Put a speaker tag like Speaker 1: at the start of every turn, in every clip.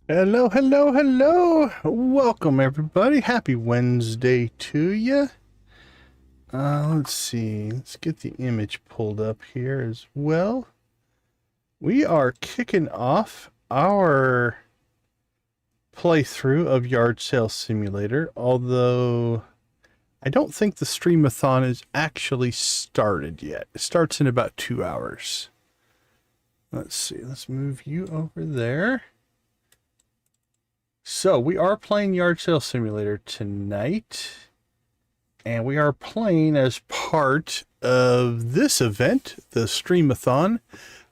Speaker 1: Hello, hello, hello. Welcome, everybody. Happy Wednesday to you. Let's see. Let's get the image pulled up here as well. We are kicking off our playthrough of Yard Sale Simulator, although I don't think the Stream-A-Thon is actually started yet. It starts in about 2 hours. Let's see. Let's move you over there. So we are playing Yard Sale Simulator tonight, and we are playing as part of this event, the Stream-A-Thon.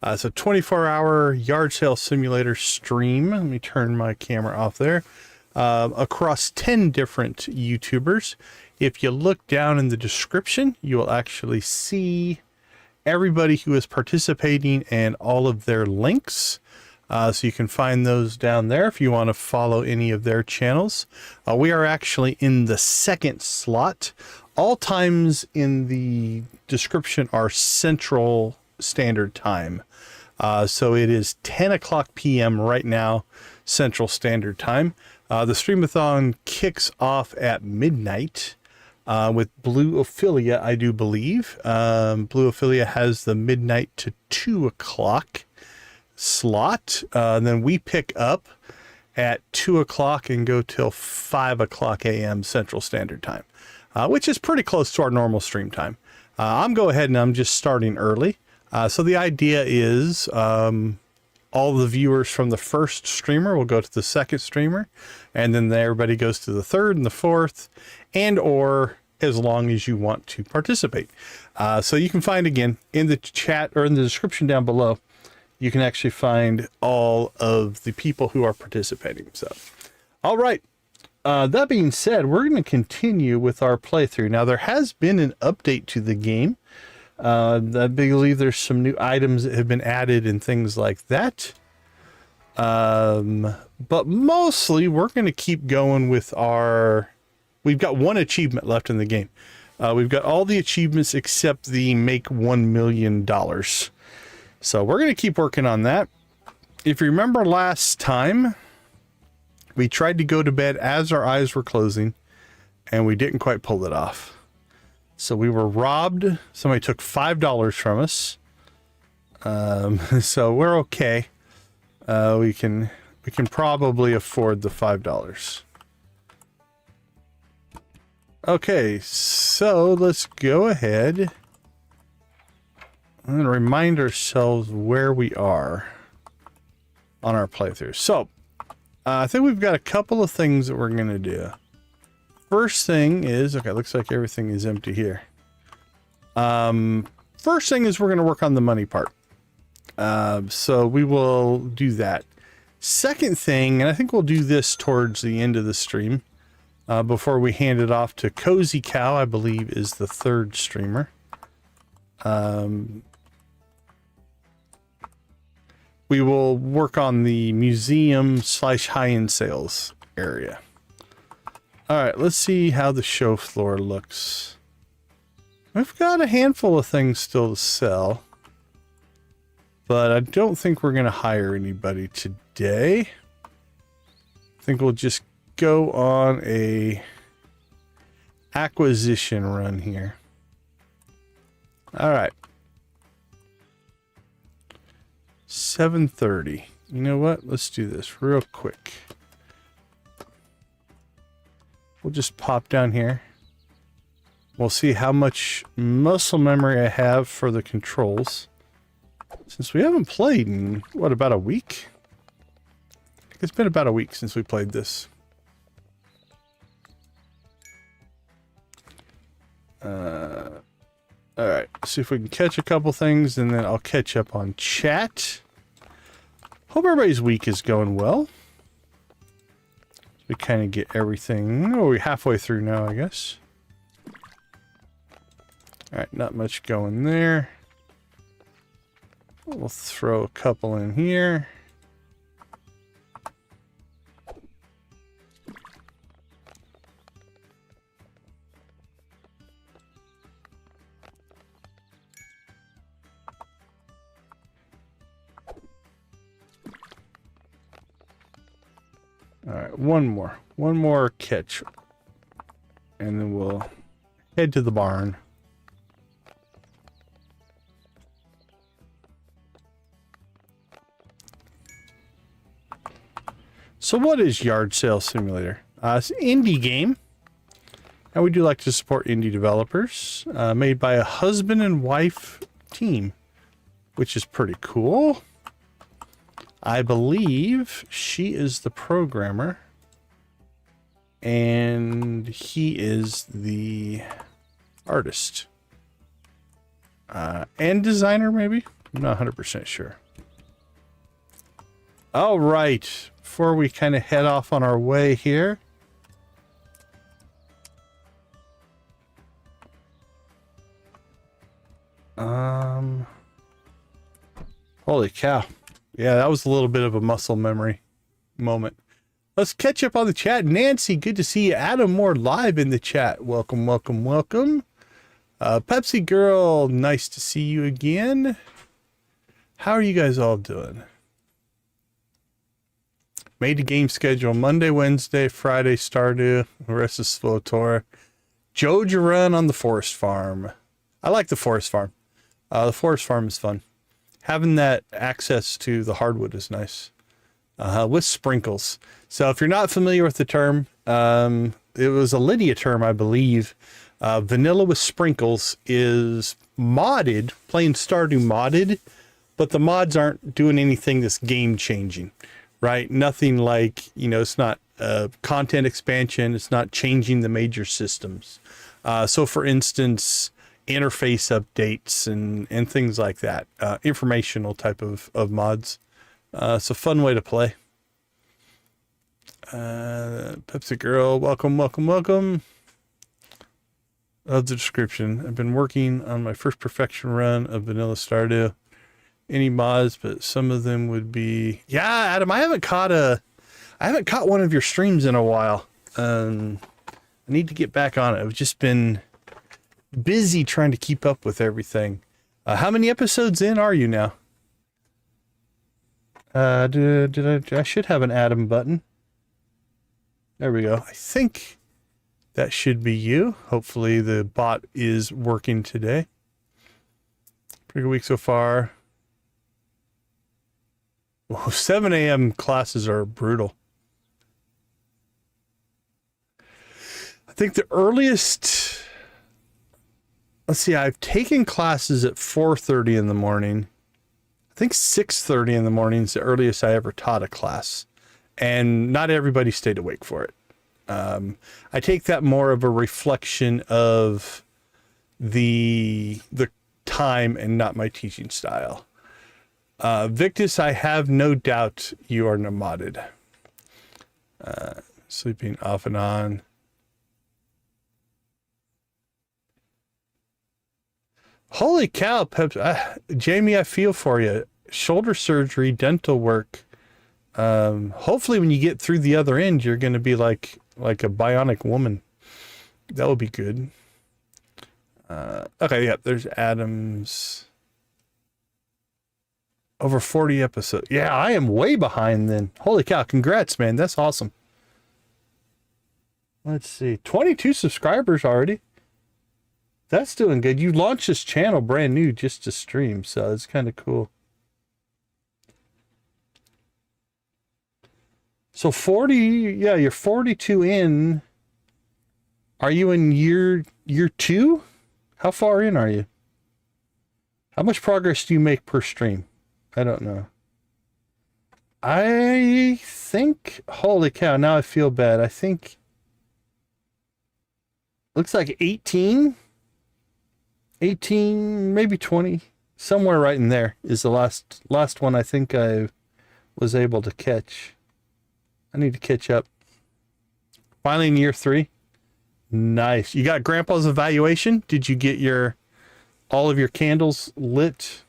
Speaker 1: It's a 24-hour Yard Sale Simulator stream. Let me turn my camera off there. Across 10 different YouTubers. If you look down in the description, you will actually see everybody who is participating and all of their links. So you can find those down there if you want to follow any of their channels. We are actually in the second slot. All times in the description are Central Standard Time. So it is 10 o'clock p.m. right now, Central Standard Time. The Stream-A-Thon kicks off at midnight with Blue Ophelia, I do believe. Blue Ophelia has the midnight to 2 o'clock slot. Then we pick up at 2 o'clock and go till 5 o'clock a.m. Central Standard Time, which is pretty close to our normal stream time. I'm go ahead and I'm just starting early. So the idea is all the viewers from the first streamer will go to the second streamer, and then everybody goes to the third and the fourth, and or as long as you want to participate. So you can find, again, in the chat or in the description down below, you can actually find all of the people who are participating. So, all right. That being said, we're going to continue with our playthrough. Now, there has been an update to the game. I believe there's some new items that have been added and things like that. But mostly, we're going to keep going with our... We've got one achievement left in the game. We've got all the achievements except the make $1 million. So we're going to keep working on that. If you remember last time, we tried to go to bed as our eyes were closing, and we didn't quite pull it off. So we were robbed. Somebody took $5 from us. So we're okay. We can probably afford the $5. Okay, so let's go ahead and remind ourselves where we are on our playthrough. So, I think we've got a couple of things that we're going to do. First thing is, okay, looks like everything is empty here. First thing is we're going to work on the money part. So we will do that. Second thing, and I think we'll do this towards the end of the stream, before we hand it off to Cozy Cow, I believe is the third streamer. We will work on the museum / high-end sales area. All right, let's see how the show floor looks. We've got a handful of things still to sell, but I don't think we're going to hire anybody today. I think we'll just go on a acquisition run here. All right. 7:30. You know what? Let's do this real quick. We'll just pop down here. We'll see how much muscle memory I have for the controls. Since we haven't played in, what, about a week? It's been about a week since we played this. Alright, see if we can catch a couple things, and then I'll catch up on chat. Hope everybody's week is going well. We kind of get everything. Oh, we're halfway through now, I guess. Alright, not much going there. We'll throw a couple in here. All right, one more catch, and then we'll head to the barn. So what is Yard Sale Simulator? It's an indie game, and we do like to support indie developers, made by a husband and wife team, which is pretty cool. I believe she is the programmer, and he is the artist. And designer, maybe? I'm not 100% sure. All right. Before we kind of head off on our way here. Holy cow. Yeah, that was a little bit of a muscle memory moment. Let's catch up on the chat. Nancy, good to see you. Adam Moore live in the chat. Welcome, welcome, welcome. Pepsi Girl, nice to see you again. How are you guys all doing? Made a game schedule Monday, Wednesday, Friday, Stardew. The rest is Slotor. Joja run on the forest farm. I like the forest farm. The forest farm is fun. Having that access to the hardwood is nice. With sprinkles. So if you're not familiar with the term, it was a Lydia term, I believe. Vanilla with sprinkles is modded, plain Stardew modded, but the mods aren't doing anything that's game changing. Right? Nothing like, you know, it's not content expansion. It's not changing the major systems. So for instance, interface updates and things like that. Informational type of mods. It's a fun way to play. Pepsi Girl, welcome, welcome, welcome. Love the description. I've been working on my first perfection run of Vanilla Stardew. Any mods, but some of them would be... Yeah, Adam, I haven't caught one of your streams in a while. I need to get back on it. I've just been busy trying to keep up with everything. How many episodes in are you now? I should have an Adam button. There we go. I think that should be you. Hopefully the bot is working today. Pretty good week so far. 7 a.m. classes are brutal. I think the earliest... Let's see, I've taken classes at 4:30 in the morning. I think 6:30 in the morning is the earliest I ever taught a class. And not everybody stayed awake for it. I take that more of a reflection of the time and not my teaching style. Victus, I have no doubt you are modded. Sleeping off and on. Holy cow, Peps. Jamie, I feel for you. Shoulder surgery, dental work. Hopefully when you get through the other end, you're going to be like a bionic woman. That would be good. Okay, yeah, there's Adams. Over 40 episodes. Yeah, I am way behind then. Holy cow, congrats, man. That's awesome. Let's see. 22 subscribers already. That's doing good. You launched this channel brand new just to stream, so it's kind of cool. So 40, yeah, you're 42 in. Are you in year 2? How far in are you? How much progress do you make per stream? I don't know. I think, holy cow, now I feel bad. I think, looks like 18, maybe 20, somewhere right in there is the last one I think I was able to catch. I need to catch up. Finally in year 3. Nice. You got Grandpa's evaluation? Did you get all of your candles lit?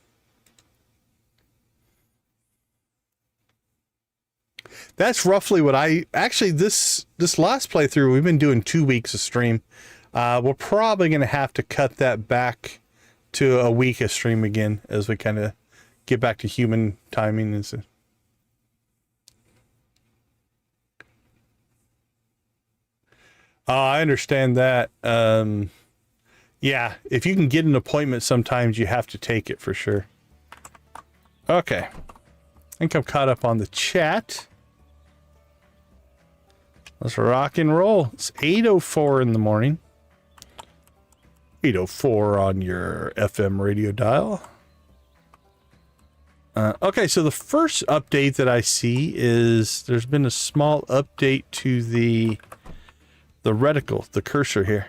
Speaker 1: That's roughly what this last playthrough, we've been doing 2 weeks of stream. We're probably going to have to cut that back to a week of stream again as we kind of get back to human timing and stuff. Oh, I understand that. Yeah, if you can get an appointment, sometimes you have to take it for sure. Okay. I think I'm caught up on the chat. Let's rock and roll. It's 8:04 in the morning. 8:04 on your FM radio dial. Okay, so the first update that I see is there's been a small update to the reticle, the cursor here.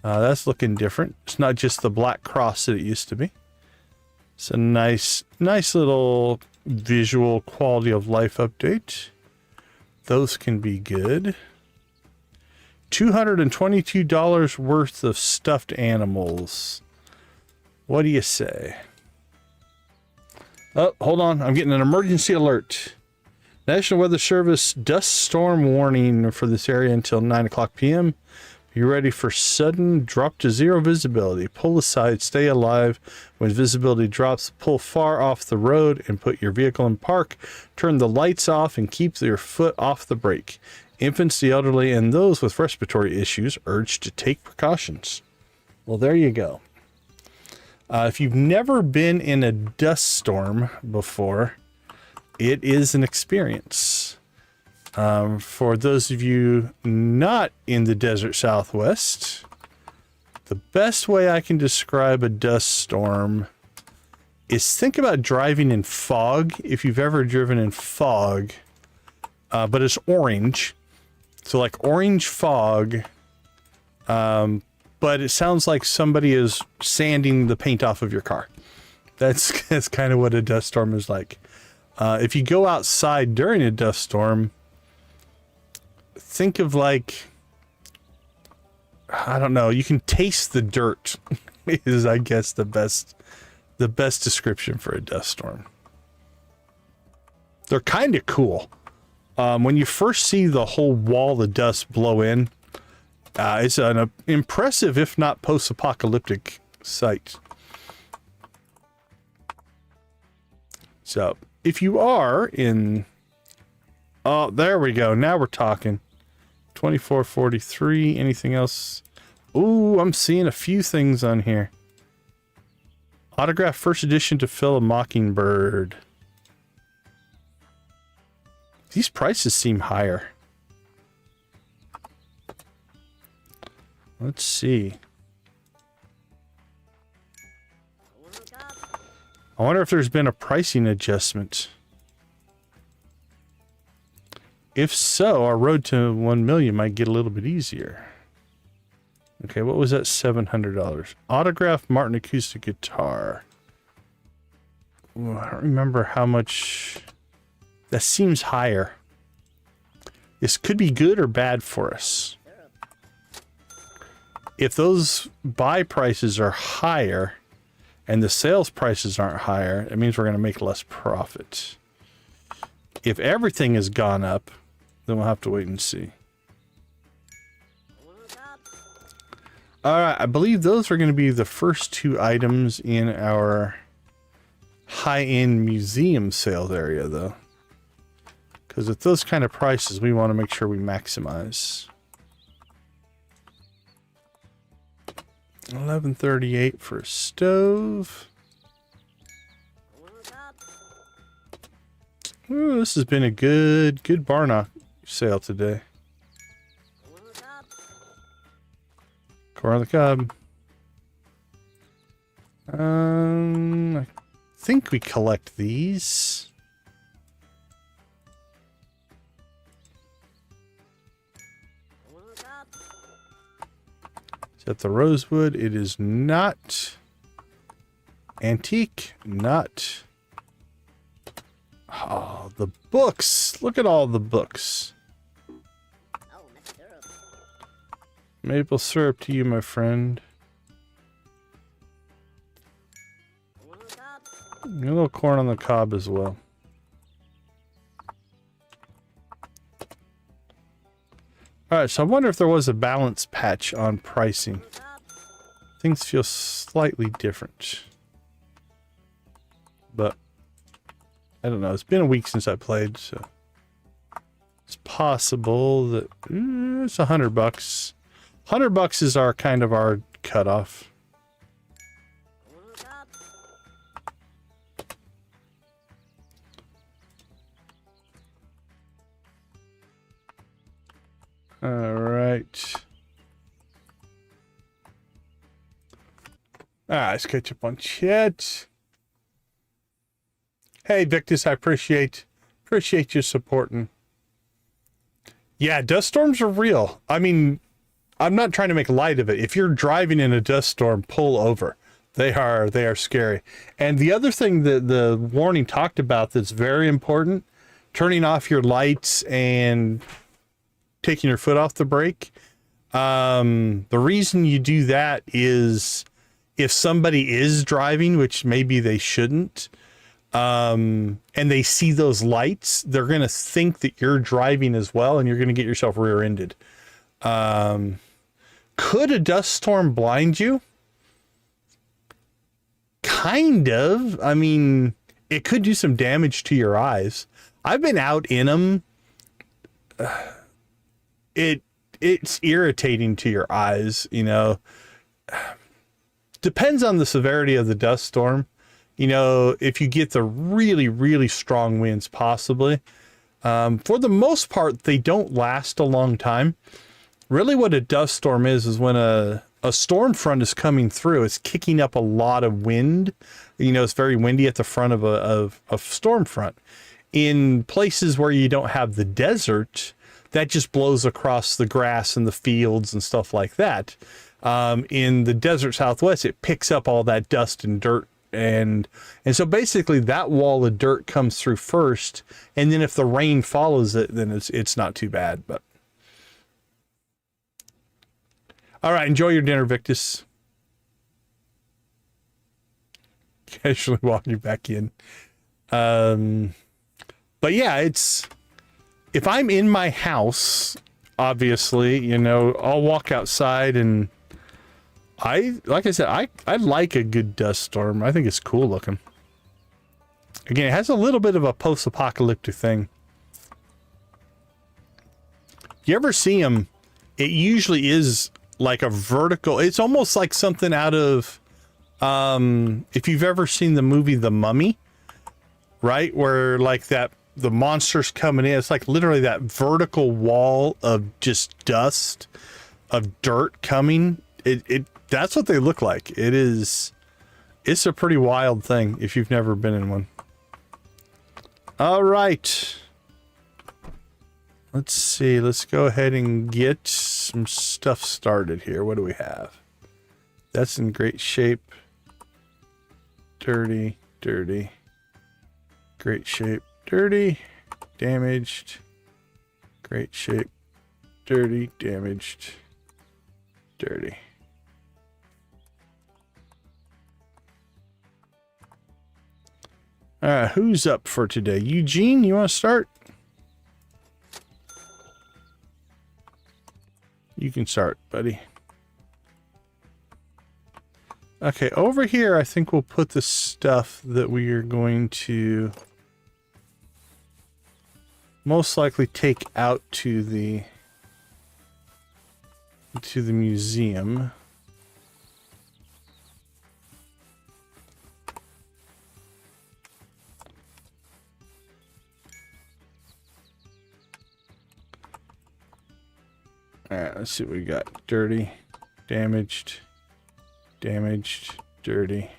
Speaker 1: That's looking different. It's not just the black cross that it used to be. It's a nice little visual quality of life update. Those can be good. $222 worth of stuffed animals. What do you say? Oh, hold on. I'm getting an emergency alert. National Weather Service dust storm warning for this area until 9 o'clock p.m. Be ready for sudden drop to zero visibility. Pull aside, stay alive. When visibility drops, pull far off the road and put your vehicle in park. Turn the lights off and keep your foot off the brake. Infants, the elderly, and those with respiratory issues urged to take precautions. Well, there you go. If you've never been in a dust storm before, it is an experience. For those of you not in the desert Southwest, the best way I can describe a dust storm is think about driving in fog. If you've ever driven in fog, but it's orange. So like orange fog, but it sounds like somebody is sanding the paint off of your car. That's kind of what a dust storm is like. If you go outside during a dust storm, think of like, I don't know, you can taste the dirt is, I guess, the best description for a dust storm. They're kind of cool. When you first see the whole wall of dust blow in, it's an impressive, if not post-apocalyptic sight. So, if you are in... Oh, there we go. Now we're talking. 2443. Anything else? Ooh, I'm seeing a few things on here. Autograph first edition to fill a mockingbird. These prices seem higher. Let's see. I wonder if there's been a pricing adjustment. If so, our road to 1 million might get a little bit easier. Okay, what was that? $700. Autographed Martin acoustic guitar. Ooh, I don't remember how much. That seems higher. This could be good or bad for us. If those buy prices are higher and the sales prices aren't higher, it means we're going to make less profit. If everything has gone up, then we'll have to wait and see. Alright, I believe those are going to be the first two items in our high-end museum sales area, though. Because at those kind of prices, we want to make sure we maximize. 1138 for a stove. Ooh, this has been a good Barnock sale today. Corn on the cob. I think we collect these. Is that the rosewood? It is not. Antique, not. Oh, the books. Look at all the books. Maple syrup to you, my friend. A little corn on the cob as well. Alright, so I wonder if there was a balance patch on pricing. Things feel slightly different. But I don't know. It's been a week since I played, so it's possible that it's $100. $100 is our kind of our cutoff. All right. Let's catch up on chat. Hey, Victus, I appreciate you supporting. Yeah, dust storms are real. I mean, I'm not trying to make light of it. If you're driving in a dust storm, pull over. They are scary. And the other thing that the warning talked about that's very important, turning off your lights and taking your foot off the brake. The reason you do that is if somebody is driving, which maybe they shouldn't, and they see those lights, they're going to think that you're driving as well, and you're going to get yourself rear-ended. Could a dust storm blind you? Kind of. I mean, it could do some damage to your eyes. I've been out in them. It's irritating to your eyes, you know. Depends on the severity of the dust storm. You know, if you get the really, really strong winds, possibly. For the most part, they don't last a long time. Really what a dust storm is when a storm front is coming through. It's kicking up a lot of wind. You know, it's very windy at the front of a storm front. In places where you don't have the desert, that just blows across the grass and the fields and stuff like that. In the desert Southwest, it picks up all that dust and dirt. And so basically that wall of dirt comes through first. And then if the rain follows it, then it's not too bad. But all right, enjoy your dinner, Victus. Casually walking back in. But yeah, if I'm in my house, obviously, you know, I'll walk outside and like I said, I like a good dust storm. I think it's cool looking. Again, it has a little bit of a post-apocalyptic thing. You ever see them? It usually is like a vertical. It's almost like something out of, if you've ever seen the movie The Mummy, right? Where like the monster's coming in. It's like literally that vertical wall of just dust, of dirt coming. That's what they look like. It's a pretty wild thing if you've never been in one. All right. Let's see. Let's go ahead and get some stuff started here. What do we have? That's in great shape. Dirty, dirty. Great shape. Dirty, damaged. Great shape. Dirty, damaged. Dirty. All right, who's up for today? Eugene, you want to start? You can start, buddy. Okay, over here, I think we'll put the stuff that we are going to most likely take out to the museum. All right, let's see what we got. Dirty, damaged, damaged, dirty.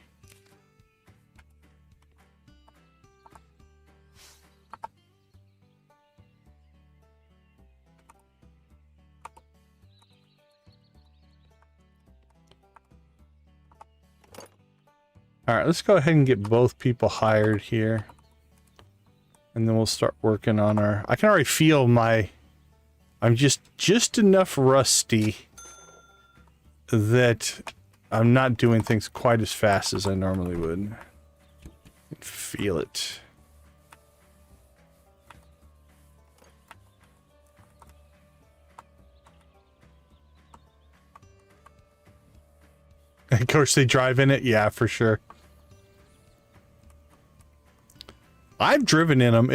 Speaker 1: All right, let's go ahead and get both people hired here. And then we'll start working on our... I can already feel I'm just enough rusty that I'm not doing things quite as fast as I normally would. Feel it. Of course, they drive in it. Yeah, for sure. I've driven in them.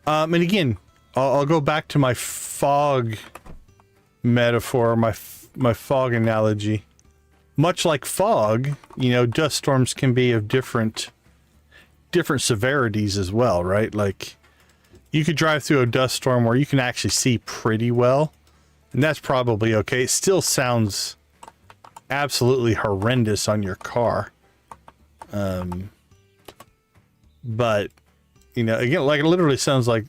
Speaker 1: And again, I'll go back to my fog metaphor, my fog analogy. Much like fog, you know, dust storms can be of different severities as well, right? Like, you could drive through a dust storm where you can actually see pretty well, and that's probably okay. It still sounds absolutely horrendous on your car. But, you know, again, like, it literally sounds like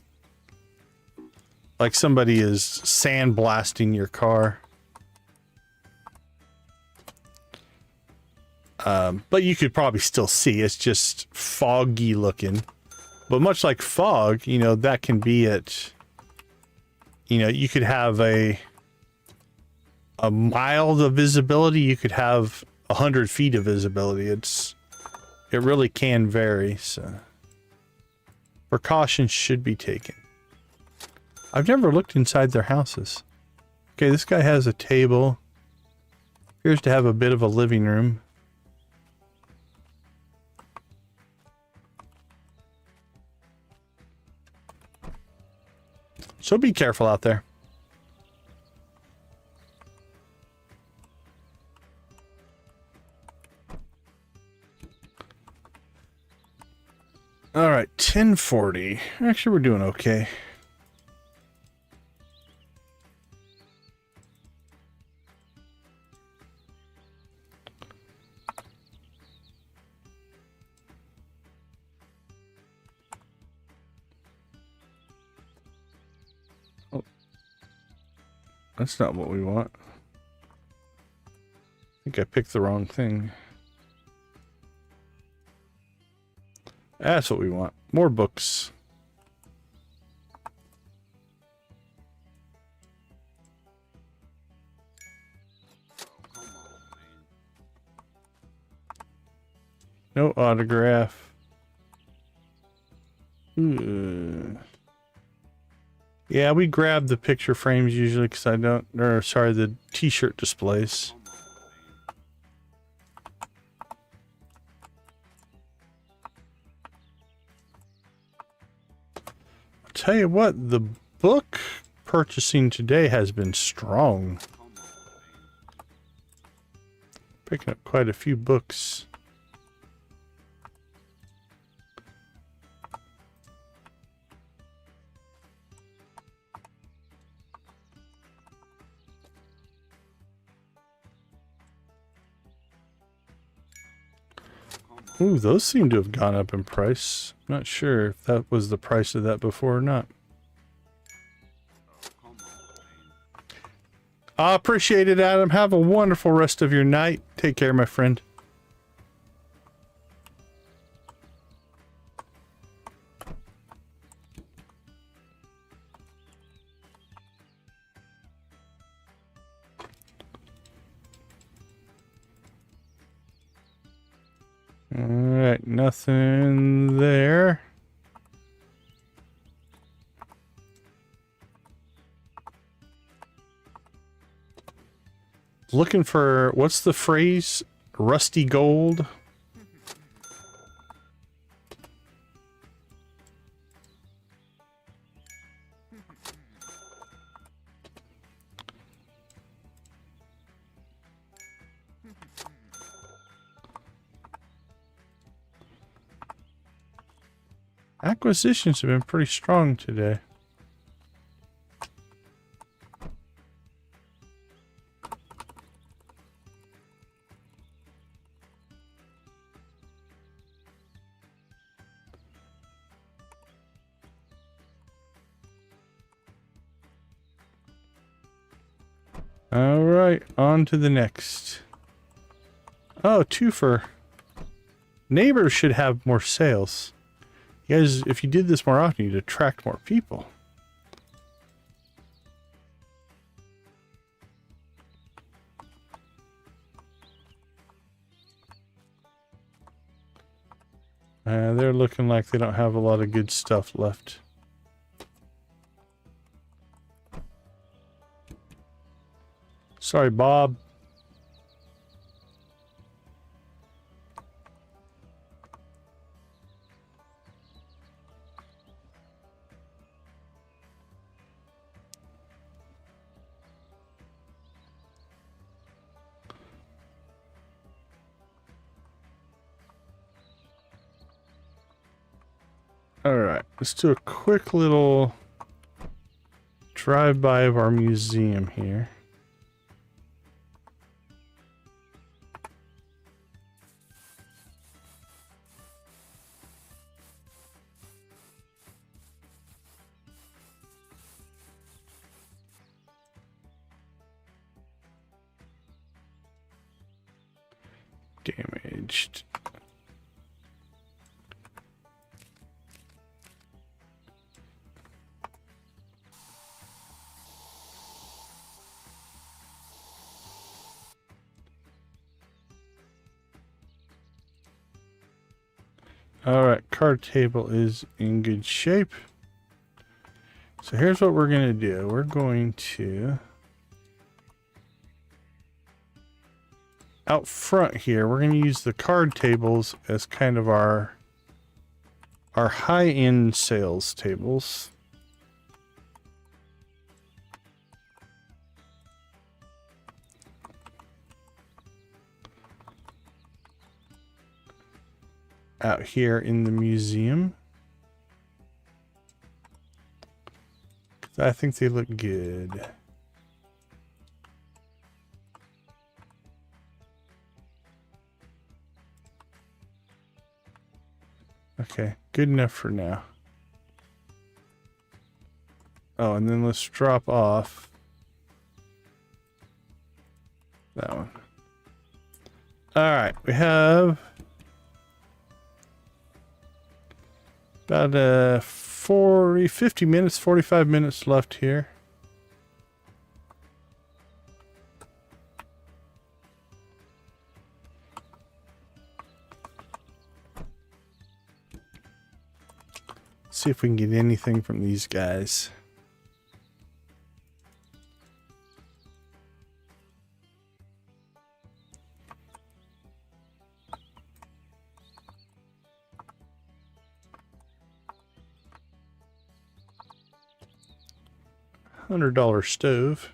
Speaker 1: somebody is sandblasting your car. But you could probably still see. It's just foggy looking. But much like fog, you know, that can be at, you know, you could have a mile of visibility. You could have 100 feet of visibility. It really can vary. So precautions should be taken. I've never looked inside their houses. Okay, this guy has a table. Appears to have a bit of a living room. So be careful out there. All right, 1040. Actually, we're doing okay. That's not what we want. I think I picked the wrong thing. That's what we want. More books. No autograph. Yeah, we grab the picture frames usually because I don't, or sorry, the t-shirt displays. I'll tell you what, the book purchasing today has been strong. Picking up quite a few books. Ooh, those seem to have gone up in price. Not sure if that was the price of that before or not. I appreciate it, Adam. Have a wonderful rest of your night. Take care, my friend. Alright, nothing there. Looking for, what's the phrase? Rusty gold? Acquisitions have been pretty strong today. All right, on to the next. Oh, twofer. Neighbors should have more sales. You guys, if you did this more often, you'd attract more people. They're looking like they don't have a lot of good stuff left. Sorry, Bob. All right, let's do a quick little drive-by of our museum here. Damaged. All right, card table is in good shape. So here's what we're going to do. We're going to, out front here, we're going to use the card tables as kind of our high-end sales tables. Out here in the museum. I think they look good. Okay, good enough for now. Oh, and then let's drop off that one. All right, we have about 50 minutes, 45 minutes left here. See if we can get anything from these guys. $100 stove.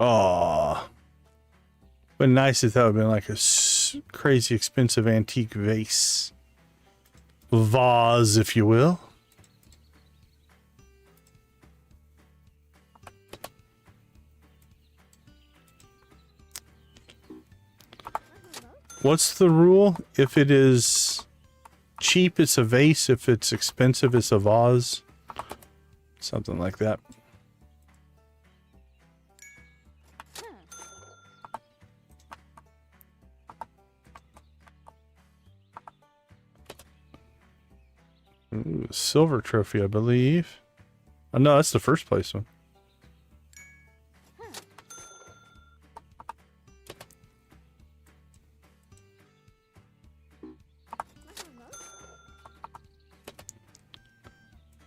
Speaker 1: Oh, but nice if that would have been like a crazy expensive antique vase. Vase, if you will. What's the rule? If it is cheap, it's a vase. If it's expensive, it's a vase. Something like that. Ooh, silver trophy, I believe. Oh, no, that's the first place one.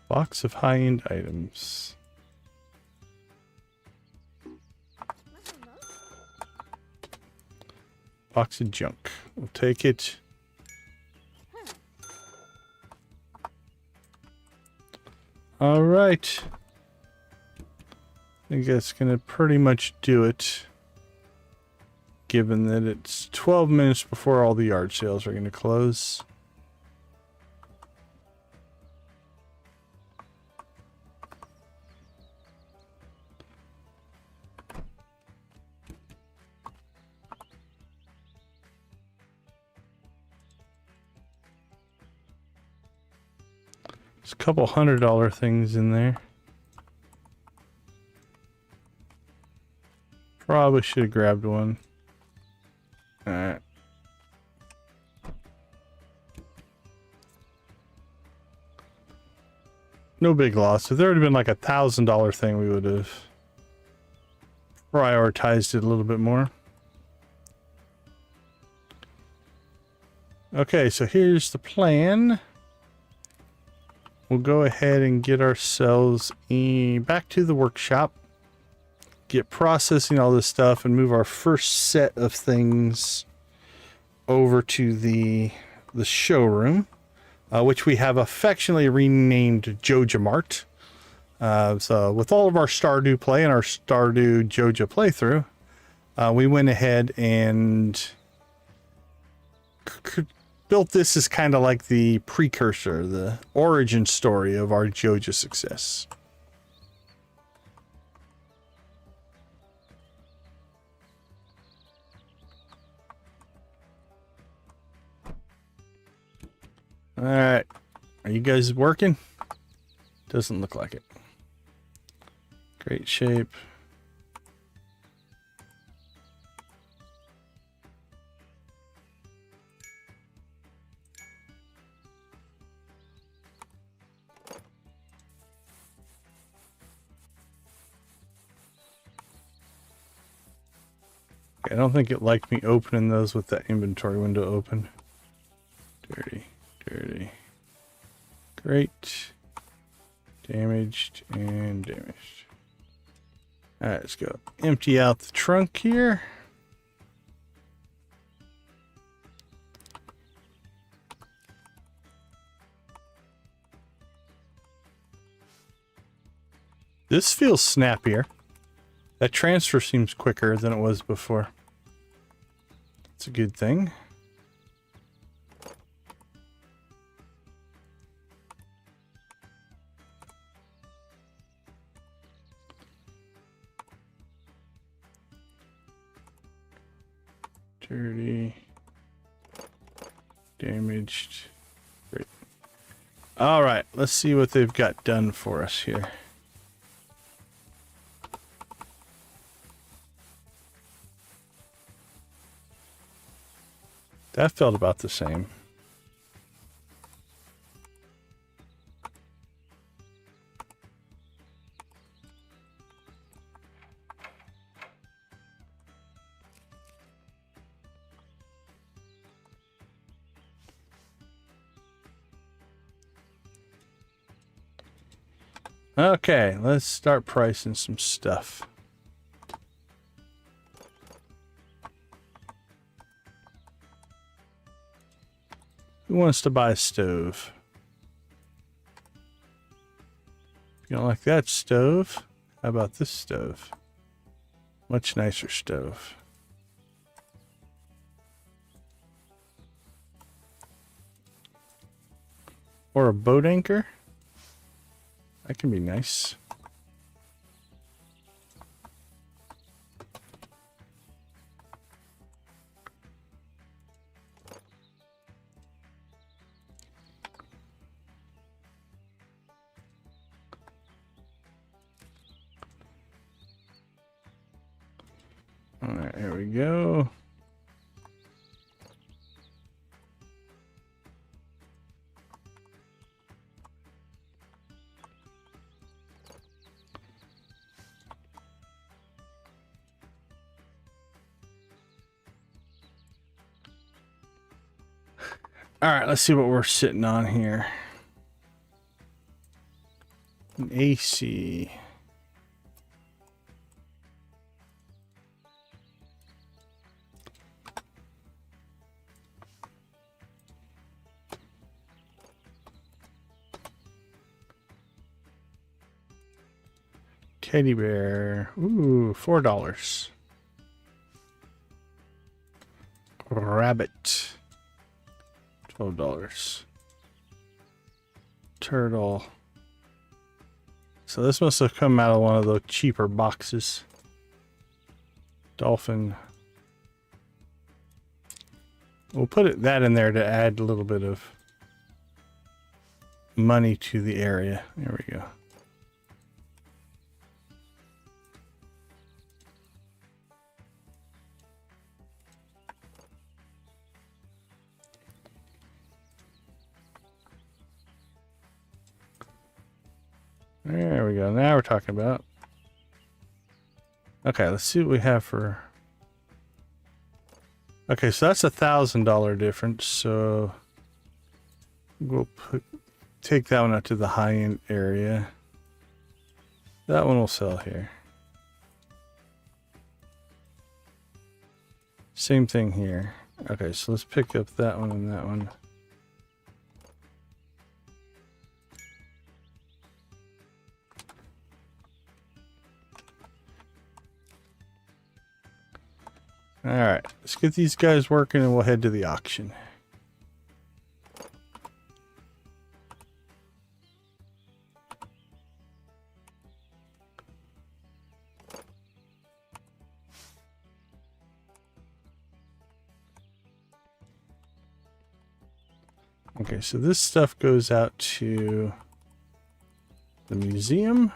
Speaker 1: Box of high-end items. Box of junk. We'll take it. All right. I think that's going to pretty much do it. Given that it's 12 minutes before all the yard sales are going to close. There's a couple $100 things in there. Probably should have grabbed one. Alright. No big loss. If there would have been like a $1,000 thing, we would have prioritized it a little bit more. Okay, so here's the plan. We'll go ahead and get ourselves back to the workshop, get processing all this stuff, and move our first set of things over to the showroom. which we have affectionately renamed Joja Mart. So with all of our Stardew play and our Stardew Joja playthrough, we went ahead and built this as kind of like the precursor, the origin story of our Joja success. All right, are you guys working? Doesn't look like it. Great shape. I don't think it liked me opening those with that inventory window open. Dirty, dirty. Great. Damaged and damaged. Alright, let's go. Empty out the trunk here. This feels snappier. That transfer seems quicker than it was before. It's a good thing. Dirty. Damaged. Great. All right, let's see what they've got done for us here. That felt about the same. Okay, let's start pricing some stuff. Who wants to buy a stove? If you don't like that stove, how about this stove? Much nicer stove. Or a boat anchor? That can be nice. All right, here we go. All right, let's see what we're sitting on here. An AC. Teddy bear. Ooh, $4. Rabbit. $12. Turtle. So this must have come out of one of the cheaper boxes. Dolphin. We'll put that in there to add a little bit of money to the area. There we go. There we go. Now we're talking about. Okay, let's see what we have for. Okay, so that's $1,000 difference. So we'll take that one out to the high-end area. That one will sell here. Same thing here. Okay, so let's pick up that one and that one. All right, let's get these guys working and we'll head to the auction. Okay, so this stuff goes out to the museum.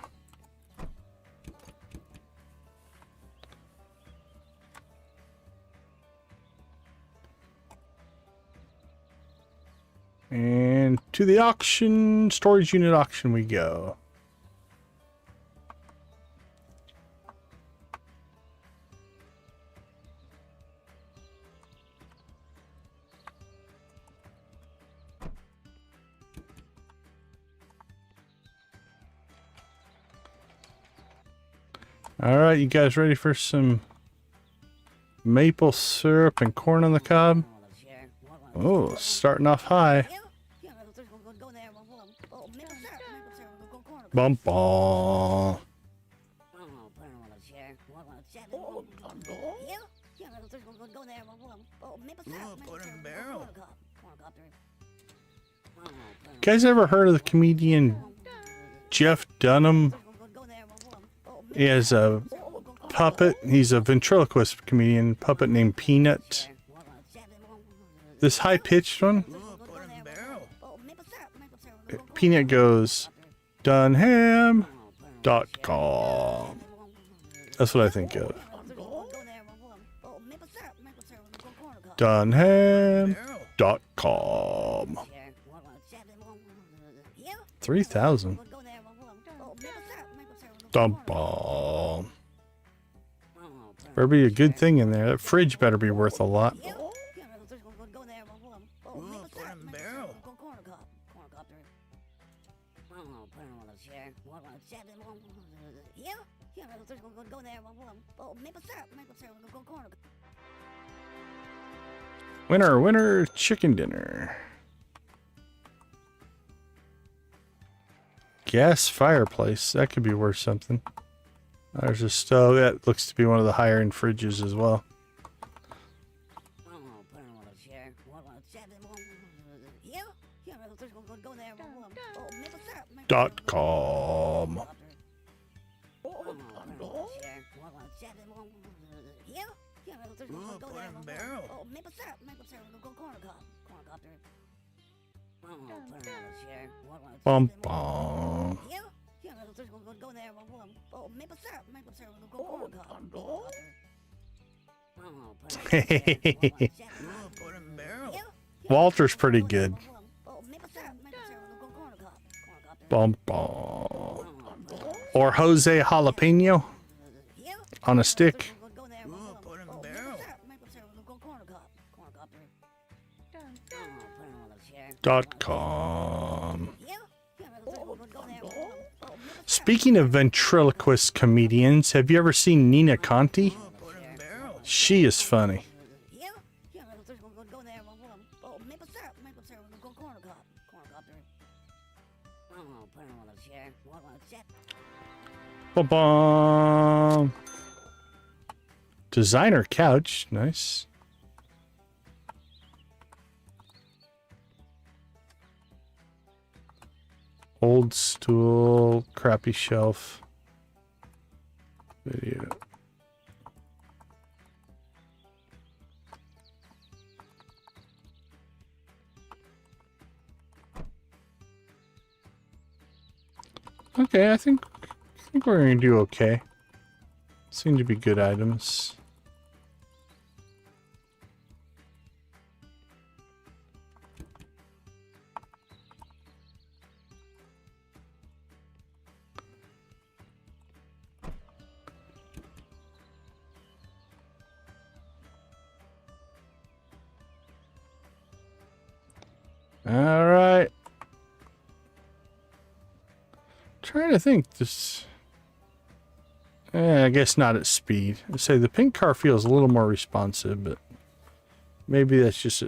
Speaker 1: And to the auction, storage unit auction we go. All right, you guys ready for some maple syrup and corn on the cob? Oh, starting off high. Bump ball. You guys ever heard of the comedian Jeff Dunham? He has a puppet. He's a ventriloquist comedian, puppet named Peanut. This high-pitched one. Peanut goes, Dunham.com. That's what I think of. Dunham.com. 3,000. Dump bomb. Better be a good thing in there. That fridge better be worth a lot. Winner, winner, chicken dinner. Gas fireplace. That could be worth something. There's a stove. That looks to be one of the higher end fridges as well. .com. Bum bum. Walter's pretty good. Bum bum. Or Jose Jalapeno on a stick. .com. Speaking of ventriloquist comedians, have you ever seen Nina Conti? She is funny. Ba-bum. Designer couch, nice. Old stool, crappy shelf. Video. Okay, I think we're gonna do okay. Seem to be good items. All right. Trying to think this. I guess not at speed. I say the pink car feels a little more responsive, but maybe that's just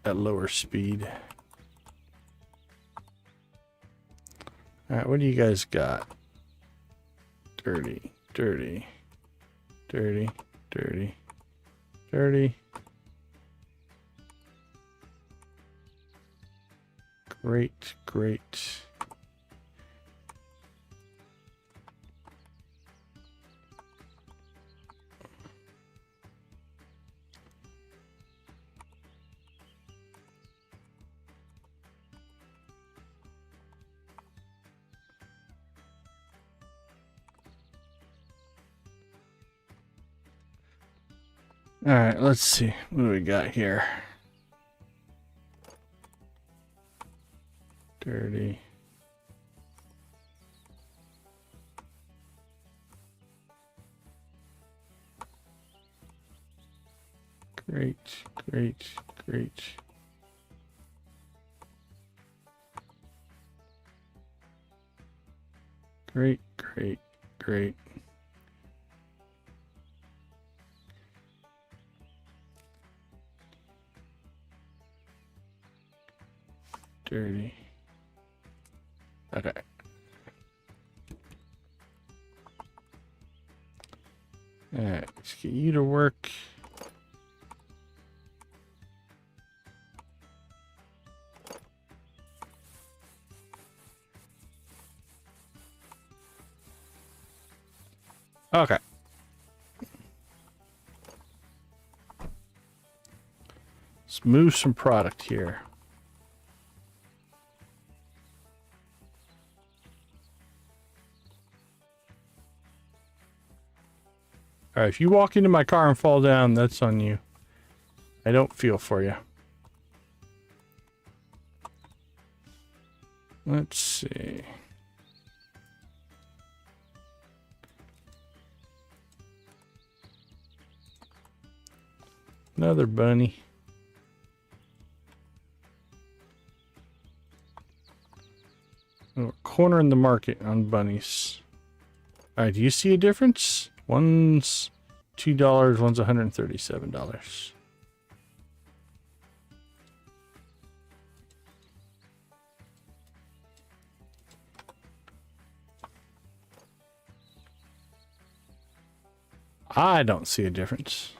Speaker 1: at lower speed. All right, what do you guys got? Dirty, dirty, dirty, dirty, 30. Great, great. All right, let's see. What do we got here? 30. Great, great, great. Great, great, great. Dirty. Okay. All right, let's get you to work. Okay. Let's move some product here. All right, if you walk into my car and fall down, that's on you. I don't feel for you. Let's see. Another bunny. We're cornering the market on bunnies. All right, do you see a difference? One's $2, one's $137. I don't see a difference.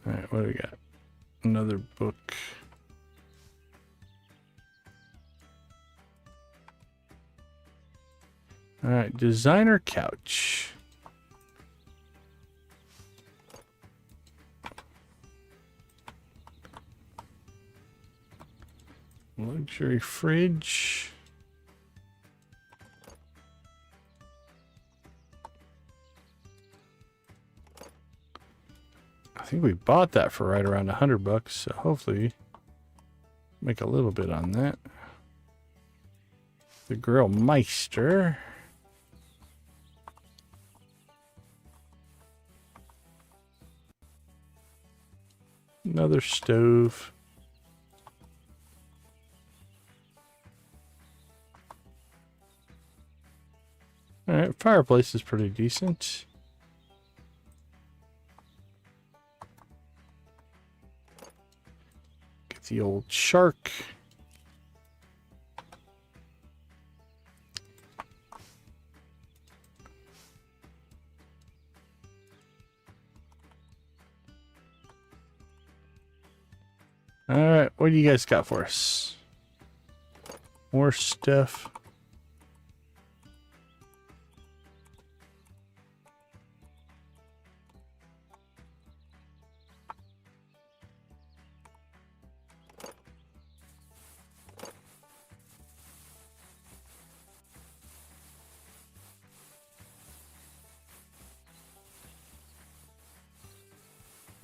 Speaker 1: All right, what do we got? Another book. All right, designer couch. Luxury fridge. I think we bought that for right around $100, so hopefully make a little bit on that. The Grill Meister. Another stove. All right, fireplace is pretty decent. Get the old shark. All right, what do you guys got for us? More stuff.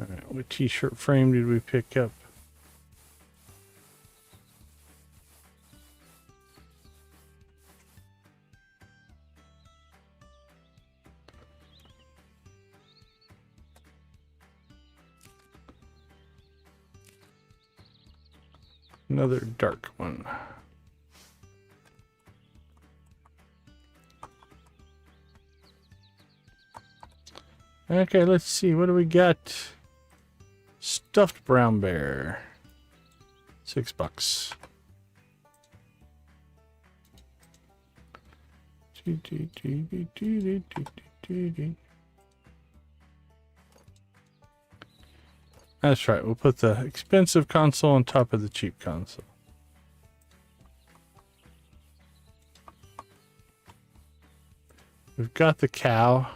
Speaker 1: All right, what t-shirt frame did we pick up? Another dark one. Okay, let's see. What do we got? Stuffed brown bear. $6. That's right. We'll put the expensive console on top of the cheap console. We've got the cow.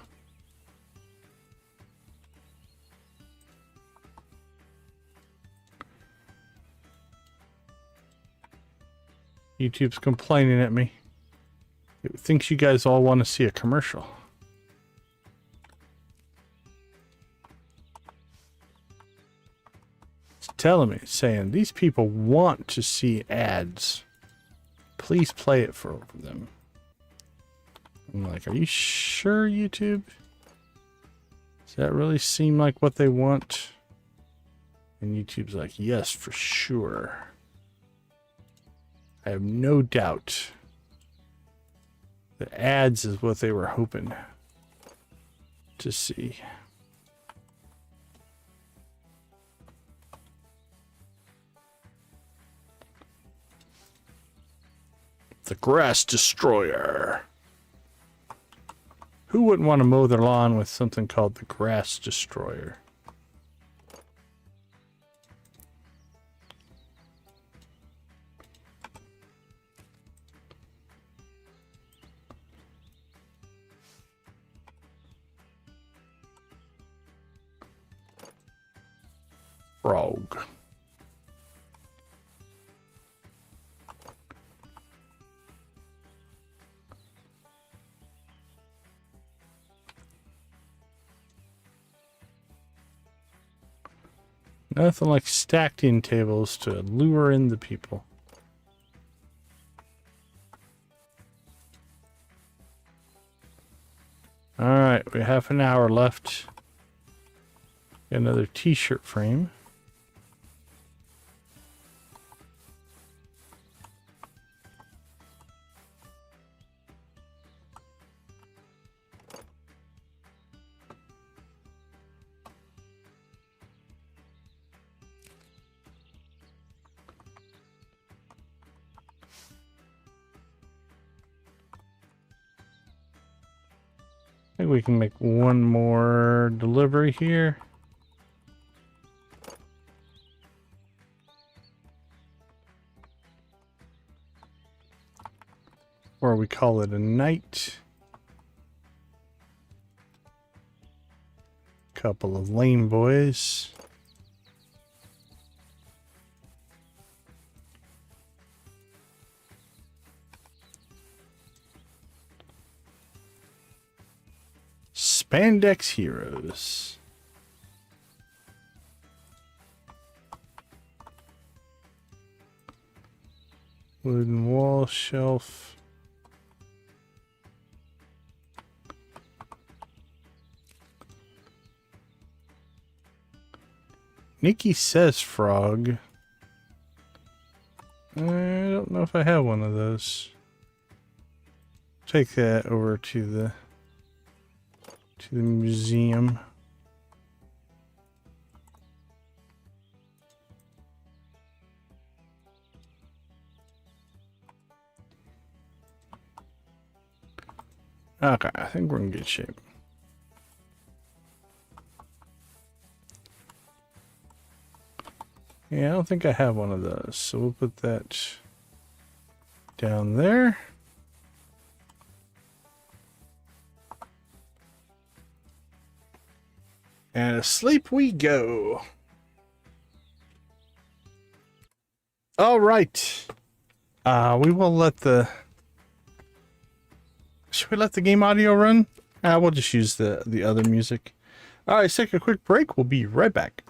Speaker 1: YouTube's complaining at me. It thinks you guys all want to see a commercial. It's telling me, it's saying, these people want to see ads. Please play it for them. I'm like, are you sure, YouTube? Does that really seem like what they want? And YouTube's like, yes, for sure. I have no doubt. The ads is what they were hoping to see. The Grass Destroyer. Who wouldn't want to mow their lawn with something called the Grass Destroyer? Frog. Nothing like stacked in tables to lure in the people. Alright, we have half an hour left. Got another t-shirt frame. I think we can make one more delivery here. Or we call it a night. Couple of lame boys. Spandex Heroes. Wooden wall shelf. Nikki says frog. I don't know if I have one of those. Take that over to the museum. Okay, I think we're in good shape. Yeah, I don't think I have one of those, so we'll put that down there. And asleep we go. All right. We will let the... Should we let the game audio run? We'll just use the other music. All right, let's take a quick break. We'll be right back.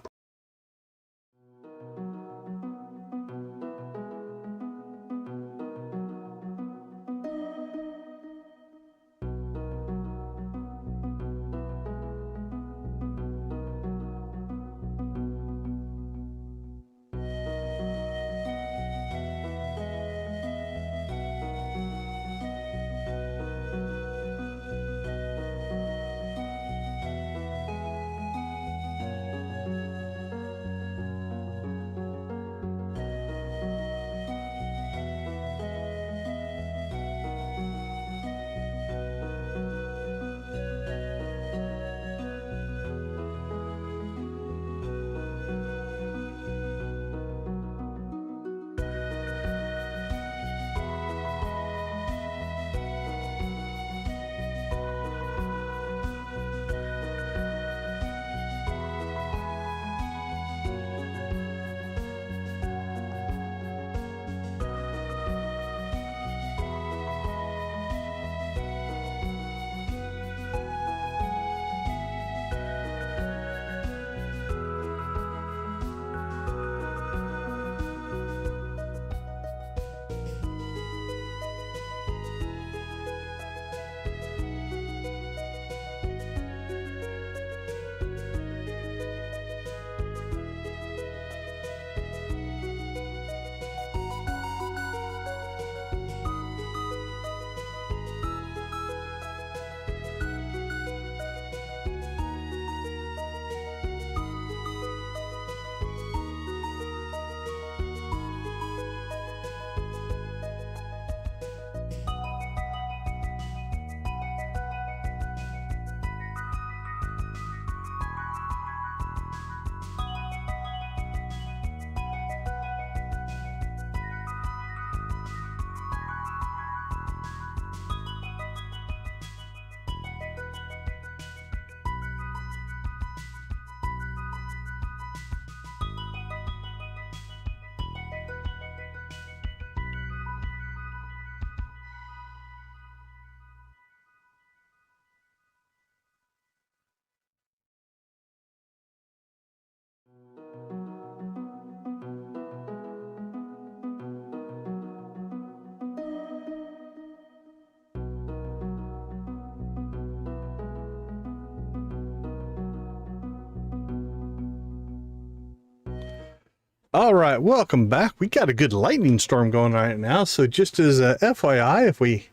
Speaker 1: All right, welcome back. We got a good lightning storm going on right now. So just as a FYI, if we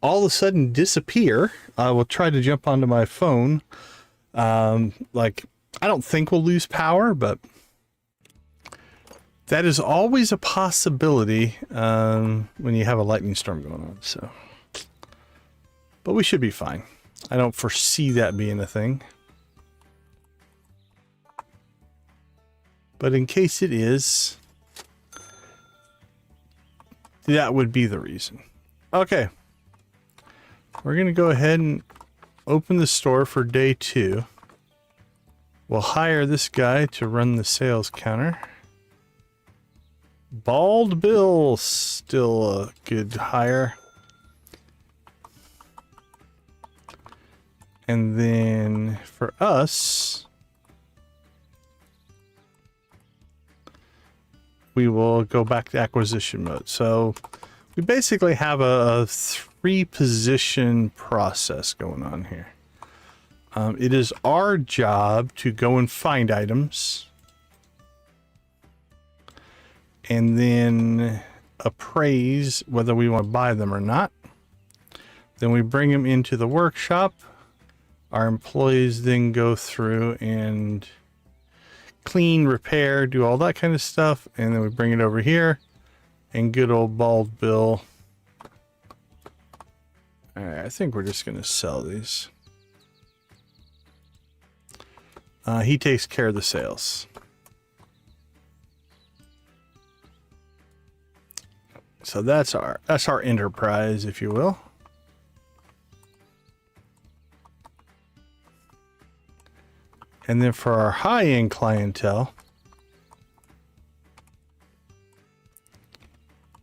Speaker 1: all of a sudden disappear, I will try to jump onto my phone. Like, I don't think we'll lose power, but that is always a possibility when you have a lightning storm going on. So, but we should be fine. I don't foresee that being a thing. But in case it is, that would be the reason. Okay. We're going to go ahead and open the store for day 2. We'll hire this guy to run the sales counter. Bald Bill, still a good hire. And then for us, we will go back to acquisition mode. So we basically have a 3-position process going on here. It is our job to go and find items and then appraise whether we want to buy them or not. Then we bring them into the workshop. Our employees then go through and clean, repair, do all that kind of stuff, and then we bring it over here, and good old Bald Bill. All right, I think we're just going to sell these. He takes care of the sales. So that's our enterprise, if you will. And then for our high-end clientele,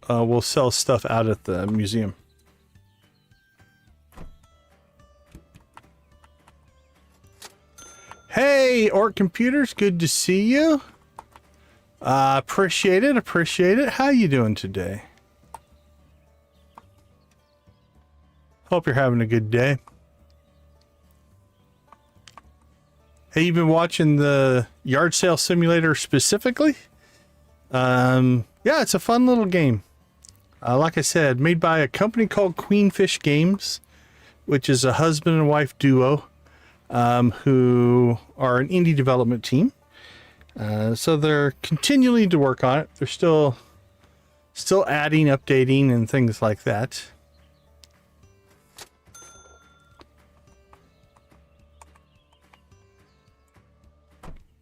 Speaker 1: we'll sell stuff out at the museum. Hey, Orc Computers, good to see you. Appreciate it, appreciate it. How you doing today? Hope you're having a good day. Hey, you've been watching the yard sale simulator specifically? Yeah, it's a fun little game. Like I said, made by a company called Queenfish Games, which is a husband and wife duo who are an indie development team. So they're continuing to work on it. They're still adding, updating, and things like that.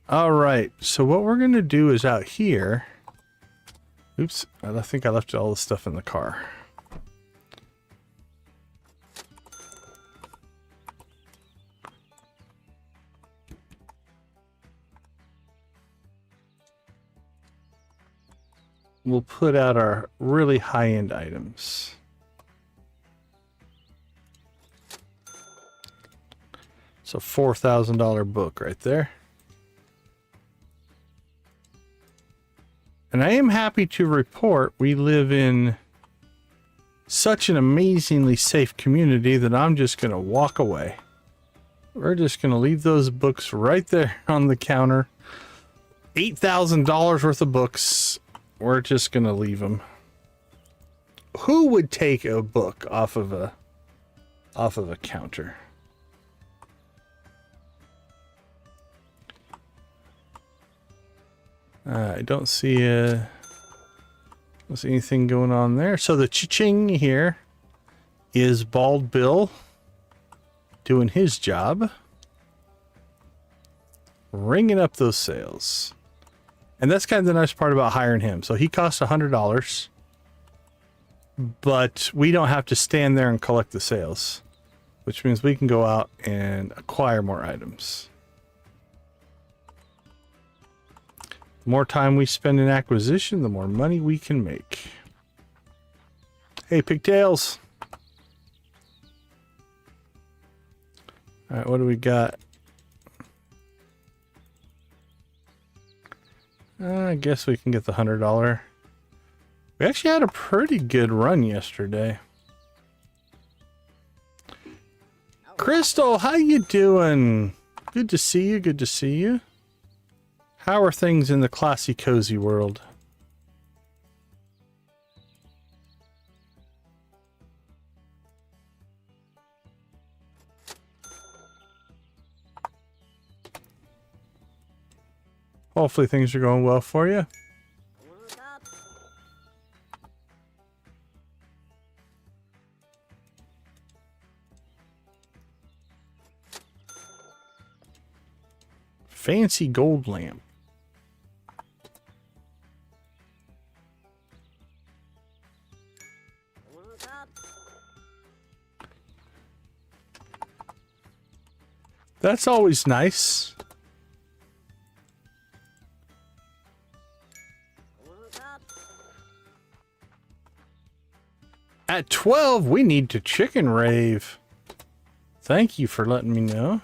Speaker 1: All right, so what we're going to do is out here. Oops, I think I left all the stuff in the car. We'll put out our really high-end items. It's a $4,000 book right there. And I am happy to report we live in such an amazingly safe community that I'm just going to walk away. We're just going to leave those books right there on the counter. $8,000 worth of books. We're just going to leave them. Who would take a book off of a counter? I don't see anything going on there. So the cha-ching here is Bald Bill doing his job, ringing up those sales. And that's kind of the nice part about hiring him. So he costs $100, but we don't have to stand there and collect the sales, which means we can go out and acquire more items. The more time we spend in acquisition, the more money we can make. Hey, Pigtails. All right, what do we got? I guess we can get the $100. We actually had a pretty good run yesterday. Crystal, how you doing? Good to see you. Good to see you. How are things in the classy cozy world? Hopefully things are going well for you. Fancy gold lamp. That's always nice. At 12, we need to chicken rave. Thank you for letting me know.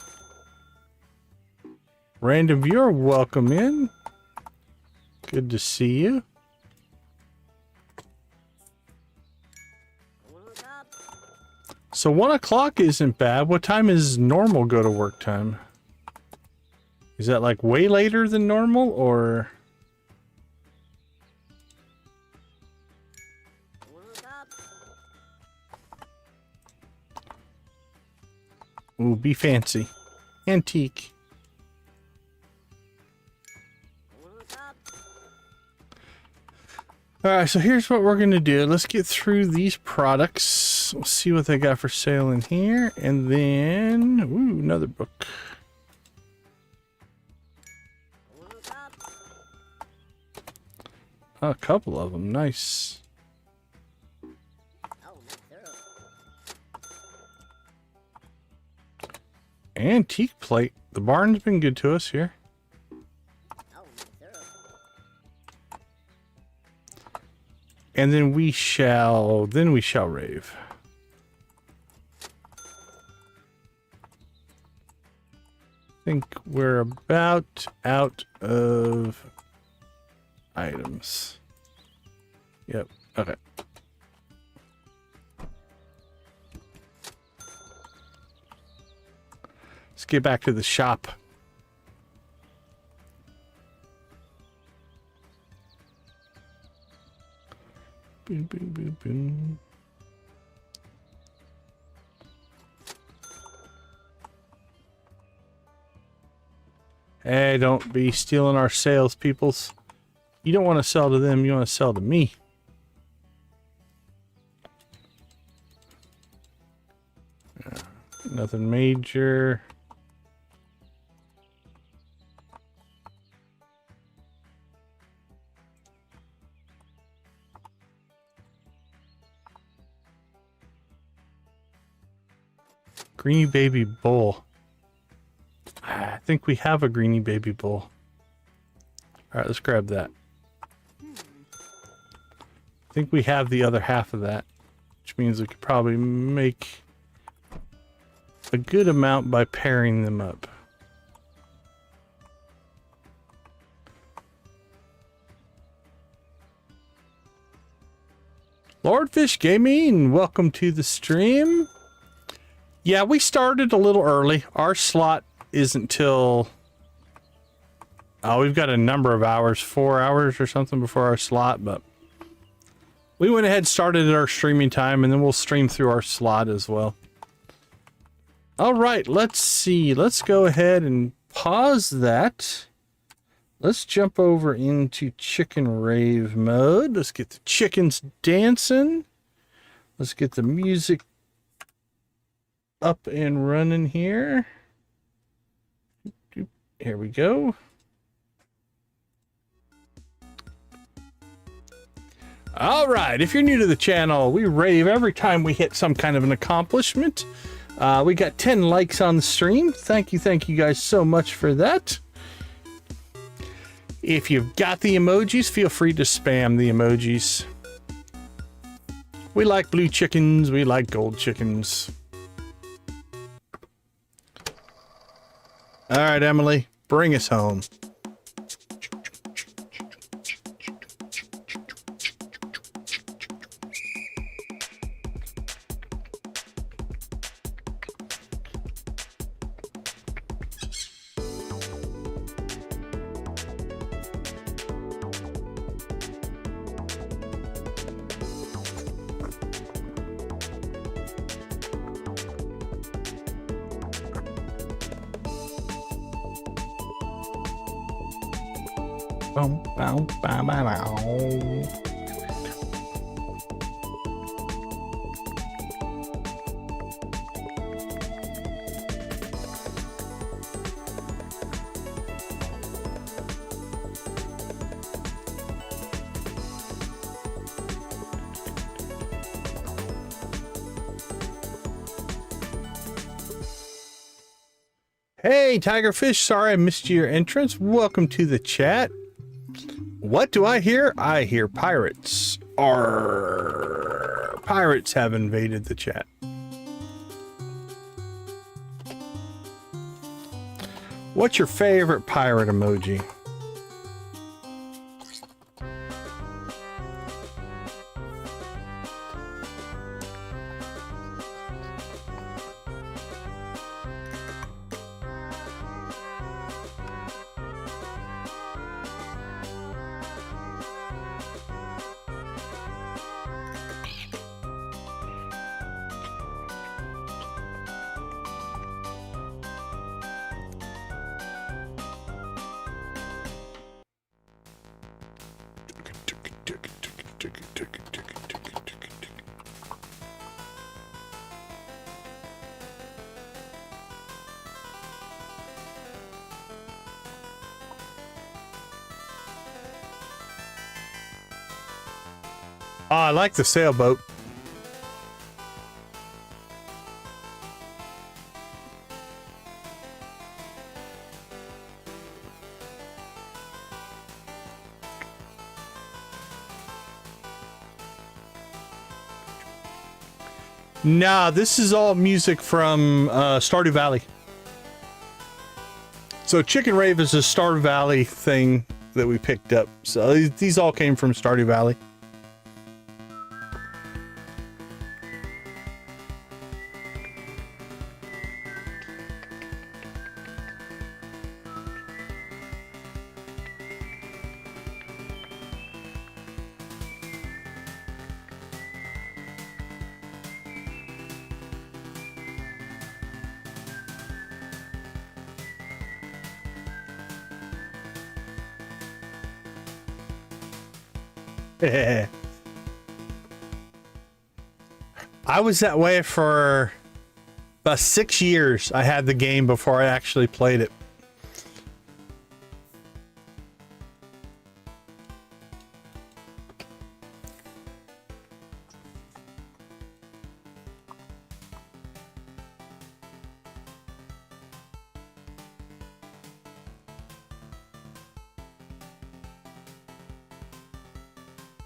Speaker 1: Random viewer, welcome in. Good to see you. So 1 o'clock isn't bad. What time is normal go to work time? Is that like way later than normal or? Ooh, be fancy. Antique. Alright, so here's what we're going to do. Let's get through these products. We'll see what they got for sale in here. And then... Ooh, another book. A couple of them. Nice. Antique plate. The barn's been good to us here. And then we shall rave. I think we're about out of items. Yep. Okay. Let's get back to the shop. Boom, boom, boom, boom. Hey, don't be stealing our sales, peoples. You don't want to sell to them, you want to sell to me. Nothing major. Greeny baby bowl. I think we have a greeny baby bowl. Alright, let's grab that. I think we have the other half of that, which means we could probably make a good amount by pairing them up. Lordfish Gaming, welcome to the stream. Yeah, we started a little early. Our slot isn't till... Oh, we've got a number of hours, 4 hours or something before our slot, but... We went ahead and started at our streaming time, and then we'll stream through our slot as well. Alright, let's see. Let's go ahead and pause that. Let's jump over into chicken rave mode. Let's get the chickens dancing. Let's get the music up and running here. Here we go. All right, if you're new to the channel, we rave every time we hit some kind of an accomplishment. We got 10 likes on the stream. Thank you guys so much for that. If you've got the emojis, feel free to spam the emojis. We like blue chickens, we like gold chickens. All right, Emily, bring us home. Boom, boom, bow, bow, bow. Hey, Tigerfish, sorry I missed your entrance. Welcome to the chat. What do I hear? I hear pirates. Arr, pirates have invaded the chat. What's your favorite pirate emoji? Oh, I like the sailboat. Nah, this is all music from Stardew Valley. So Chicken Rave is a Stardew Valley thing that we picked up. So these all came from Stardew Valley. I was that way for about 6 years. I had the game before I actually played it.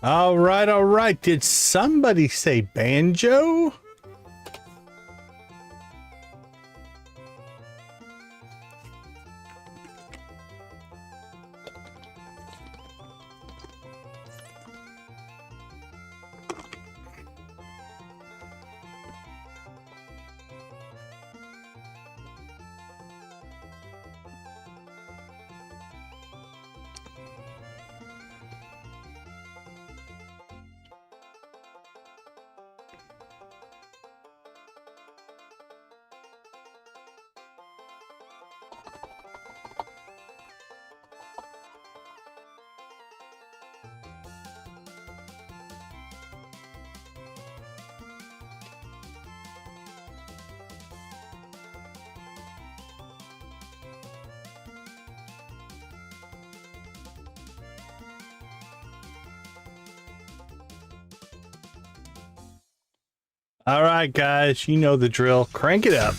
Speaker 1: All right, all right. Did somebody say banjo? All right, guys, you know the drill. Crank it up.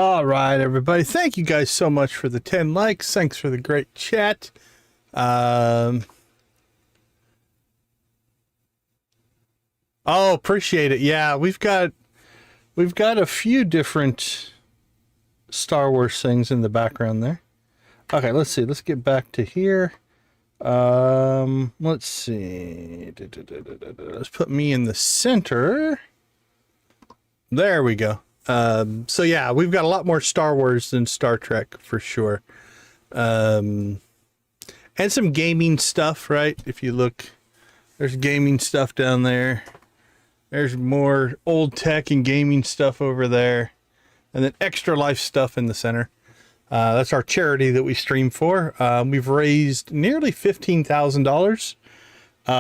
Speaker 1: All right, everybody. Thank you guys so much for the 10 likes. Thanks for the great chat. Oh, appreciate it. Yeah, we've got a few different Star Wars things in the background there. Okay, let's see. Let's get back to here. Let's see. Let's put me in the center. There we go. So yeah, we've got a lot more Star Wars than Star Trek for sure. And some gaming stuff, right? If you look, there's gaming stuff down there. There's more old tech and gaming stuff over there. And then Extra Life stuff in the center. That's our charity that we stream for. We've raised nearly $15,000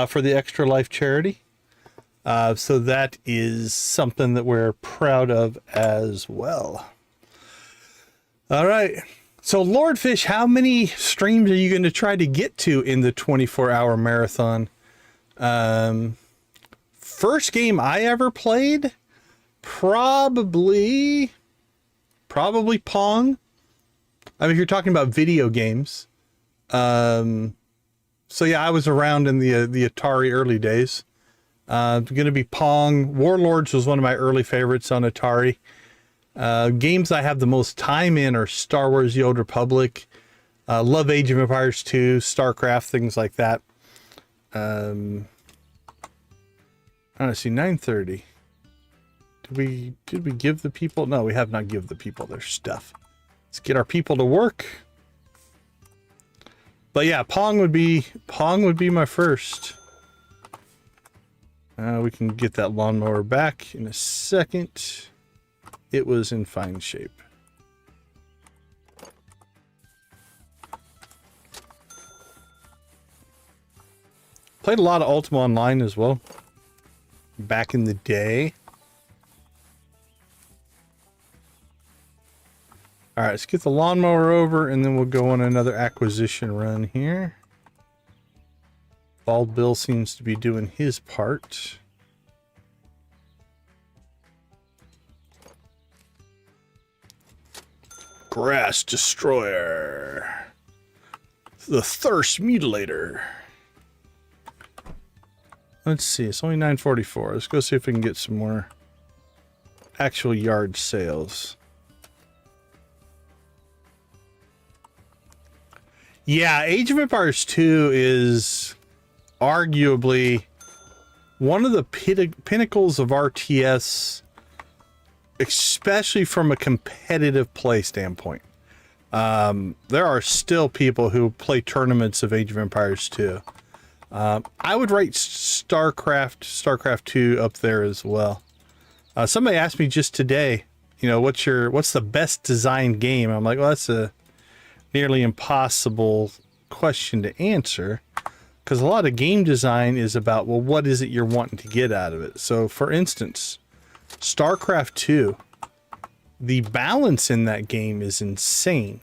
Speaker 1: for the Extra Life charity. So that is something that we're proud of as well. All right. So Lordfish, how many streams are you going to try to get to in the 24-hour marathon? First game I ever played, probably Pong. I mean, if you're talking about video games. So yeah, I was around in the Atari early days. Going to be Pong. Warlords was one of my early favorites on Atari. Games I have the most time in are Star Wars: The Old Republic, love Age of Empires 2, StarCraft, things like that. I don't see 9:30. Did we give the people? No, we have not give the people their stuff. Let's get our people to work. But yeah, Pong would be my first. We can get that lawnmower back in a second. It was in fine shape. Played a lot of Ultima Online as well. Back in the day. Alright, let's get the lawnmower over and then we'll go on another acquisition run here. Bald Bill seems to be doing his part. Grass Destroyer. The Thirst Mutilator. Let's see, it's only 9:44. Let's go see if we can get some more actual yard sales. Yeah, Age of Empires 2 is arguably one of the pinnacles of RTS, especially from a competitive play standpoint. There are still people who play tournaments of Age of Empires 2. I would rate StarCraft 2 up there as well. Somebody asked me just today, you know, what's the best designed game? I'm like, well, that's a nearly impossible question to answer, because a lot of game design is about, well, what is it you're wanting to get out of it? So for instance, StarCraft 2, the balance in that game is insane,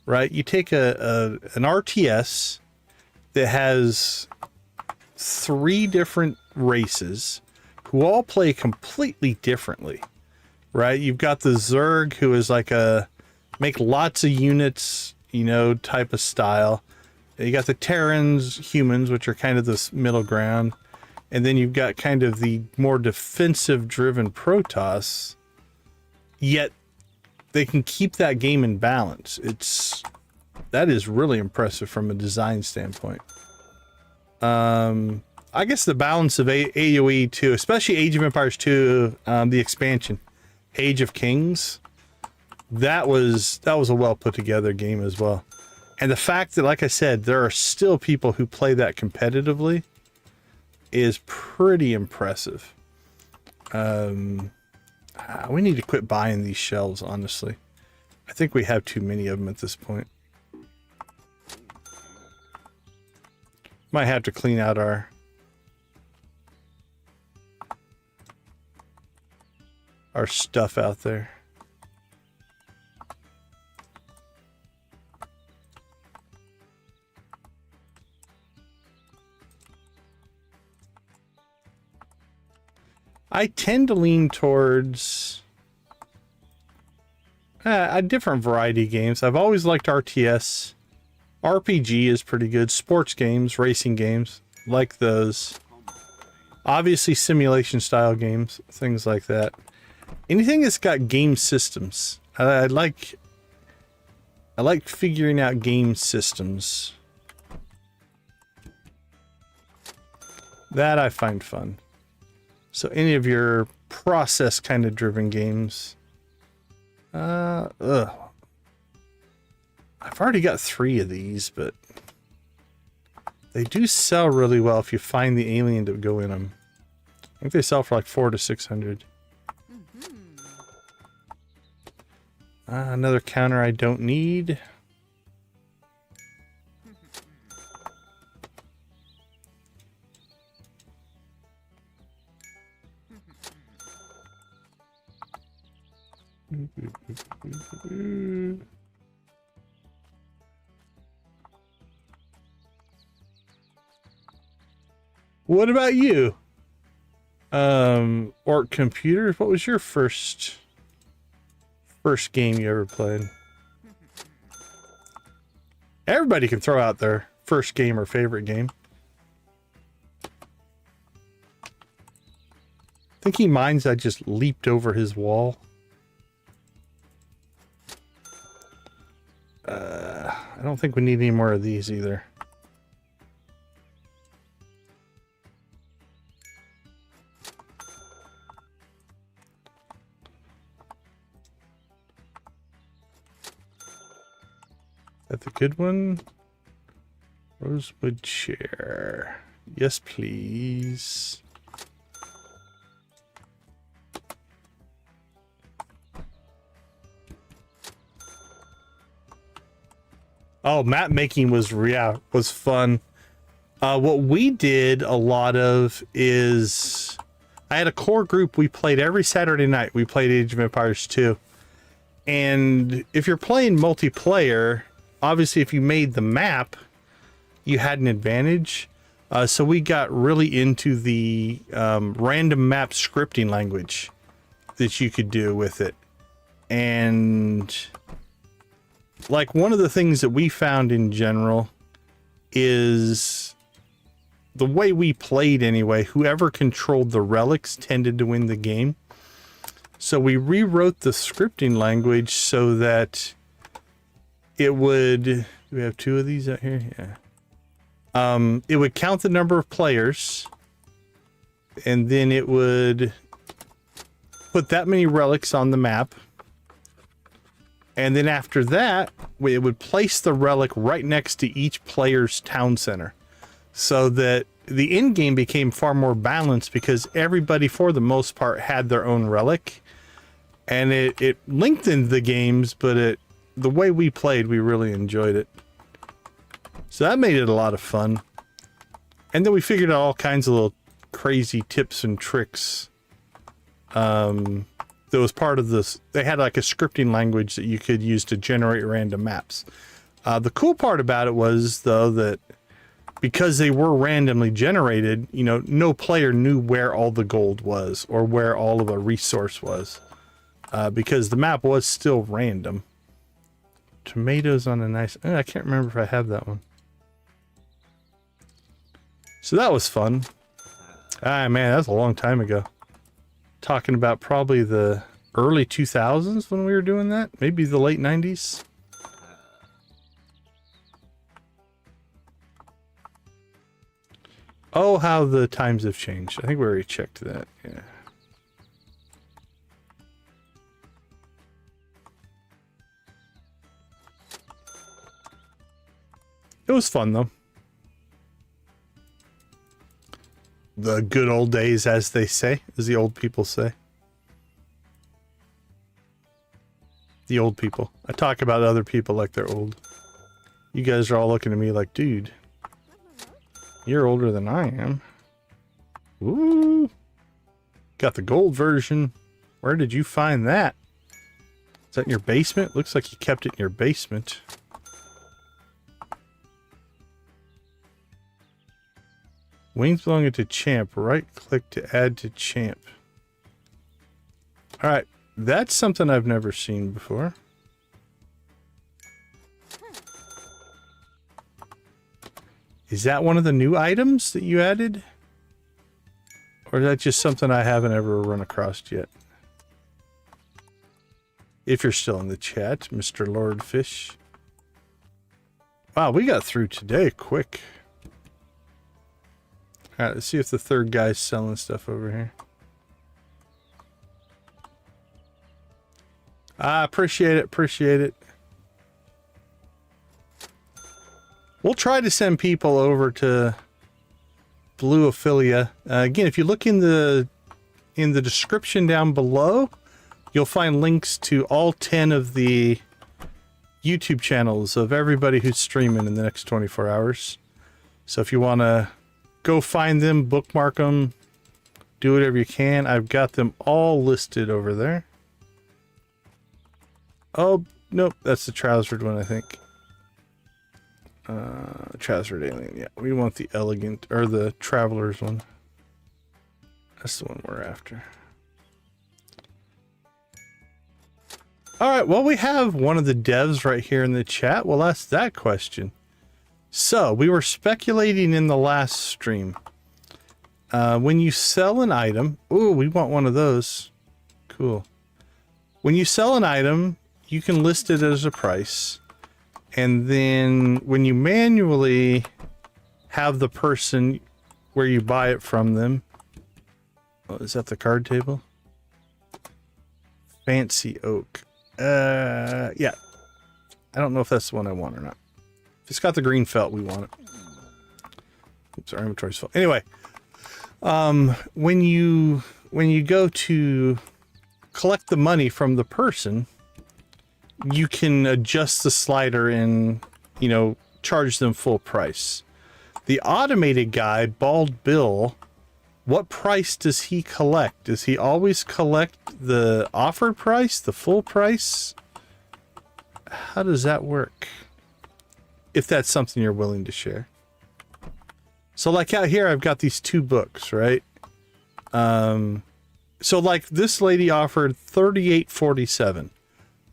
Speaker 1: right? You take an RTS that has 3 different races who all play completely differently, right? You've got the Zerg, who is like a make lots of units, you know, type of style. You got the Terrans, humans, which are kind of this middle ground. And then you've got kind of the more defensive driven Protoss, yet they can keep that game in balance. That is really impressive from a design standpoint. I guess the balance of AoE 2, especially Age of Empires 2, the expansion, Age of Kings, that was a well put together game as well. And the fact that, like I said, there are still people who play that competitively is pretty impressive. We need to quit buying these shelves, honestly. I think we have too many of them at this point. Might have to clean out our stuff out there. I tend to lean towards A different variety of games. I've always liked RTS. RPG is pretty good. Sports games, racing games, like those. Obviously simulation style games, things like that. Anything that's got game systems. I like figuring out game systems. That I find fun. So any of your process kind of driven games. I've already got 3 of these, but they do sell really well if you find the alien to go in them. I think they sell for like 400 to 600. Another counter I don't need. What about you? Or computers? What was your first game you ever played? Everybody can throw out their first game or favorite game. I think he minds I just leaped over his wall. I don't think we need any more of these either. That the good one? Rosewood chair. Yes, please. Oh, map making was fun. What we did a lot of is I had a core group we played every Saturday night. We played Age of Empires 2. And if you're playing multiplayer, obviously if you made the map, you had an advantage. So we got really into the random map scripting language that you could do with it. And like one of the things that we found in general is the way we played anyway, whoever controlled the relics tended to win the game. So we rewrote the scripting language so that it would, do we have 2 of these out here? Yeah. It would count the number of players and then it would put that many relics on the map. And then after that, it would place the relic right next to each player's town center so that the end game became far more balanced because everybody, for the most part, had their own relic. And it lengthened the games, but the way we played, we really enjoyed it. So that made it a lot of fun. And then we figured out all kinds of little crazy tips and tricks. That was part of this. They had like a scripting language that you could use to generate random maps. The cool part about it was, though, that because they were randomly generated, you know, no player knew where all the gold was or where all of a resource was. Because the map was still random. Tomatoes on a nice... I can't remember if I have that one. So that was fun. Ah, man, that's a long time ago. Talking about probably the early 2000s when we were doing that. Maybe the late 90s. Oh, how the times have changed. I think we already checked that. Yeah. It was fun, though. The good old days, as they say, as the old people say. The old people. I talk about other people like they're old. You guys are all looking at me like, dude, you're older than I am. Ooh. Got the gold version. Where did you find that? Is that in your basement? Looks like you kept it in your basement. Wings belonging to champ. Right click to add to champ. Alright. That's something I've never seen before. Is that one of the new items that you added? Or is that just something I haven't ever run across yet? If you're still in the chat, Mr. Lord Fish. Wow, we got through today quick. All right, let's see if the third guy's selling stuff over here. Ah, appreciate it, appreciate it. We'll try to send people over to Blue Affiliate. Again, if you look in the description down below, you'll find links to all 10 of the YouTube channels of everybody who's streaming in the next 24 hours. So if you want to go find them, bookmark them, do whatever you can. I've got them all listed over there. Oh, nope, that's the trousered one, I think. Trousered alien, yeah. We want the elegant, or the traveler's one. That's the one we're after. All right, well, we have one of the devs right here in the chat. We'll ask that question. So, we were speculating in the last stream. When you sell an item... Ooh, we want one of those. Cool. When you sell an item, you can list it as a price. And then when you manually have the person where you buy it from them... Oh, is that the card table? Fancy oak. Yeah. I don't know if that's the one I want or not. If it's got the green felt, we want it. Oops, our inventory's full. Anyway, when you go to collect the money from the person, you can adjust the slider and, you know, charge them full price. The automated guy, Bald Bill, what price does he collect? Does he always collect the offered price, the full price? How does that work? If that's something you're willing to share. So like out here, I've got these two books, right? So like this lady offered $38.47.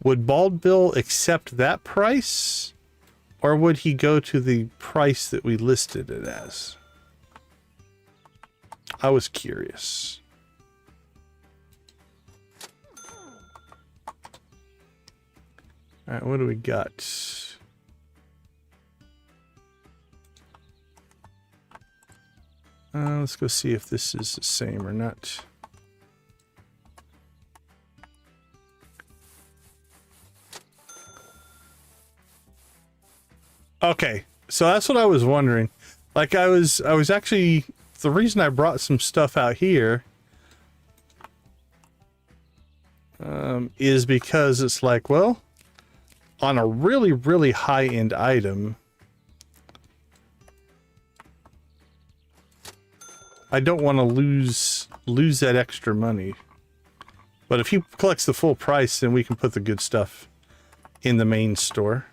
Speaker 1: Would Bald Bill accept that price? Or would he go to the price that we listed it as? I was curious. All right, what do we got? Let's go see if this is the same or not. Okay, so that's what I was wondering. Like I was actually, the reason I brought some stuff out here is because it's like, well, on a really, really high-end item, I don't want to lose that extra money. But if he collects the full price, then we can put the good stuff in the main store.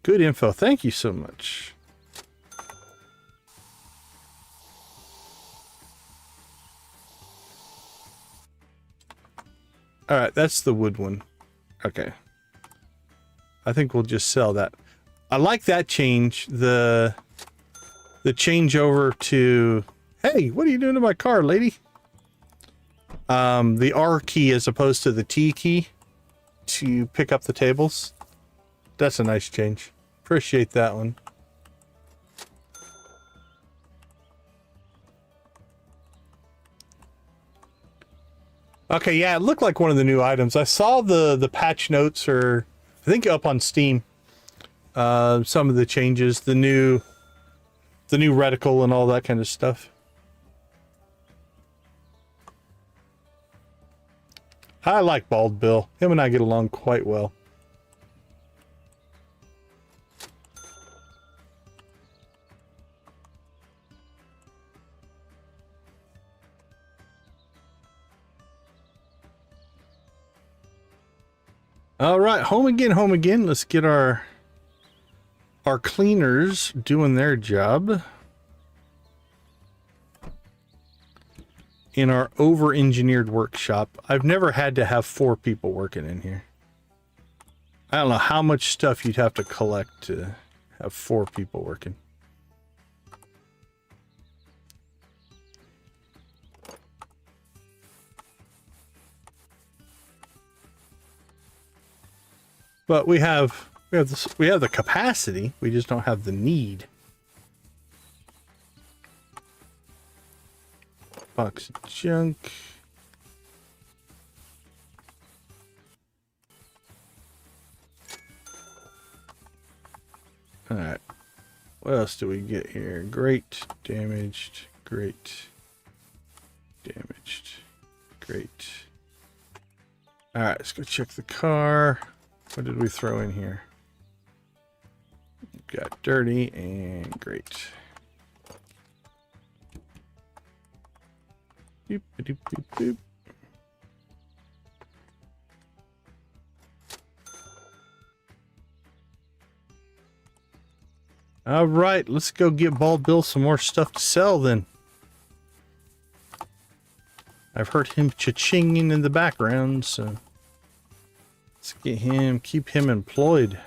Speaker 1: Good info. Thank you so much. All right, that's the wood one. Okay. I think we'll just sell that. I like that change. The changeover to, hey, what are you doing to my car, lady? The R key as opposed to the T key to pick up the tables. That's a nice change. Appreciate that one. Okay, yeah, it looked like one of the new items. I saw the patch notes, or I think up on Steam. Some of the changes, the new reticle and all that kind of stuff. I like Bald Bill. Him and I get along quite well. All right, home again, home again. Let's get our cleaners doing their job in our over-engineered workshop. I've never had to have 4 people working in here. I don't know how much stuff you'd have to collect to have 4 people working. But we have the capacity. We just don't have the need. Box of junk. All right. What else do we get here? Great, damaged, great, damaged, great. All right, let's go check the car. What did we throw in here? We've got dirty and great. Boop, boop, boop, boop. All right, let's go get Bald Bill some more stuff to sell then. I've heard him cha-chinging in the background, so let's get him, keep him employed.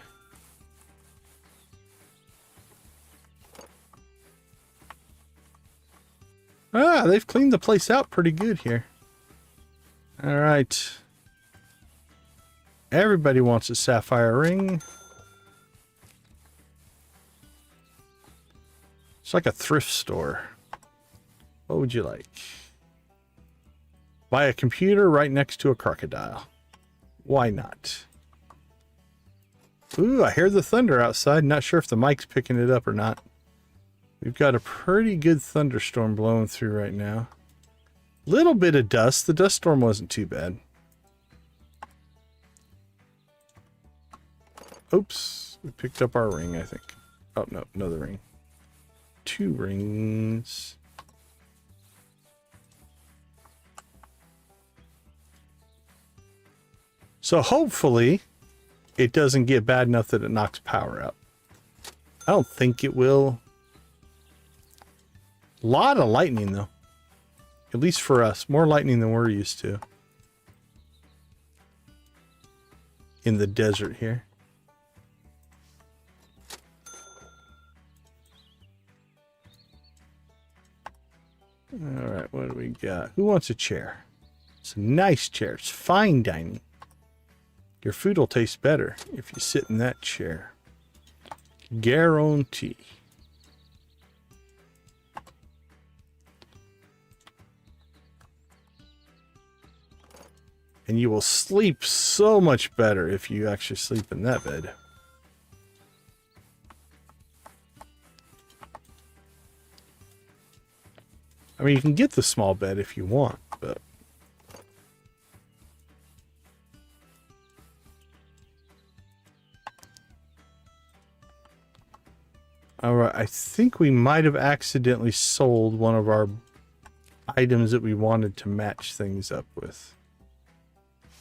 Speaker 1: Ah, they've cleaned the place out pretty good here. All right. Everybody wants a sapphire ring. It's like a thrift store. What would you like? Buy a computer right next to a crocodile. Why not? Ooh, I hear the thunder outside. Not sure if the mic's picking it up or not. We've got a pretty good thunderstorm blowing through right now. Little bit of dust. The dust storm wasn't too bad. Oops. We picked up our ring, I think. Oh, no. Another ring. 2 rings. So hopefully it doesn't get bad enough that it knocks power out. I don't think it will. A lot of lightning though. At least for us. More lightning than we're used to. In the desert here. All right, what do we got? Who wants a chair? It's a nice chair. It's fine dining. Your food will taste better if you sit in that chair. Guarantee. And you will sleep so much better if you actually sleep in that bed. I mean, you can get the small bed if you want, but... Alright, I think we might have accidentally sold one of our items that we wanted to match things up with.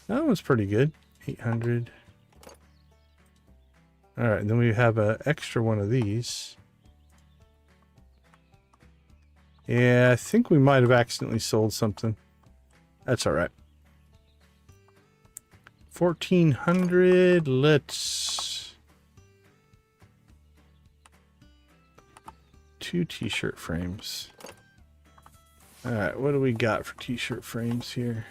Speaker 1: That was pretty good. 800. Alright, and then we have an extra one of these. Yeah, I think we might have accidentally sold something. That's alright. 1400. Let's... 2 t-shirt frames. Alright, what do we got for t-shirt frames here?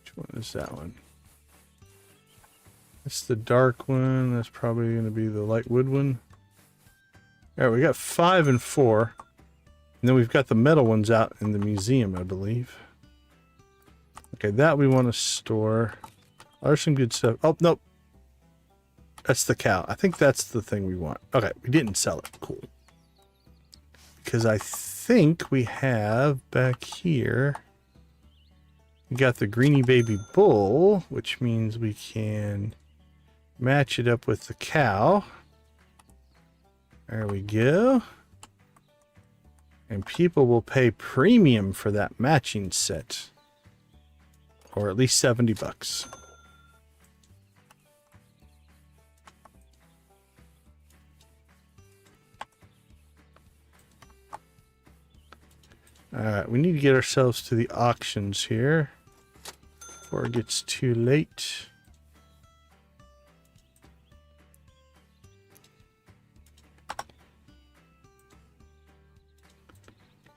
Speaker 1: Which one is that one? That's the dark one. That's probably going to be the light wood one. Alright, we got 5 and 4. And then we've got the metal ones out in the museum, I believe. Okay, that we want to store. Oh, there's some good stuff. Oh, nope. That's the cow. I think that's the thing we want. Okay, we didn't sell it. Cool. Because I think we have back here... We got the greeny baby bull, which means we can... match it up with the cow. There we go. And people will pay premium for that matching set. Or at least 70 bucks. Alright, we need to get ourselves to the auctions here. Before it gets too late.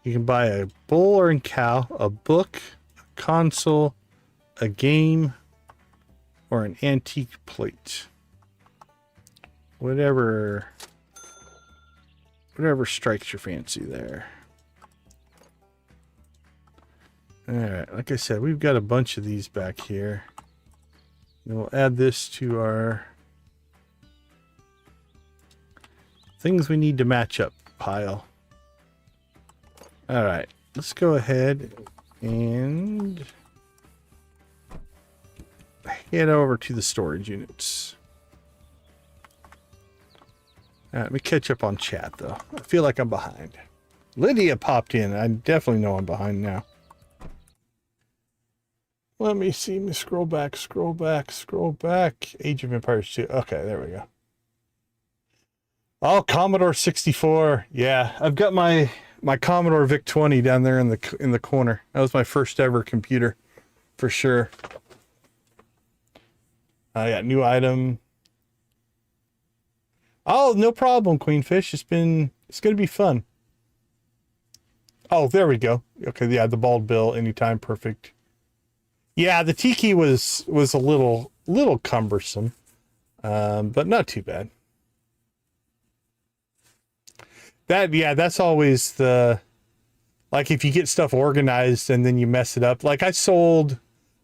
Speaker 1: You can buy a bull or a cow, a book, a console, a game, or an antique plate. Whatever strikes your fancy there. Alright, like I said, we've got a bunch of these back here. And we'll add this to our things we need to match up pile. Alright, let's go ahead and head over to the storage units. Let me catch up on chat, though. I feel like I'm behind. Lydia popped in. I definitely know I'm behind now. Let me see. Let me scroll back, scroll back, scroll back. Age of Empires 2. Okay, there we go. Oh, Commodore 64. Yeah, I've got my Commodore VIC-20 down there in the corner. That was my first ever computer, for sure. Yeah, new item. Oh, no problem, Queenfish. It's going to be fun. Oh, there we go. Okay, yeah, the bald bill, anytime, perfect. Yeah, the T-key was a little cumbersome, but not too bad. That's always the, like, if you get stuff organized and then you mess it up. Like I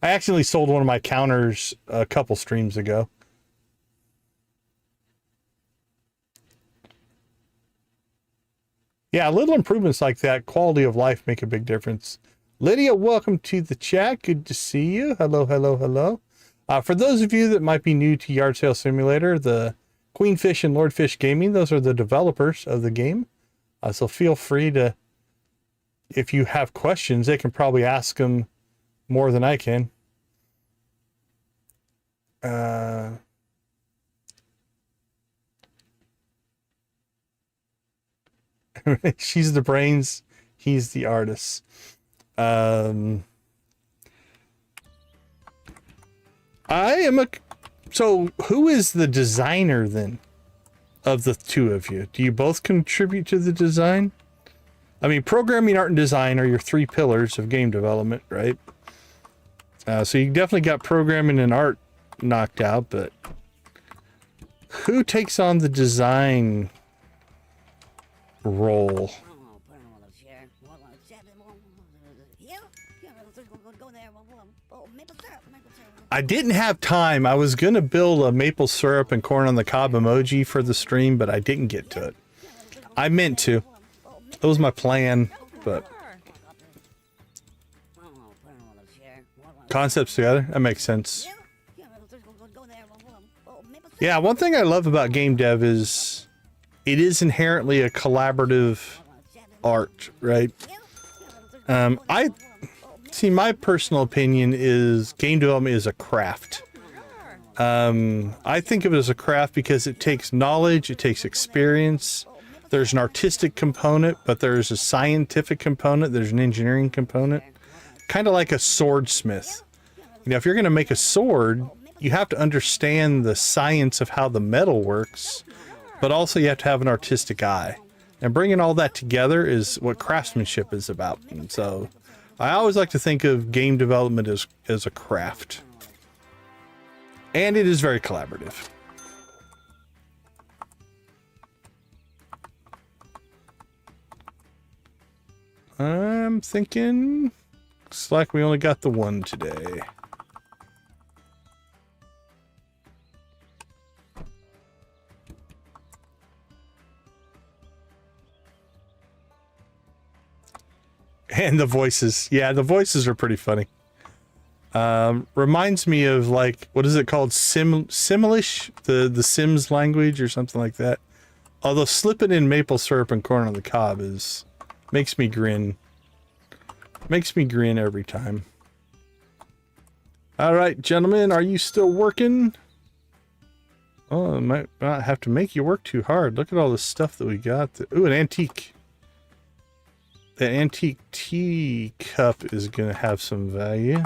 Speaker 1: accidentally sold one of my counters a couple streams ago. Yeah, little improvements like that, quality of life, make a big difference. Lydia, welcome to the chat. Good to see you. Hello, hello, hello. For those of you that might be new to Yard Sale Simulator, the Queenfish and Lordfish Gaming, those are the developers of the game. So feel free to, if you have questions, they can probably ask them more than I can. She's the brains, he's the artist. So who is the designer then of the two of you? Do you both contribute to the design? I mean, programming, art, and design are your three pillars of game development, right? So you definitely got programming and art knocked out, but who takes on the design role? I didn't have time. I was going to build a maple syrup and corn on the cob emoji for the stream, but I didn't get to it. I meant to. That was my plan, but concepts together, that makes sense. Yeah, one thing I love about game dev is it is inherently a collaborative art, right? I see, my personal opinion is game development is a craft. I think of it as a craft because it takes knowledge, it takes experience. There's an artistic component, but there's a scientific component, there's an engineering component. Kind of like a swordsmith. You know, if you're going to make a sword, you have to understand the science of how the metal works, but also you have to have an artistic eye. And bringing all that together is what craftsmanship is about. And so I always like to think of game development as a craft. And it is very collaborative. I'm thinking, looks like we only got the one today. And the voices. Yeah, the voices are pretty funny. Reminds me of, like, what is it called? Simlish? The Sims language or something like that. Although slipping in maple syrup and corn on the cob makes me grin. Makes me grin every time. Alright, gentlemen, are you still working? Oh, I might not have to make you work too hard. Look at all the stuff that we got. Ooh, an antique. The antique teacup is going to have some value.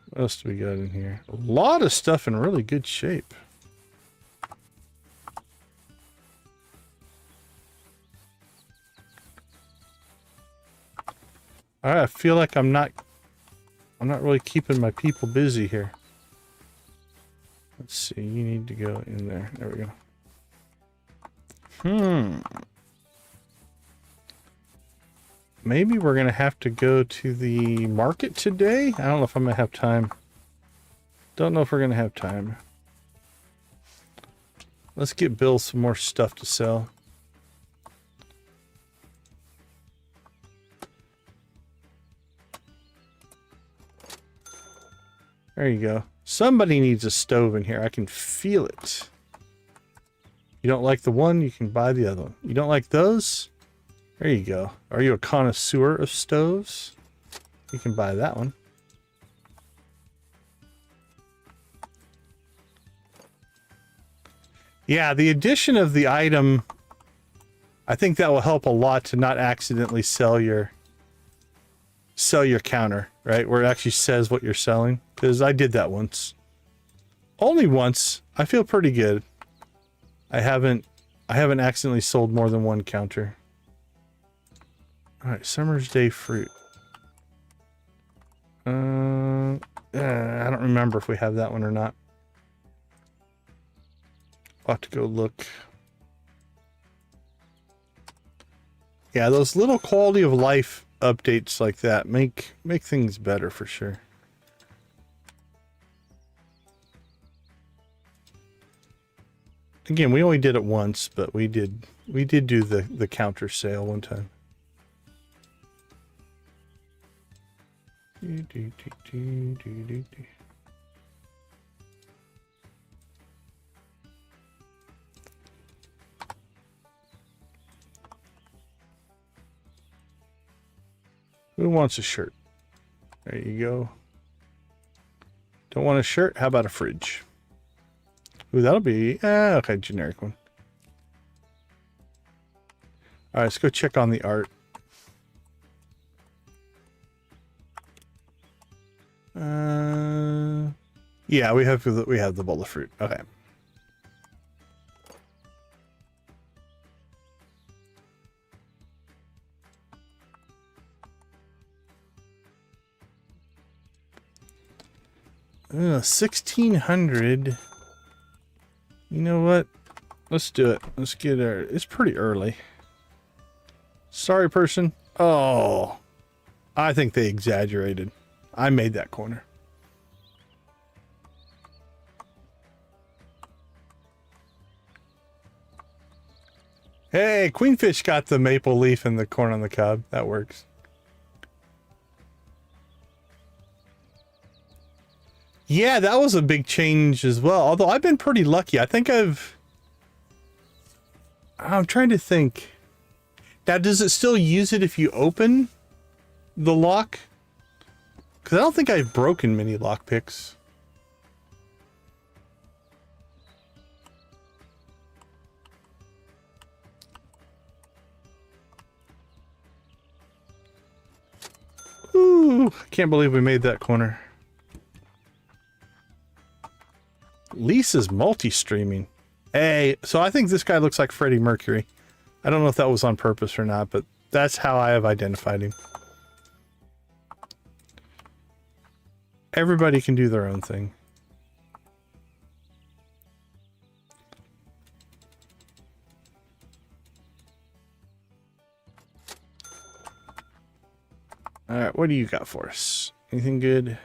Speaker 1: What else do we got in here? A lot of stuff in really good shape. All right, I feel like I'm not really keeping my people busy here. Let's see, you need to go in there. There we go. Maybe we're gonna have to go to the market today. I don't know if I'm gonna have time. Don't know if we're gonna have time. Let's get Bill some more stuff to sell. There you go. Somebody needs a stove in here. I can feel it. You don't like the one, you can buy the other one. You don't like those? There you go. Are you a connoisseur of stoves? You can buy that one. Yeah, the addition of the item, I think that will help a lot to not accidentally sell your counter, right? Where it actually says what you're selling. Because I did that once. Only once. I feel pretty good. I haven't accidentally sold more than one counter. Alright, Summer's Day fruit. I don't remember if we have that one or not. I'll have to go look. Yeah, those little quality of life updates like that make things better for sure. Again, we only did it once, but we did do the counter sale one time. Who wants a shirt? There you go. Don't want a shirt? How about a fridge? Ooh, that'll be... okay, generic one. Alright, let's go check on the art. Yeah, we have the bowl of fruit. Okay. $1,600. You know what? Let's do it. Let's get our... It's pretty early. Sorry, person. Oh. I think they exaggerated. I made that corner. Hey, Queenfish got the maple leaf and the corn on the cob. That works. Yeah, that was a big change as well. Although I've been pretty lucky. I think I'm trying to think. Now, does it still use it if you open the lock? Because I don't think I've broken many lockpicks. Ooh, I can't believe we made that corner. Lisa's multi-streaming. Hey, so I think this guy looks like Freddie Mercury. I don't know if that was on purpose or not, but that's how I have identified him. Everybody can do their own thing. All right, what do you got for us? Anything good?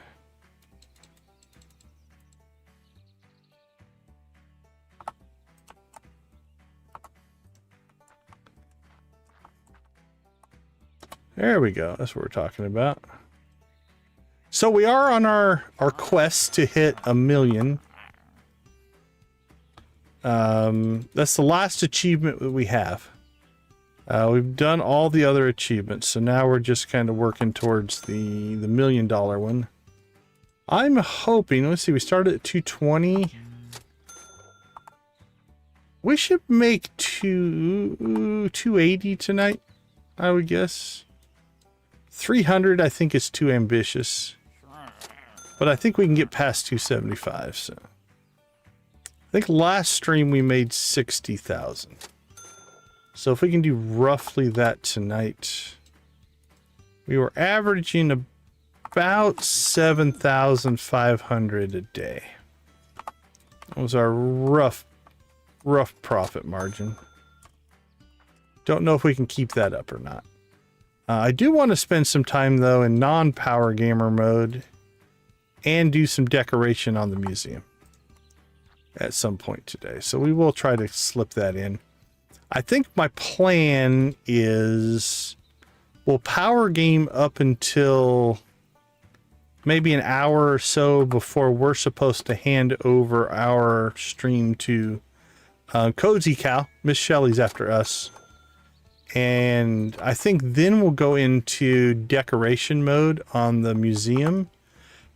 Speaker 1: There we go. That's what we're talking about. So we are on our quest to hit 1 million. That's the last achievement that we have. We've done all the other achievements, so now we're just kind of working towards the $1 million one. I'm hoping, let's see, we started at 220. We should make 280 tonight, I would guess. 300 I think is too ambitious. But I think we can get past 275, so. I think last stream we made 60,000. So if we can do roughly that tonight, We were averaging about 7,500 a day. That was our rough profit margin. Don't know if we can keep that up or not. I do want to spend some time though in non-power gamer mode and do some decoration on the museum at some point today. So we will try to slip that in. I think my plan is we'll power game up until maybe an hour or so before we're supposed to hand over our stream to Cozy Cow. Miss Shelley's after us. And I think then we'll go into decoration mode on the museum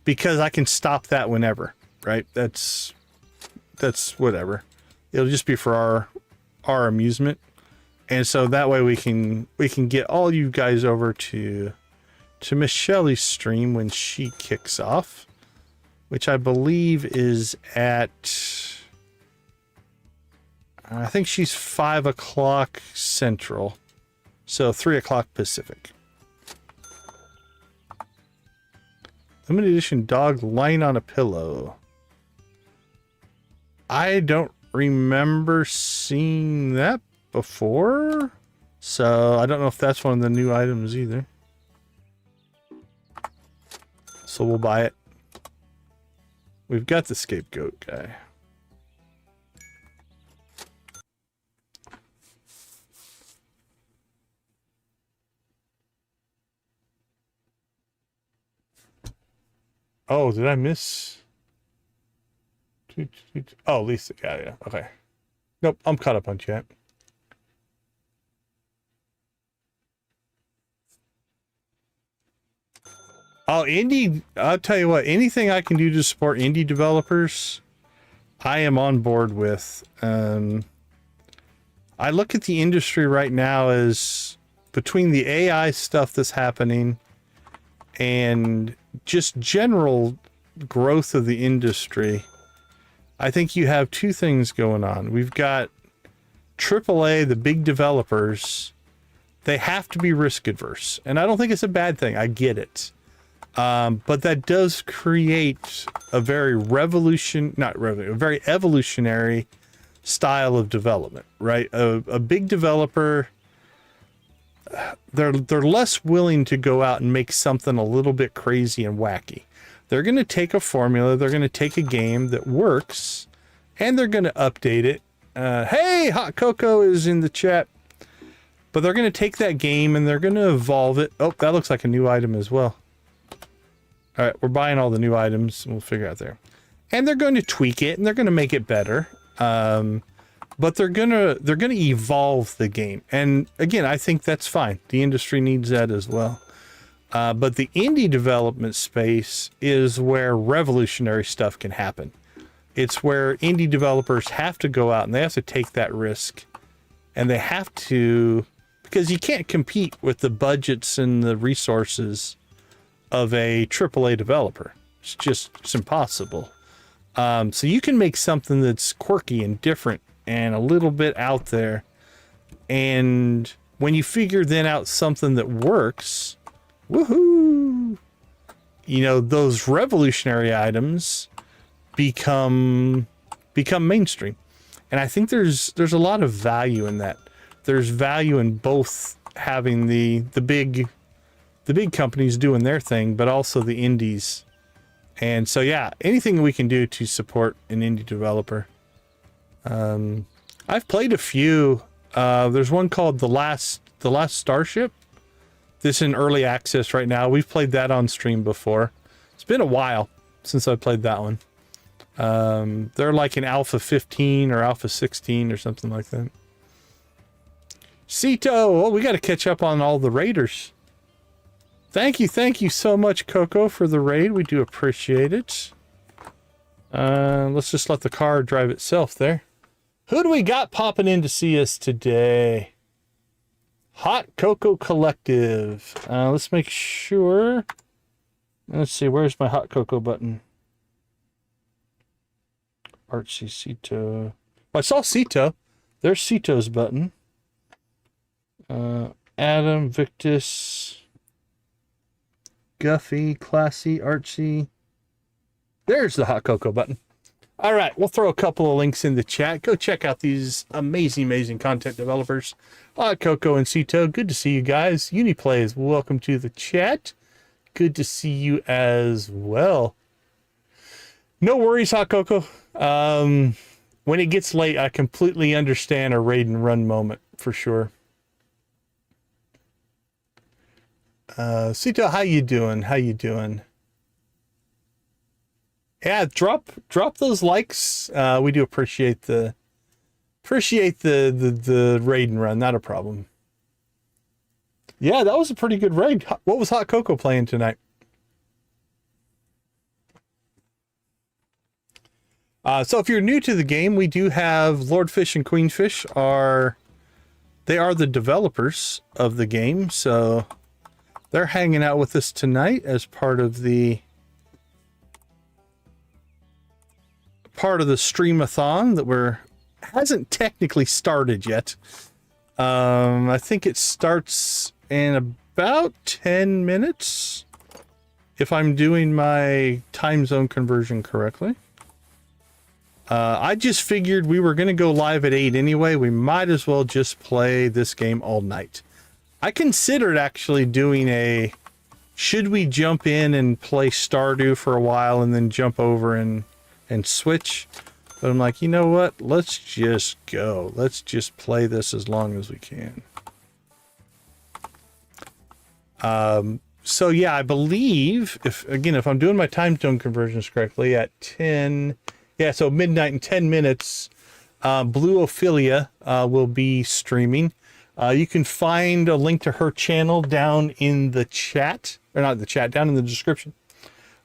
Speaker 1: because I can stop that whenever, right? That's whatever. It'll just be for our amusement. And so that way we can get all you guys over to Miss Shelley's stream when she kicks off, which I believe is at, I think she's 5 o'clock Central. So 3 o'clock Pacific. Limited edition dog lying on a pillow. I don't remember seeing that before. So I don't know if that's one of the new items either. So we'll buy it. We've got the scapegoat guy. Oh, did I miss? Oh, Lisa. Yeah. Okay. Nope, I'm caught up on chat. Oh, indie. I'll tell you what, anything I can do to support indie developers, I am on board with. I look at the industry right now as between the AI stuff that's happening and just general growth of the industry, I think you have two things going on. We've got AAA, the big developers. They have to be risk adverse, and I don't think it's a bad thing. I get it, but that does create a very a very evolutionary style of development, right? A big developer, they're less willing to go out and make something a little bit crazy and wacky. They're going to take a formula, they're going to take a game that works, and they're going to update it. Hey, Hot Cocoa is in the chat. But they're going to take that game and they're going to evolve it. Oh, that looks like a new item as well. All right, we're buying all the new items. We'll figure out there. And they're going to tweak it and they're going to make it better. But they're gonna evolve the game. And again, I think that's fine. The industry needs that as well. But the indie development space is where revolutionary stuff can happen. It's where indie developers have to go out and they have to take that risk. And they have to, because you can't compete with the budgets and the resources of a AAA developer. It's impossible. So you can make something that's quirky and different and a little bit out there. And when you figure then out something that works, woohoo! You know, those revolutionary items become mainstream. And I think there's a lot of value in that. There's value in both having the big companies doing their thing, but also the indies. And so, yeah, anything we can do to support an indie developer. I've played a few. There's one called The Last Starship. This is in early access right now. We've played that on stream before. It's been a while since I played that one. They're like in Alpha 15 or Alpha 16 or something like that. Cito, oh, we got to catch up on all the raiders. Thank you so much, Coco, for the raid. We do appreciate it. Let's just let the car drive itself there. Who do we got popping in to see us today? Hot Cocoa Collective. Let's make sure. Let's see, where's my Hot Cocoa button? Artsy Cito. Oh, I saw Cito. There's Cito's button. Adam, Victus. Guffy, classy, artsy. There's the hot cocoa button. All right, we'll throw a couple of links in the chat. Go check out these amazing content developers. Hot Cocoa and Cito, good to see you guys. Uniplays, welcome to the chat. Good to see you as well. No worries, Hot Cocoa. When it gets late, I completely understand a raid and run moment, for sure. Cito, how you doing? How you doing? Yeah, drop those likes. We do appreciate the raid and run. Not a problem. Yeah, that was a pretty good raid. What was Hot Cocoa playing tonight? So if you're new to the game, we do have Lordfish and Queenfish they are the developers of the game, so they're hanging out with us tonight as part of the Stream-A-Thon that hasn't technically started yet. I think it starts in about 10 minutes, if I'm doing my time zone conversion correctly. I just figured we were going to go live at 8 anyway. We might as well just play this game all night. I considered actually doing should we jump in and play Stardew for a while and then jump over and switch? But I'm like, you know what? Let's just go. Let's just play this as long as we can. So yeah, I believe if I'm doing my time zone conversions correctly at 10, so midnight and 10 minutes, Blue Ophelia will be streaming. You can find a link to her channel down in the chat, or not the chat, down in the description.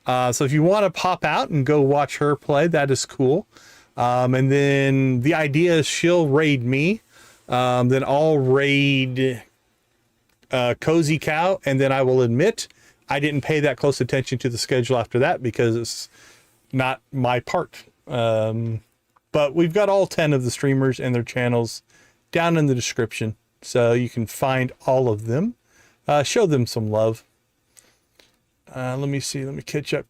Speaker 1: So if you want to pop out and go watch her play, that is cool. And then the idea is she'll raid me, then I'll raid Cozy Cow, and then I will admit I didn't pay that close attention to the schedule after that because it's not my part. But we've got all 10 of the streamers and their channels down in the description, so you can find all of them. Show them some love. Let me see. Let me catch up.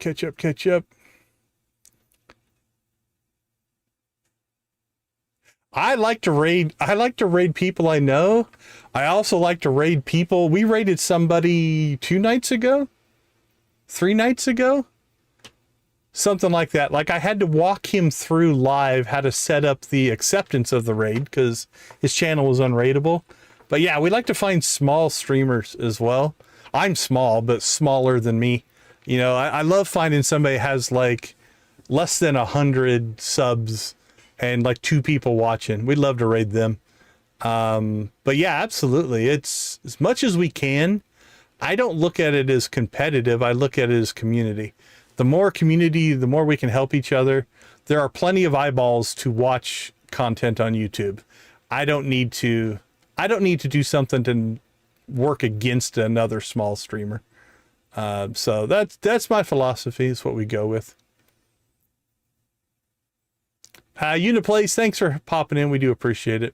Speaker 1: I like to raid people I know. I also like to raid people. We raided somebody 3 nights ago. Something like that. Like I had to walk him through live how to set up the acceptance of the raid because his channel was unraidable. But yeah, we like to find small streamers as well. I'm small, but smaller than me. You know, I love finding somebody who has like less than 100 subs and like 2 people watching. We'd love to raid them. But yeah, absolutely. It's as much as we can. I don't look at it as competitive. I look at it as community. The more community, the more we can help each other. There are plenty of eyeballs to watch content on YouTube. I don't need to do something to work against another small streamer. So that's my philosophy. Is what we go with. Uniplays, thanks for popping in. We do appreciate it.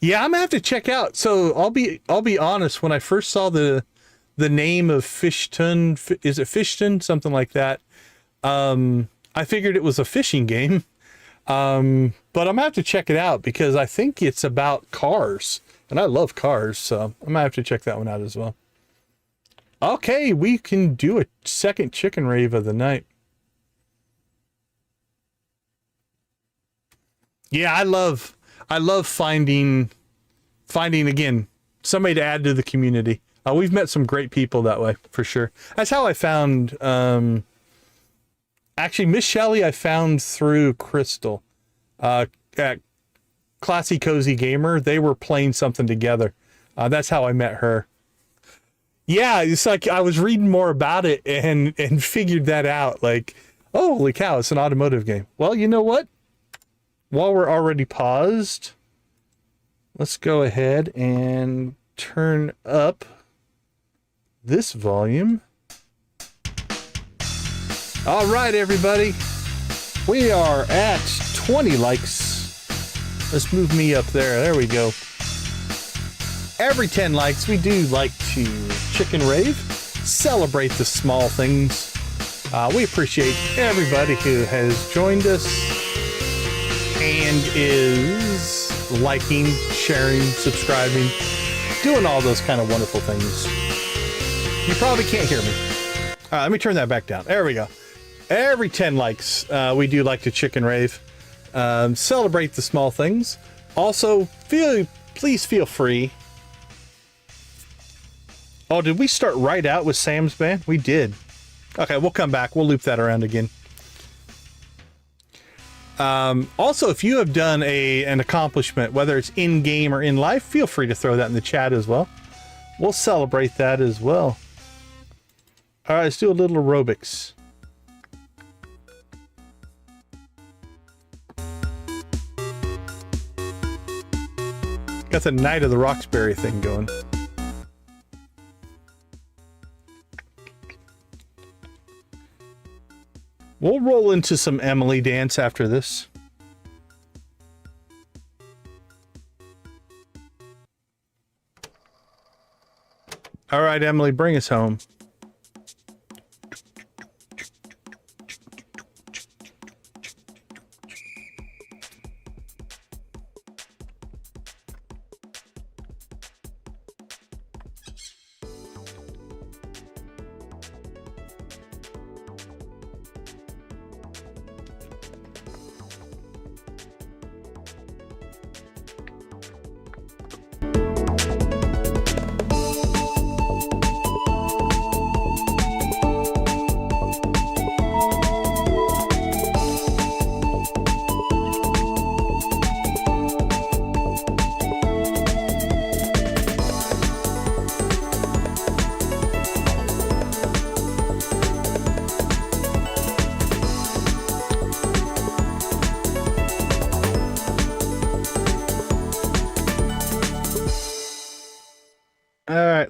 Speaker 1: Yeah, I'm gonna have to check out. So I'll be honest. When I first saw the name of Fishton, is it Fishton? Something like that. I figured it was a fishing game. But I'm gonna have to check it out because I think it's about cars, and I love cars, so I'm gonna have to check that one out as well. Okay, we can do a second chicken rave of the night. Yeah, I love finding again somebody to add to the community. We've met some great people that way for sure. That's how I found actually Miss Shelley. I found through Crystal at Classy Cozy Gamer. They were playing something together. That's how I met her. Yeah, it's like I was reading more about it and figured that out. Like, oh, holy cow, it's an automotive game. Well, you know what? While we're already paused, let's go ahead and turn up this volume. All right, everybody. We are at 20 likes. Let's move me up there. There we go. Every 10 likes, we do like to chicken rave, celebrate the small things. We appreciate everybody who has joined us and is liking, sharing, subscribing, doing all those kind of wonderful things. You probably can't hear me. All right, let me turn that back down. There we go. Every 10 likes, we do like to chicken rave, celebrate the small things. Also, please feel free. Oh, did we start right out with Sam's band? We did. Okay, we'll come back. We'll loop that around again. Also, if you have done an accomplishment, whether it's in-game or in life, feel free to throw that in the chat as well. We'll celebrate that as well. All right, let's do a little aerobics. Got the Night of the Roxbury thing going. We'll roll into some Emily dance after this. All right, Emily, bring us home.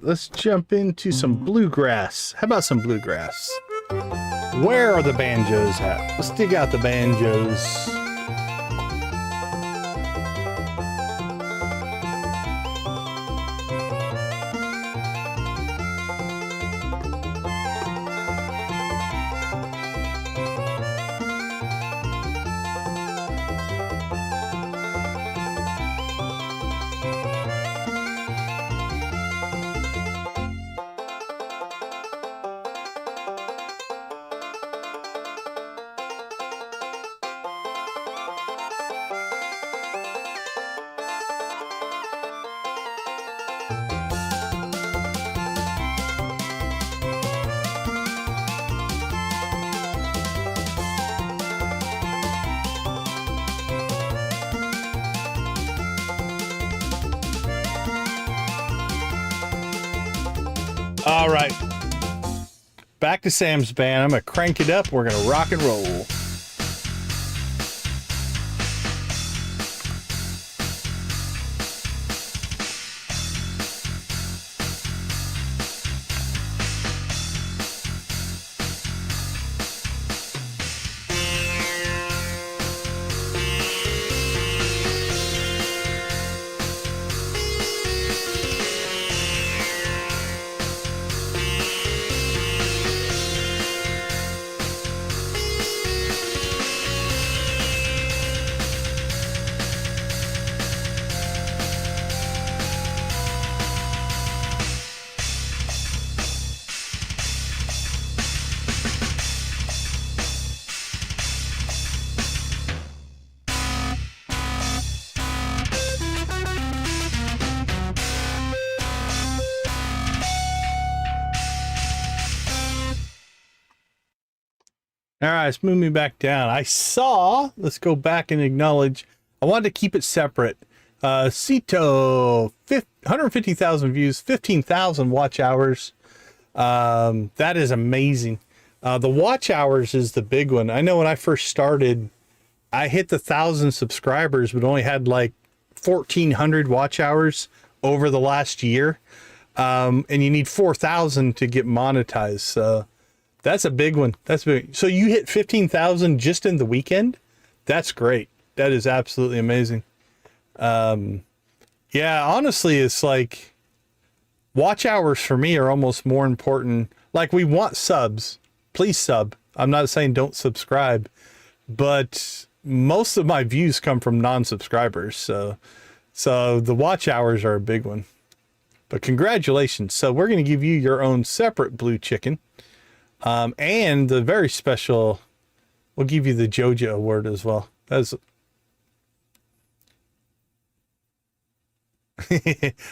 Speaker 1: Let's jump into some bluegrass. How about some bluegrass? Where are the banjos at? Let's dig out the banjos. All right, back to Sam's band. I'm gonna crank it up. We're gonna rock and roll. All right, let's move me back down. Let's go back and acknowledge. I wanted to keep it separate. Cito, 150,000 views, 15,000 watch hours. That is amazing. The watch hours is the big one. I know when I first started, I hit the 1,000 subscribers, but only had like 1,400 watch hours over the last year. And you need 4,000 to get monetized. So that's a big one. That's big. So you hit 15,000 just in the weekend? That's great. That is absolutely amazing. Yeah, honestly, it's like Watch hours for me are almost more important. Like, we want subs. Please sub. I'm not saying don't subscribe, but most of my views come from non-subscribers. So the watch hours are a big one. But congratulations. So we're going to give you your own separate blue chicken. And the very special, we'll give you the Joja award as well. That's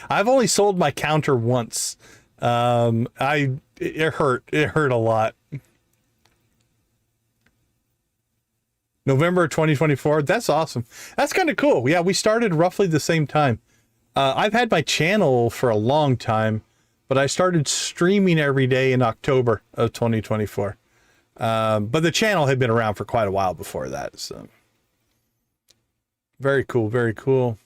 Speaker 1: I've only sold my counter once. It hurt a lot. November 2024. That's awesome. That's kind of cool. Yeah, we started roughly the same time. I've had my channel for a long time, but I started streaming every day in October of 2024. But the channel had been around for quite a while before that. So very cool. Very cool.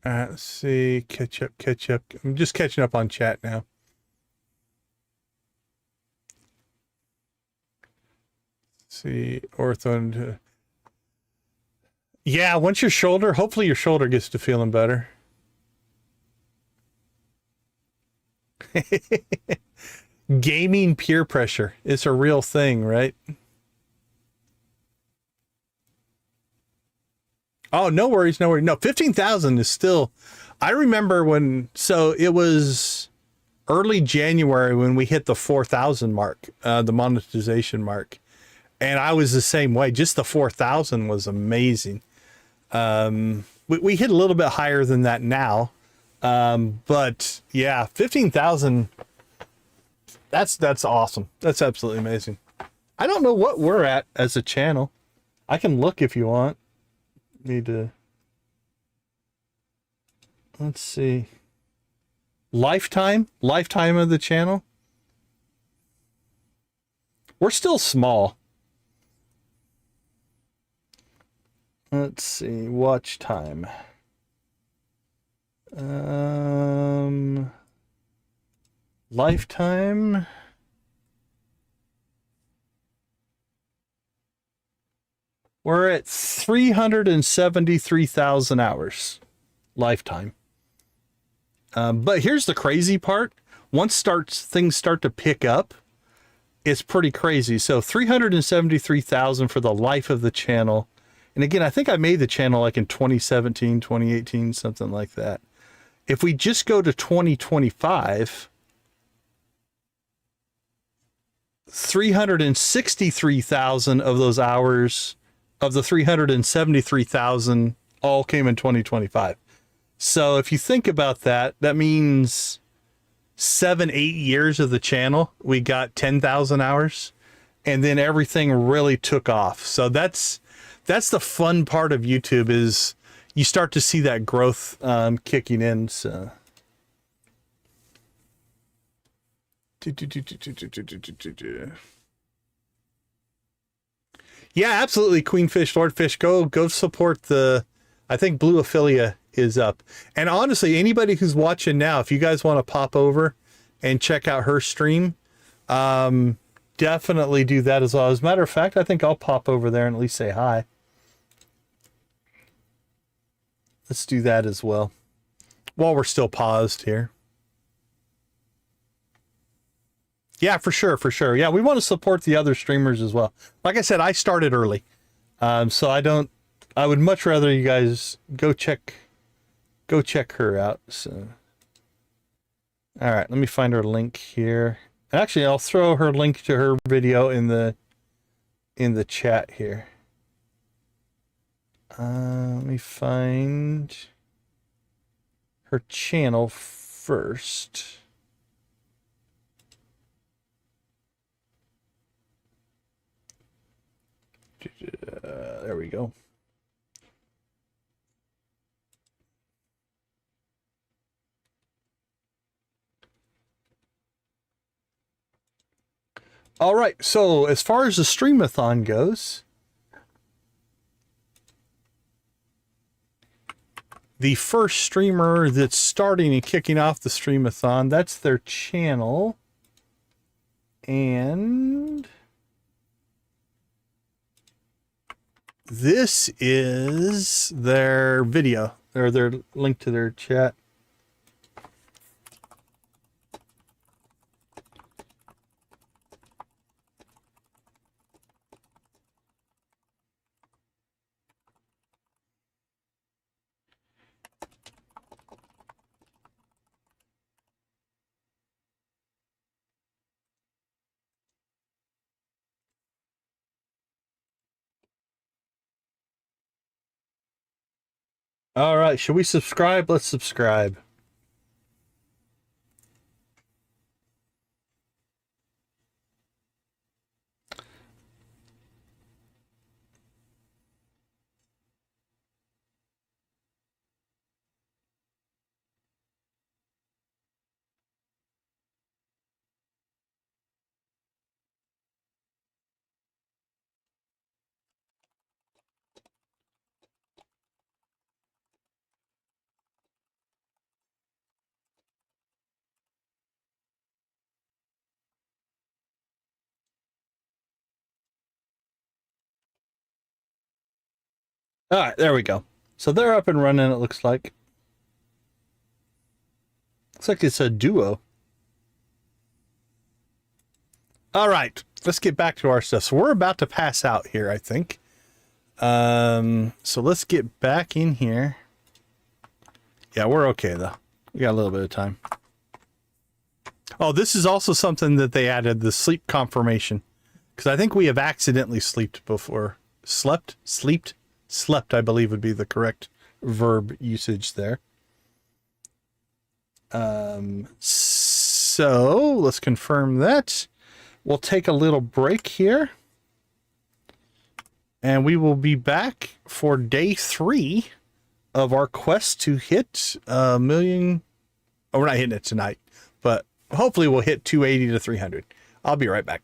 Speaker 1: Let's see. Catch up. I'm just catching up on chat now. Let's see. Ortho. Yeah, once your shoulder, hopefully your shoulder gets to feeling better. Gaming peer pressure. It's a real thing, right? Oh, no worries, no worries. No, 15,000 is still, I remember when, so it was early January when we hit the 4,000 mark, the monetization mark. And I was the same way. Just the 4,000 was amazing. We hit a little bit higher than that now. But yeah, 15,000, that's awesome. That's absolutely amazing. I don't know what we're at as a channel. I can look if you want. Need to, let's see, lifetime of the channel. We're still small. Let's see, watch time. Lifetime. We're at 373,000 hours lifetime. But here's the crazy part. Once things start to pick up, it's pretty crazy. So 373,000 for the life of the channel. And again, I think I made the channel like in 2017, 2018, something like that. If we just go to 2025, 363,000 of those hours of the 373,000 all came in 2025. So if you think about that, that means 7-8 years of the channel, we got 10,000 hours, and then everything really took off. So that's the fun part of YouTube, is you start to see that growth kicking in. So yeah, absolutely. Queenfish, Lordfish, go support the, I think Blue Affiliate is up. And honestly, anybody who's watching now, if you guys want to pop over and check out her stream, definitely do that as well. As a matter of fact, I think I'll pop over there and at least say hi. Let's do that as well while we're still paused here. Yeah, for sure. Yeah, we want to support the other streamers as well. Like I said, I started early. So I would much rather you guys go check her out. So, all right, let me find her link here. Actually, I'll throw her link to her video in the chat here. Let me find her channel first. There we go. All right, so as far as the Stream-A-Thon goes, the first streamer that's starting and kicking off the Stream-A-Thon. That's their channel. And this is their video, or their link to their chat. All right, should we subscribe? Let's subscribe. All right, there we go. So they're up and running, it looks like. Looks like it's a duo. All right, let's get back to our stuff. So we're about to pass out here, I think. So let's get back in here. Yeah, we're okay, though. We got a little bit of time. Oh, this is also something that they added, the sleep confirmation. Because I think we have accidentally slept before. Slept, I believe would be the correct verb usage there. So let's confirm that. We'll take a little break here. And we will be back for day 3 of our quest to hit a million. Oh, we're not hitting it tonight, but hopefully we'll hit 280 to 300. I'll be right back.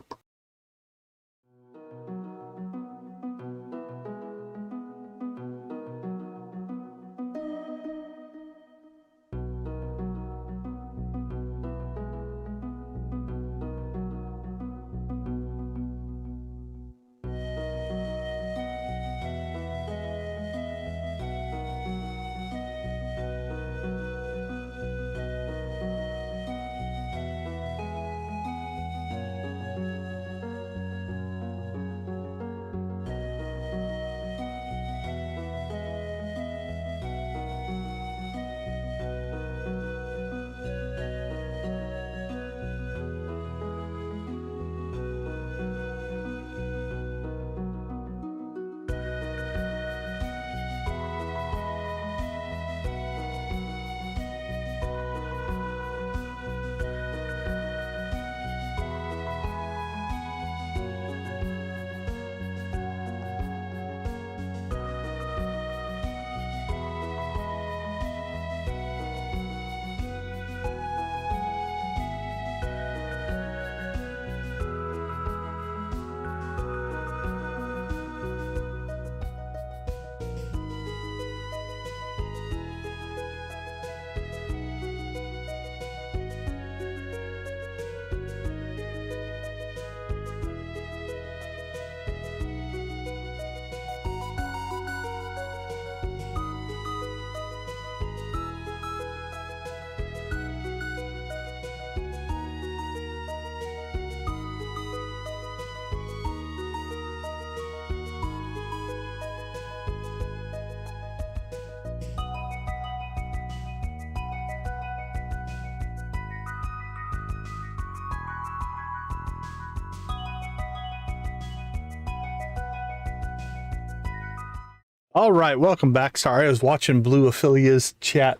Speaker 1: All right, welcome back. Sorry, I was watching Blue Affilia's chat.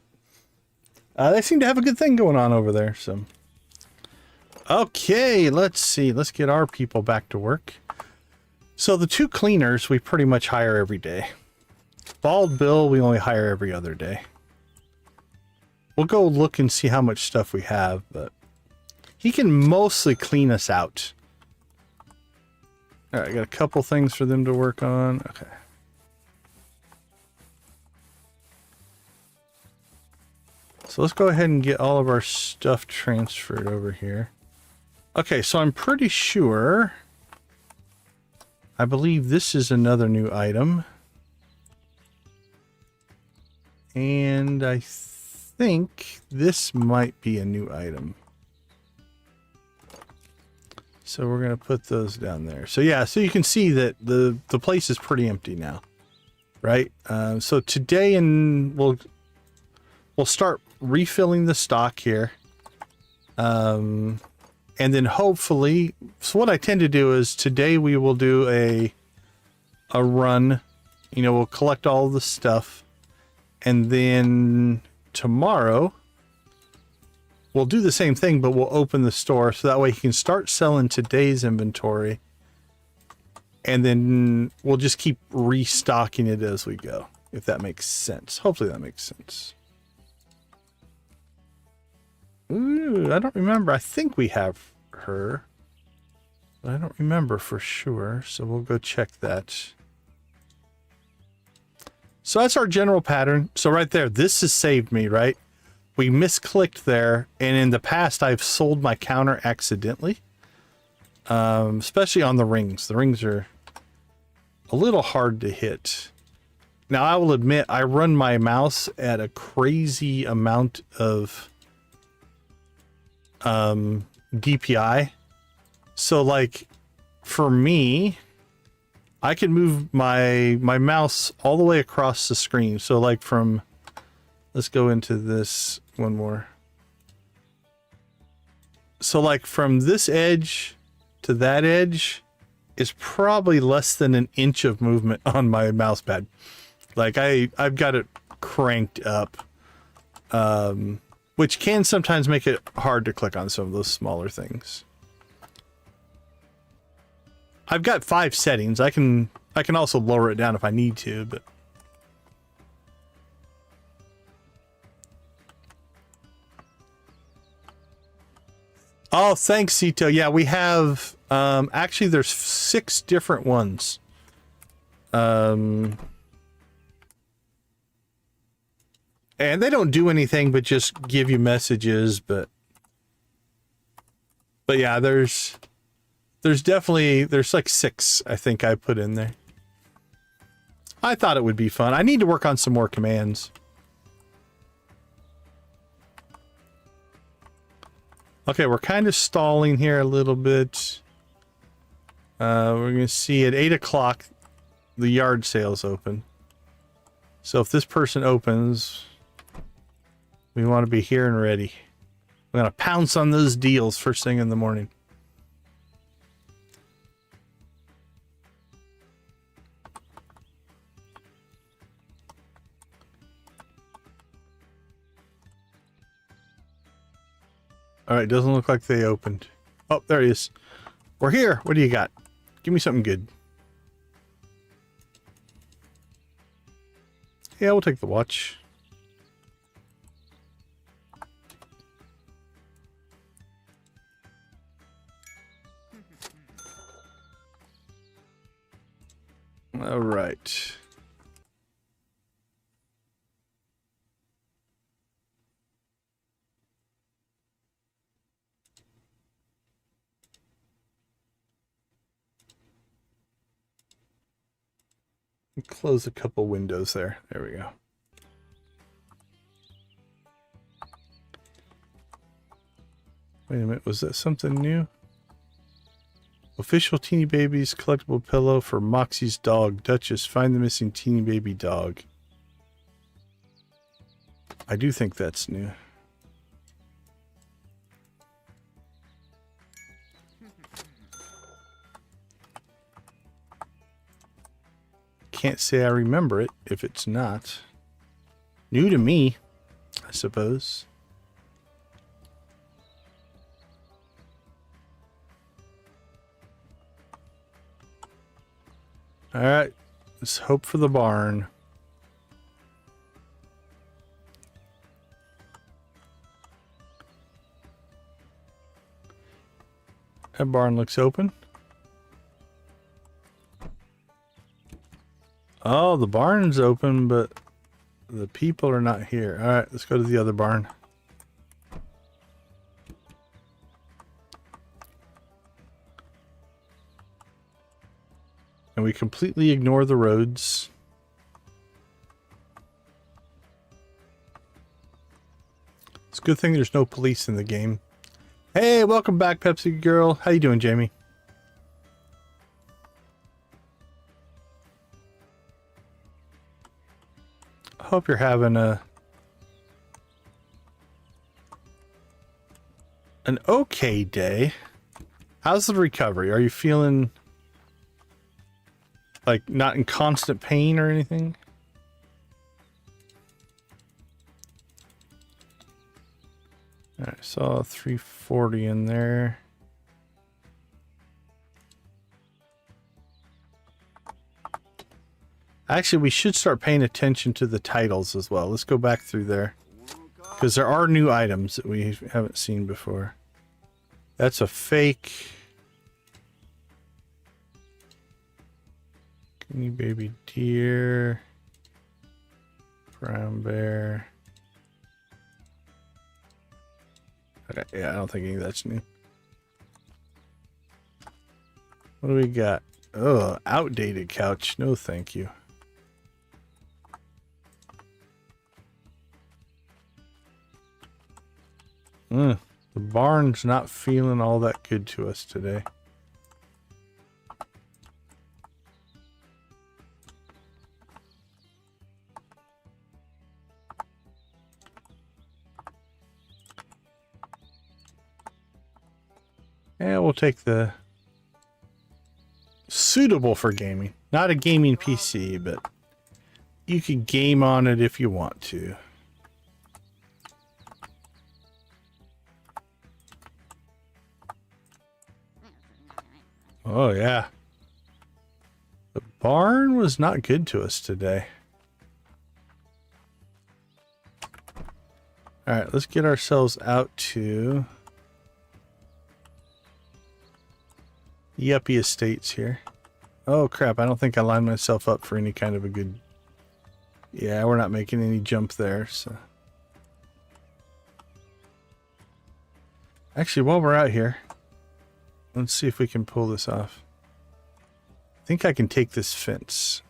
Speaker 1: They seem to have a good thing going on over there. So, okay, let's see. Let's get our people back to work. So the 2 cleaners we pretty much hire every day. Bald Bill we only hire every other day. We'll go look and see how much stuff we have, but he can mostly clean us out. All right, I got a couple things for them to work on. Okay. So let's go ahead and get all of our stuff transferred over here. Okay, so I'm pretty sure, I believe this is another new item. And I think this might be a new item. So we're going to put those down there. So yeah, so you can see that the place is pretty empty now, right? So today we'll start refilling the stock here. And then hopefully, so what I tend to do is today we will do a run, you know, we'll collect all the stuff. And then tomorrow we'll do the same thing, but we'll open the store so that way he can start selling today's inventory. And then we'll just keep restocking it as we go, if that makes sense. Hopefully that makes sense. Ooh, I don't remember. I think we have her, but I don't remember for sure. So we'll go check that. So that's our general pattern. So right there, this has saved me, right? We misclicked there, and in the past, I've sold my counter accidentally, especially on the rings. The rings are a little hard to hit. Now, I will admit, I run my mouse at a crazy amount of DPI. So, like, for me, I can move my mouse all the way across the screen. So, like, from... Let's go into this one more. So like from this edge to that edge is probably less than an inch of movement on my mouse pad. Like I've got it cranked up, which can sometimes make it hard to click on some of those smaller things. I've got 5 settings. I can also lower it down if I need to, but oh, thanks, Sito. Yeah, we have, actually there's 6 different ones. And they don't do anything but just give you messages, but yeah, there's definitely, there's like 6, I think I put in there. I thought it would be fun. I need to work on some more commands. Okay, we're kind of stalling here a little bit. We're going to see at 8 o'clock, the yard sale's open. So if this person opens, we want to be here and ready. We're going to pounce on those deals first thing in the morning. All right, doesn't look like they opened. Oh, there he is. We're here. What do you got? Give me something good. Yeah, we'll take the watch. All right. Close a couple windows there. There we go. Wait a minute, was that something new? Official Teeny Babies collectible pillow for Moxie's dog. Duchess, find the missing Teeny Baby dog. I do think that's new. Can't say I remember it if it's not. New to me, I suppose. All right, let's hope for the barn. That barn looks open. Oh, the barn's open, but the people are not here. All right, let's go to the other barn. and we completely ignore the roads. It's a good thing there's no police in the game. Hey, welcome back, Pepsi Girl. How you doing, Jamie? I hope you're having an okay day. How's the recovery? Are you feeling like not in constant pain or anything? I saw 340 in there. Actually, we should start paying attention to the titles as well. Let's go back through there, because there are new items that we haven't seen before. That's a fake. Skinny baby deer. Brown bear. Okay, yeah, I don't think any of that's new. What do we got? Oh, outdated couch. No, thank you. The barn's not feeling all that good to us today. Yeah, we'll take the suitable for gaming. Not a gaming PC, but you can game on it if you want to. Oh, yeah. The barn was not good to us today. All right, let's get ourselves out to Yuppie Estates here. Oh, crap. I don't think I lined myself up for any kind of a good... Yeah, we're not making any jump there, so... Actually, while we're out here, let's see if we can pull this off. I think I can take this fence.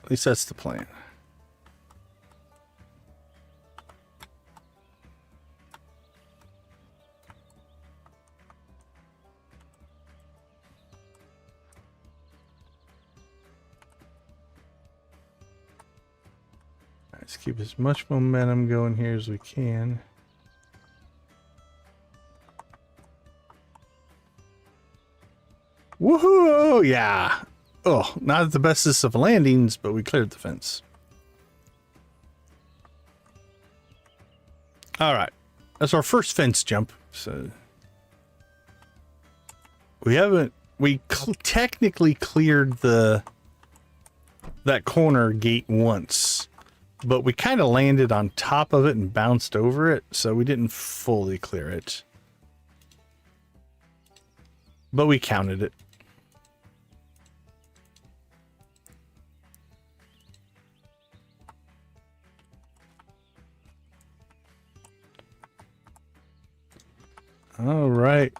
Speaker 1: At least that's the plan. Let's keep as much momentum going here as we can. Woohoo! Yeah. Oh, not at the bestest of landings, but we cleared the fence. All right. That's our first fence jump. So we technically cleared that corner gate once, but we kind of landed on top of it and bounced over it, so we didn't fully clear it. But we counted it. All right.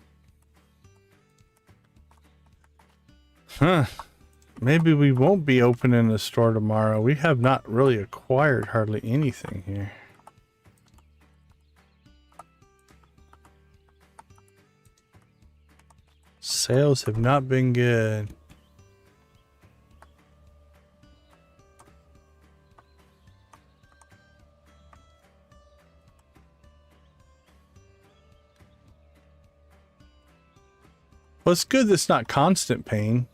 Speaker 1: Huh. Maybe we won't be opening the store tomorrow. We have not really acquired hardly anything here. Sales have not been good. Well, it's good that's not constant pain.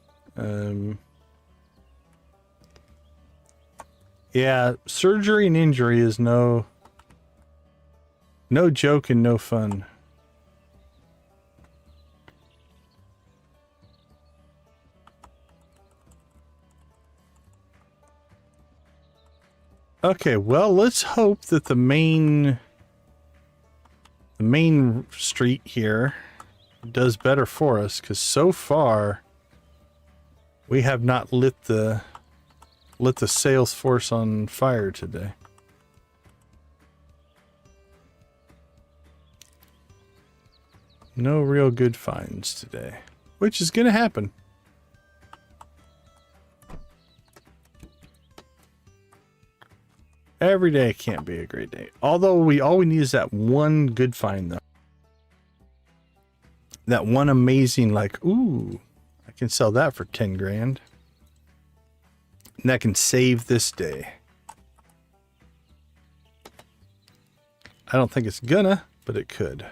Speaker 1: Yeah, surgery and injury is no joke and no fun. Okay, well, let's hope that the main street here does better for us, because so far we have not lit the sales force on fire today. No real good finds today. which is going to happen. Every day can't be a great day. Although all we need is that one good find, though. That one amazing, like, ooh, I can sell that for 10 grand. And that can save this day. I don't think it's gonna, but it could.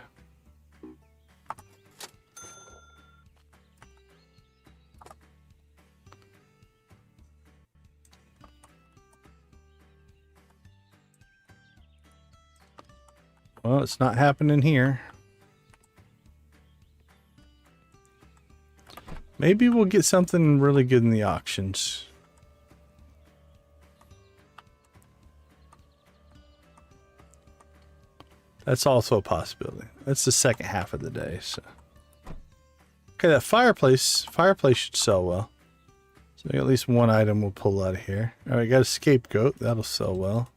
Speaker 1: Well, it's not happening here. Maybe we'll get something really good in the auctions. That's also a possibility. That's the second half of the day, so. Okay, that fireplace should sell well. So at least one item we'll pull out of here. All right, got a scapegoat. That'll sell well.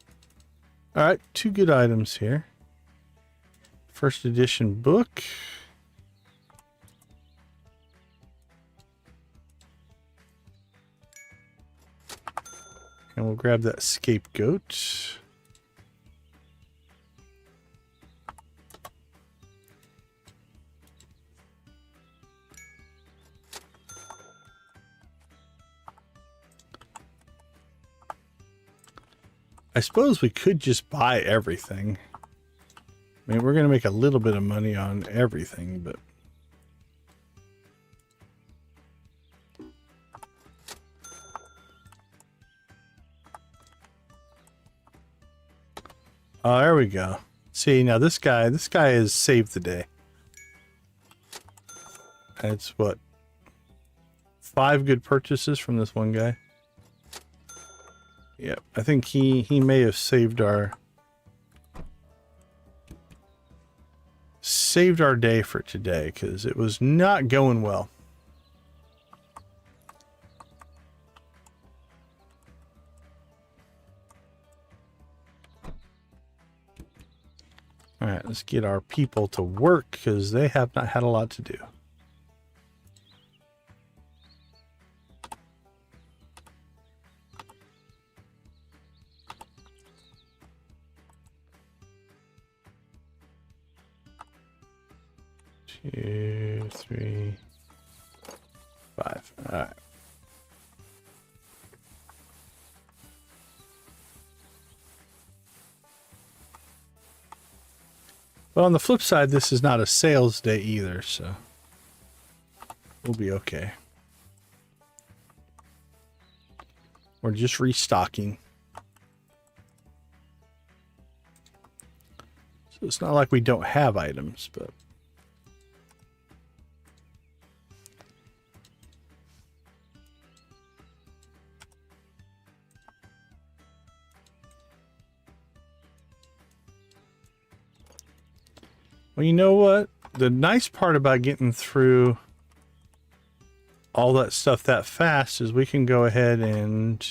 Speaker 1: All right, 2 good items here. First edition book. And we'll grab that scapegoat. I suppose we could just buy everything. I mean, we're going to make a little bit of money on everything, but... Oh, there we go. See, now this guy has saved the day. It's what? 5 good purchases from this one guy. Yep, I think he may have saved our day for today, because it was not going well. All right, let's get our people to work, because they have not had a lot to do. Two, 3, 5. All right. Well, on the flip side, this is not a sales day either, so we'll be okay. We're just restocking. So it's not like we don't have items, but... Well, you know what? The nice part about getting through all that stuff that fast is we can go ahead and...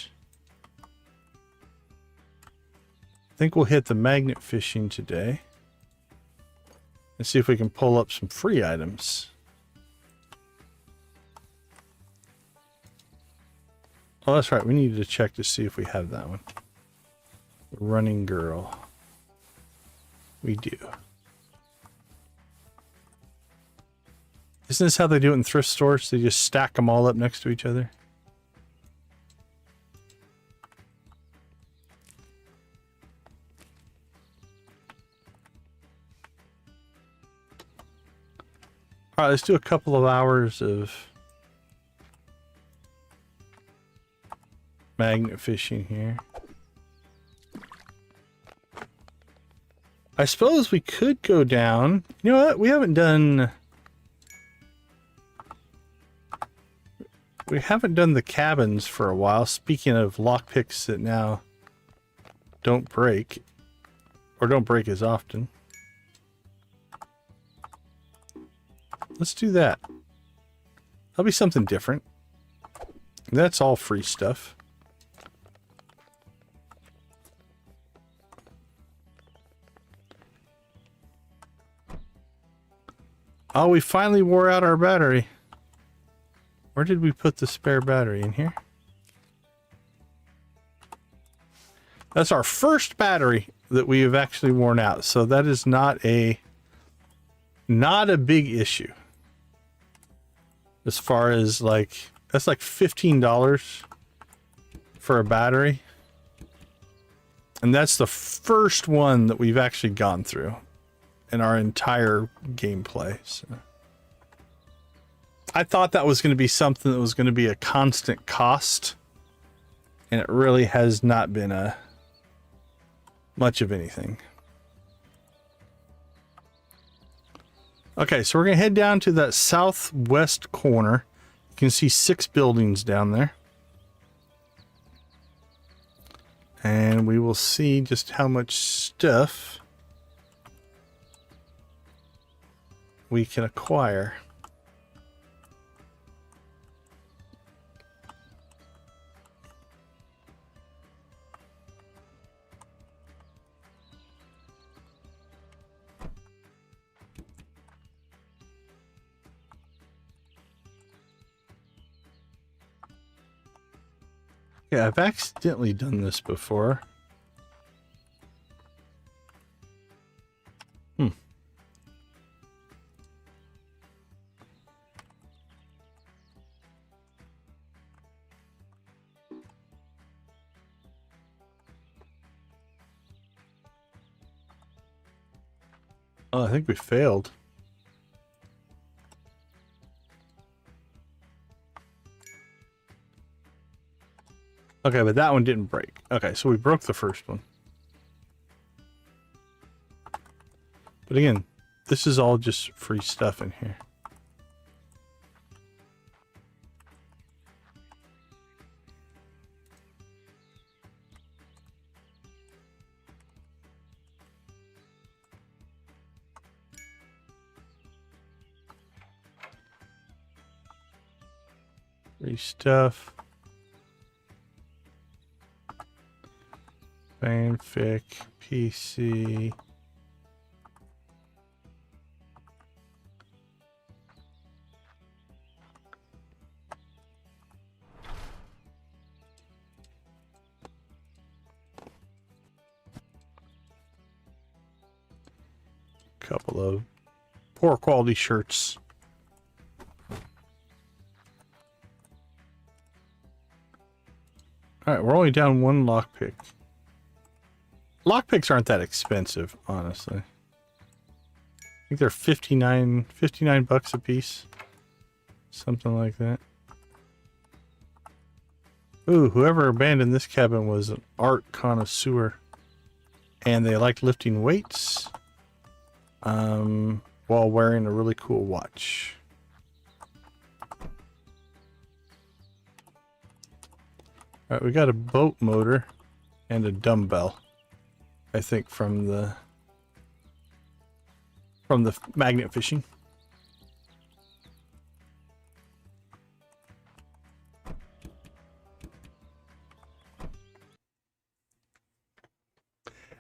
Speaker 1: I think we'll hit the magnet fishing today. And see if we can pull up some free items. Oh, that's right. We needed to check to see if we have that one. Running girl. We do. Isn't this how they do it in thrift stores? They just stack them all up next to each other? All right, let's do a couple of hours of magnet fishing here. I suppose we could go down. You know what? We haven't done the cabins for a while. Speaking of lockpicks that now don't break, or don't break as often. Let's do that. That'll be something different. That's all free stuff. Oh, we finally wore out our battery. Where did we put the spare battery? In here? That's our first battery that we have actually worn out. So that is not a big issue. As far as like, that's like $15 for a battery. And that's the first one that we've actually gone through in our entire gameplay. So I thought that was going to be something that was going to be a constant cost. And it really has not been much of anything. Okay, so we're going to head down to that southwest corner. You can see 6 buildings down there. And we will see just how much stuff we can acquire. Yeah, I've accidentally done this before. Oh, I think we failed. Okay, but that one didn't break. Okay, so we broke the first one. But again, this is all just free stuff in here. Free stuff. Fanfic, PC. Couple of poor quality shirts. All right, we're only down 1 lockpick. Lockpicks aren't that expensive, honestly. I think they're 59 bucks a piece. Something like that. Ooh, whoever abandoned this cabin was an art connoisseur. And they liked lifting weights while wearing a really cool watch. Alright, we got a boat motor and a dumbbell. I think from the magnet fishing.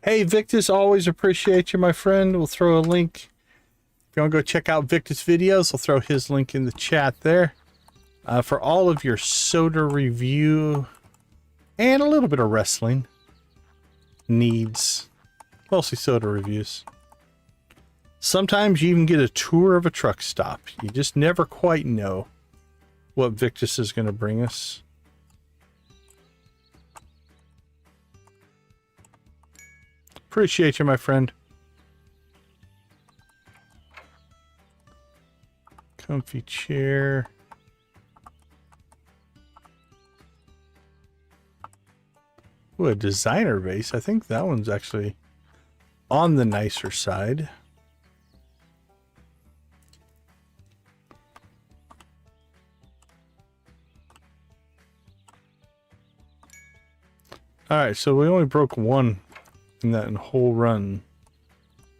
Speaker 1: Hey Victus, always appreciate you, my friend. We'll throw a link. If you want to go check out Victus videos, I'll throw his link in the chat there. For all of your soda review and a little bit of wrestling needs, mostly soda reviews. Sometimes you even get a tour of a truck stop. You just never quite know what Victus is going to bring us. Appreciate you, my friend. Comfy chair. Ooh, a designer vase. I think that one's actually on the nicer side. Alright, so we only broke 1 in that whole run.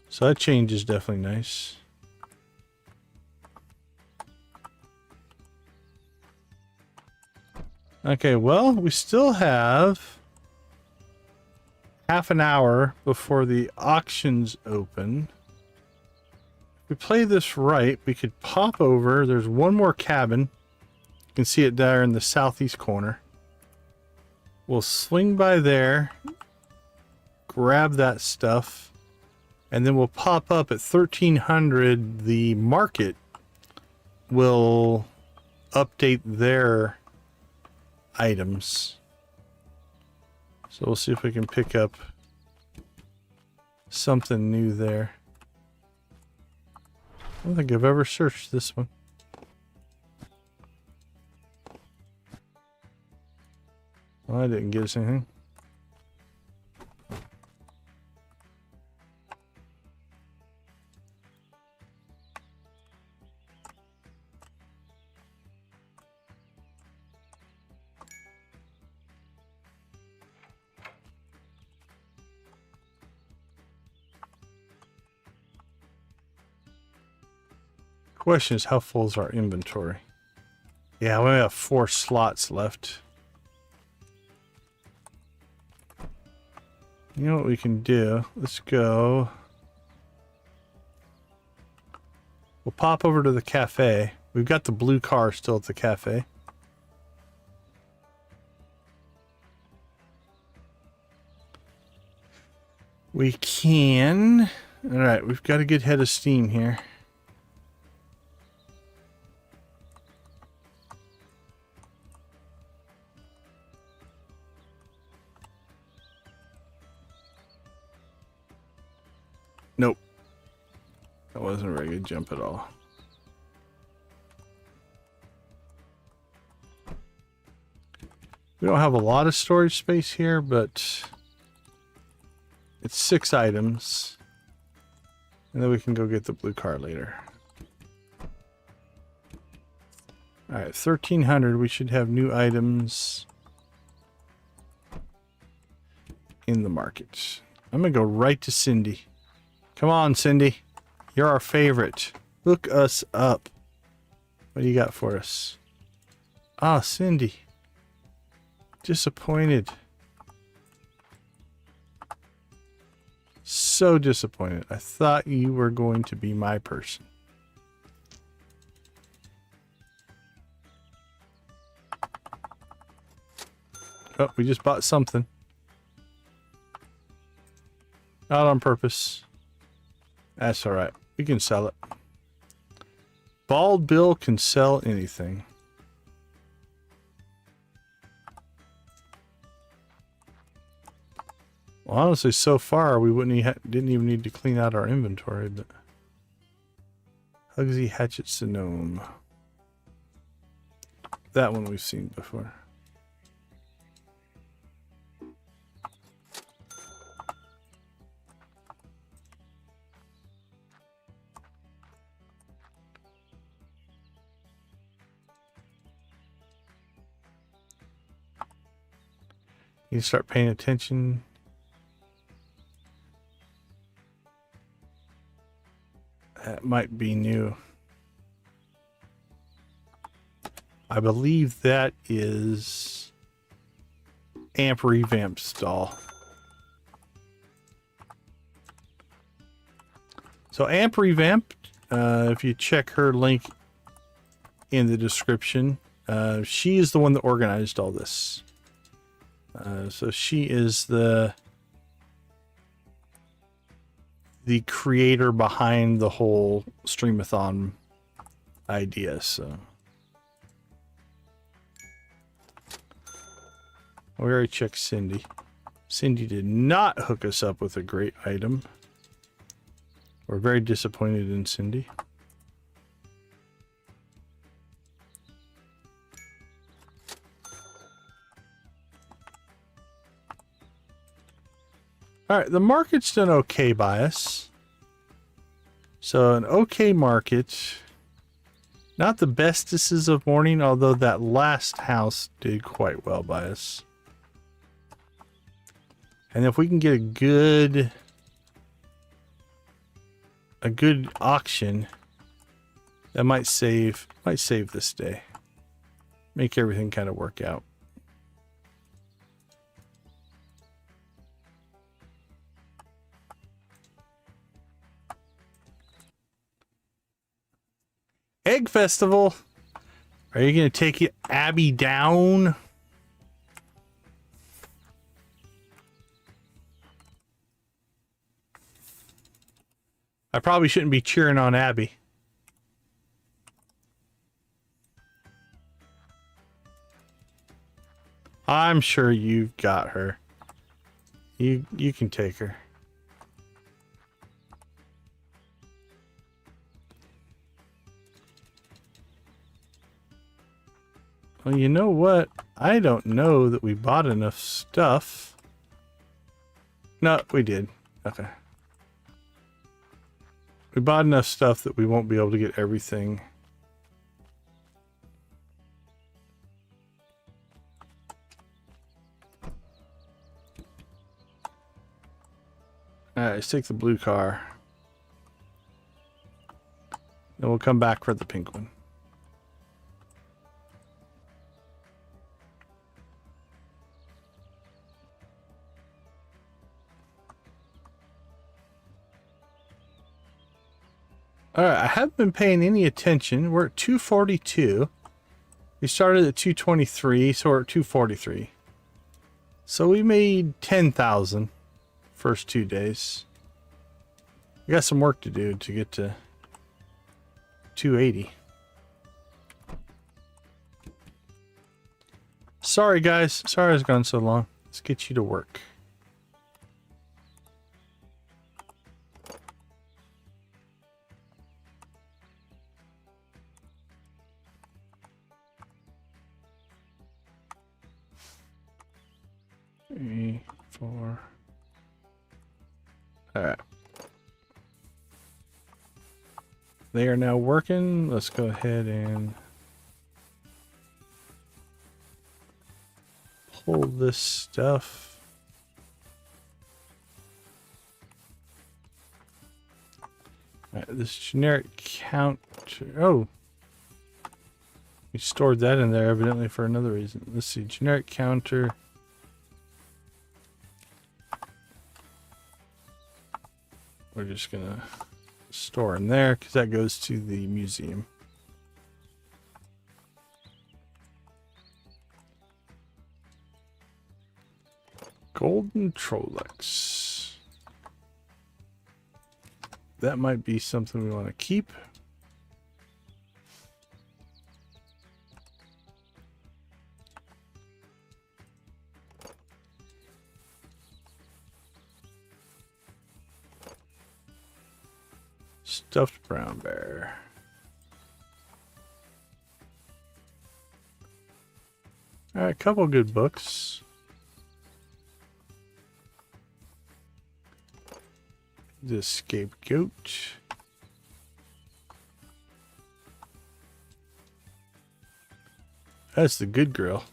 Speaker 1: So that change is definitely nice. Okay, well, we still have half an hour before the auctions open. If we play this right, we could pop over. There's one more cabin can see it there in the southeast corner. We'll swing by there, grab that stuff, and then we'll pop up at 1300. The market will update their items. So we'll see if we can pick up something new there. I don't think I've ever searched this one. Well, I didn't get us anything. Question is, how full is our inventory? Yeah, we only have 4 slots left. You know what we can do? Let's go. We'll pop over to the cafe. We've got the blue car still at the cafe. We can. All right, we've got a good head of steam here. Nope. That wasn't a very good jump at all. We don't have a lot of storage space here, but it's 6 items. And then we can go get the blue car later. Alright, 1300. We should have new items in the market. I'm going to go right to Cindy. Come on, Cindy. You're our favorite. Look us up. What do you got for us? Ah, Cindy. Disappointed. So disappointed. I thought you were going to be my person. Oh, we just bought something. Not on purpose. That's alright. We can sell it. Bald Bill can sell anything. Well, honestly, so far we didn't even need to clean out our inventory, but Hugsy Hatchet's a gnome. That one we've seen before. You start paying attention. That might be new. I believe that is Amp Revamp Stall. So Amp Revamp, if you check her link in the description, she is the one that organized all this. So she is the creator behind the whole Stream-A-Thon idea. So we already checked Cindy. Cindy did not hook us up with a great item. We're very disappointed in Cindy. All right, the market's done okay by us. So an okay market. Not the bestest of morning, although that last house did quite well by us. And if we can get a good auction, that might save this day. Make everything kind of work out. Egg Festival. Are you going to take it, Abby down? I probably shouldn't be cheering on Abby. I'm sure you've got her. You can take her. Well, you know what? I don't know that we bought enough stuff. No, we did. Okay. We bought enough stuff that we won't be able to get everything. Alright, let's take the blue car. Then we'll come back for the pink one. Alright, I haven't been paying any attention. We're at 242. We started at 223, so we're at 243. So we made 10,000 first 2 days. We got some work to do to get to 280. Sorry guys, sorry it's gone so long. Let's get you to work. Three, four. All right. They are now working. Let's go ahead and pull this stuff. All right, this generic counter. Oh, we stored that in there evidently for another reason. Let's see, generic counter. We're just gonna store in there because that goes to the museum. Golden Trolex. That might be something we want to keep. Stuffed brown bear. All right, a couple good books. The Scapegoat. That's the good girl.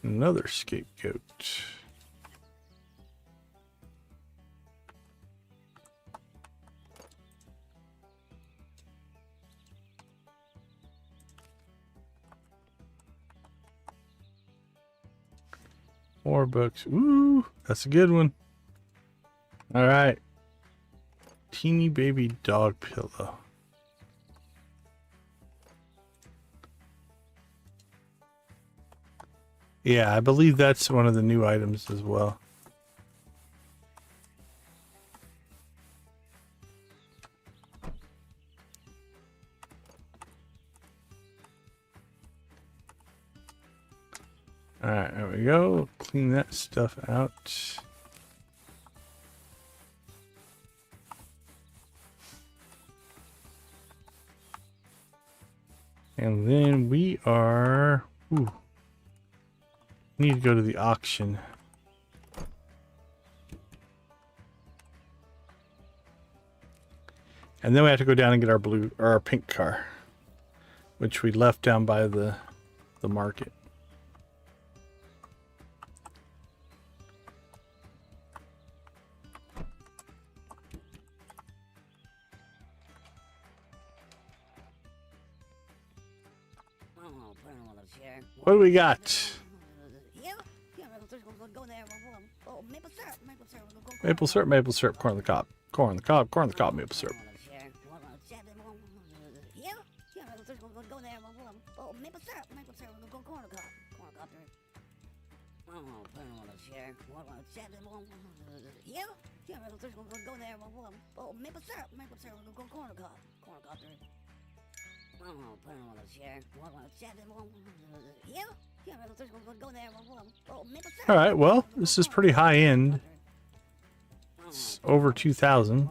Speaker 1: Another scapegoat. More books. Ooh, that's a good one. All right. Teeny baby dog pillow. Yeah, I believe that's one of the new items as well. All right, there we go. Clean that stuff out. And then we are... Ooh. Need to go to the auction. And then we have to go down and get our blue or our pink car, which we left down by the market. What do we got? Maple syrup, corn on the cob. Corn on the cob, maple syrup. All right, well, this is pretty high end. It's over 2,000.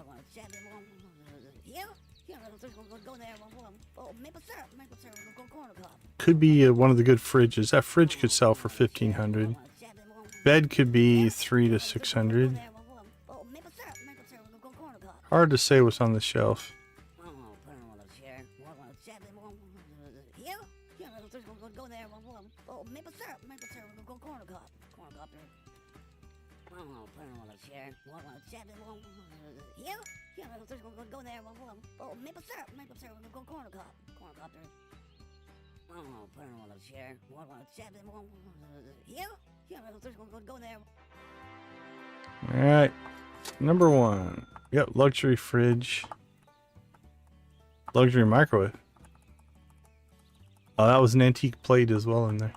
Speaker 1: Could be one of the good fridges. That fridge could sell for 1,500. Bed could be 300 to 600. Hard to say what's on the shelf. All right, number one. Yep, luxury fridge. Luxury microwave. Oh, that was an antique plate as well in there.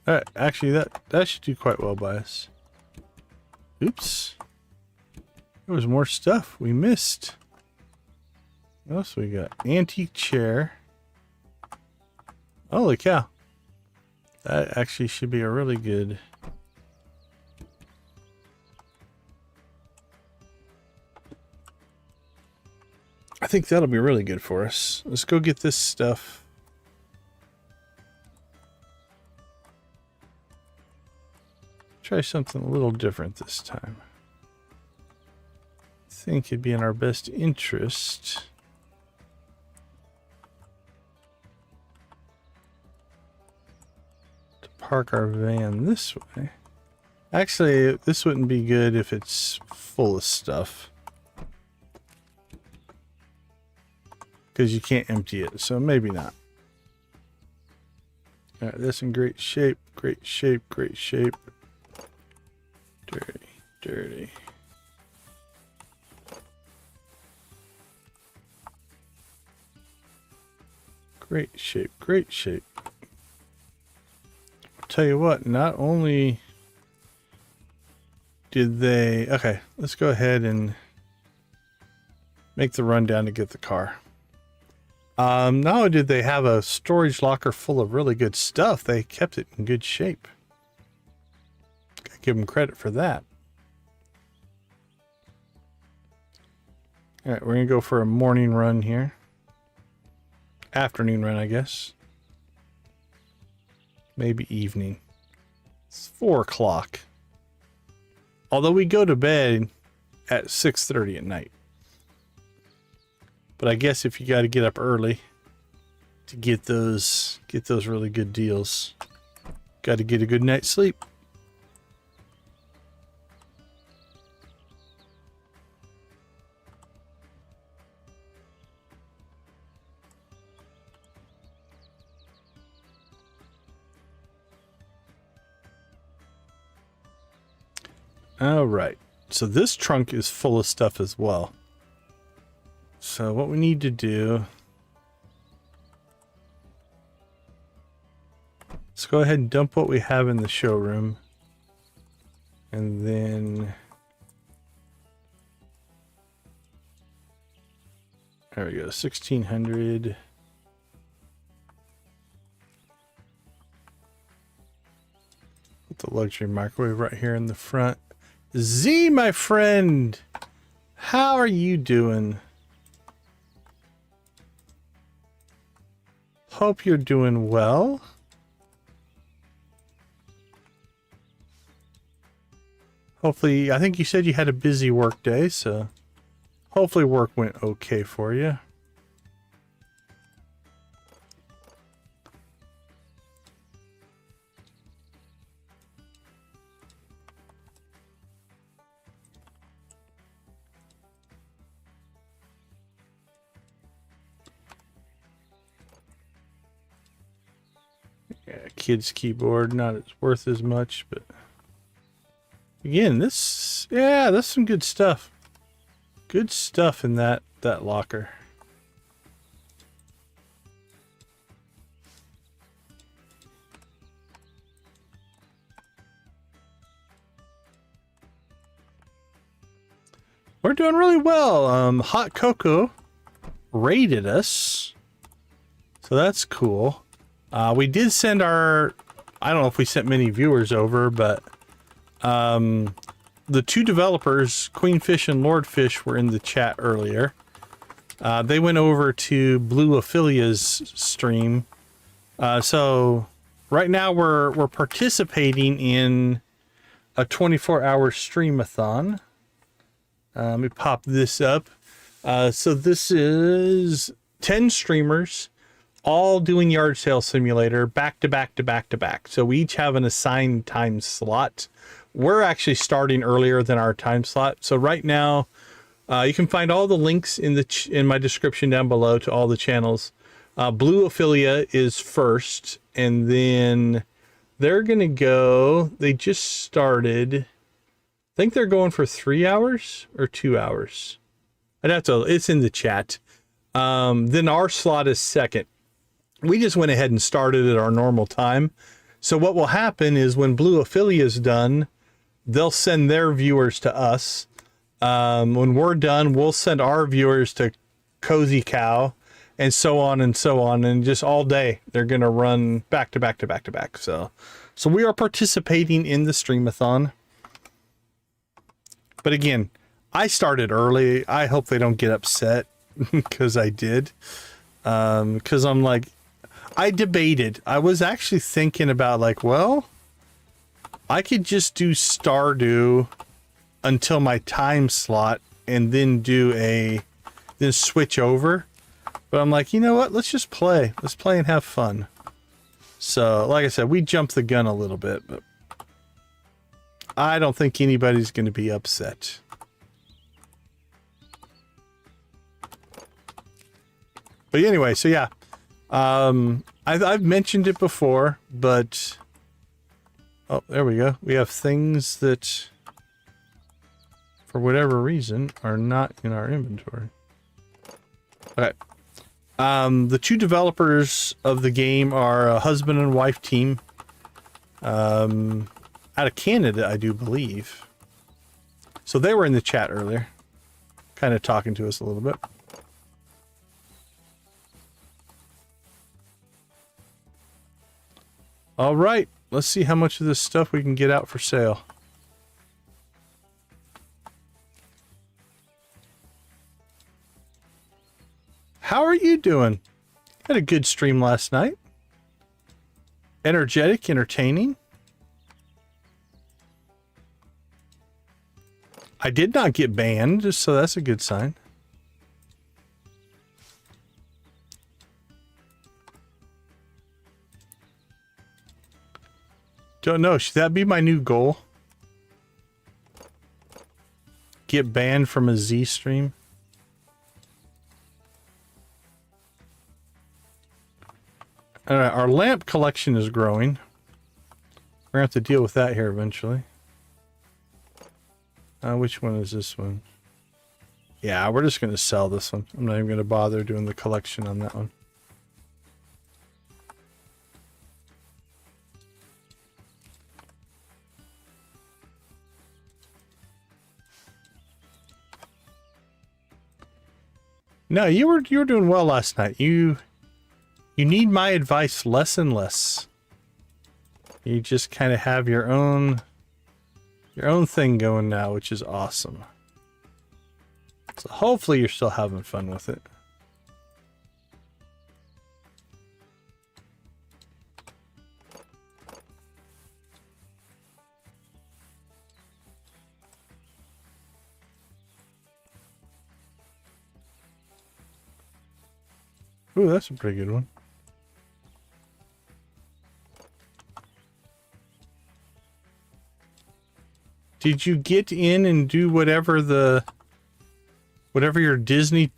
Speaker 1: All right, actually, that should do quite well by us. Oops. There was more stuff we missed. What else we got? Antique chair. Holy cow. That actually should be a really good... I think that'll be really good for us. Let's go get this stuff. Try something a little different this time. I think it'd be in our best interest to park our van this way. Actually, this wouldn't be good if it's full of stuff, because you can't empty it, so maybe not. All right, that's in great shape, great shape, great shape. Dirty, dirty. Great shape, great shape. I'll tell you what, not only did they... Okay, let's go ahead and make the run down to get the car. Not only did they have a storage locker full of really good stuff, they kept it in good shape. Gotta give them credit for that. All right, we're gonna go for a morning run here. Afternoon run, I guess. Maybe evening. It's 4 o'clock. Although we go to bed at 6:30 at night. But I guess if you got to get up early to get those really good deals, got to get a good night's sleep. All right. So this trunk is full of stuff as well. So what we need to do, let's go ahead and dump what we have in the showroom. And then, there we go, 1,600. Put the luxury microwave right here in the front. Z, my friend, how are you doing? Hope you're doing well. Hopefully, I think you said you had a busy work day, so hopefully work went okay for you. Yeah, kid's keyboard, not worth as much, but Again, yeah, that's some good stuff. Good stuff in that locker. We're doing really well. Hot Cocoa raided us, so that's cool. We did send I don't know if we sent many viewers over, but the two developers, Queenfish and Lordfish, were in the chat earlier. They went over to Blue Aphilia's stream. So right now we're participating in a 24-hour Stream-A-Thon. Let me pop this up. So this is 10 streamers, all doing Yard Sale Simulator back to back to back to back. So we each have an assigned time slot. We're actually starting earlier than our time slot. So right now, you can find all the links in my description down below to all the channels. Blue Aphilia is first, and then they're gonna go. They just started. I think they're going for 3 hours or 2 hours. I'd have to. It's in the chat. Then our slot is second. We just went ahead and started at our normal time. So what will happen is when Blue Aphilia is done, they'll send their viewers to us. When we're done, we'll send our viewers to Cozy Cow, and so on and so on. And just all day, they're going to run back to back to back to back. So we are participating in the Stream-A-Thon. But again, I started early. I hope they don't get upset because I did. Because I'm like, I debated. I was actually thinking about like, well, I could just do Stardew until my time slot and then then switch over. But I'm like, you know what? Let's just play. Let's play and have fun. So, like I said, we jumped the gun a little bit, but I don't think anybody's going to be upset. But anyway, so yeah. I've mentioned it before, but oh, there we go. We have things that, for whatever reason, are not in our inventory. Okay. The two developers of the game are a husband and wife team. Out of Canada, I do believe. So they were in the chat earlier, kind of talking to us a little bit. All right, let's see how much of this stuff we can get out for sale. How are you doing? Had a good stream last night. Energetic, entertaining. I did not get banned, so that's a good sign. Don't know. Should that be my new goal? Get banned from a Z stream? Alright, our lamp collection is growing. We're going to have to deal with that here eventually. Which one is this one? Yeah, we're just going to sell this one. I'm not even going to bother doing the collection on that one. No, you were doing well last night. You need my advice less and less. You just kind of have your own thing going now, which is awesome. So hopefully you're still having fun with it. Ooh, that's a pretty good one. Did you get in and do whatever your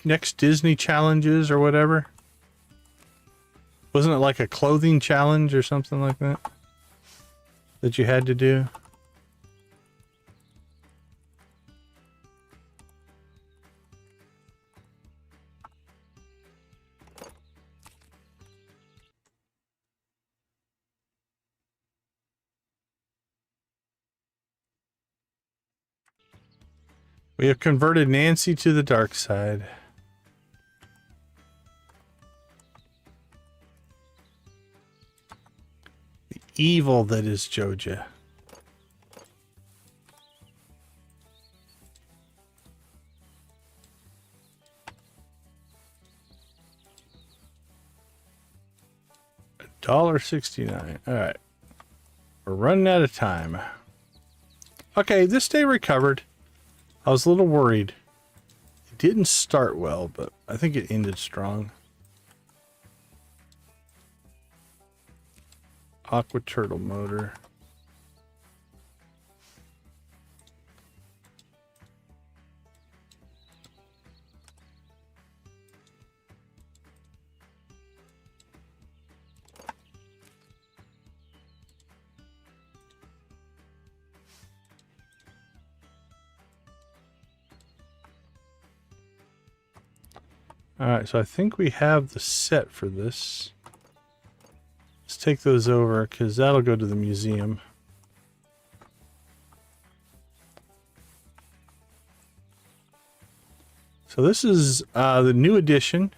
Speaker 1: next Disney challenge is or whatever? Wasn't it like a clothing challenge or something like that? That you had to do? We have converted Nancy to the dark side. The evil that is Joja. $1.69. All right. We're running out of time. Okay, this day recovered. I was a little worried. It didn't start well, but I think it ended strong. Aqua turtle motor. Alright, so I think we have the set for this. Let's take those over, because that'll go to the museum. So this is the new edition.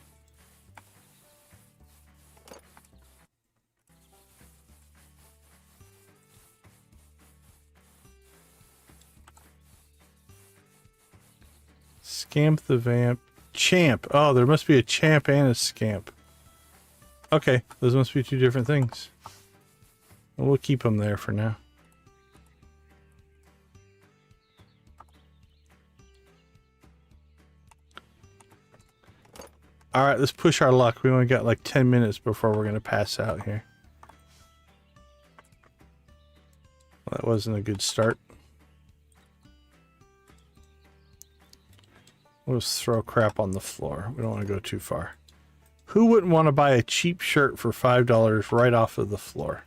Speaker 1: Scamp the Vamp. Champ. Oh, there must be a champ and a scamp. Okay, those must be two different things. Well, we'll keep them there for now. All right, let's push our luck. We only got like 10 minutes before we're going to pass out here. Well, that wasn't a good start. We'll just throw crap on the floor. We don't want to go too far. Who wouldn't want to buy a cheap shirt for $5 right off of the floor?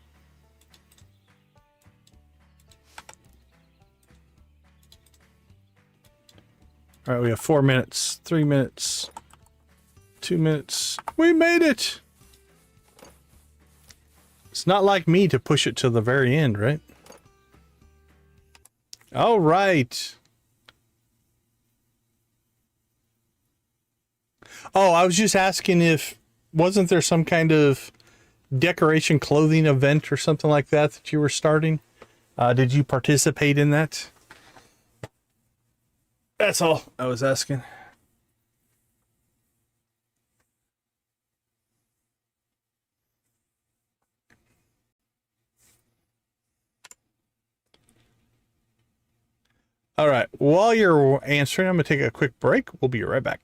Speaker 1: All right, we have 4 minutes, 3 minutes, 2 minutes. We made it! It's not like me to push it to the very end, right? All right. Oh, I was just asking if, wasn't there some kind of decoration clothing event or something like that that you were starting? Did you participate in that? That's all I was asking. All right, while you're answering, I'm going to take a quick break. We'll be right back.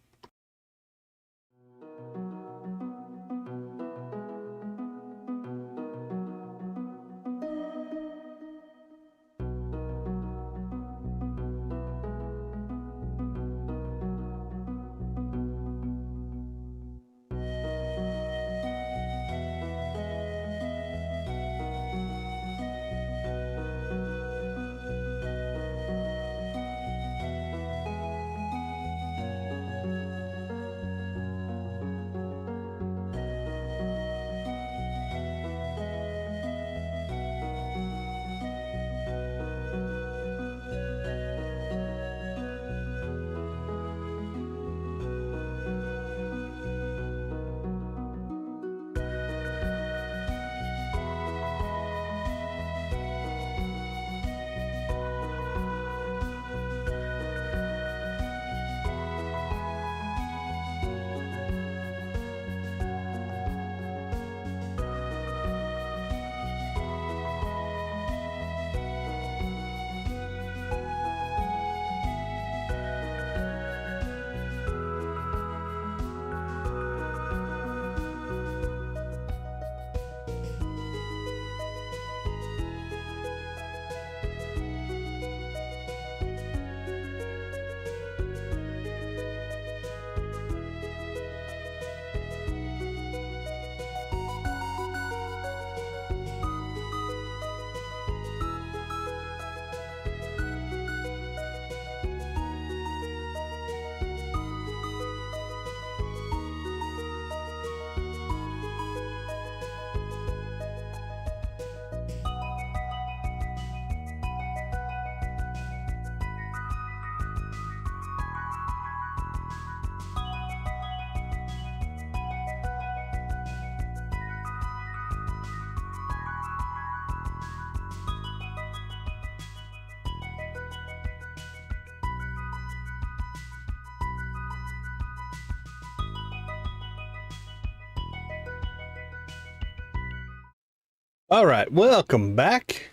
Speaker 1: All right, welcome back.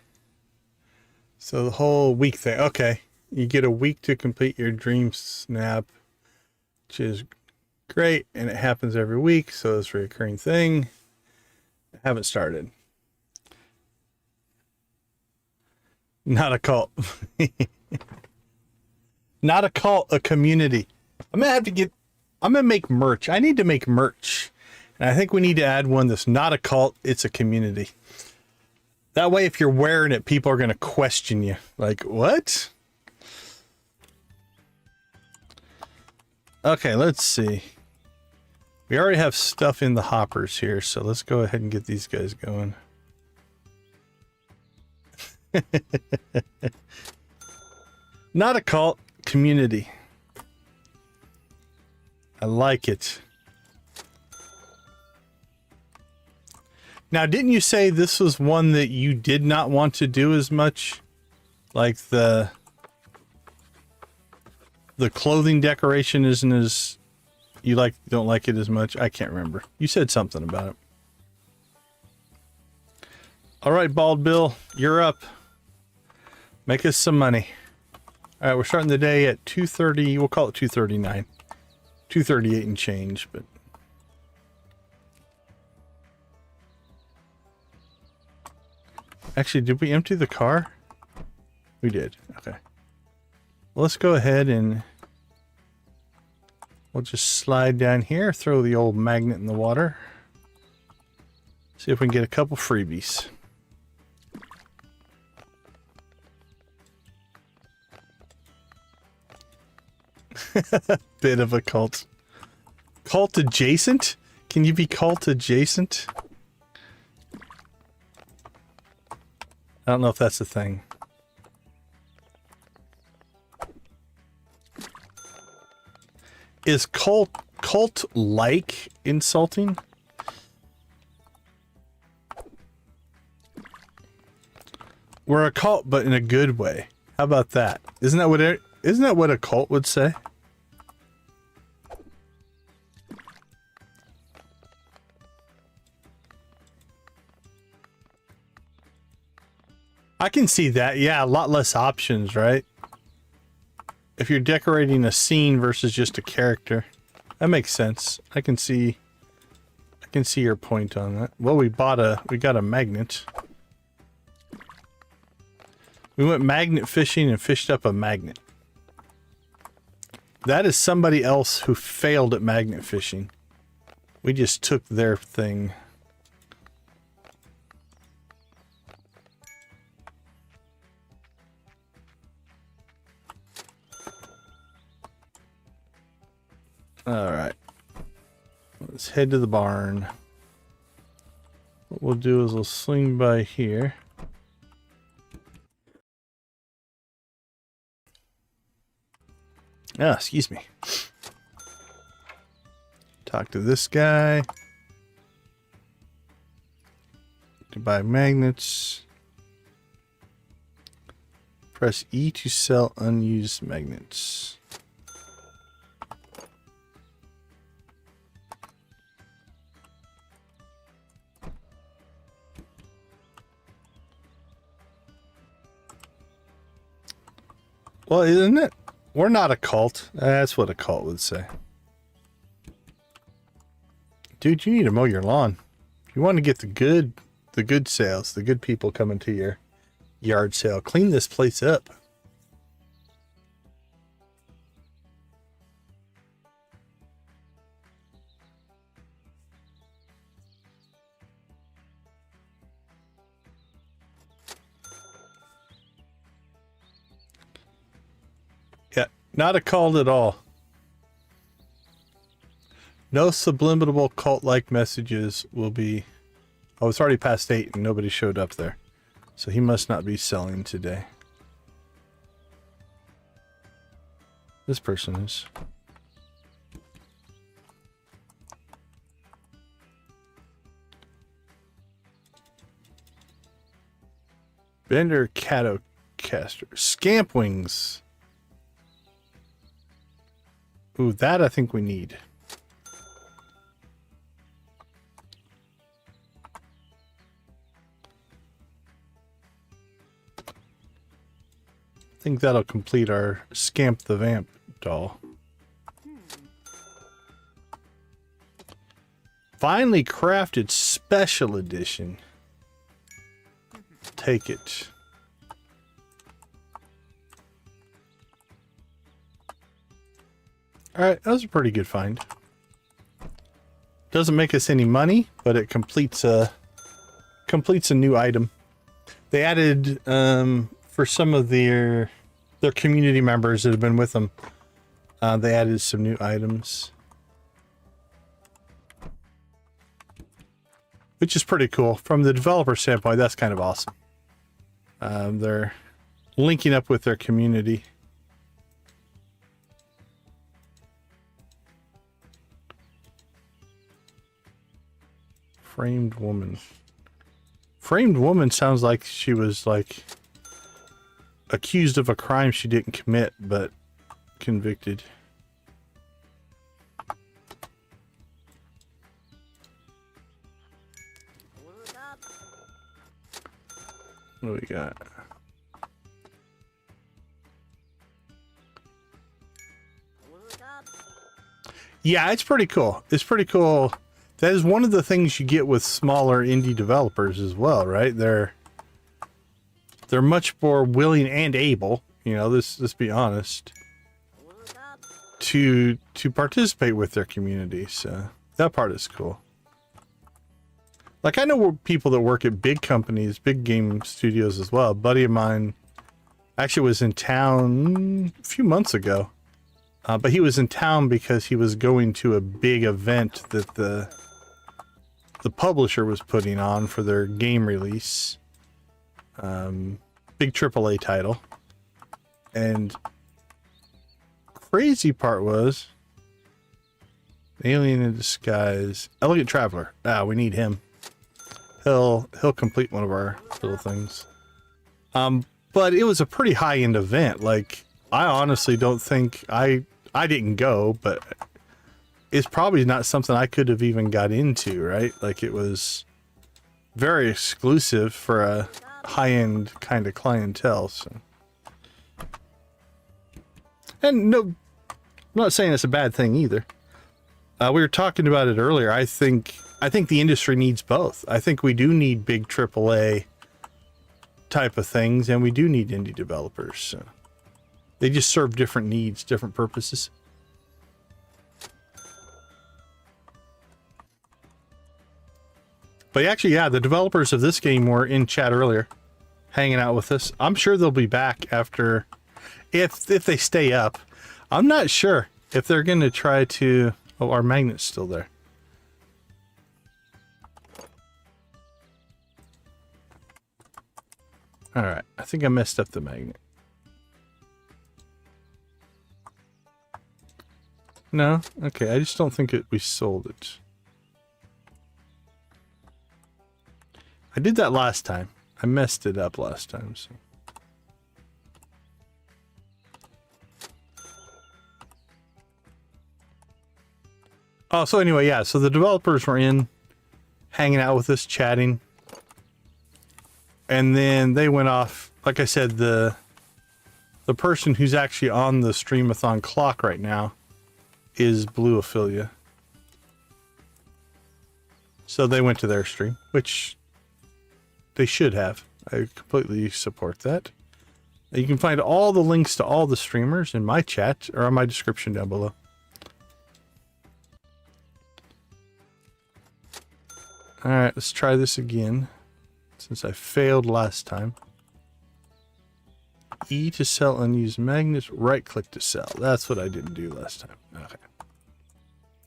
Speaker 1: So the whole week thing. Okay, you get a week to complete your dream snap, which is great, and it happens every week, so it's a recurring thing. I haven't started. Not a cult. Not a cult, a community. I'm gonna make merch. I need to make merch. And I think we need to add one that's not a cult, it's a community. That way, if you're wearing it, people are going to question you. Like, what? Okay, let's see. We already have stuff in the hoppers here, so let's go ahead and get these guys going. Not a cult, community. I like it. Now, didn't you say this was one that you did not want to do as much? Like the clothing decoration isn't as don't like it as much? I can't remember. You said something about it. All right, Bald Bill, you're up. Make us some money. All right, we're starting the day at 2:30. We'll call it 2:39. 2:38 and change, but actually, did we empty the car? We did. Okay. Well, let's go ahead and we'll just slide down here, throw the old magnet in the water. See if we can get a couple freebies. Bit of a cult. Cult adjacent? Can you be cult adjacent? I don't know if that's a thing. Is cult-like insulting? We're a cult, but in a good way. How about that? Isn't that what a cult would say? I can see that. Yeah, a lot less options, right? If you're decorating a scene versus just a character. That makes sense. I can see your point on that. Well, we got a magnet. We went magnet fishing and fished up a magnet. That is somebody else who failed at magnet fishing. We just took their thing. All right, let's head to the barn. What we'll do is we'll swing by here. Ah, excuse me. Talk to this guy. To buy magnets. Press E to sell unused magnets. Well, isn't it? We're not a cult. That's what a cult would say. Dude, you need to mow your lawn. You want to get the good sales, the good people coming to your yard sale. Clean this place up. Not a cult at all. No subliminal cult-like messages will be... Oh, it's already past 8 and nobody showed up there. So he must not be selling today. This person is. Bender Catocaster. Scamp Wings. Ooh, that I think we need. I think that'll complete our Scamp the Vamp doll. Finely crafted special edition. Take it. Alright, that was a pretty good find. Doesn't make us any money, but it completes a new item. They added for some of their community members that have been with them, they added some new items, which is pretty cool. From the developer standpoint, that's kind of awesome. They're linking up with their community. Framed woman. Framed woman sounds like she was like accused of a crime she didn't commit, but convicted. What do we got? Yeah, it's pretty cool. It's pretty cool. That is one of the things you get with smaller indie developers as well, right? They're much more willing and able, you know, let's be honest, to participate with their communities. So that part is cool. Like, I know people that work at big companies, big game studios as well. A buddy of mine actually was in town a few months ago, but he was in town because he was going to a big event that the publisher was putting on for their game release. Big AAA title. And crazy part was Alien in Disguise. Elegant Traveler. Ah, we need him. He'll complete one of our little things. But it was a pretty high-end event. Like, I honestly don't think I didn't go, but it's probably not something I could have even got into, right? Like, it was very exclusive for a high-end kind of clientele. So. And no, I'm not saying it's a bad thing either. We were talking about it earlier. I think the industry needs both. I think we do need big AAA type of things, and we do need indie developers. So they just serve different needs, different purposes. But actually, yeah, the developers of this game were in chat earlier, hanging out with us. I'm sure they'll be back after, if they stay up. I'm not sure if they're going to try to... Oh, our magnet's still there. Alright, I think I messed up the magnet. No? Okay, I just don't think we sold it. I did that last time. I messed it up last time, so... Oh, so anyway, yeah, so the developers were in, hanging out with us, chatting. And then they went off. Like I said, the person who's actually on the Stream-A-Thon clock right now is Blue Affiliate. So they went to their stream, which they should have. I completely support that. You can find all the links to all the streamers in my chat or on my description down below. Alright, let's try this again. Since I failed last time. E to sell unused magnets, right click to sell. That's what I didn't do last time. Okay.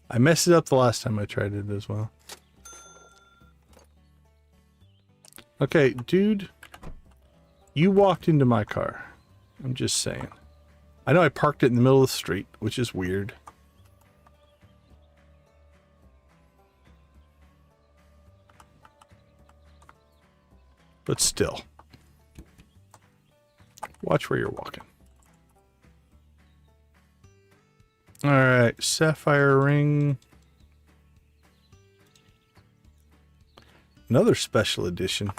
Speaker 1: I messed it up the last time I tried it as well. Okay, dude. You walked into my car. I'm just saying. I know I parked it in the middle of the street, which is weird. But still. Watch where you're walking. Alright, sapphire ring. Another special edition.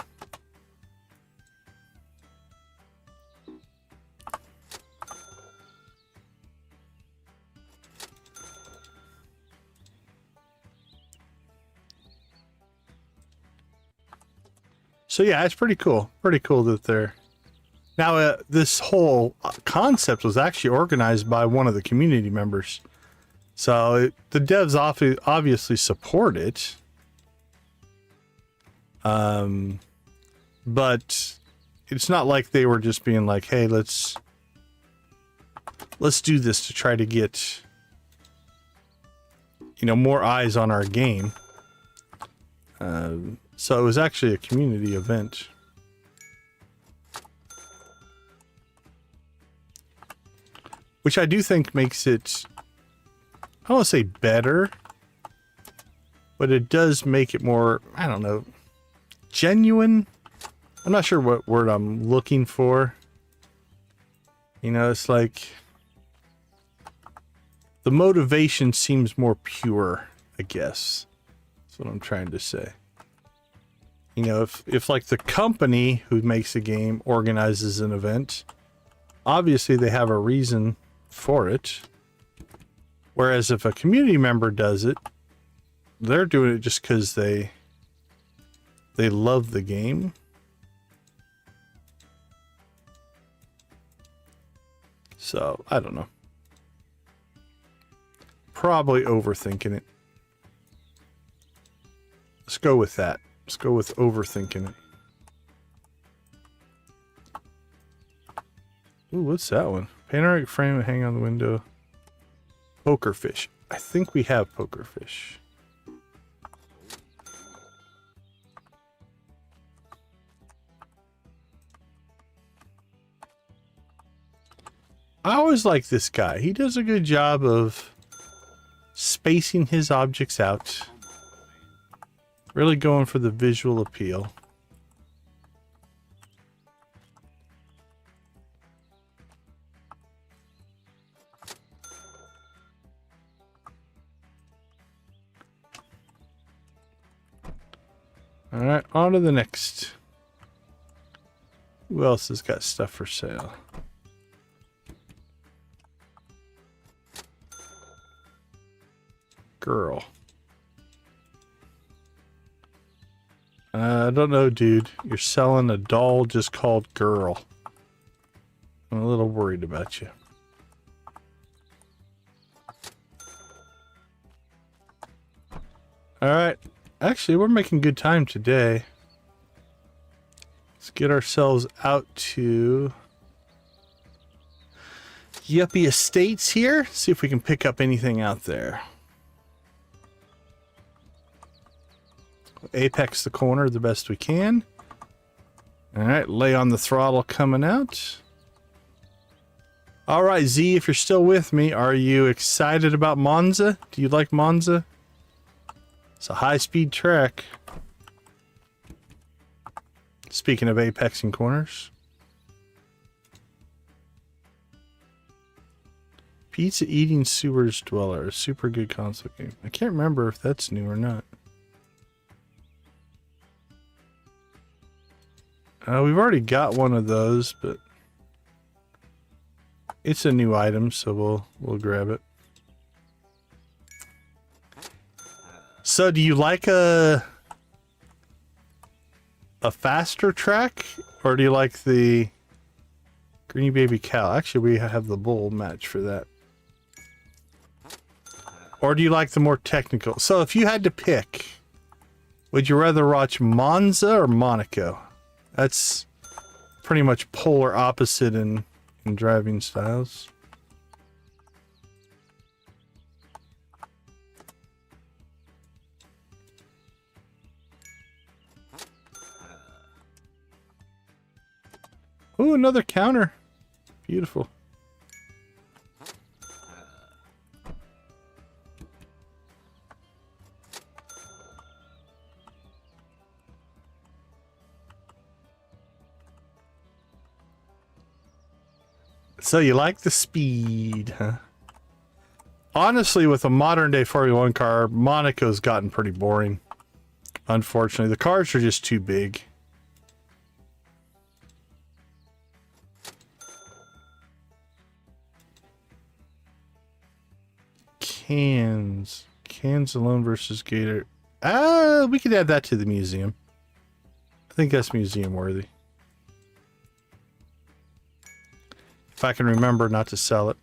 Speaker 1: So yeah, it's pretty cool. Pretty cool that they're... Now, this whole concept was actually organized by one of the community members. So the devs obviously support it. But it's not like they were just being like, hey, let's do this to try to get, you know, more eyes on our game. So it was actually a community event. Which I do think makes it, I don't want to say better, but it does make it more, I don't know, genuine. I'm not sure what word I'm looking for. You know, it's like the motivation seems more pure, I guess. That's what I'm trying to say. You know, if like the company who makes a game organizes an event, obviously they have a reason for it. Whereas if a community member does it, they're doing it just because they love the game. So, I don't know. Probably overthinking it. Let's go with that. Let's go with overthinking it. Ooh, what's that one? Panoramic frame and hang on the window. Pokerfish. I think we have pokerfish. I always like this guy. He does a good job of spacing his objects out. Really going for the visual appeal. Alright, on to the next. Who else has got stuff for sale? Girl. I don't know, dude. You're selling a doll just called Girl. I'm a little worried about you. Alright. Actually, we're making good time today. Let's get ourselves out to Yuppie Estates here. See if we can pick up anything out there. Apex the corner the best we can. Alright, lay on the throttle coming out. Alright, Z, if you're still with me, are you excited about Monza? Do you like Monza? It's a high-speed track. Speaking of apexing corners. Pizza Eating Sewers Dweller, a super good console game. I can't remember if that's new or not. We've already got one of those, but it's a new item, so we'll grab it. So, do you like a faster track, or do you like the Greeny Baby Cow? Actually, we have the bull match for that. Or do you like the more technical? So, if you had to pick, would you rather watch Monza or Monaco? That's pretty much polar opposite in driving styles. Ooh, another counter. Beautiful. So you like the speed, huh? Honestly, with a modern day Formula 1 car, Monaco's gotten pretty boring. Unfortunately, the cars are just too big. Cans alone versus Gator. We could add that to the museum. I think that's museum worthy. If I can remember not to sell it.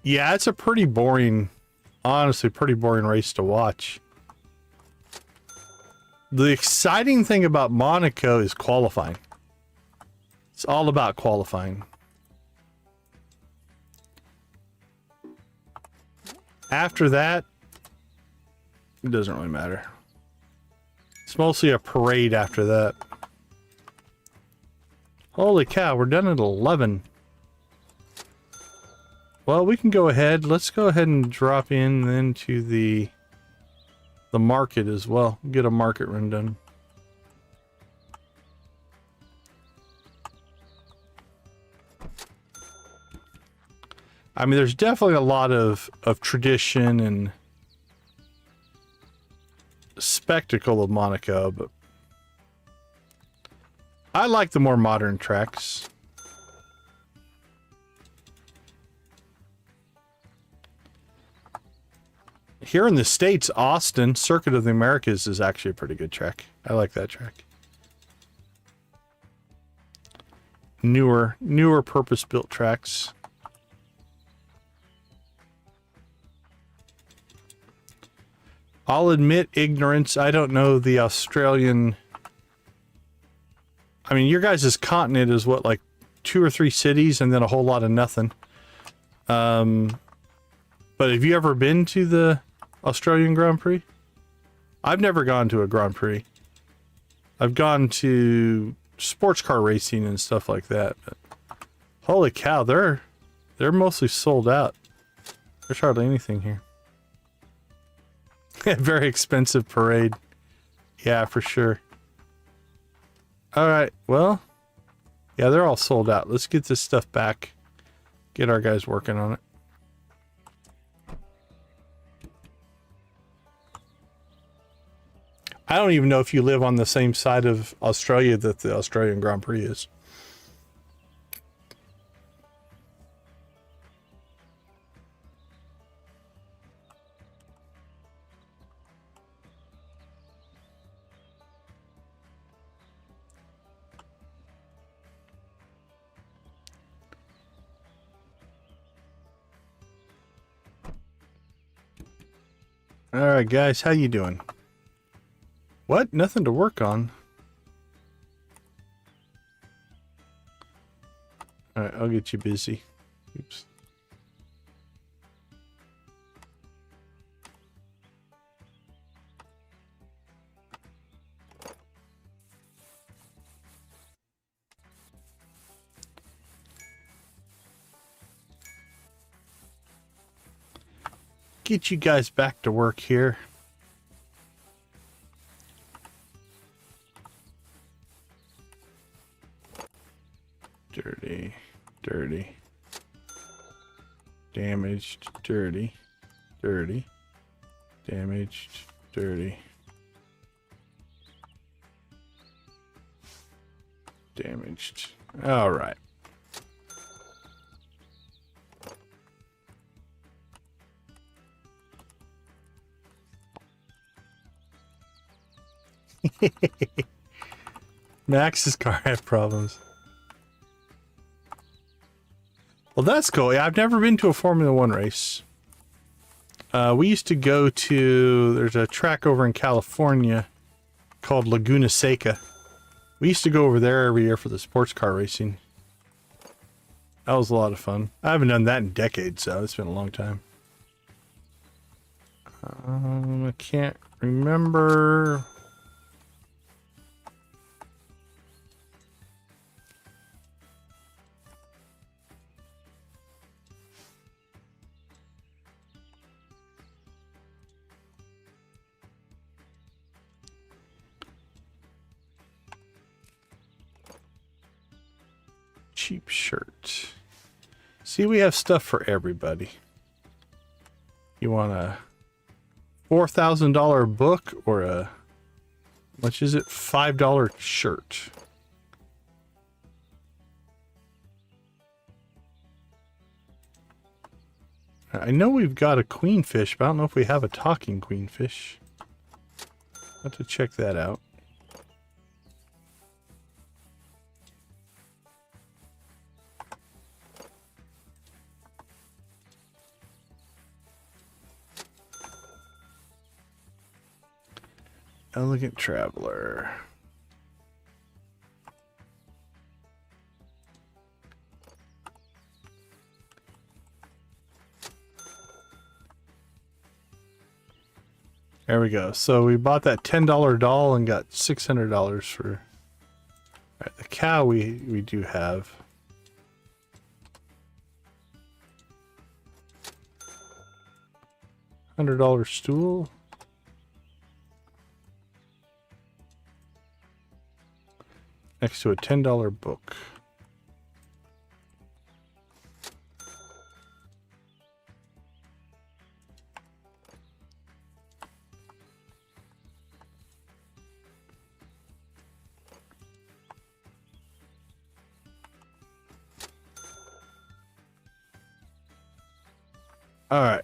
Speaker 1: Yeah, it's a pretty boring, honestly, pretty boring race to watch. The exciting thing about Monaco is qualifying. It's all about qualifying. After that, it doesn't really matter. It's mostly a parade after that. Holy cow, we're done at 11. Well, we can go ahead. Let's go ahead and drop in then to the market as well. Get a market run done. I mean, there's definitely a lot of tradition and spectacle of Monaco, but I like the more modern tracks. Here in the States, Austin, Circuit of the Americas is actually a pretty good track. I like that track. Newer purpose-built tracks. I'll admit ignorance. I don't know the Australian... I mean, your guys' continent is what, like 2 or 3 cities and then a whole lot of nothing. But have you ever been to the Australian Grand Prix? I've never gone to a Grand Prix. I've gone to sports car racing and stuff like that. But holy cow, they're mostly sold out. There's hardly anything here. Very expensive parade. Yeah, for sure. Alright, well, yeah, they're all sold out. Let's get this stuff back. Get our guys working on it. I don't even know if you live on the same side of Australia that the Australian Grand Prix is. All right, guys, how you doing? What? Nothing to work on. All right, I'll get you busy. Oops. Get you guys back to work here. Dirty, dirty, damaged, dirty, dirty, damaged, dirty, damaged. All right. Max's car had problems. Well, that's cool. Yeah, I've never been to a Formula One race. We used to go to... There's a track over in California called Laguna Seca. We used to go over there every year for the sports car racing. That was a lot of fun. I haven't done that in decades, so it's been a long time. I can't remember... Cheap shirt. See, we have stuff for everybody. You want a $4,000 book or a, how much is it? $5 shirt. I know we've got a queenfish, but I don't know if we have a talking queenfish. I'll have to check that out. Elegant Traveler. There we go. So we bought that $10 doll and got $600 for... All right, the cow we do have. $100 stool. Next to a $10 book. All right.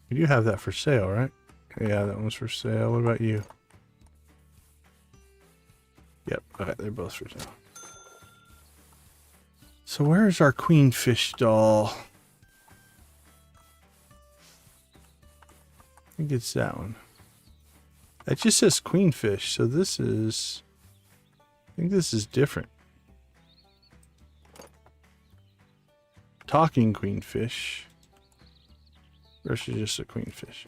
Speaker 1: You do have that for sale, right? Yeah, that one's for sale. What about you? Yep, okay, they're both for sale. So where's our queenfish doll? I think it's that one. That just says queenfish, so this is... I think this is different. Talking queenfish versus just a queenfish.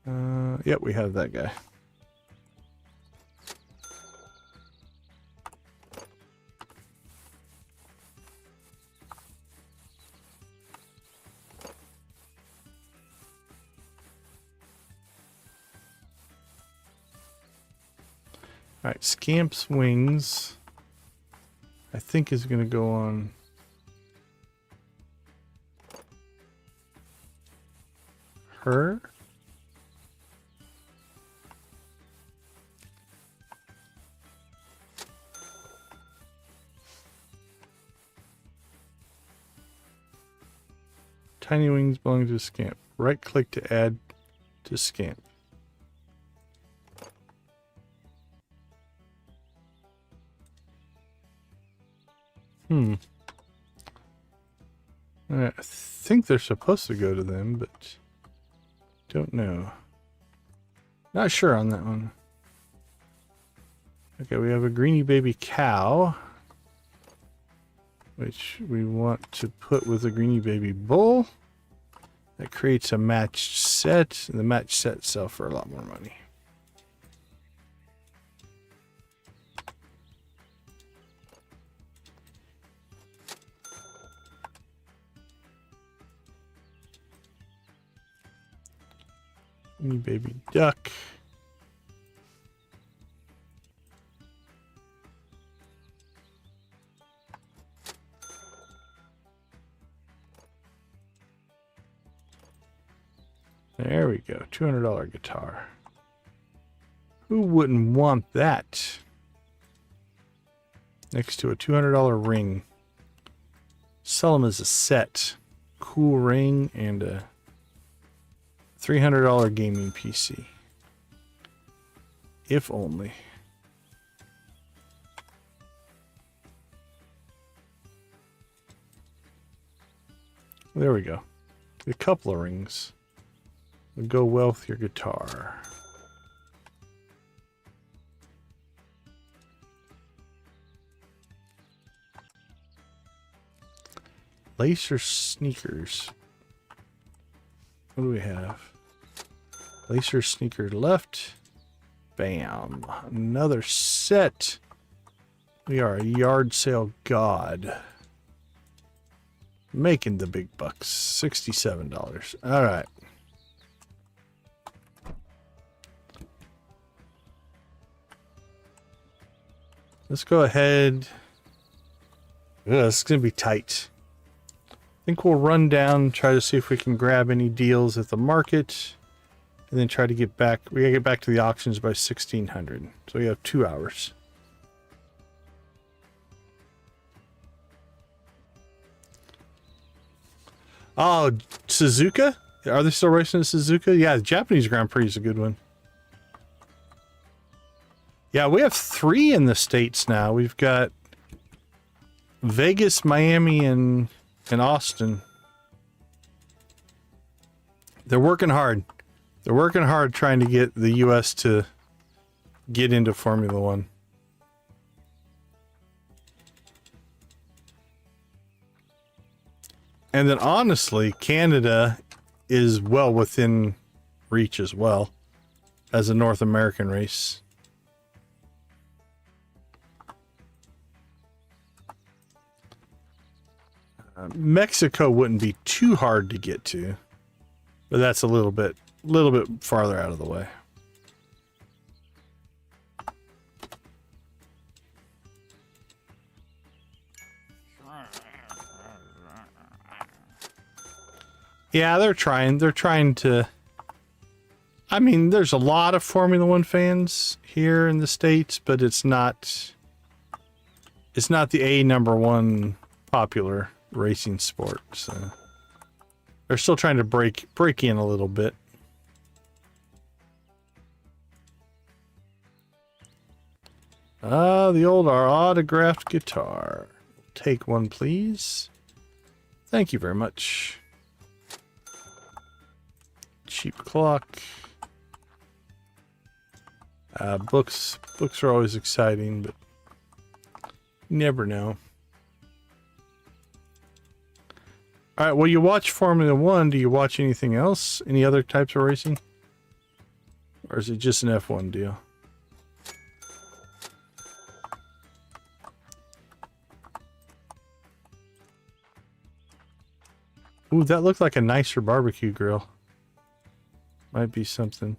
Speaker 1: Okay. Yep, we have that guy. All right, Scamp's wings, I think, is going to go on her. Tiny wings belong to Scamp. Right click to add to Scamp. I think they're supposed to go to them, but don't know. Not sure on that one. Okay, we have a greeny baby cow, which we want to put with a greeny baby bull. That creates a matched set, and the matched sets sell for a lot more money. Greeny baby duck. There we go. $200 guitar. Who wouldn't want that? Next to a $200 ring. Sell them as a set. Cool ring and a $300 gaming PC. If only. There we go. A couple of rings. Would go well with your guitar. Lacer sneakers. What do we have? Lacer sneaker left. Bam. Another set. We are a yard sale god. Making the big bucks. $67. All right. Let's go ahead. This is going to be tight. I think we'll run down, try to see if we can grab any deals at the market, and then try to get back. We got to get back to the auctions by 1600. So we have 2 hours. Oh, Suzuka? Are they still racing at Suzuka? Yeah, the Japanese Grand Prix is a good one. Yeah, we have 3 in the States now. We've got Vegas, Miami, and Austin. They're working hard. They're working hard trying to get the U.S. to get into Formula One. And then honestly, Canada is well within reach as well as a North American race. Mexico wouldn't be too hard to get to, but that's a little bit farther out of the way. Yeah, they're trying to. I mean, there's a lot of Formula One fans here in the States, but it's not the #1 popular racing sport. So they're still trying to break in a little bit. The old autographed guitar. Take one, please. Thank you very much. Cheap clock. Books are always exciting, but you never know. All right, well, you watch Formula One. Do you watch anything else? Any other types of racing? Or is it just an F1 deal? Ooh, that looked like a nicer barbecue grill. Might be something.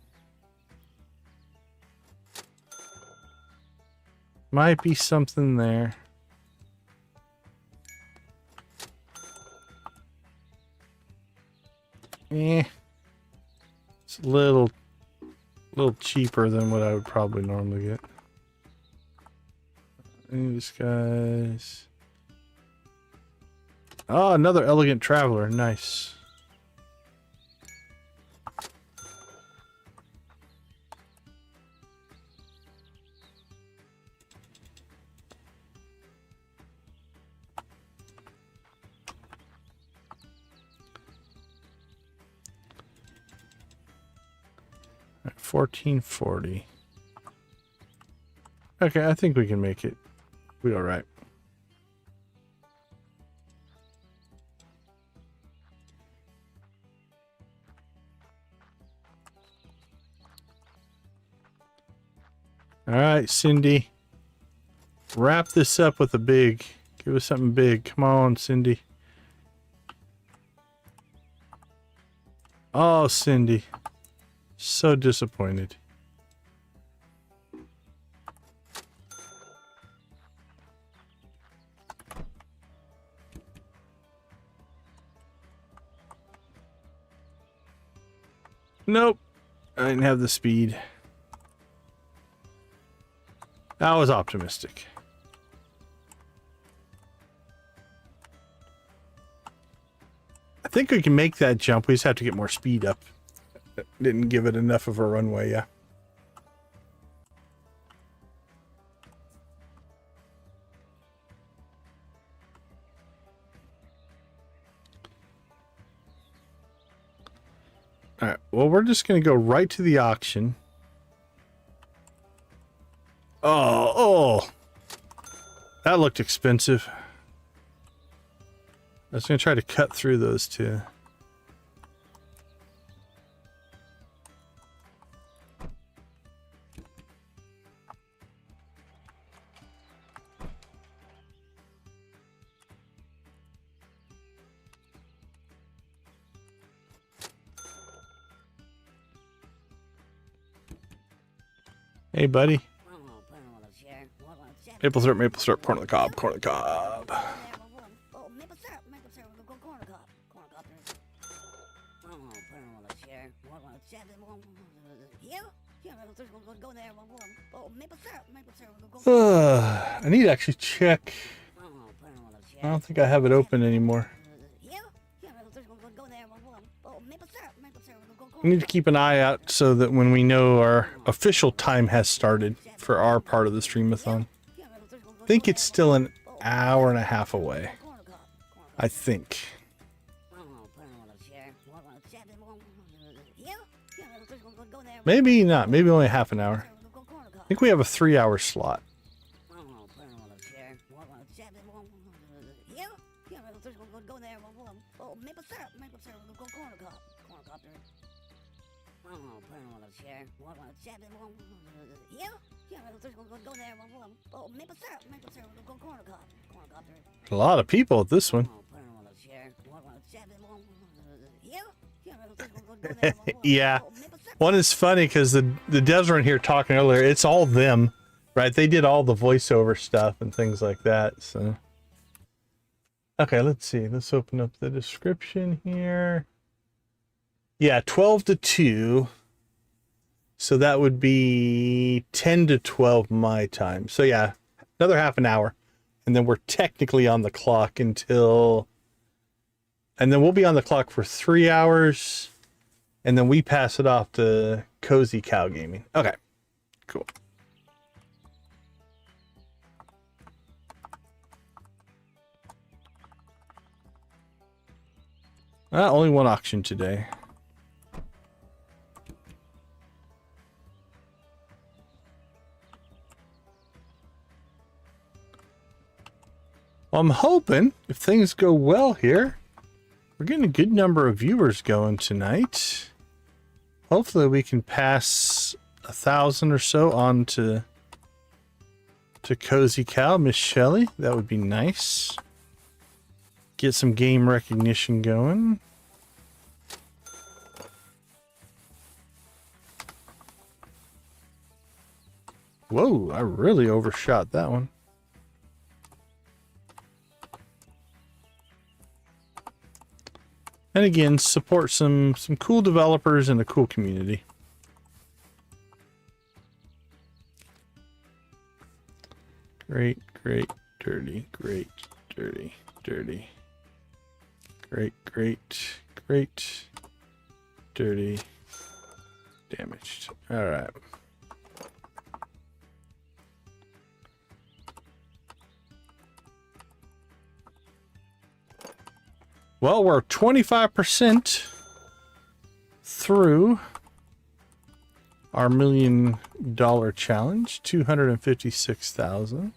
Speaker 1: Might be something there. It's a little cheaper than what I would probably normally get. Any of these guys? Oh, another elegant traveler. Nice. All right, 1440. Okay, I think we can make it. We all right. All right, Cindy. Wrap this up with a big. Give us something big. Come on, Cindy. Oh, Cindy. So disappointed. Nope. I didn't have the speed. I was optimistic. I think we can make that jump. We just have to get more speed up. Didn't give it enough of a runway, yeah. All right, well, we're just going to go right to the auction. Oh, that looked expensive. I was going to try to cut through those two. Hey, buddy. Maple syrup, corn on the cob, corn on the cob. I need to actually check. I don't think I have it open anymore. We need to keep an eye out so that when we know our official time has started for our part of the Stream-A-Thon. I think it's still an hour and a half away. I think. Maybe not. Maybe only half an hour. I think we have a 3-hour slot. A lot of people at this one. Yeah. One is funny because the devs were in here talking earlier. It's all them, right? They did all the voiceover stuff and things like that. So, okay, let's see. Let's open up the description here. Yeah, 12 to 2. So that would be 10 to 12 my time. So yeah, another half an hour. And then we're technically on the clock until... And then we'll be on the clock for 3 hours. And then we pass it off to Cozy Cow Gaming. Okay, cool. Only one auction today. Well, I'm hoping if things go well here, we're getting a good number of viewers going tonight. Hopefully we can pass 1,000 or so on to Cozy Cow, Miss Shelley. That would be nice. Get some game recognition going. Whoa, I really overshot that one. And again, support some cool developers and a cool community. Great, great, dirty, great, dirty, dirty. Great, great, great, dirty, damaged. All right. Well, we're 25% through our $1 million challenge, 256,000.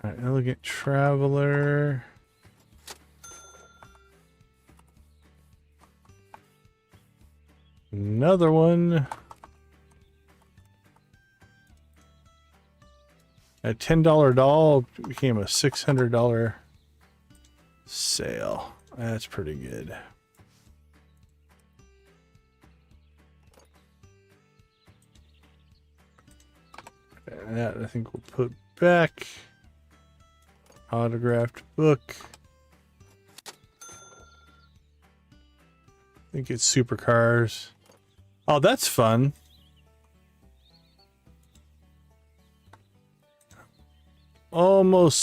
Speaker 1: All right, Elegant Traveler. Another one. A $10 doll became a $600 sale. That's pretty good. And that I think we'll put back. Autographed book. I think it's supercars. Oh, that's fun. Almost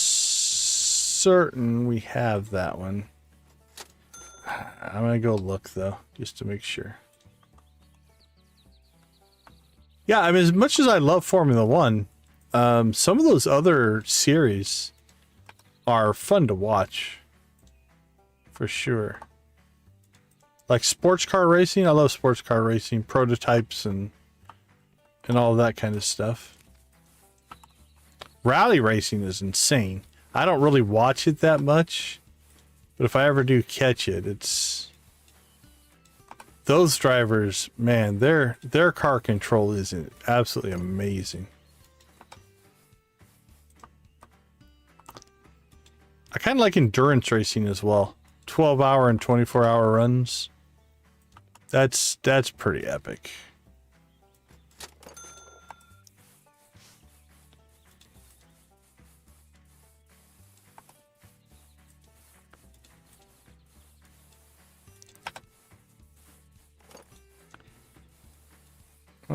Speaker 1: certain we have that one. I'm gonna go look though, just to make sure. Yeah, I mean, as much as I love Formula One, some of those other series are fun to watch. For sure. Like sports car racing, I love sports car racing, prototypes and all that kind of stuff. Rally racing is insane. I don't really watch it that much, but if I ever do catch it, it's those drivers, man, their car control is absolutely amazing. I kind of like endurance racing as well. 12-hour and 24-hour runs. That's pretty epic.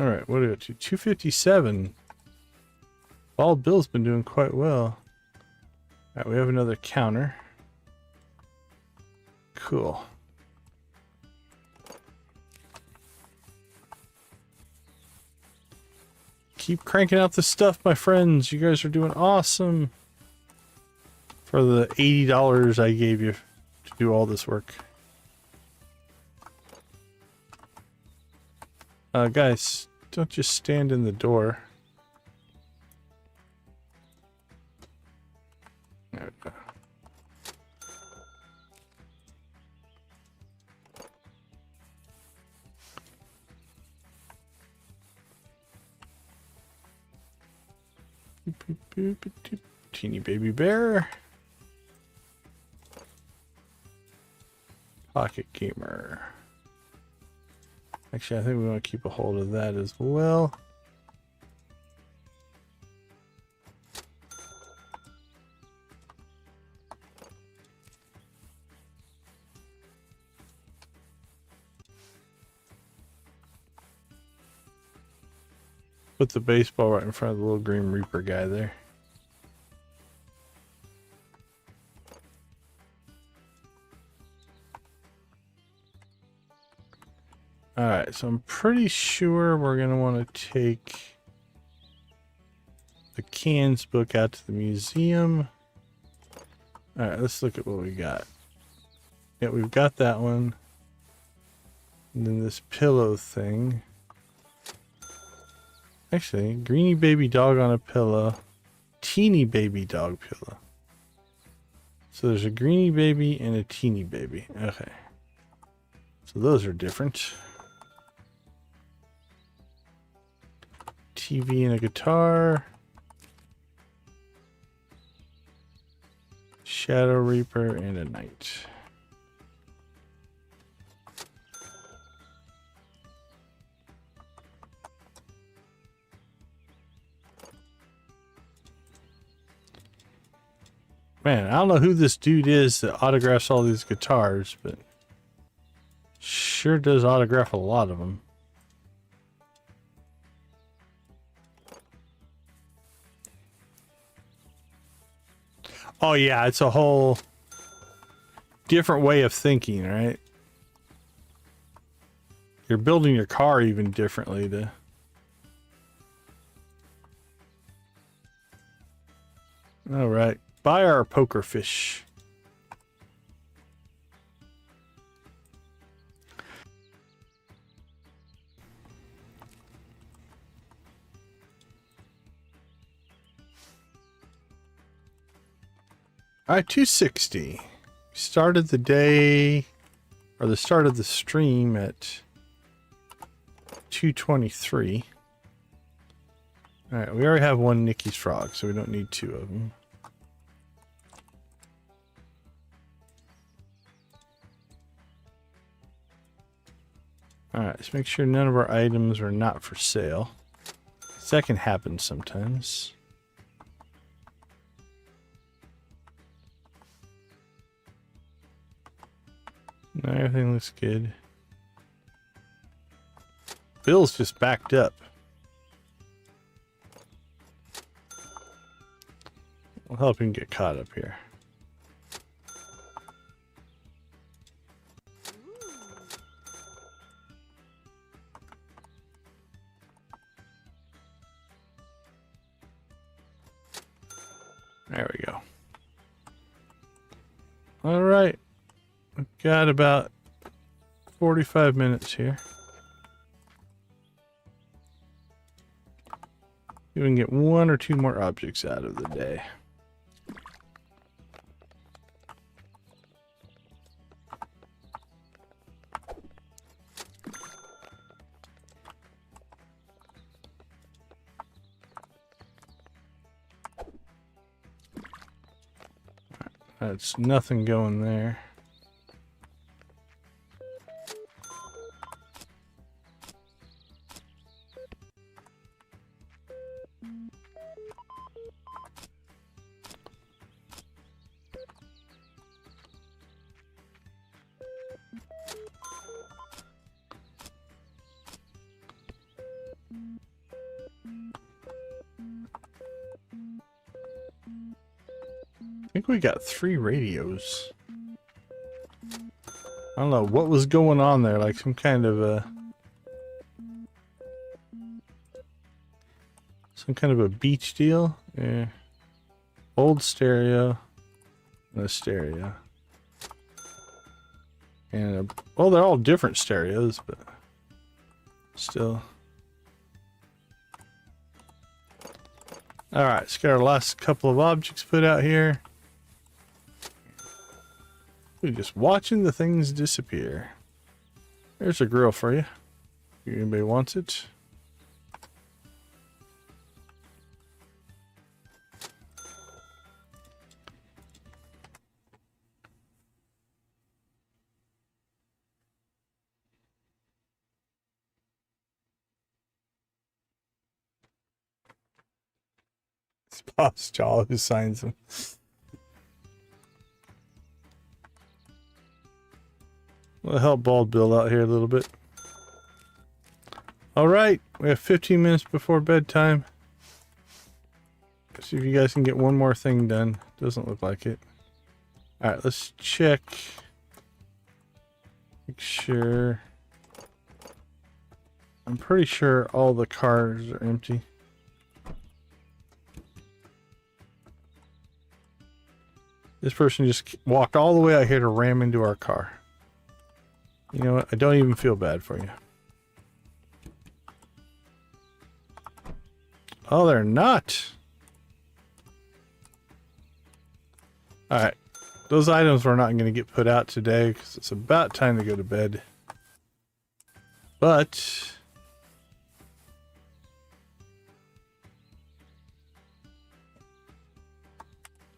Speaker 1: All right, what do we got to? 257. Bald Bill's been doing quite well. All right, we have another counter. Cool. Keep cranking out the stuff, my friends. You guys are doing awesome. For the $80 I gave you to do all this work. Guys, don't just stand in the door. There we go. Boop, boop, boop, boop. Teeny baby bear. Pocket gamer. Actually, I think we want to keep a hold of that as well. Put the baseball right in front of the little Green Reaper guy there. Alright, so I'm pretty sure we're going to want to take the cans book out to the museum. Alright, let's look at what we got. Yeah, we've got that one. And then this pillow thing. Actually, greeny baby dog on a pillow. Teeny baby dog pillow. So there's a greeny baby and a teeny baby. Okay. So those are different. TV and a guitar. Shadow Reaper and a knight. Man, I don't know who this dude is that autographs all these guitars, but sure does autograph a lot of them. Oh yeah, it's a whole different way of thinking, right? You're building your car even differently to... All right. Buy our poker fish. All right, 260. Started the day, or the start of the stream at 223. All right, we already have one Nikki's Frog, so we don't need two of them. All right, let's make sure none of our items are not for sale. That can happen sometimes. No, everything looks good. Bill's just backed up. We'll help him get caught up here. There we go. All right. We've got about 45 minutes here. We can get one or two more objects out of the day. That's nothing going there. think we got 3 radios. I don't know what was going on there, like some kind of a beach deal. Yeah. Old stereo. And a stereo. And well, they're all different stereos, but still. Alright, let's get our last couple of objects put out here. We're just watching the things disappear. There's a grill for you. If anybody wants it. It's Bob's Jaw who signs them. We'll help Bald Bill out here a little bit. Alright, we have 15 minutes before bedtime. Let's see if you guys can get one more thing done. Doesn't look like it. Alright, let's check. Make sure. I'm pretty sure all the cars are empty. This person just walked all the way out here to ram into our car. You know what? I don't even feel bad for you. Oh, they're not. Alright. Those items were not going to get put out today because it's about time to go to bed. But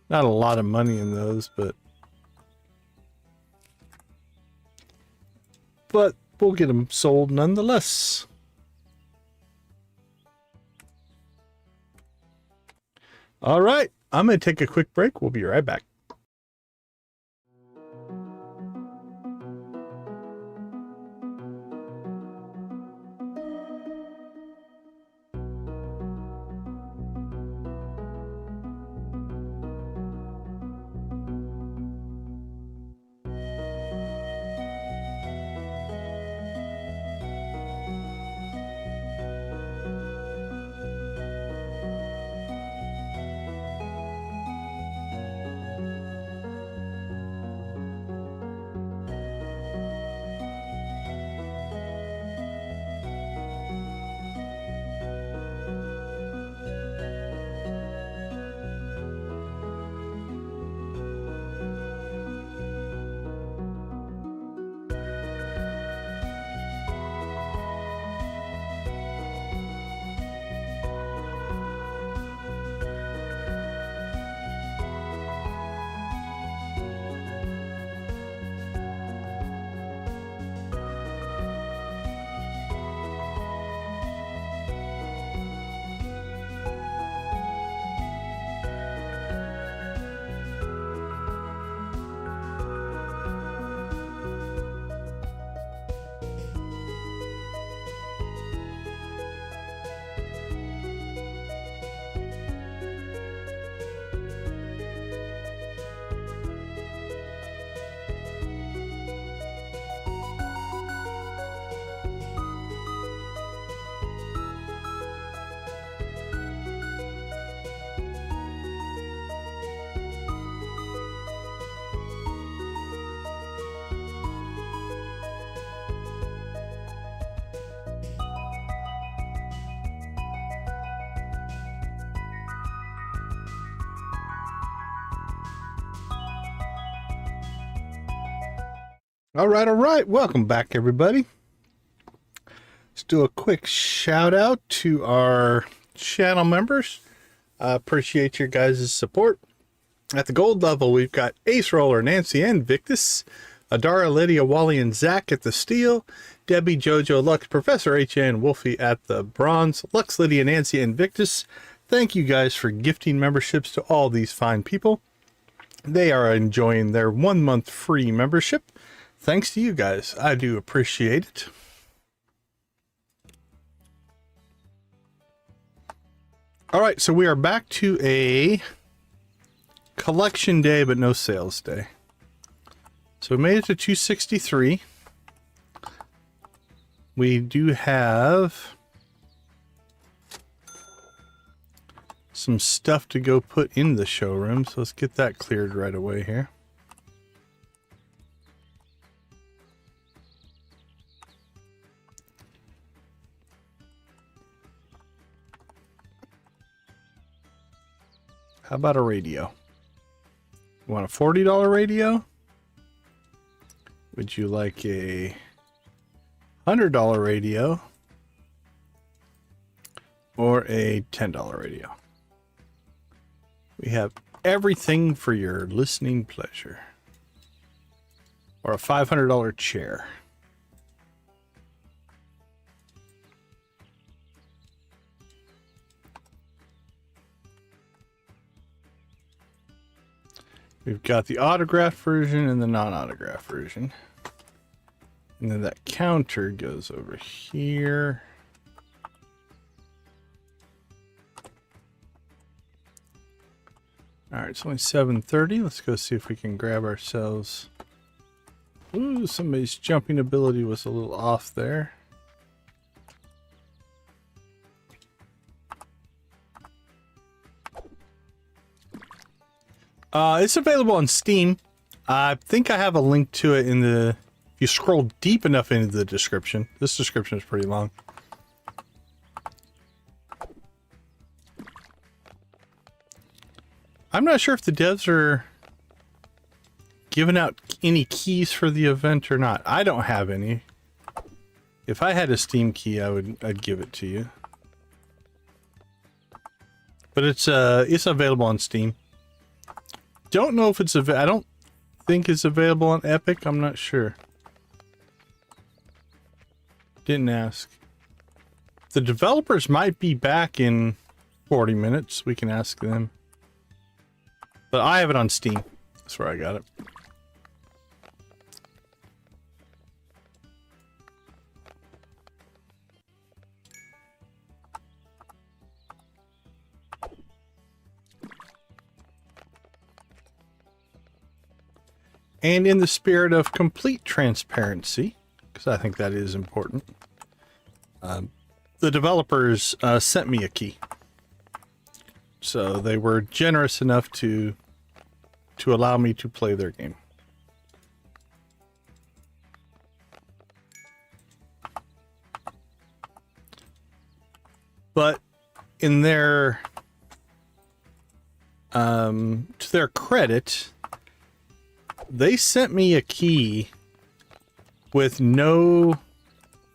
Speaker 1: not a lot of money in those, but we'll get them sold nonetheless. All right, I'm going to take a quick break. We'll be right back. All right. Welcome back, everybody. Let's do a quick shout out to our channel members. I appreciate your guys' support. At the gold level, we've got Ace Roller, Nancy, and Victus. Adara, Lydia, Wally, and Zach at the steel. Debbie, Jojo, Lux, Professor H, and Wolfie at the bronze. Lux, Lydia, Nancy, and Victus. Thank you guys for gifting memberships to all these fine people. They are enjoying their 1 month free membership. Thanks to you guys. I do appreciate it. All right, so we are back to a collection day, but no sales day. So we made it to 263. We do have some stuff to go put in the showroom, so let's get that cleared right away here. How about a radio? You want a $40 radio? Would you like a $100 radio? Or a $10 radio? We have everything for your listening pleasure. Or a $500 chair. We've got the autograph version and the non-autograph version. And then that counter goes over here. All right, it's only 7:30. Let's go see if we can grab ourselves. Ooh, somebody's jumping ability was a little off there. It's available on Steam. I think I have a link to it in the... If you scroll deep enough into the description. This description is pretty long. I'm not sure if the devs are giving out any keys for the event or not. I don't have any. If I had a Steam key, I'd give it to you. But it's available on Steam. Don't know if it's I don't think it's available on Epic. I'm not sure. Didn't ask. The developers might be back in 40 minutes. We can ask them. But I have it on Steam. That's where I got it. And in the spirit of complete transparency, because I think that is important, the developers sent me a key. So they were generous enough to allow me to play their game. But in their to their credit, they sent me a key with no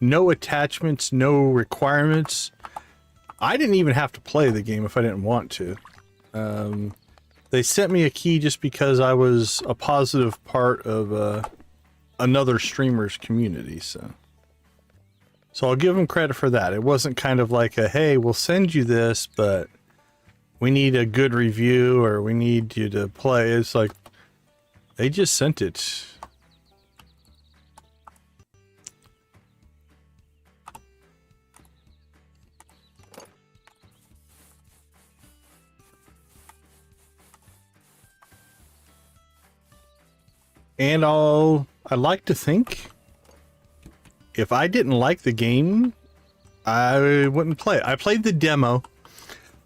Speaker 1: attachments, no requirements. I didn't even have to play the game if I didn't want to. They sent me a key just because I was a positive part of another streamer's community. So I'll give them credit for that. It wasn't kind of like a, hey, we'll send you this, but we need a good review or we need you to play. It's like, they just sent it. And I like to think if I didn't like the game, I wouldn't play it. I played the demo.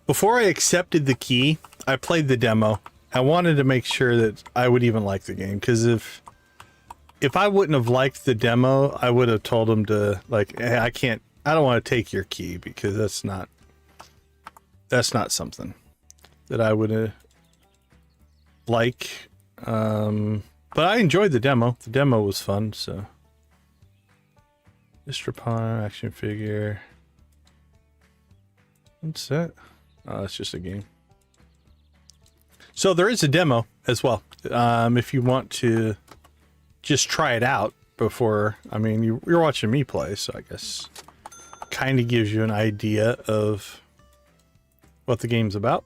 Speaker 1: Before I accepted the key, I played the demo. I wanted to make sure that I would even like the game, because if I wouldn't have liked the demo, I would have told them to, like, hey, I don't want to take your key, because that's not something that I would like. But I enjoyed the demo. The demo was fun, so. Mr. Pawn, action figure. What's that? Oh, it's just a game. So there is a demo as well. If you want to just try it out before, I mean, you're watching me play, so I guess kind of gives you an idea of what the game's about,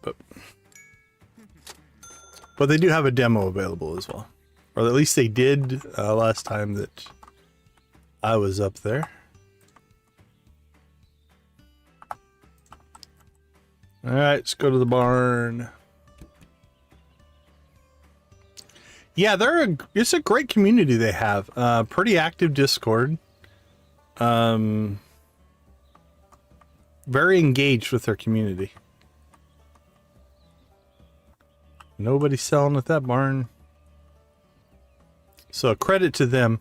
Speaker 1: but they do have a demo available as well. Or at least they did last time that I was up there. All right, let's go to the barn. Yeah, it's a great community they have. Pretty active Discord. Very engaged with their community. Nobody's selling at that barn. So credit to them.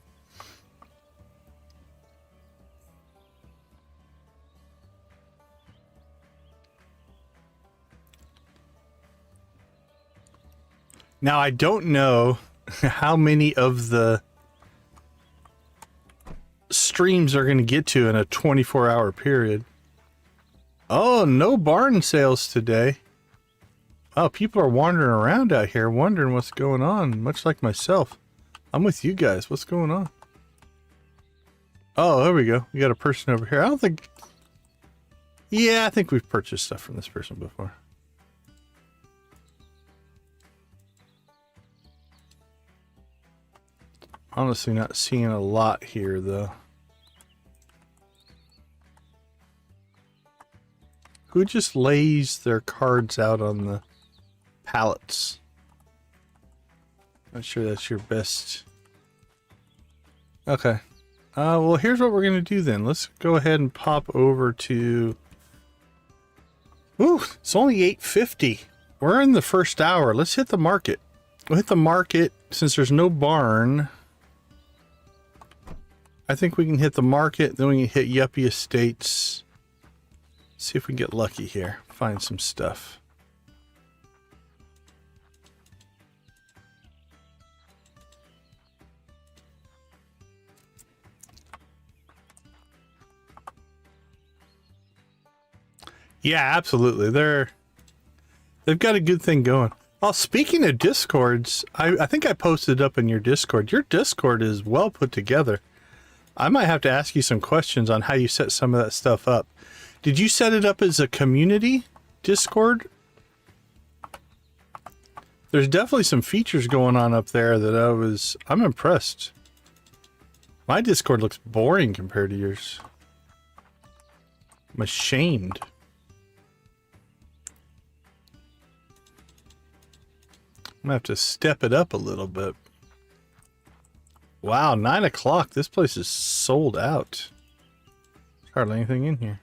Speaker 1: Now, I don't know how many of the streams are going to get to in a 24-hour period. Oh, no barn sales today. Oh, people are wandering around out here wondering what's going on, much like myself. I'm with you guys. What's going on? Oh, there we go. We got a person over here. I don't think... Yeah, I think we've purchased stuff from this person before. Honestly, not seeing a lot here, though. Who just lays their cards out on the pallets? Not sure that's your best. Okay. Well, here's what we're going to do then. Let's go ahead and pop over to... Ooh, it's only 8:50. We're in the first hour. Let's hit the market. We'll hit the market since there's no barn. I think we can hit the market, then we can hit Yuppie Estates. See if we can get lucky here. Find some stuff. Yeah, absolutely. They've got a good thing going. Oh, speaking of Discords, I think I posted up in your Discord. Your Discord is well put together. I might have to ask you some questions on how you set some of that stuff up. Did you set it up as a community Discord? There's definitely some features going on up there that I'm impressed. My Discord looks boring compared to yours. I'm ashamed. I'm gonna have to step it up a little bit. Wow, 9 o'clock. This place is sold out. There's hardly anything in here.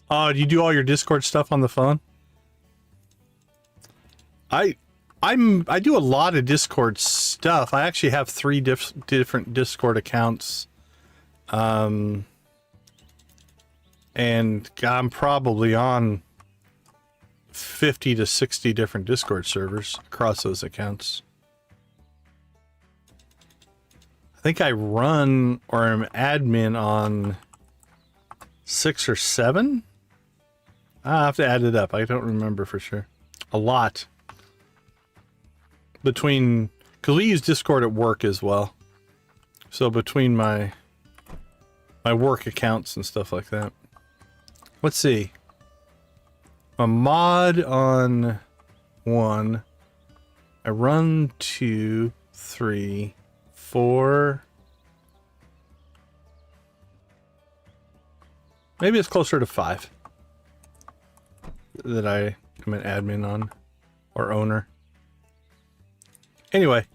Speaker 1: Oh, do you do all your Discord stuff on the phone? I do a lot of Discord stuff. I actually have 3 different Discord accounts. And I'm probably on 50 to 60 different Discord servers across those accounts. I think I run or am admin on 6 or 7. I'll have to add it up. I don't remember for sure. A lot. Between, because we use Discord at work as well. So between my work accounts and stuff like that. Let's see. A mod on 1. I run 2, 3, 4. Maybe it's closer to 5 that I am an admin on or owner. Anyway,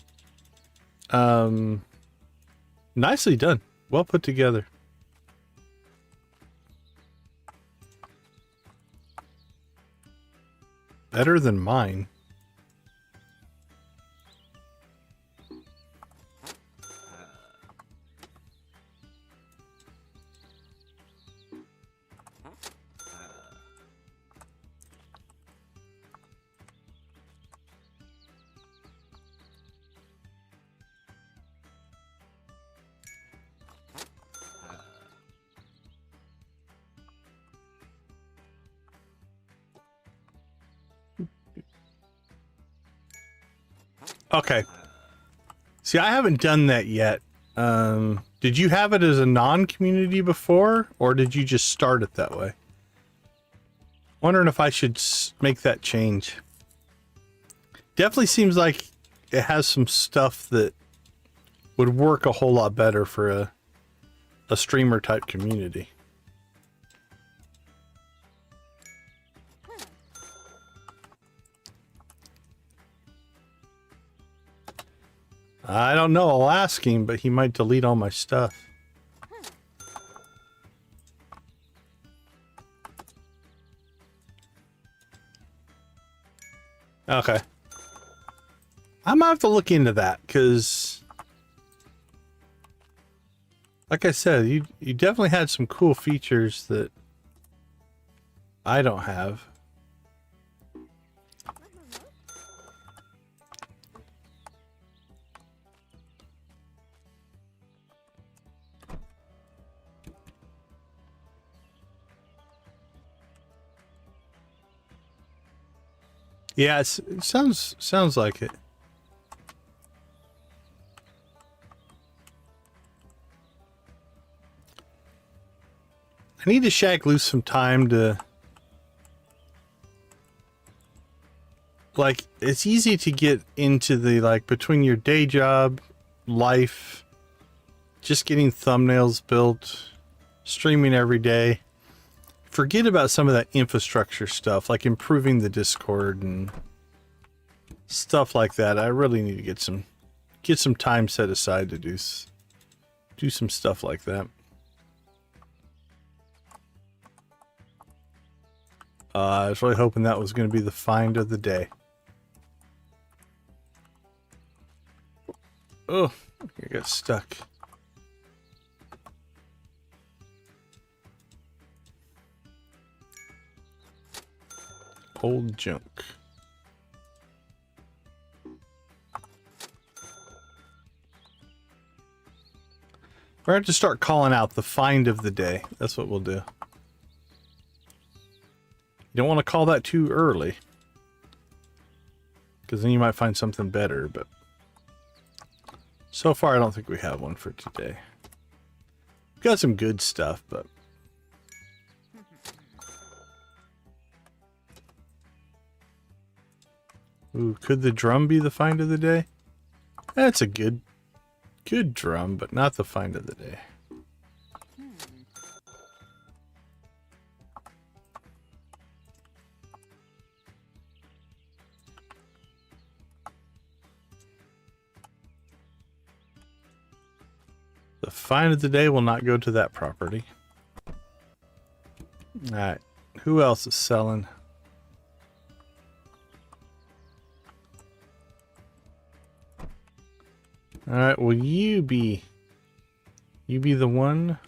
Speaker 1: nicely done. Well put together. Better than mine. Okay. See, I haven't done that yet. Did you have it as a non-community before, or did you just start it that way? Wondering if I should make that change. Definitely seems like it has some stuff that would work a whole lot better for a a streamer type community. I don't know, I'll ask him, but he might delete all my stuff. Okay. I might have to look into that, because like I said, you definitely had some cool features that I don't have. Yeah, it sounds like it. I need to shag loose some time to, like, it's easy to get into the, like, between your day job, life, just getting thumbnails built, streaming every day. Forget about some of that infrastructure stuff, like improving the Discord and stuff like that. I really need to get some time set aside to do some stuff like that. I was really hoping that was going to be the find of the day. Oh, I got stuck. Old junk. We're going to start calling out the find of the day. That's what we'll do. You don't want to call that too early, because then you might find something better, but so far I don't think we have one for today. We've got some good stuff, but ooh, could the drum be the find of the day? That's a good drum, but not the find of the day. The find of the day will not go to that property. Alright, who else is selling? Alright, will you be the one?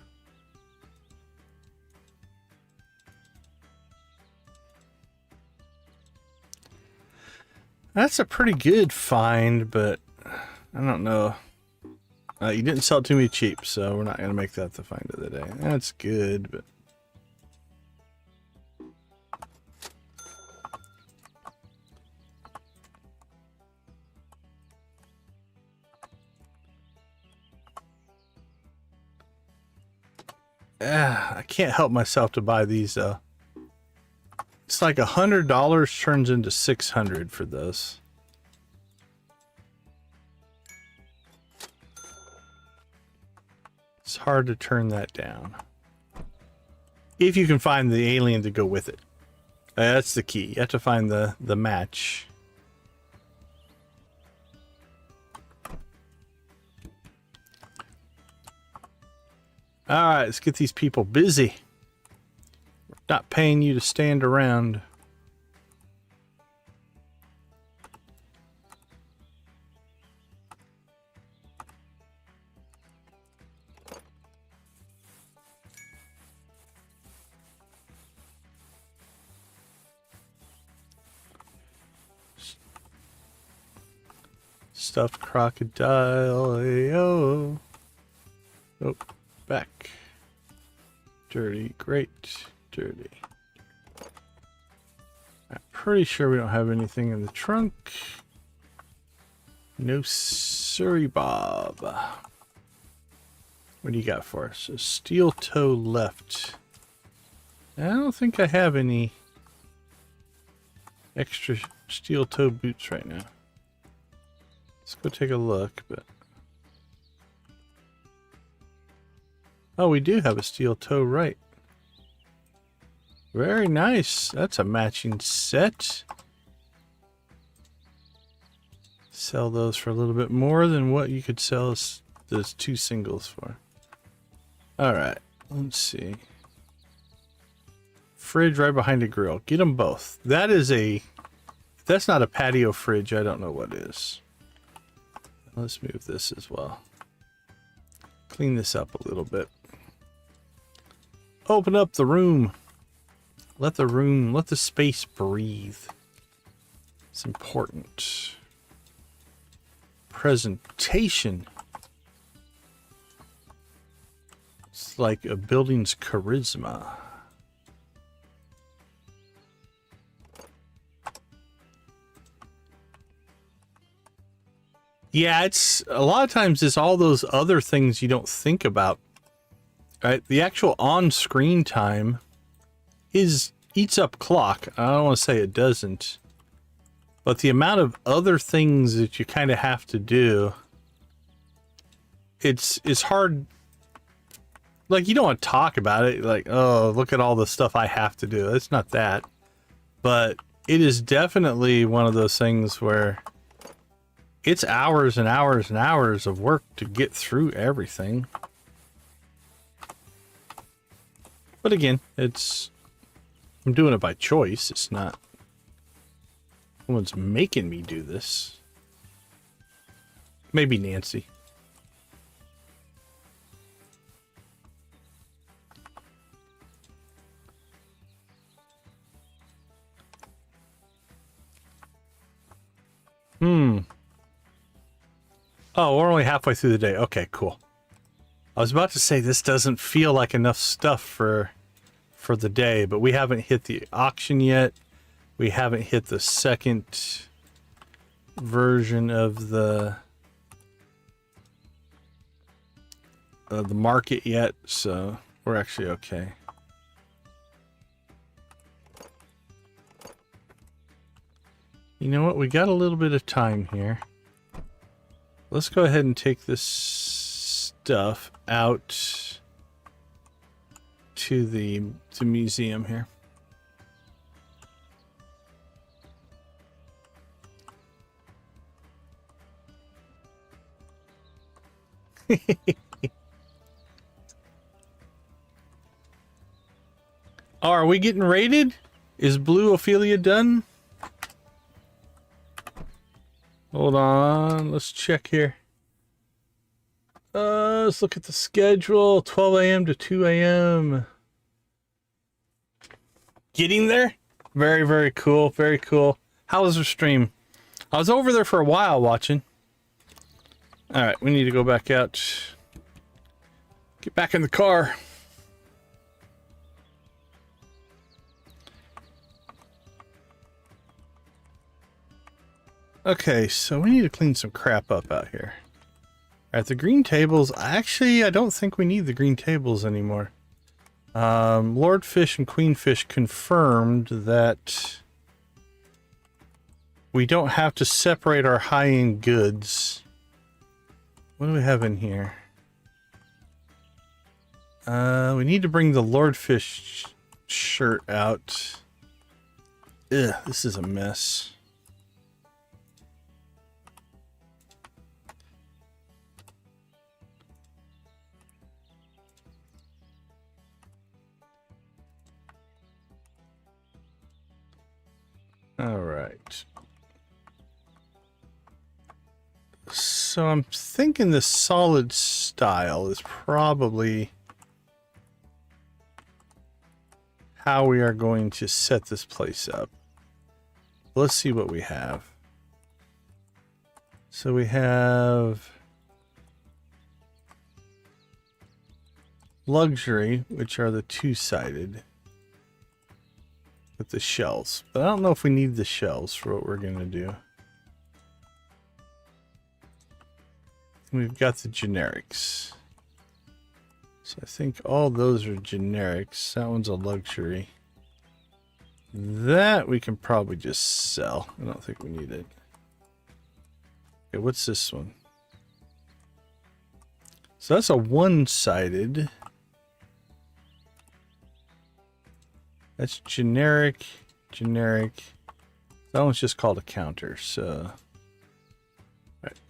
Speaker 1: That's a pretty good find, but I don't know. You didn't sell it to me cheap, so we're not going to make that the find of the day. That's good, but I can't help myself to buy these. It's like $100 turns into $600 for this. It's hard to turn that down. If you can find the alien to go with it. That's the key. You have to find the match. Alright, let's get these people busy. We're not paying you to stand around. Stuffed crocodile, ayo. Oh, back. Dirty, great, dirty. I'm pretty sure we don't have anything in the trunk. No siree, Bob. What do you got for us? A steel toe left. I don't think I have any extra steel toe boots right now. Let's go take a look, but Oh, we do have a steel toe, right? Very nice. That's a matching set. Sell those for a little bit more than what you could sell those 2 singles for. All right, let's see. Fridge right behind the grill. Get them both. That is a... If that's not a patio fridge, I don't know what is. Let's move this as well. Clean this up a little bit. Open up the room. Let the space breathe. It's important. Presentation. It's like a building's charisma. Yeah, it's a lot of times it's all those other things you don't think about. Right? The actual on-screen time eats up clock. I don't want to say it doesn't. But the amount of other things that you kind of have to do, it's hard. Like, you don't want to talk about it. Like, oh, look at all the stuff I have to do. It's not that. But it is definitely one of those things where it's hours and hours and hours of work to get through everything. But again, I'm doing it by choice. It's not... No one's making me do this. Maybe Nancy. Oh, we're only halfway through the day. Okay, cool. I was about to say this doesn't feel like enough stuff for the day, but we haven't hit the auction yet. We haven't hit the second version of the market yet, so we're actually okay. You know what? We got a little bit of time here. Let's go ahead and take this stuff out to the museum here. Oh, are we getting raided? Is Blue Ophelia done? Hold on, let's check here. Let's look at the schedule. 12 a.m. to 2 a.m. Getting there? Very, very cool. Very cool. How was the stream? I was over there for a while watching. All right, we need to go back out. Get back in the car. Okay, so we need to clean some crap up out here. All right, the green tables. Actually, I don't think we need the green tables anymore. Lord Fish and Queen Fish confirmed that we don't have to separate our high-end goods. What do we have in here? We need to bring the Lord Fish shirt out. Ugh, this is a mess. All right. So I'm thinking the solid style is probably how we are going to set this place up. Let's see what we have. So we have luxury, which are the two-sided with the shells. But I don't know if we need the shells for what we're going to do. We've got the generics. So I think all those are generics. That one's a luxury. That we can probably just sell. I don't think we need it. Okay, what's this one? So that's a one-sided. That's generic, generic. That one's just called a counter, so...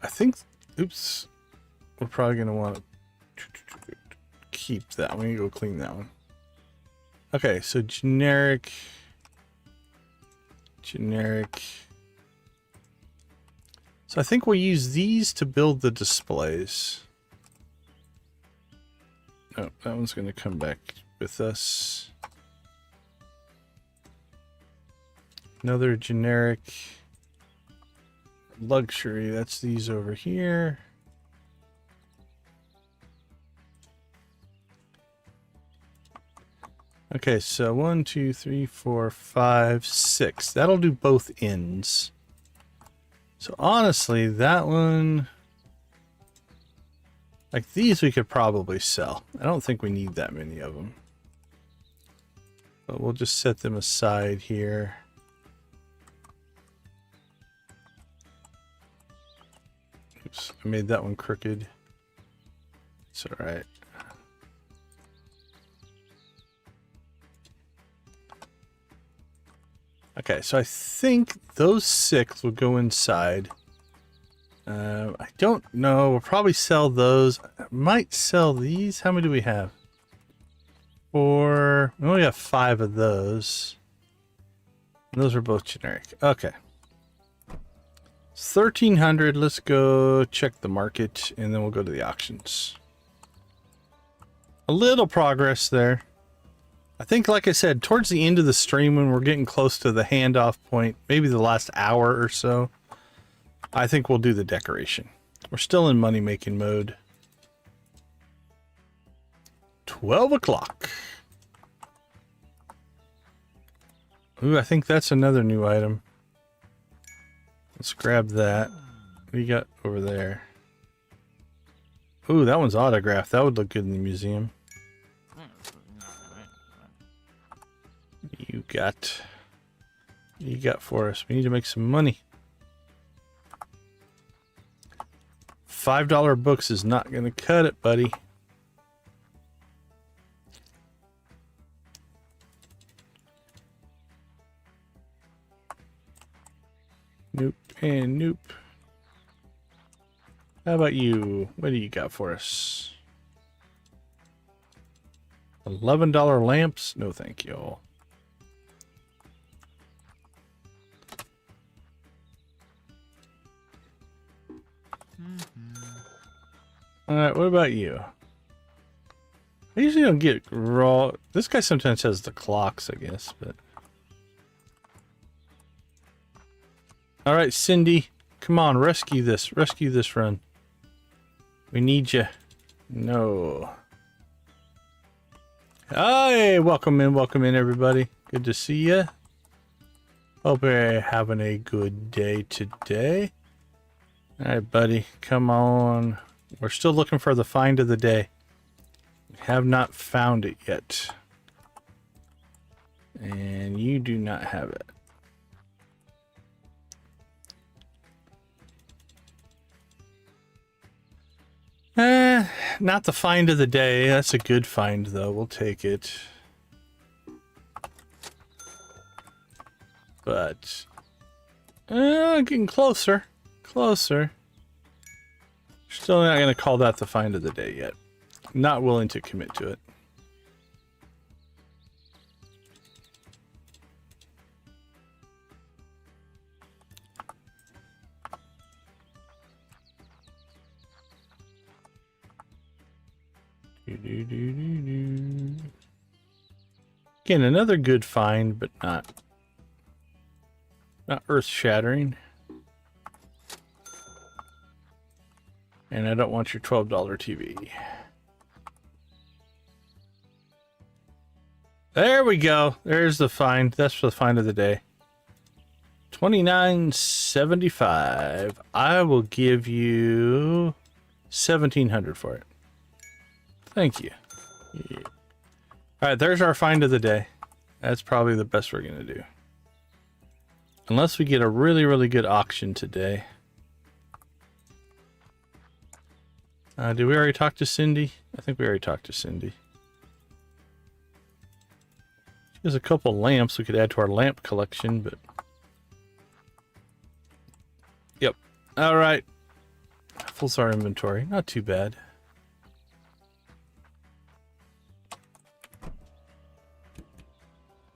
Speaker 1: I think... Oops. We're probably going to want to keep that. I'm going to go clean that one. Okay, so generic... Generic... So I think we'll use these to build the displays. Oh, that one's going to come back with us. Another generic luxury. That's these over here. Okay, so 1, 2, 3, 4, 5, 6. That'll do both ends. So honestly, that one, like these we could probably sell. I don't think we need that many of them. But we'll just set them aside here. Oops, I made that one crooked. It's all right. Okay, so I think those 6 will go inside. I don't know. We'll probably sell those. I might sell these. How many do we have? 4. We only have 5 of those. And those are both generic. Okay. It's 1,300. Let's go check the market, and then we'll go to the auctions. A little progress there. I think, like I said, towards the end of the stream, when we're getting close to the handoff point, maybe the last hour or so, I think we'll do the decoration. We're still in money-making mode. 12 o'clock. Ooh, I think that's another new item. Let's grab that. What do you got over there? Ooh, that one's autographed. That would look good in the museum. You got for us? We need to make some money. $5 books is not going to cut it, buddy. Nope and nope. How about you? What do you got for us? $11 lamps? No, thank you. Alright, what about you? I usually don't get raw. This guy sometimes has the clocks, I guess, but... Alright, Cindy. Come on, rescue this. Rescue this run. We need you. No. Hi, welcome in, everybody. Good to see you. Hope you're having a good day today. Alright, buddy. Come on. We're still looking for the find of the day. We have not found it yet. And you do not have it. Not the find of the day. That's a good find, though. We'll take it. But... getting closer. Closer. Still not going to call that the find of the day yet. Not willing to commit to it. Again, another good find, but not earth-shattering. And I don't want your $12 TV. There we go. There's the find. That's the find of the day. $29.75. I will give you $1,700 for it. Thank you. Yeah. All right, there's our find of the day. That's probably the best we're going to do. Unless we get a really, really good auction today. Did we already talk to Cindy? I think we already talked to Cindy. There's a couple lamps we could add to our lamp collection, but... Yep. Alright. Fulls our inventory. Not too bad.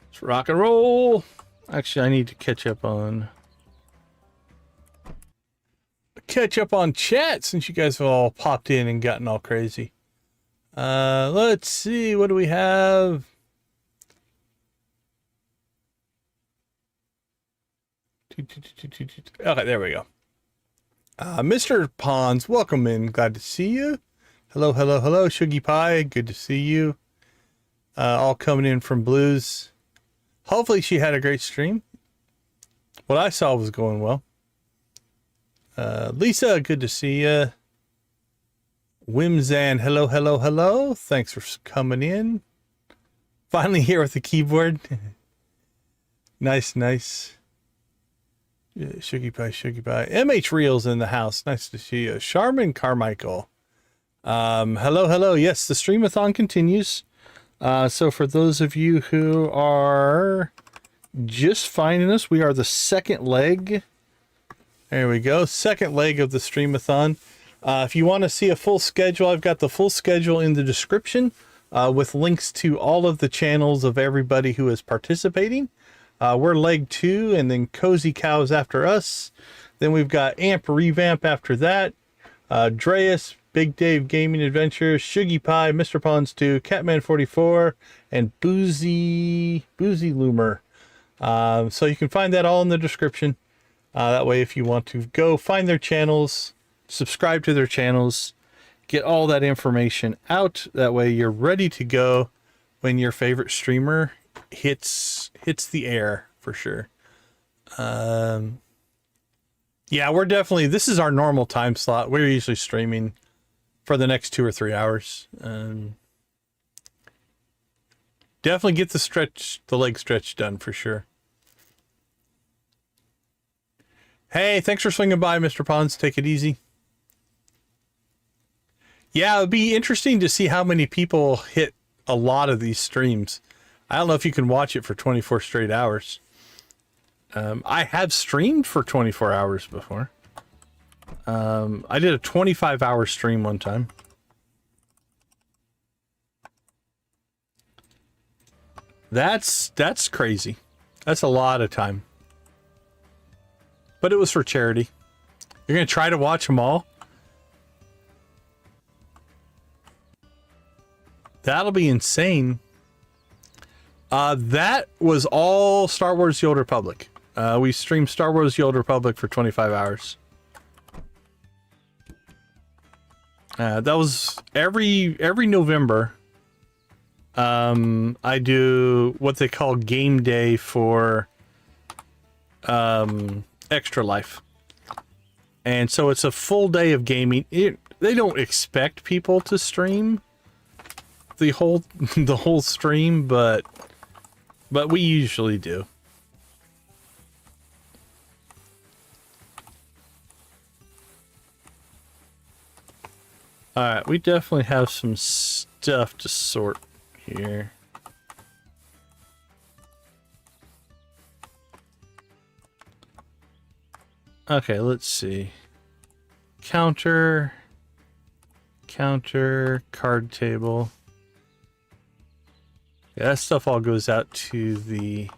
Speaker 1: Let's rock and roll! Actually, I need to catch up on chat since you guys have all popped in and gotten all crazy. Let's see, what do we have? Okay, there we go. Mr. Pons, welcome in. Glad to see you. Hello, hello, hello, Shuggy Pie. Good to see you. All coming in from Blues. Hopefully she had a great stream. What I saw was going well. Lisa, good to see you. Wimzan, hello, hello, hello. Thanks for coming in. Finally here with the keyboard. Nice, nice. Yeah, Shuggy Pie, Shuggy Pie. MH Reels in the house. Nice to see you. Charmin Carmichael. Hello, hello. Yes, the Stream-A-Thon continues. So for those of you who are just finding us, we are the second leg. There we go. Second leg of the Stream-A-Thon. If you want to see a full schedule, I've got the full schedule in the description with links to all of the channels of everybody who is participating. We're leg 2, and then Cozy Cows after us. Then we've got Amp Revamp after that. Dreas, Big Dave Gaming Adventures, Shuggy Pie, Mr. Pons 2, Catman 44, and Boozy Loomer. So you can find that all in the description. That way, if you want to go find their channels, subscribe to their channels, get all that information out. That way, you're ready to go when your favorite streamer hits the air for sure. Yeah, we're definitely, this is our normal time slot. We're usually streaming for the next 2 or 3 hours. Definitely get the leg stretch done for sure. Hey, thanks for swinging by, Mr. Pons. Take it easy. Yeah, it'd be interesting to see how many people hit a lot of these streams. I don't know if you can watch it for 24 straight hours. I have streamed for 24 hours before. I did a 25-hour stream one time. That's crazy. That's a lot of time. But it was for charity. You're going to try to watch them all? That'll be insane. That was all Star Wars The Old Republic. We streamed Star Wars The Old Republic for 25 hours. That was every November. I do what they call game day for Extra Life. And so it's a full day of gaming. They don't expect people to stream the whole stream, but we usually do. All right, we definitely have some stuff to sort here. Okay, let's see. Counter, card table. Yeah, that stuff all goes out to the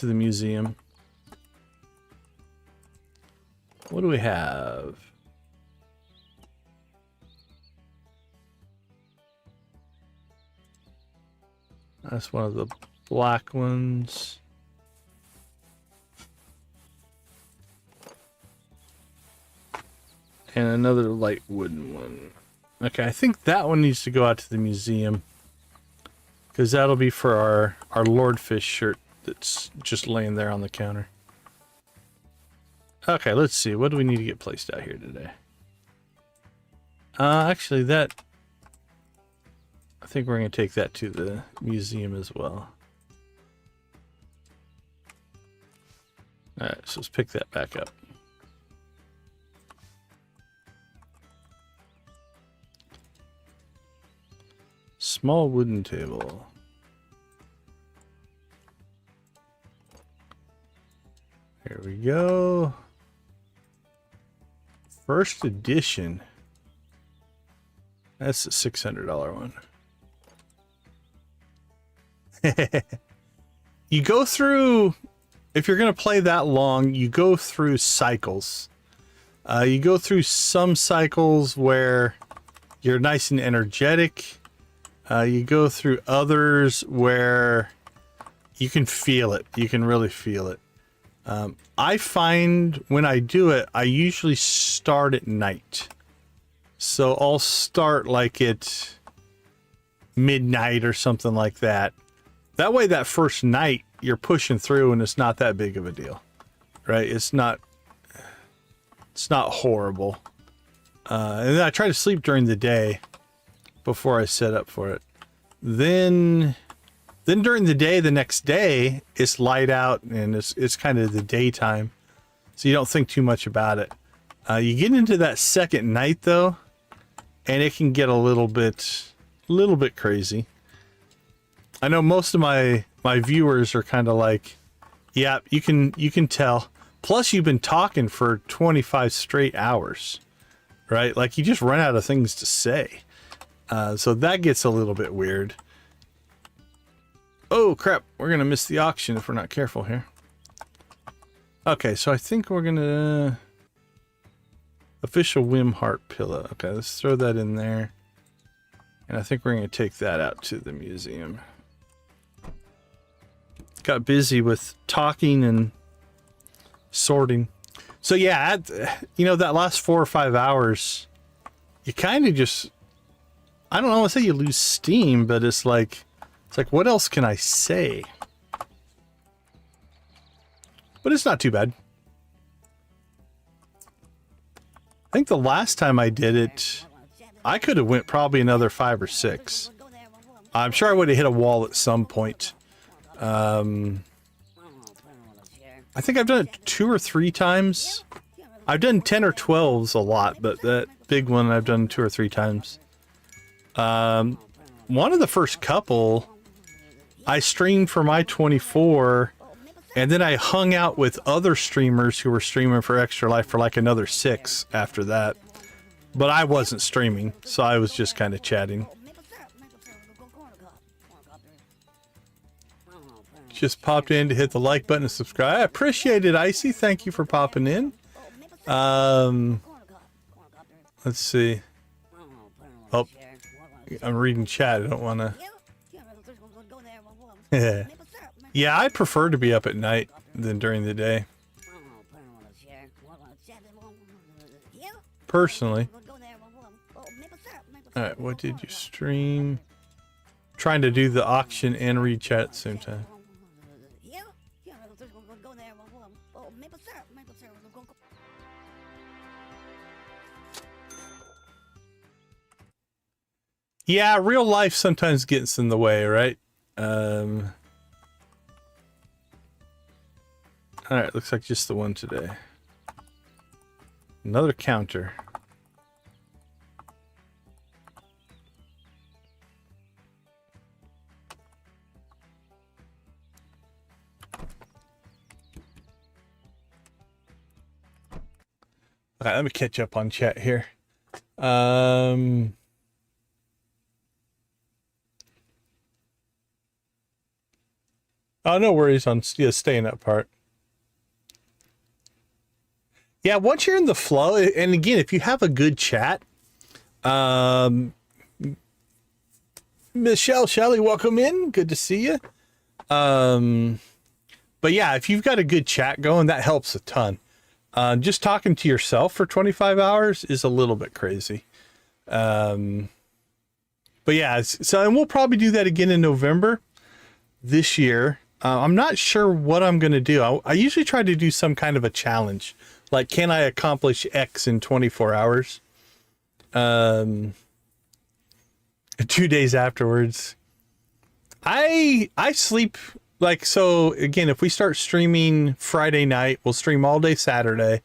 Speaker 1: museum. What do we have? That's one of the black ones. And another light wooden one. Okay, I think that one needs to go out to the museum. Because that'll be for our Lordfish shirt that's just laying there on the counter. Okay, let's see. What do we need to get placed out here today? Actually, I think we're going to take that to the museum as well. Alright, so let's pick that back up. small wooden table. Here we go. First edition. That's a $600 one. You go through, if you're going to play that long, you go through cycles. You go through some cycles where you're nice and energetic. You go through others where you can feel it. You can really feel it. I find when I do it, I usually start at night. So I'll start like at midnight or something like that. That way, that first night, you're pushing through and it's not that big of a deal, right? It's not horrible. And then I try to sleep during the day before I set up for it. Then during the day, the next day, it's light out and it's kind of the daytime. So you don't think too much about it. You get into that second night though, and it can get a little bit crazy. I know most of my viewers are kind of like, yeah, you can tell. Plus you've been talking for 25 straight hours, right? Like you just run out of things to say. So that gets a little bit weird. Oh crap, we're gonna miss the auction if we're not careful here. Okay, so I think we're gonna official Wim Hart pillow. Okay, let's throw that in there. And I think we're gonna take that out to the museum. Got busy with talking and sorting. So yeah, you know, that last 4 or 5 hours, you kind of just, I don't want to say you lose steam, but it's like, what else can I say? But it's not too bad. I think the last time I did it, I could have went probably another 5 or 6. I'm sure I would have hit a wall at some point. I think I've done it 2 or 3 times. I've done 10 or 12s a lot, but that big one I've done 2 or 3 times. One of the first couple, I streamed for my 24, and then I hung out with other streamers who were streaming for Extra Life for like another 6 after that. But I wasn't streaming, so I was just kind of chatting. Just popped in to hit the like button and subscribe. I appreciate it, Icy. Thank you for popping in. Let's see. Oh, I'm reading chat. I don't want to. Yeah, I prefer to be up at night than during the day. Personally. Alright, what did you stream? Trying to do the auction and read chat at the same time. Yeah, real life sometimes gets in the way, right? Alright, looks like just the one today. Another counter. Alright, let me catch up on chat here. Oh, no worries on staying that part. Yeah, once you're in the flow, and again, if you have a good chat, Michelle, Shelley, welcome in. Good to see you. But yeah, if you've got a good chat going, that helps a ton. Just talking to yourself for 25 hours is a little bit crazy. But yeah, so, and we'll probably do that again in November this year. I'm not sure what I'm going to do. I usually try to do some kind of a challenge. Like, can I accomplish X in 24 hours? 2 days afterwards. I sleep, like, so again, if we start streaming Friday night, we'll stream all day Saturday.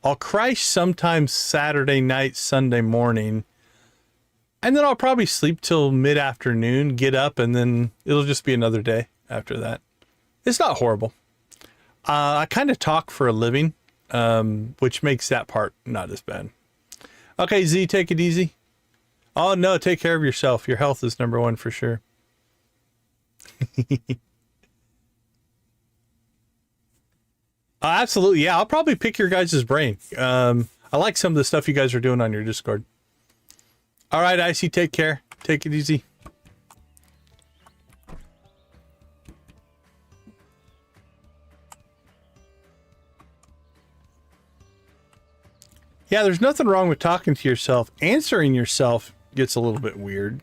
Speaker 1: I'll crash sometimes Saturday night, Sunday morning. And then I'll probably sleep till mid-afternoon, get up, and then it'll just be another day after that. It's not horrible. I kind of talk for a living, which makes that part not as bad. Okay, Z, take it easy. Oh, no, take care of yourself. Your health is number one for sure. Absolutely, yeah. I'll probably pick your guys' brain. I like some of the stuff you guys are doing on your Discord. All right, Icy, take care. Take it easy. Yeah, there's nothing wrong with talking to yourself. Answering yourself gets a little bit weird.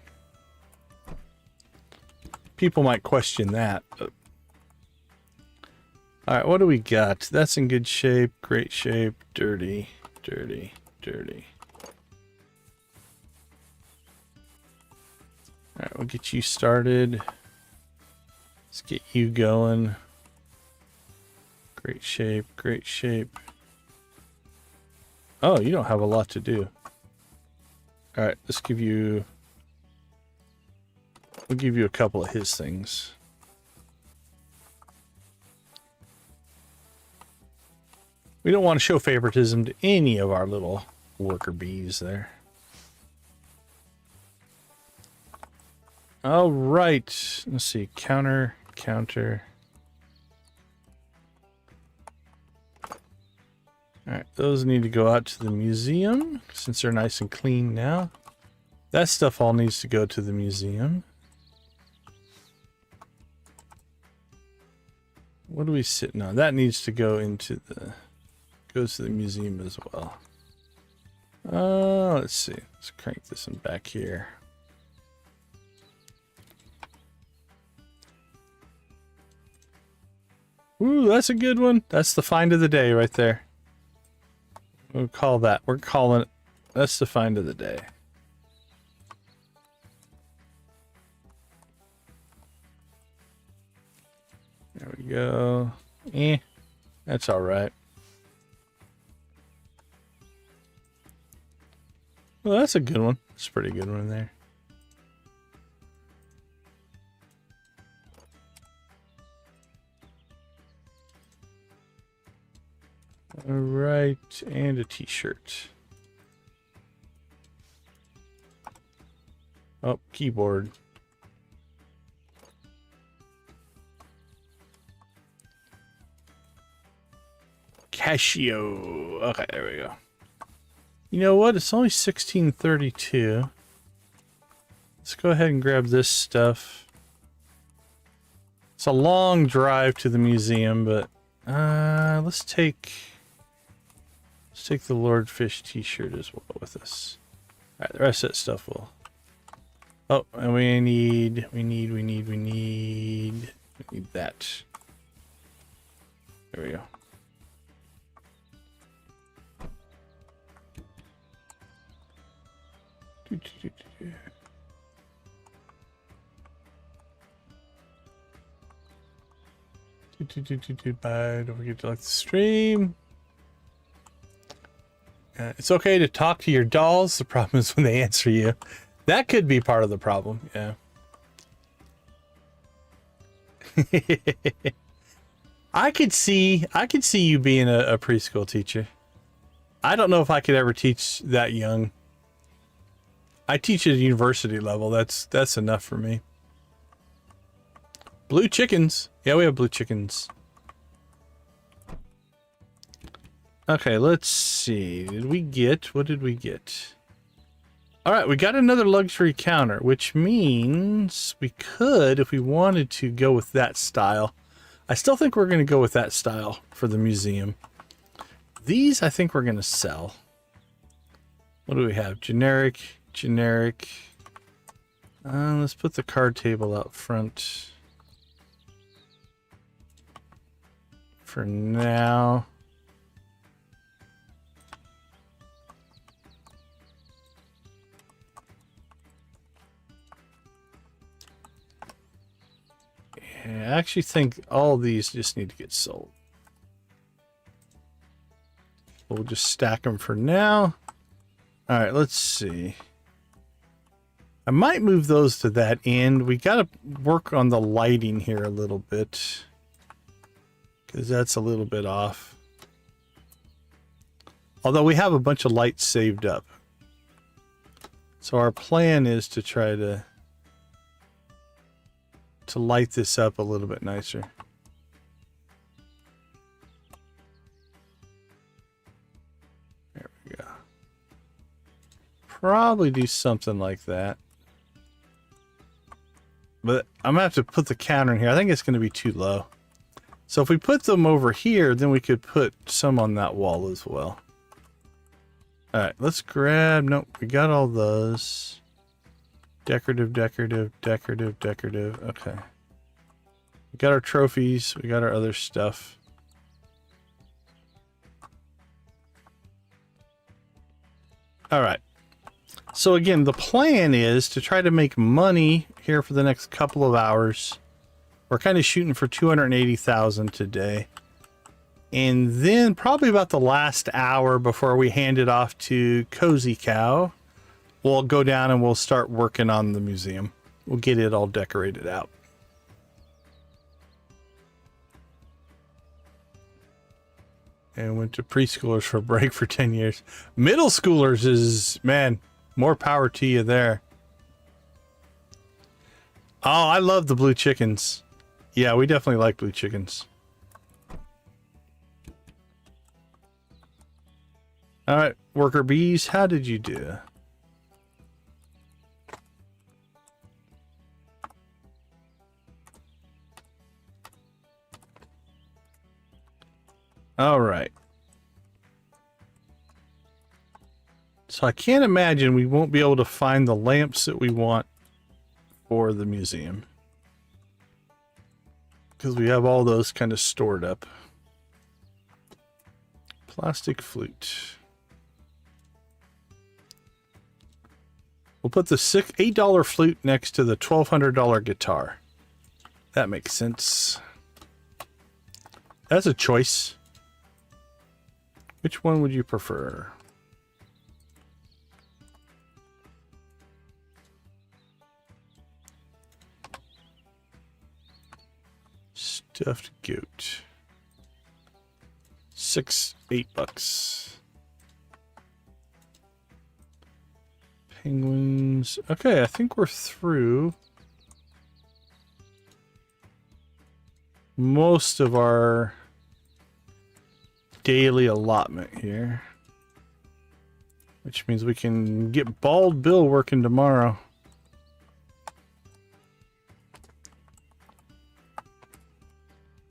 Speaker 1: People might question that. But... All right, what do we got? That's in good shape, great shape, dirty, dirty, dirty. All right, we'll get you started. Let's get you going. Great shape, great shape. Oh, you don't have a lot to do. All right, let's give you... We'll give you a couple of his things. We don't want to show favoritism to any of our little worker bees there. All right, let's see. Counter, counter. All right, those need to go out to the museum since they're nice and clean now. That stuff all needs to go to the museum. What are we sitting on? That needs to go into the... Goes to the museum as well. Let's see. Let's crank this one back here. Ooh, that's a good one. That's the find of the day right there. We'll call that. We're calling it. That's the find of the day. There we go. That's all right. Well, that's a good one. That's a pretty good one there. All right, and a t-shirt. Oh, keyboard. Casio. Okay, there we go. You know what? It's only 1632. Let's go ahead and grab this stuff. It's a long drive to the museum, but let's take the Lord Fish t-shirt as well with us. All right, the rest of that stuff will. Oh, and we need that. There we go. Bye. Don't forget to like the stream. It's okay to talk to your dolls. The problem is when they answer you. That could be part of the problem. Yeah. I could see you being a preschool teacher. I don't know if I could ever teach that young. I teach at a university level. That's enough for me. Blue chickens. Yeah, we have blue chickens. Okay, let's see. What did we get? All right, we got another luxury counter, which means we could, if we wanted to, go with that style. I still think we're going to go with that style for the museum. These, I think we're going to sell. What do we have? Generic. Let's put the card table out front for now. Yeah, I actually think all of these just need to get sold. We'll just stack them for now. All right, let's see. I might move those to that end. We got to work on the lighting here a little bit, because that's a little bit off. Although we have a bunch of lights saved up. So our plan is to try to light this up a little bit nicer. There we go. Probably do something like that. But I'm gonna have to put the counter in here. I think it's gonna be too low. So if we put them over here, then we could put some on that wall as well. Alright, let's grab... Nope, we got all those. Decorative, decorative, decorative, decorative. Okay. We got our trophies. We got our other stuff. Alright. So again, the plan is to try to make money here for the next couple of hours. We're kind of shooting for 280,000 today. And then probably about the last hour before we hand it off to Cozy Cow, we'll go down and we'll start working on the museum. We'll get it all decorated out. And went to preschoolers for a break for 10 years. Middle schoolers is, man, more power to you there. Oh, I love the blue chickens. Yeah, we definitely like blue chickens. All right, worker bees, how did you do? All right. So I can't imagine we won't be able to find the lamps that we want for the museum, because we have all those kind of stored up. Plastic flute. We'll put the $8 flute next to the $1,200 guitar. That makes sense. That's a choice. Which one would you prefer? Stuffed goat. $8. Penguins. Okay, I think we're through most of our daily allotment here, which means we can get Bald Bill working tomorrow.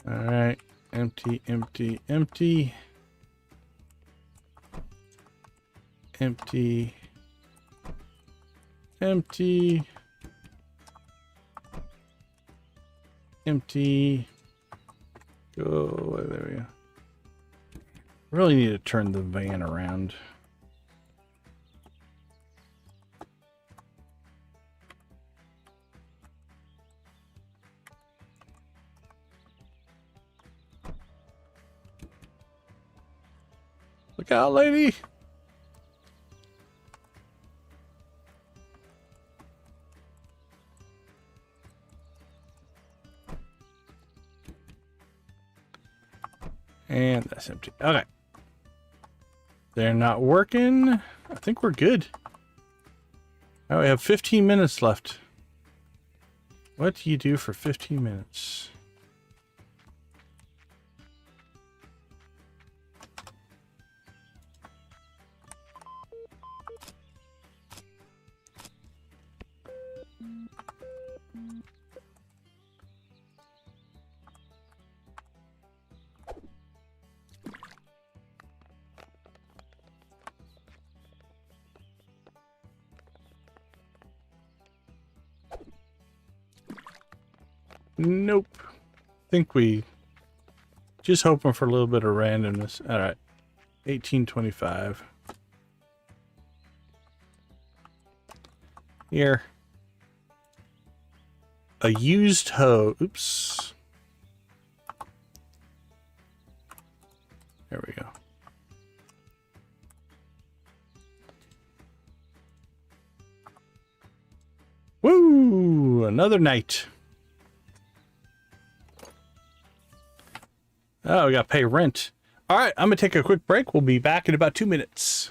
Speaker 1: All right, empty, empty, empty, empty, empty, empty. Go, there we go. Really need to turn the van around. Look out, lady! And that's empty. Okay. They're not working. I think we're good. Oh, we have 15 minutes left. What do you do for 15 minutes? Nope. Think we just hoping for a little bit of randomness. All right. 1825. Here. A used hoe. Oops. There we go. another night. Oh, we gotta pay rent. All right, I'm gonna take a quick break. We'll be back in about 2 minutes.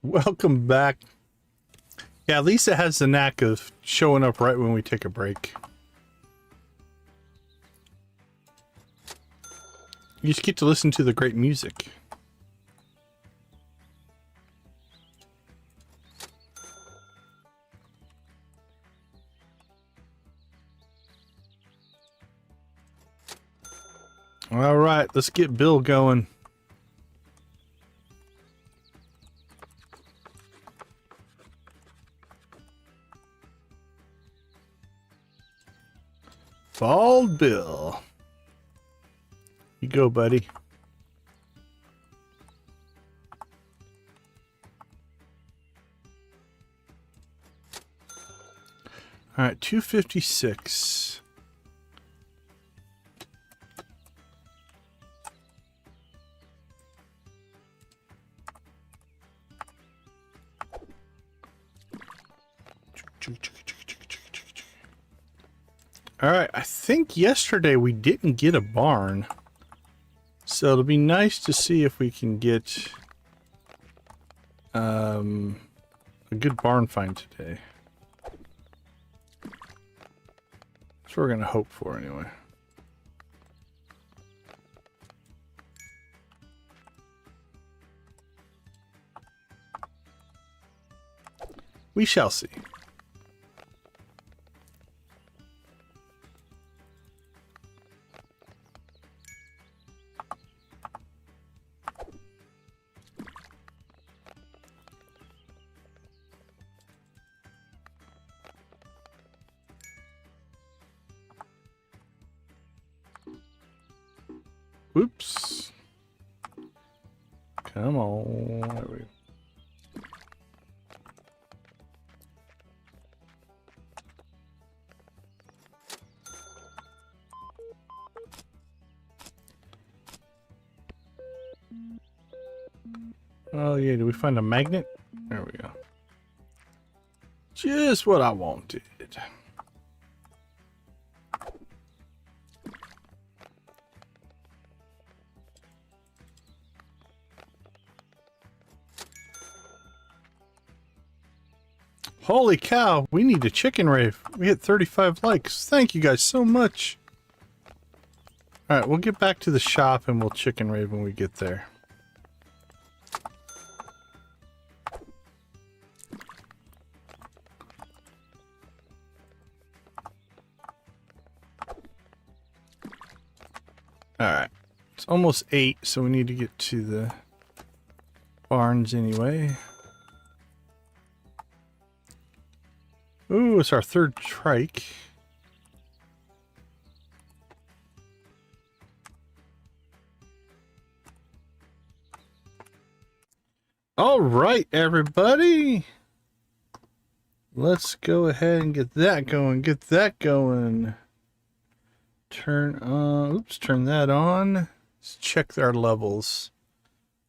Speaker 1: Welcome back. Yeah, Lisa has the knack of showing up right when we take a break. You just get to listen to the great music. All right, let's get Bill going. Bald Bill. You go, buddy. All right, 256. All right, I think yesterday we didn't get a barn. So it'll be nice to see if we can get a good barn find today. That's what we're going to hope for anyway. We shall see. Oops. Come on. There we go. Oh yeah, did we find a magnet? There we go. Just what I wanted. Holy cow, we need a chicken rave. We hit 35 likes. Thank you guys so much. Alright, we'll get back to the shop and we'll chicken rave when we get there. Alright. It's almost 8, so we need to get to the barns anyway. Ooh, it's our third trike. All right, everybody. Let's go ahead and get that going. Get that going. Turn on. Oops, turn that on. Let's check our levels.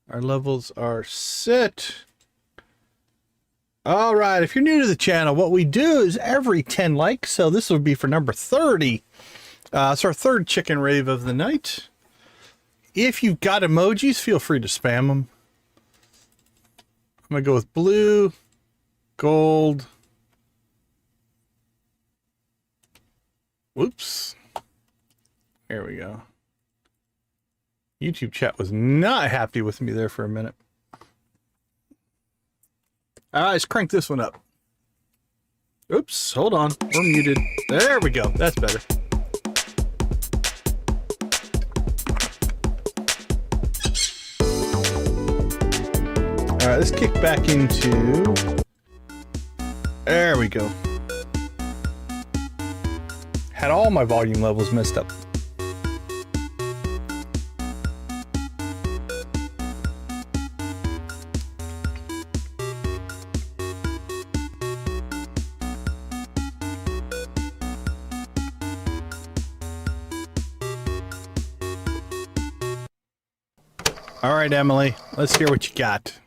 Speaker 1: Our levels are set. All right, if you're new to the channel, what we do is every 10 likes, so this will be for number 30. It's our third chicken rave of the night. If you've got emojis, feel free to spam them. I'm going to go with blue, gold. Whoops. There we go. YouTube chat was not happy with me there for a minute. All right, let's crank this one up. Oops, hold on. We're muted. There we go. That's better. All right, let's kick back into... There we go. Had all my volume levels messed up. All right, Emily, let's hear what you got.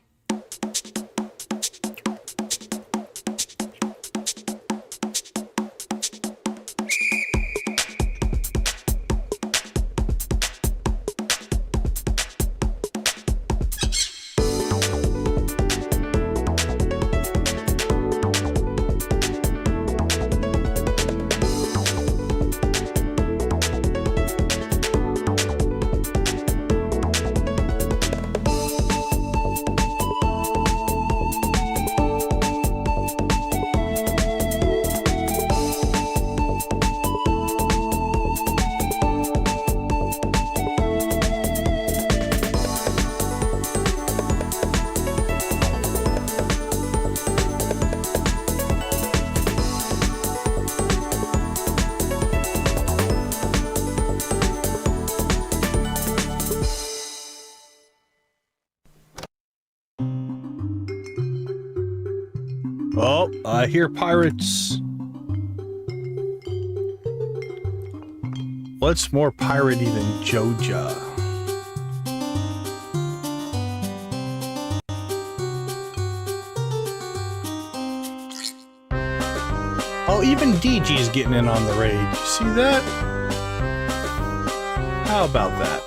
Speaker 1: Oh, I hear pirates. What's more piratey than Joja? Oh, even DG's getting in on the raid. You see that? How about that?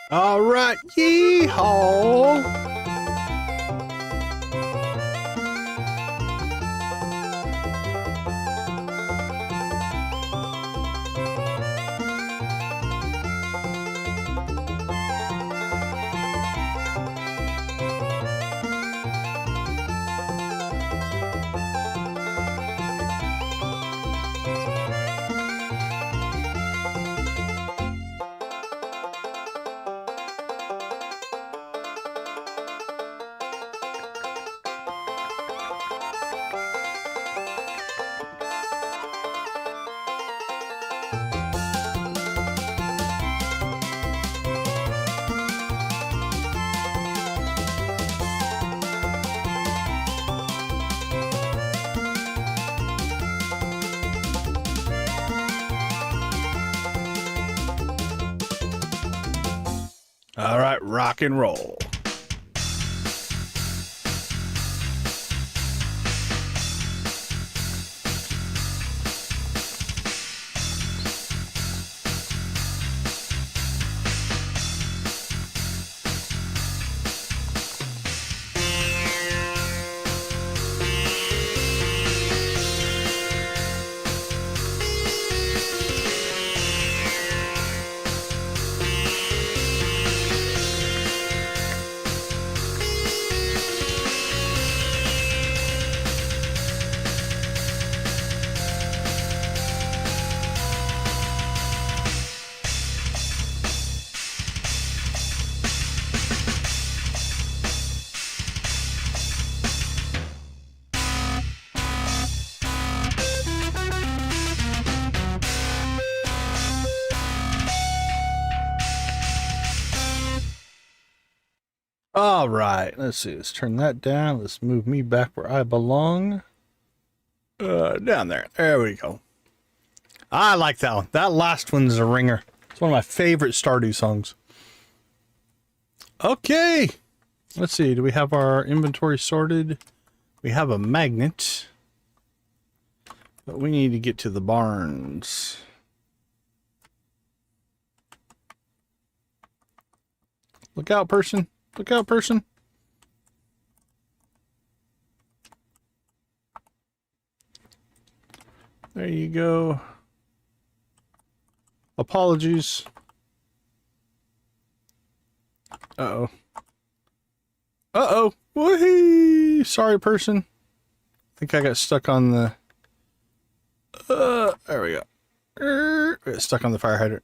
Speaker 1: All right, yeehaw! All right, rock and roll. All right, let's see. Let's turn that down. Let's move me back where I belong. Down there. There we go. I like that one. That last one's a ringer. It's one of my favorite Stardew songs. Okay. Let's see. Do we have our inventory sorted? We have a magnet. But we need to get to the barns. Look out, person. Look out, person. There you go. Apologies. Uh-oh. Uh-oh. Woohoo! Sorry, person. I think I got stuck on the... there we go. Got stuck on the fire hydrant.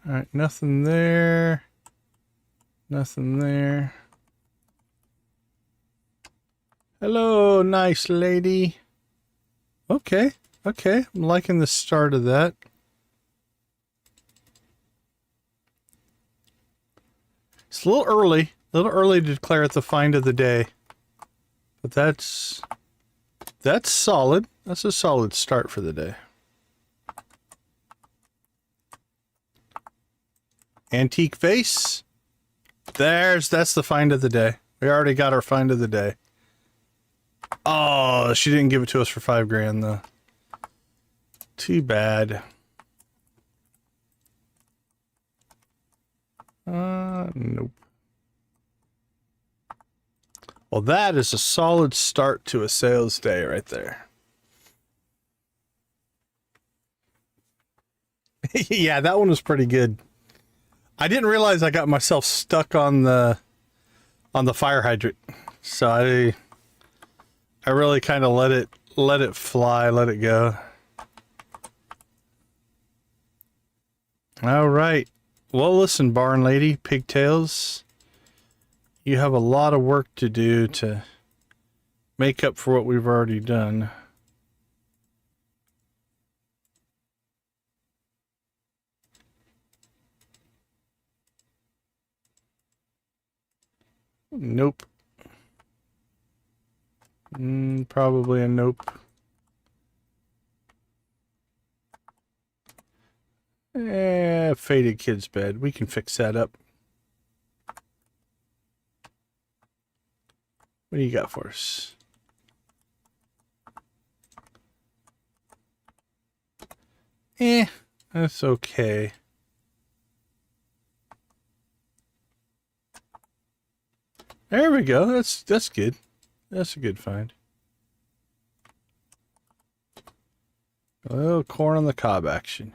Speaker 1: Alright, nothing there. Nothing there. Hello, nice lady. Okay, okay. I'm liking the start of that. It's a little early to declare it the find of the day. But that's solid. That's a solid start for the day. Antique vase. That's the find of the day. We already got our find of the day. Oh, she didn't give it to us for $5 grand though. Too bad. Nope. Well, that is a solid start to a sales day right there. Yeah, that one was pretty good. I didn't realize I got myself stuck on the fire hydrant. So I really kind of let it fly, let it go. All right. Well, listen, barn lady, pigtails, you have a lot of work to do to make up for what we've already done. Nope. Probably a nope. Faded kid's bed. We can fix that up. What do you got for us? That's okay. There we go. That's good. That's a good find. A little corn on the cob action.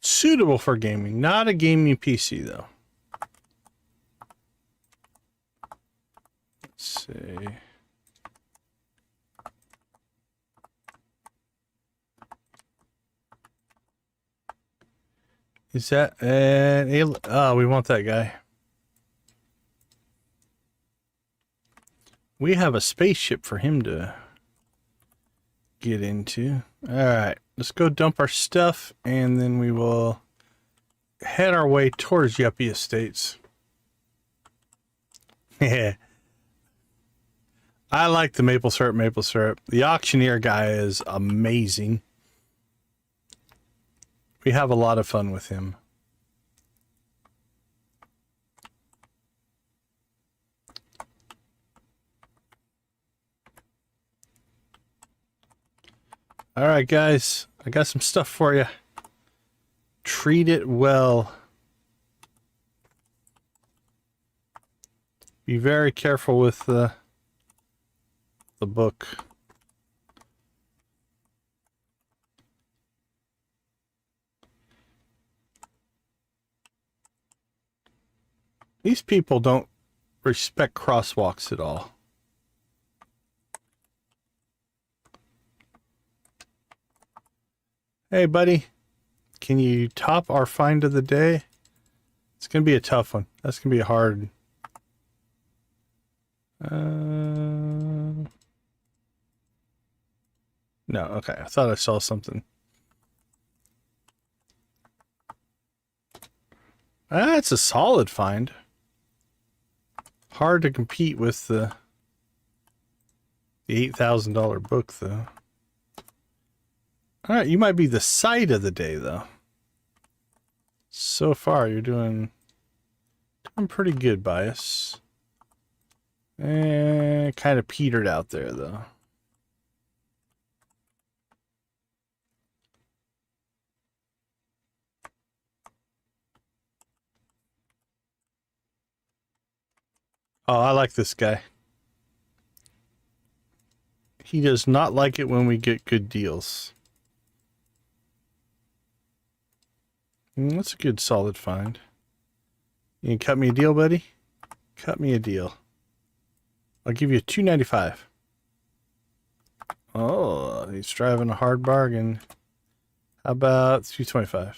Speaker 1: Suitable for gaming, not a gaming PC though. Let's see. Is that an oh, we want that guy. We have a spaceship for him to get into. All right, let's go dump our stuff, and then we will head our way towards Yuppie Estates. Yeah. I like the maple syrup. The auctioneer guy is amazing. We have a lot of fun with him. All right, guys, I got some stuff for you. Treat it well. Be very careful with the book. These people don't respect crosswalks at all. Hey, buddy. Can you top our find of the day? It's going to be a tough one. That's going to be a hard. No, okay. I thought I saw something. It's a solid find. Hard to compete with the $8,000 book, though. All right, you might be the sight of the day, though. So far, you're doing pretty good, Bias. Kind of petered out there, though. Oh, I like this guy. He does not like it when we get good deals. That's a good solid find. You can cut me a deal, buddy? Cut me a deal. I'll give you $2.95. Oh, he's driving a hard bargain. How about $3.25?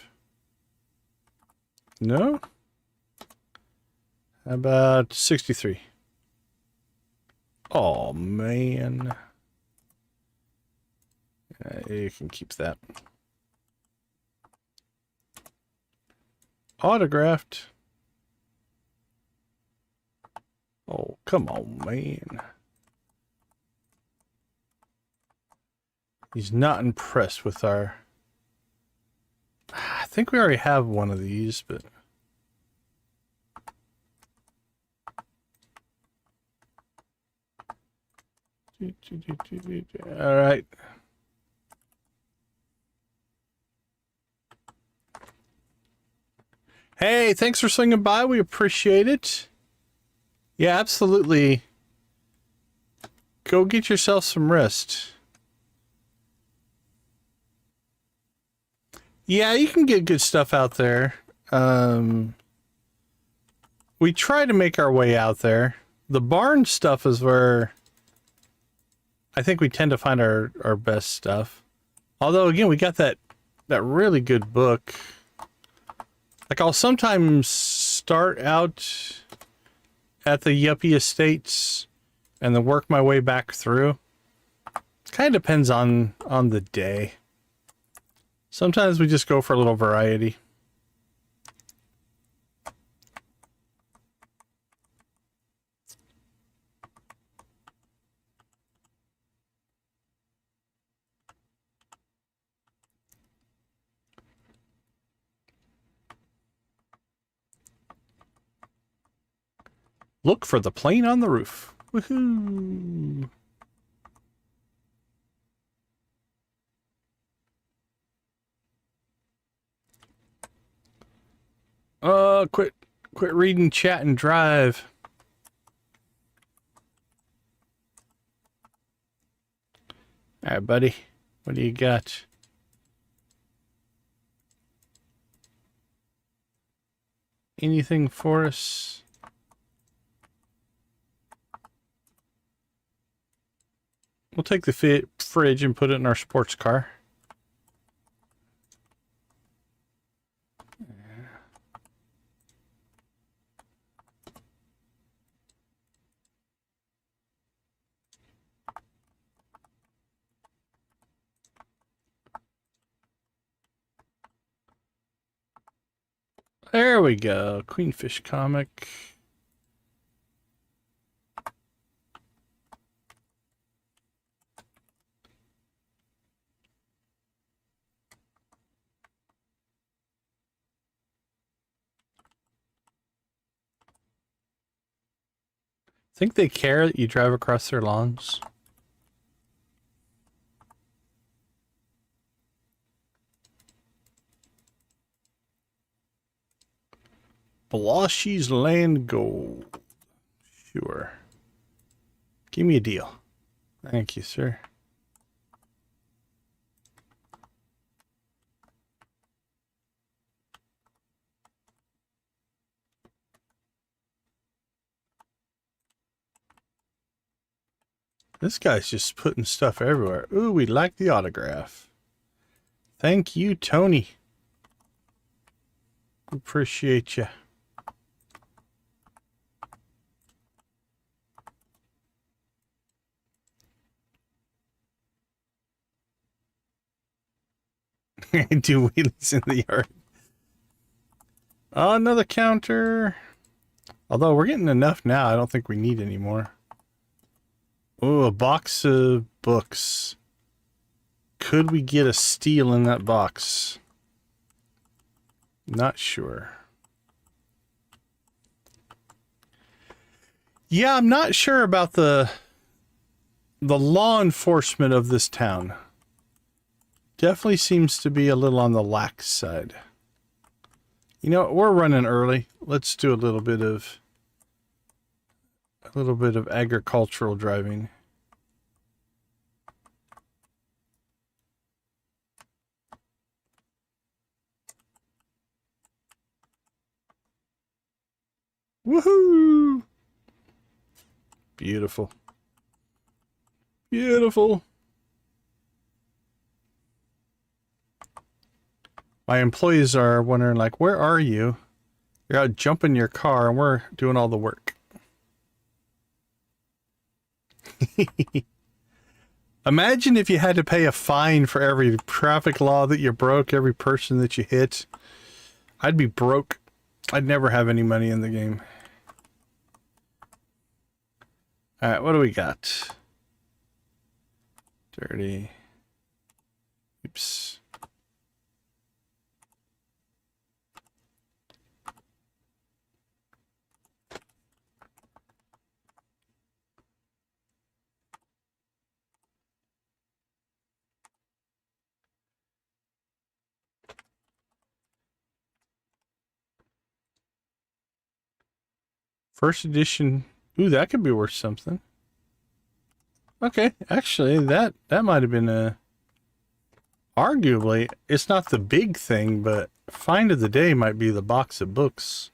Speaker 1: No? How about $63? Oh, man. You can keep that. Autographed. Oh, come on, man. He's not impressed with our... I think we already have one of these, but... All right. Hey, thanks for swinging by. We appreciate it. Yeah, absolutely. Go get yourself some rest. Yeah, you can get good stuff out there. We try to make our way out there. The barn stuff is where I think we tend to find our best stuff. Although, again, we got that really good book. Like, I'll sometimes start out at the Yuppie Estates and then work my way back through. Kind of depends on the day. Sometimes we just go for a little variety. Look for the plane on the roof. Woohoo! Quit reading chat and drive. All right, buddy. What do you got? Anything for us? We'll take the fridge and put it in our sports car. There we go. Queenfish comic. Think they care that you drive across their lawns? Bloshy's Land Gold. Sure. Give me a deal. Thank you, sir. This guy's just putting stuff everywhere. Ooh, we like the autograph. Thank you, Tony. Appreciate you. Do wheelies in the yard. Oh, another counter. Although we're getting enough now, I don't think we need any more. Oh, a box of books. Could we get a steal in that box? Not sure. Yeah, I'm not sure about the law enforcement of this town. Definitely seems to be a little on the lax side. You know, we're running early. Let's do a little bit of agricultural driving. Woohoo! Beautiful. Beautiful. My employees are wondering, like, where are you? You're out jumping your car and we're doing all the work. Imagine if you had to pay a fine for every traffic law that you broke, every person that you hit. I'd be broke. I'd never have any money in the game. Alright, what do we got? Dirty. Oops. First edition. Ooh, that could be worth something. Okay, actually, that might have been a... Arguably, it's not the big thing, but find of the day might be the box of books.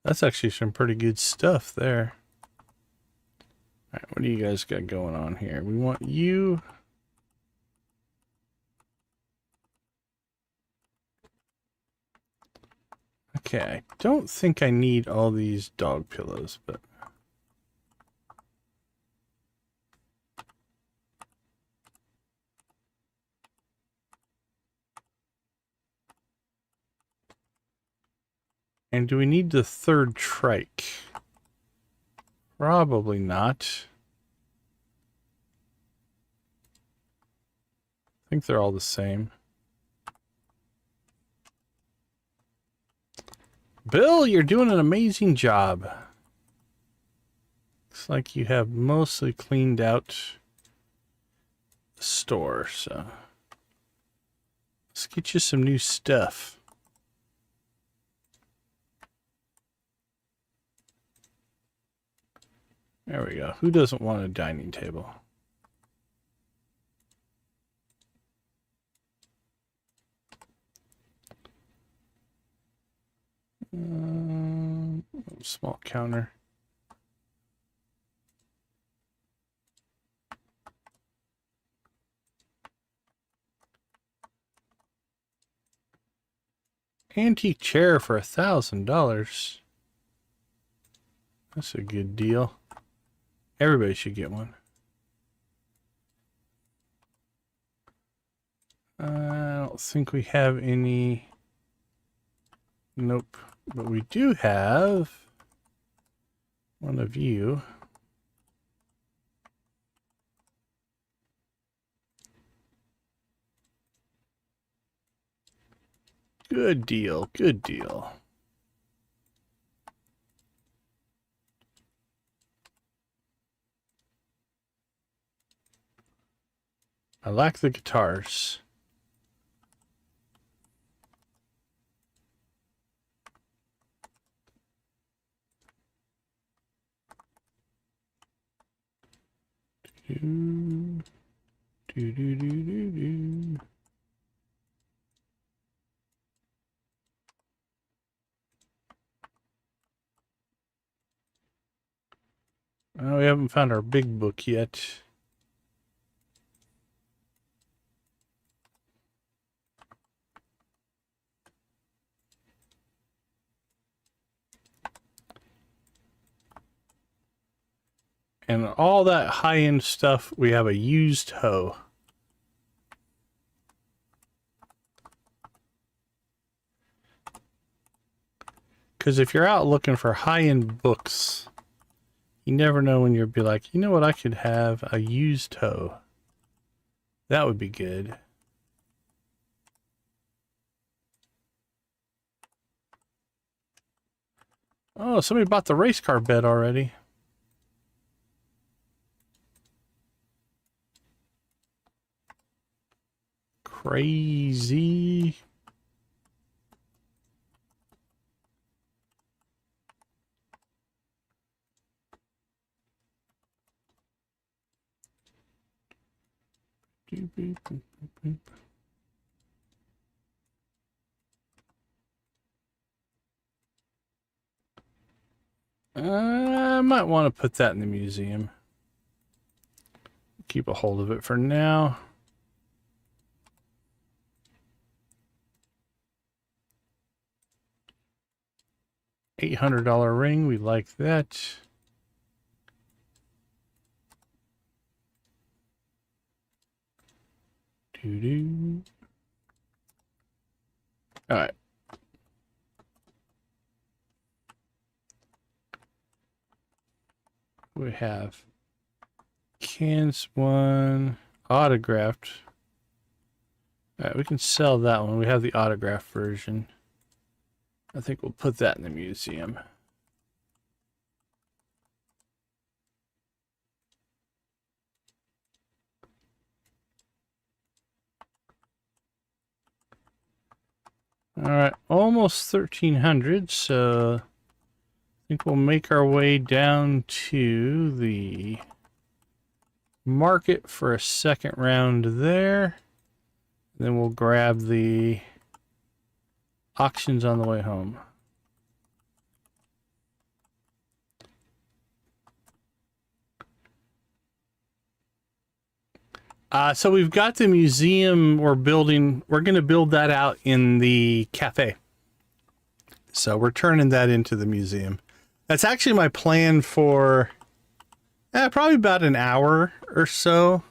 Speaker 1: That's actually some pretty good stuff there. Alright, what do you guys got going on here? We want you... Okay, I don't think I need all these dog pillows, but... And do we need the third trike? Probably not. think they're all the same. Bill, you're doing an amazing job. Looks like you have mostly cleaned out the store, so let's get you some new stuff. There we go. Who doesn't want a dining table? Small counter. Antique chair for $1,000. That's a good deal. Everybody should get one. I don't think we have any. Nope. But we do have one of you. Good deal. Good deal. I like the guitars. Do, do, do, do, do, do. Oh, we haven't found our big book yet. And all that high-end stuff, we have a used hoe. Because if you're out looking for high-end books, you never know when you'll be like, you know what, I could have a used hoe. That would be good. Oh, somebody bought the race car bed already. Crazy. I might want to put that in the museum. Keep a hold of it for now. $800 ring, we like that. Doo-doo. All right. We have cans one, autographed. All right, we can sell that one. We have the autographed version. I think we'll put that in the museum. All right, almost 1,300, so I think we'll make our way down to the market for a second round there. Then we'll grab the auctions on the way home. So we've got the museum we're building. We're going to build that out in the cafe. So we're turning that into the museum. That's actually my plan for probably about an hour or so.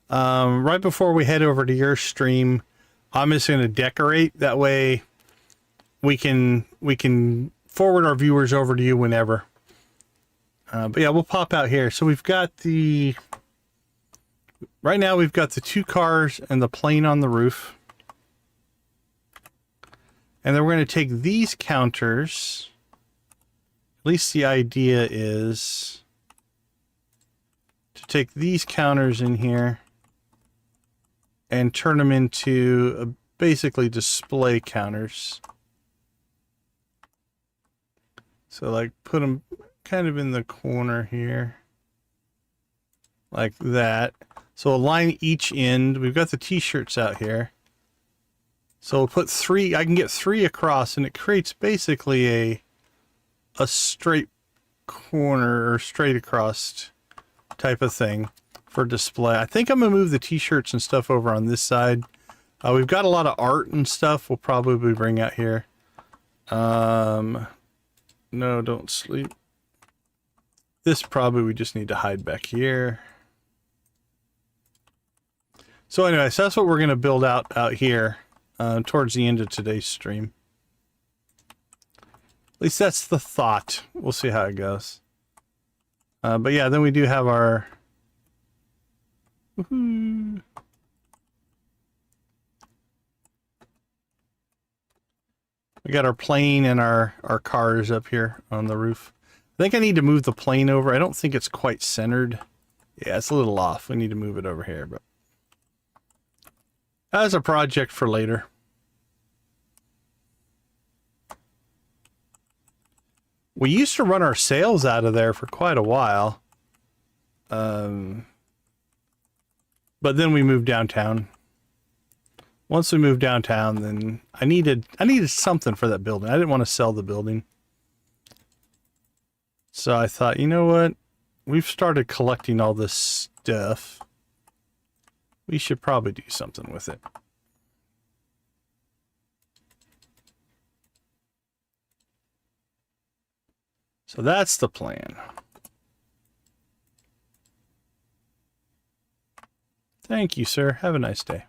Speaker 1: Right before we head over to your stream, I'm just going to decorate. That way we can forward our viewers over to you whenever. But yeah, we'll pop out here. So we've got right now we've got the 2 cars and the plane on the roof. And then we're going to take these counters. At least the idea is to take these counters in here and turn them into basically display counters. So like put them kind of in the corner here. Like that. So align each end. We've got the t-shirts out here. So we'll put 3, I can get 3 across, and it creates basically a straight corner or straight across type of thing for display. I think I'm going to move the t-shirts and stuff over on this side. We've got a lot of art and stuff we'll probably bring out here. No, don't sleep. This probably we just need to hide back here. So anyway, so that's what we're going to build out here. Towards the end of today's stream. At least that's the thought. We'll see how it goes. But yeah, then we do have our... Woohoo! We got our plane and our cars up here on the roof. I think I need to move the plane over. I don't think it's quite centered. Yeah, it's a little off. We need to move it over here, but... As a project for later. We used to run our sales out of there for quite a while. But then we moved downtown. Once we moved downtown, then I needed something for that building. I didn't want to sell the building. So I thought, you know what? We've started collecting all this stuff. We should probably do something with it. So that's the plan. Thank you, sir. Have a nice day.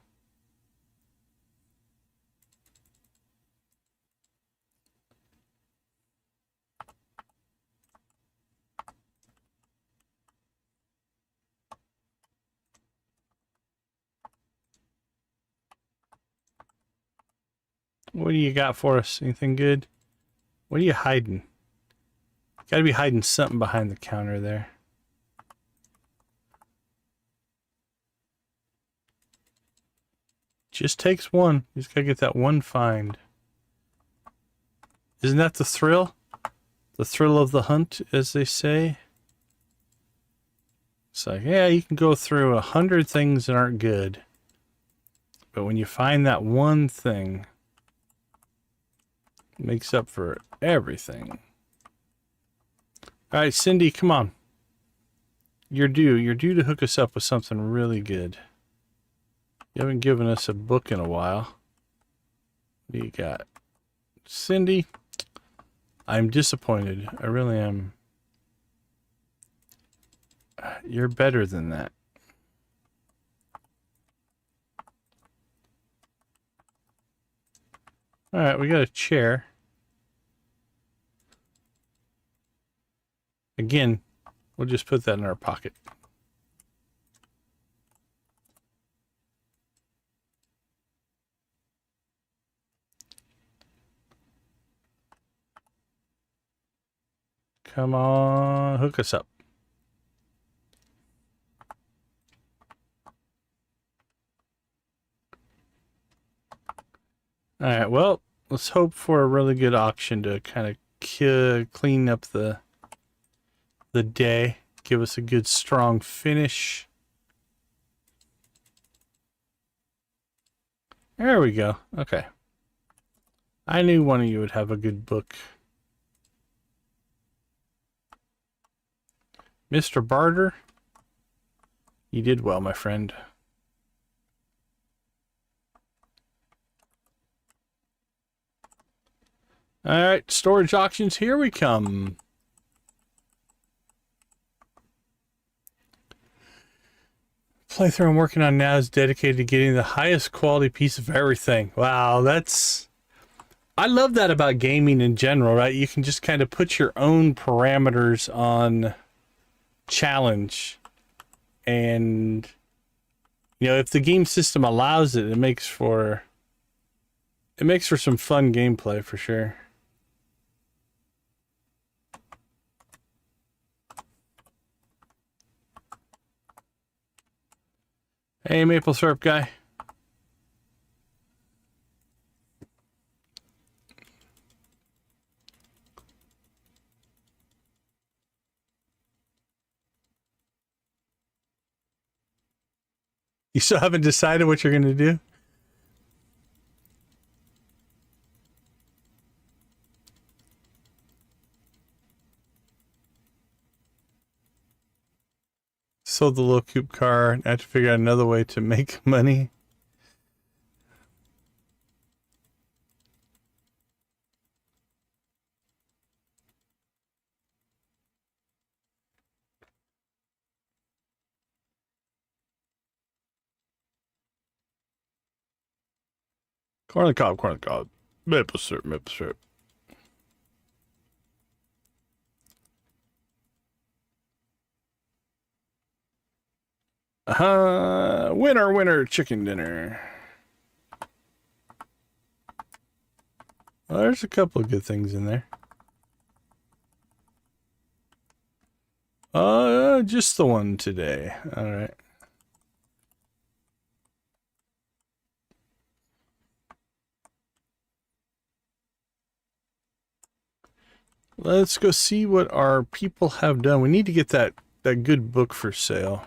Speaker 1: What do you got for us? Anything good? What are you hiding? Gotta be hiding something behind the counter there. Just takes one. You just gotta get that one find. Isn't that the thrill? The thrill of the hunt, as they say. It's like, yeah, you can go through 100 things that aren't good. But when you find that one thing, it makes up for everything. All right, Cindy, come on. You're due. You're due to hook us up with something really good. You haven't given us a book in a while. What do you got? Cindy, I'm disappointed. I really am. You're better than that. All right, we got a chair. Again, we'll just put that in our pocket. Come on, hook us up. All right, well, let's hope for a really good auction to kind of clean up the day, give us a good strong finish. There we go. Okay. I knew one of you would have a good book. Mr. Barter, you did well, my friend. All right, storage auctions, here we come. Playthrough I'm working on now is dedicated to getting the highest quality piece of everything. Wow, that's... I love that about gaming in general, right? You can just kind of put your own parameters on challenge. And You know, if the game system allows it, it makes for some fun gameplay for sure. Hey, maple syrup guy. You still haven't decided what you're going to do? Sold the little coupe car and I have to figure out another way to make money. Corn on the cob. Maple syrup, maple syrup. Winner, winner, chicken dinner. Well, there's a couple of good things in there. Just the one today. All right. Let's go see what our people have done. We need to get that good book for sale.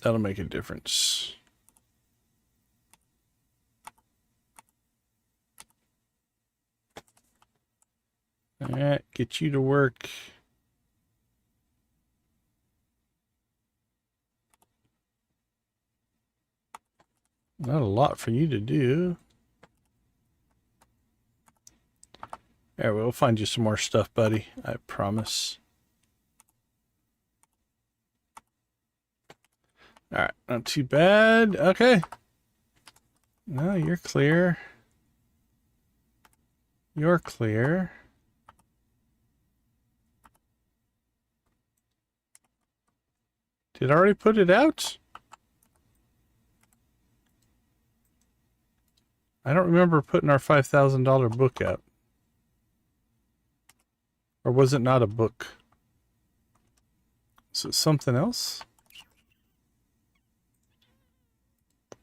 Speaker 1: That'll make a difference. All right, get you to work. Not a lot for you to do. There, we'll find you some more stuff, buddy. I promise. All right, not too bad. Okay. No, you're clear. You're clear. Did I already put it out? I don't remember putting our $5,000 book out. Or was it not a book? Is it something else?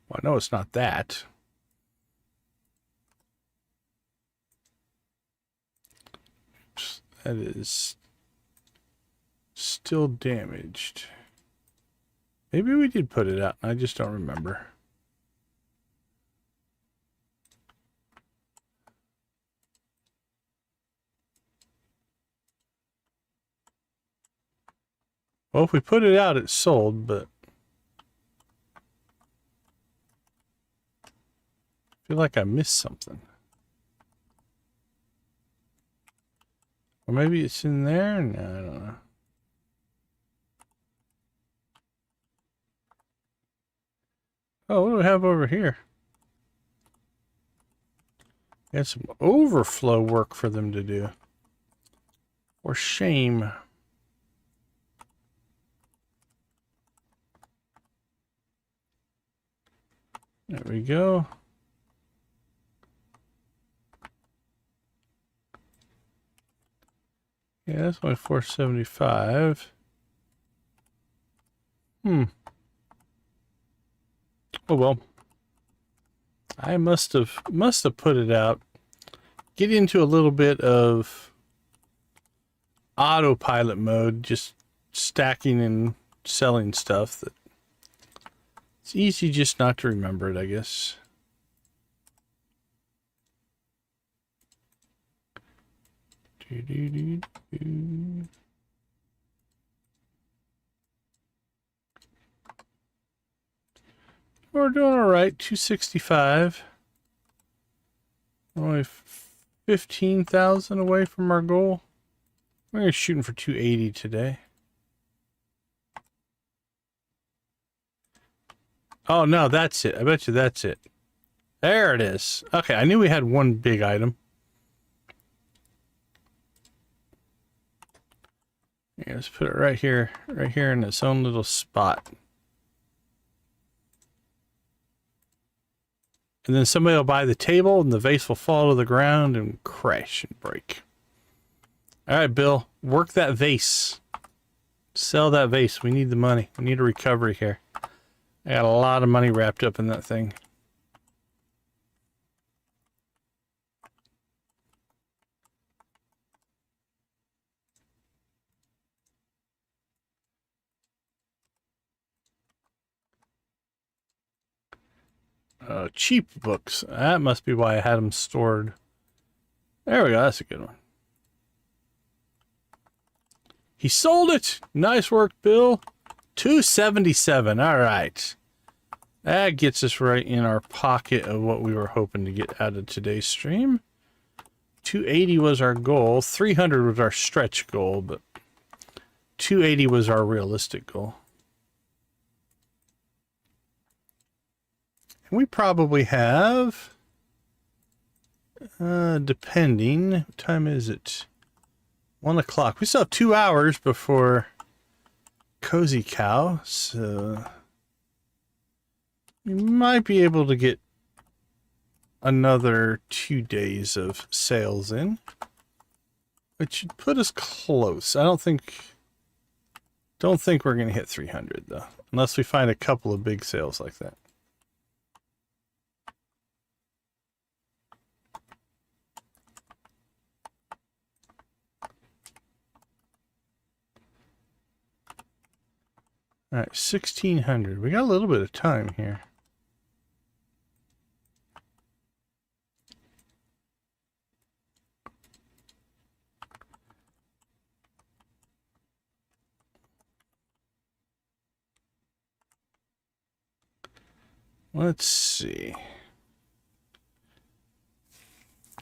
Speaker 1: Well, I know it's not that. Oops, that is still damaged. Maybe we did put it out. I just don't remember. Well, if we put it out, it's sold, but I feel like I missed something. Or maybe it's in there? No, I don't know. Oh, what do we have over here? Got some overflow work for them to do. For shame. There we go. Yeah, that's only 475. Oh well. I must have put it out. Get into a little bit of autopilot mode, just stacking and selling stuff that it's easy just not to remember it, I guess. We're doing all right. 265. Only 15,000 away from our goal. We're shooting for 280 today. Oh, no, that's it. I bet you that's it. There it is. Okay, I knew we had one big item. Yeah, let's put it right here in its own little spot. And then somebody will buy the table and the vase will fall to the ground and crash and break. All right, Bill, work that vase. Sell that vase. We need the money. We need a recovery here. I got a lot of money wrapped up in that thing. Cheap books. That must be why I had them stored. There we go. That's a good one. He sold it. Nice work, Bill. $277. All right. That gets us right in our pocket of what we were hoping to get out of today's stream. 280 was our goal. 300 was our stretch goal, but 280 was our realistic goal. And we probably have, depending, what time is it? 1 o'clock. We still have 2 hours before Cozy Cow, so we might be able to get another 2 days of sales in, which should put us close. I don't think we're going to hit 300 though, unless we find a couple of big sales like that. All right, 1600. We got a little bit of time here. Let's see.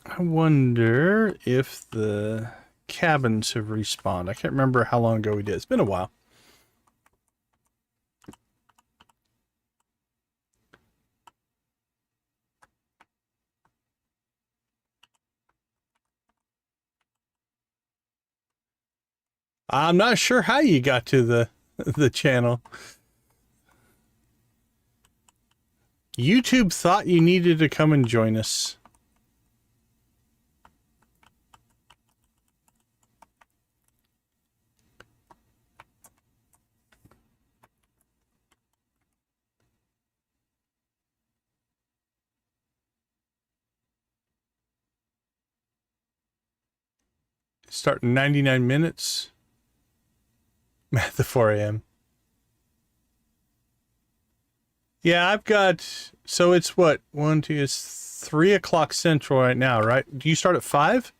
Speaker 1: I wonder if the cabins have respawned. I can't remember how long ago we did. It's been a while. I'm not sure how you got to the channel. YouTube thought you needed to come and join us. Start in 99 minutes. At the 4 a.m. Yeah, I've got, so it's what, 1, 2, it's 3 o'clock Central right now, right? Do you start at 5?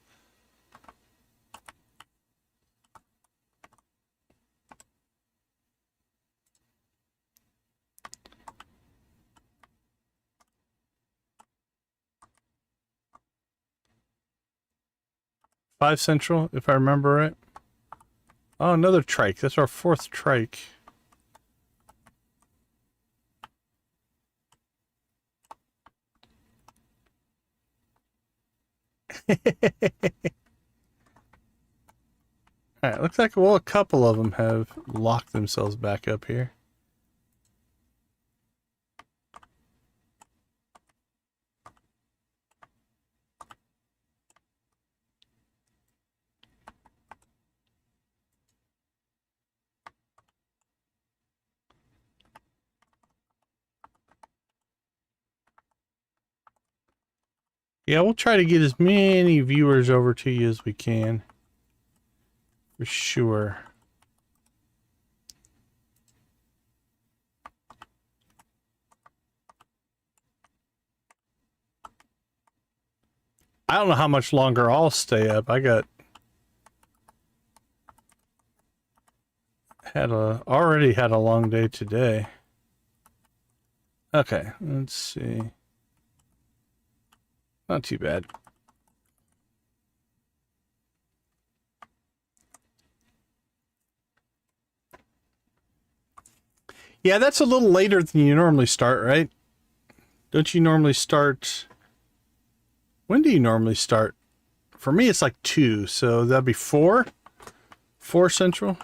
Speaker 1: $5 Central, if I remember right. Oh, another trike. That's our 4th trike. Alright, looks like, well, a couple of them have locked themselves back up here. Yeah, we'll try to get as many viewers over to you as we can. For sure. I don't know how much longer I'll stay up. Already had a long day today. Okay, let's see. Not too bad. Yeah, that's a little later than you normally start, right? Don't you normally start... When do you normally start? For me, it's like 2, so that'd be 4? 4 Central?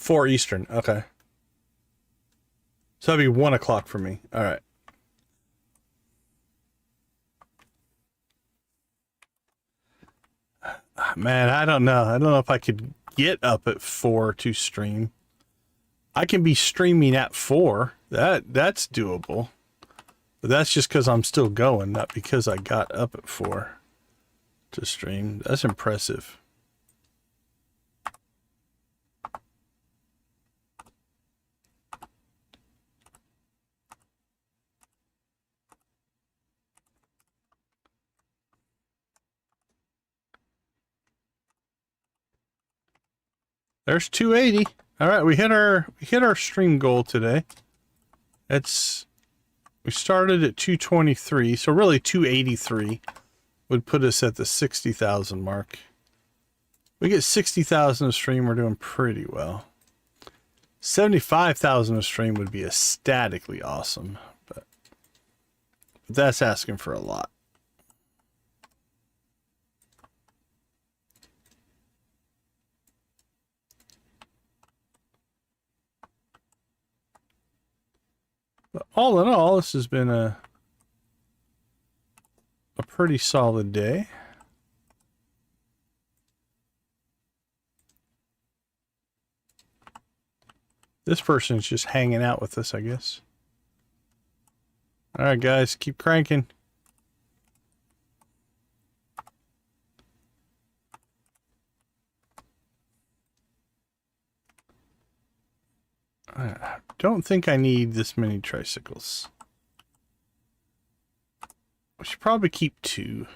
Speaker 1: 4 Eastern. Okay. So that'd be 1 o'clock for me. All right. Man, I don't know. I don't know if I could get up at 4 to stream. I can be streaming at 4. That's doable. But that's just because I'm still going, not because I got up at 4 to stream. That's impressive. There's 280. All right, we hit our stream goal today. We started at 223, so really 283 would put us at the 60,000 mark. We get 60,000 a stream, we're doing pretty well. 75,000 a stream would be ecstatically awesome, but that's asking for a lot. But all in all, this has been a pretty solid day. This person's just hanging out with us, I guess. All right, guys, keep cranking. I don't think I need this many tricycles. We should probably keep 2.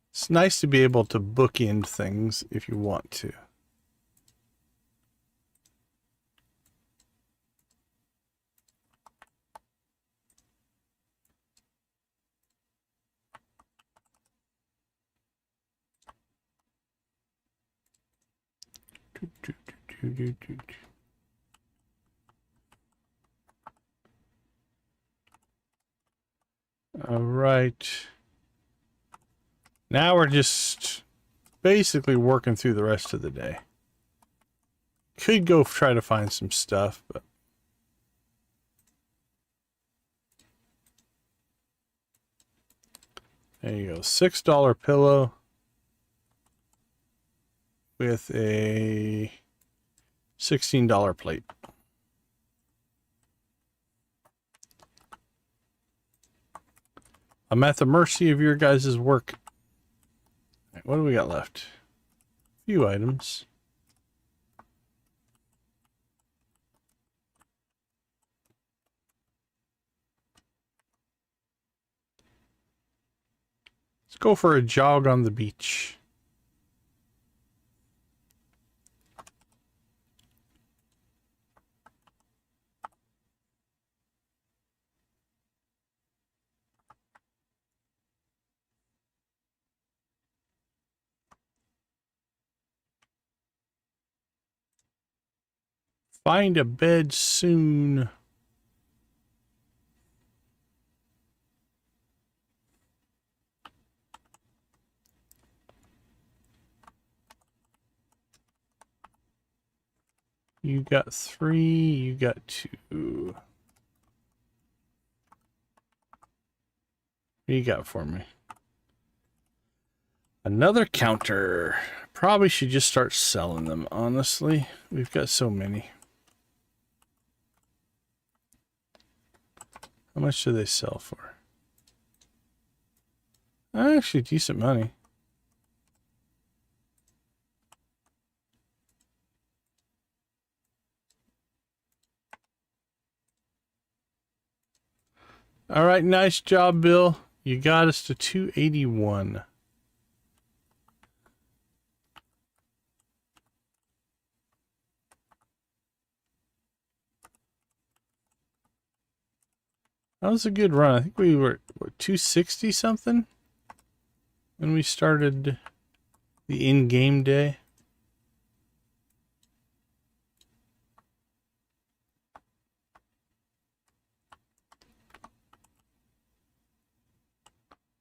Speaker 1: It's nice to be able to bookend things if you want to. All right. Now we're just basically working through the rest of the day. Could go try to find some stuff, but there you go. $6 pillow with a $16 plate. I'm at the mercy of your guys' work. What do we got left? A few items. Let's go for a jog on the beach. Find a bed soon. You got 3, you got 2. What you got for me? Another counter. Probably should just start selling them, honestly. We've got so many. How much do they sell for? Actually, decent money. All right, nice job, Bill. You got us to 281. That was a good run. I think we were, what, 260 something when we started the in-game day.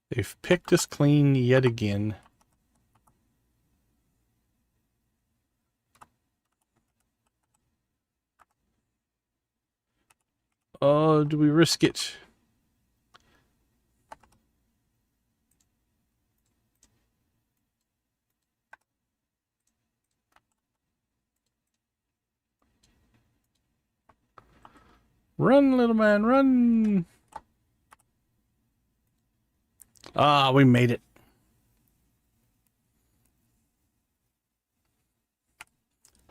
Speaker 1: They've picked us clean yet again. Do we risk it? Run, little man, run. Ah, we made it.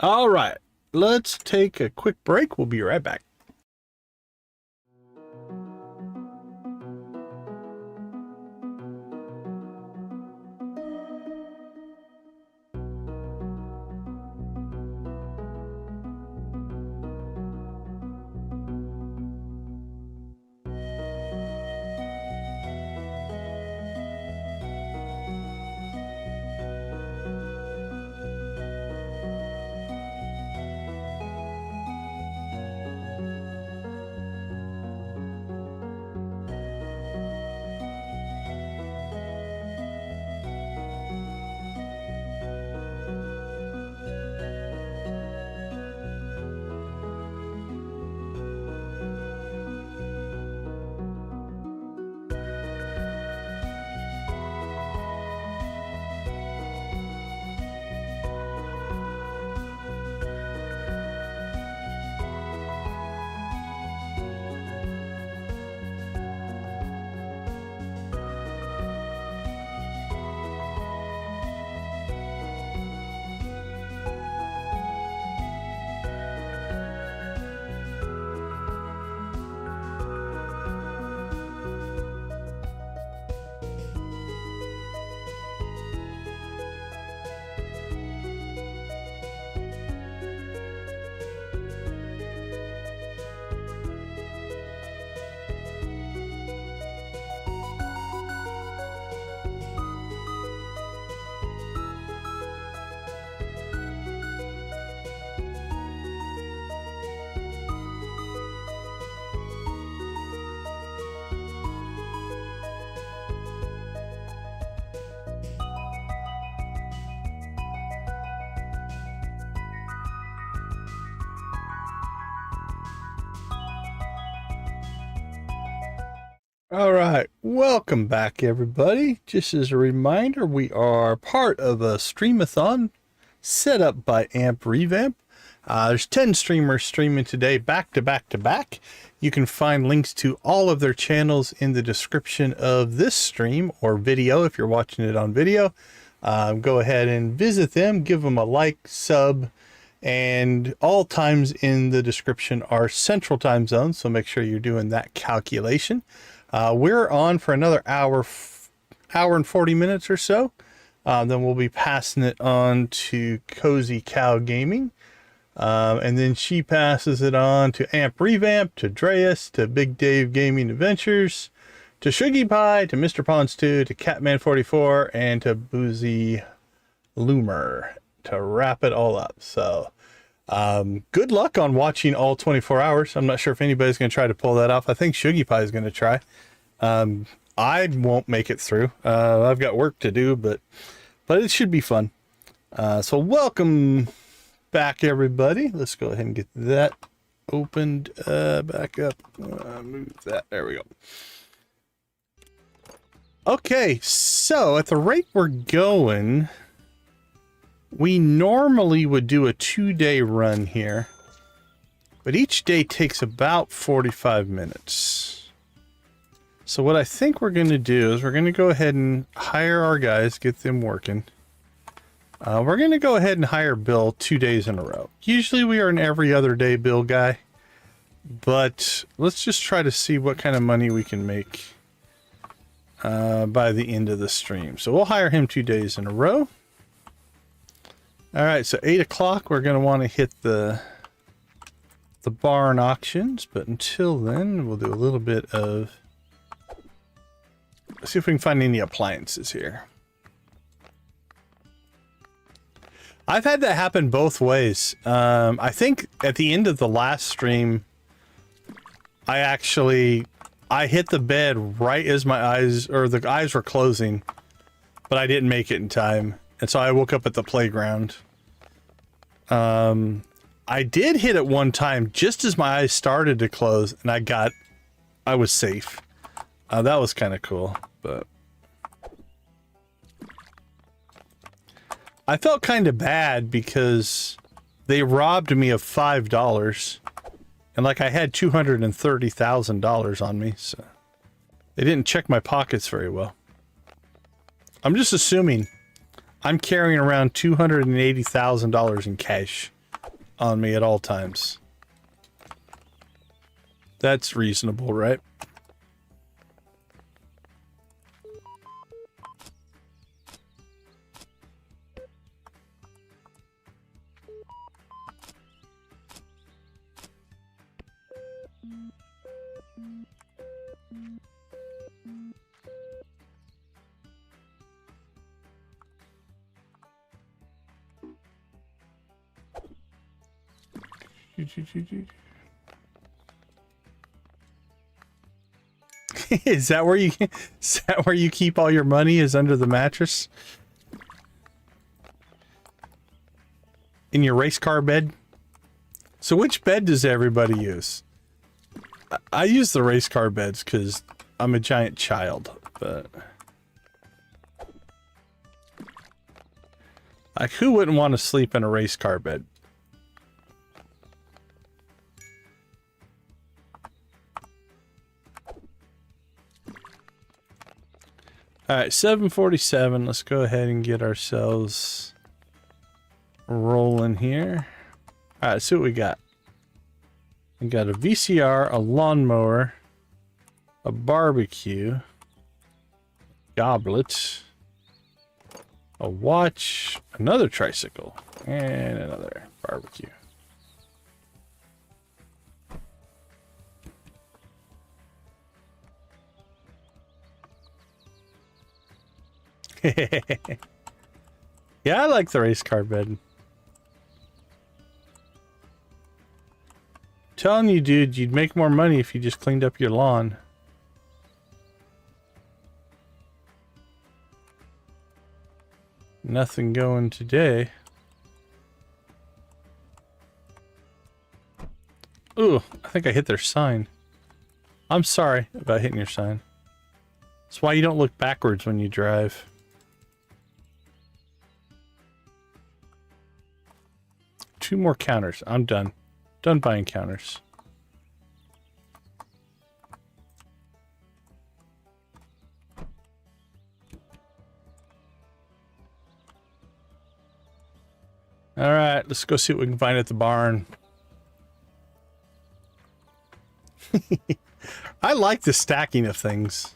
Speaker 1: All right, let's take a quick break. We'll be right back. All right, welcome back, everybody. Just as a reminder, we are part of a Stream-A-Thon set up by Amp Revamp. There's 10 streamers streaming today, back to back to back. You can find links to all of their channels in the description of this stream or video if you're watching it on video. Go ahead and visit them, give them a like, sub, and all times in the description are Central Time Zone, so make sure you're doing that calculation. We're on for another hour and 40 minutes or so. Then we'll be passing it on to Cozy Cow Gaming. And then she passes it on to Amp Revamp, to Dreas, to Big Dave Gaming Adventures, to Shuggy Pie, to Mr. Pons 2, to Catman44, and to Boozy Loomer to wrap it all up. So good luck on watching all 24 hours. I'm not sure if anybody's going to try to pull that off. I think Shuggy Pie is going to try. I won't make it through. I've got work to do, but it should be fun. So welcome back, everybody. Let's go ahead and get that opened back up. Move that. There we go. Okay, so at the rate we're going, we normally would do a 2-day run here, but each day takes about 45 minutes. So what I think we're going to do is we're going to go ahead and hire our guys, get them working. We're going to go ahead and hire Bill 2 days in a row. Usually we are an every other day Bill guy, but let's just try to see what kind of money we can make by the end of the stream. So we'll hire him 2 days in a row. All right, so 8 o'clock, we're going to want to hit the barn auctions, but until then, we'll do a little bit of, let's see if we can find any appliances here. I've had that happen both ways. I think at the end of the last stream, I hit the bed right as my eyes, or the eyes were closing, but I didn't make it in time. And so I woke up at the playground. I did hit it one time just as my eyes started to close, and I got I was safe. That was kind of cool, but I felt kind of bad because they robbed me of $5, and like I had $230,000 on me, so they didn't check my pockets very well. I'm just assuming I'm carrying around $280,000 in cash on me at all times. That's reasonable, right? Is that where you keep all your money, is under the mattress? In your race car bed? So which bed does everybody use? I use the race car beds because I'm a giant child, but like, who wouldn't want to sleep in a race car bed? All right, 747. Let's go ahead and get ourselves rolling here. All right, see what we got. We got a VCR, a lawnmower, a barbecue, goblet, a watch, another tricycle, and another barbecue. Yeah, I like the race car bed. Telling you, dude, you'd make more money if you just cleaned up your lawn. Nothing going today. Ooh, I think I hit their sign. I'm sorry about hitting your sign. That's why you don't look backwards when you drive. Two more counters. I'm done. Done buying counters. All right, let's go see what we can find at the barn. I like the stacking of things.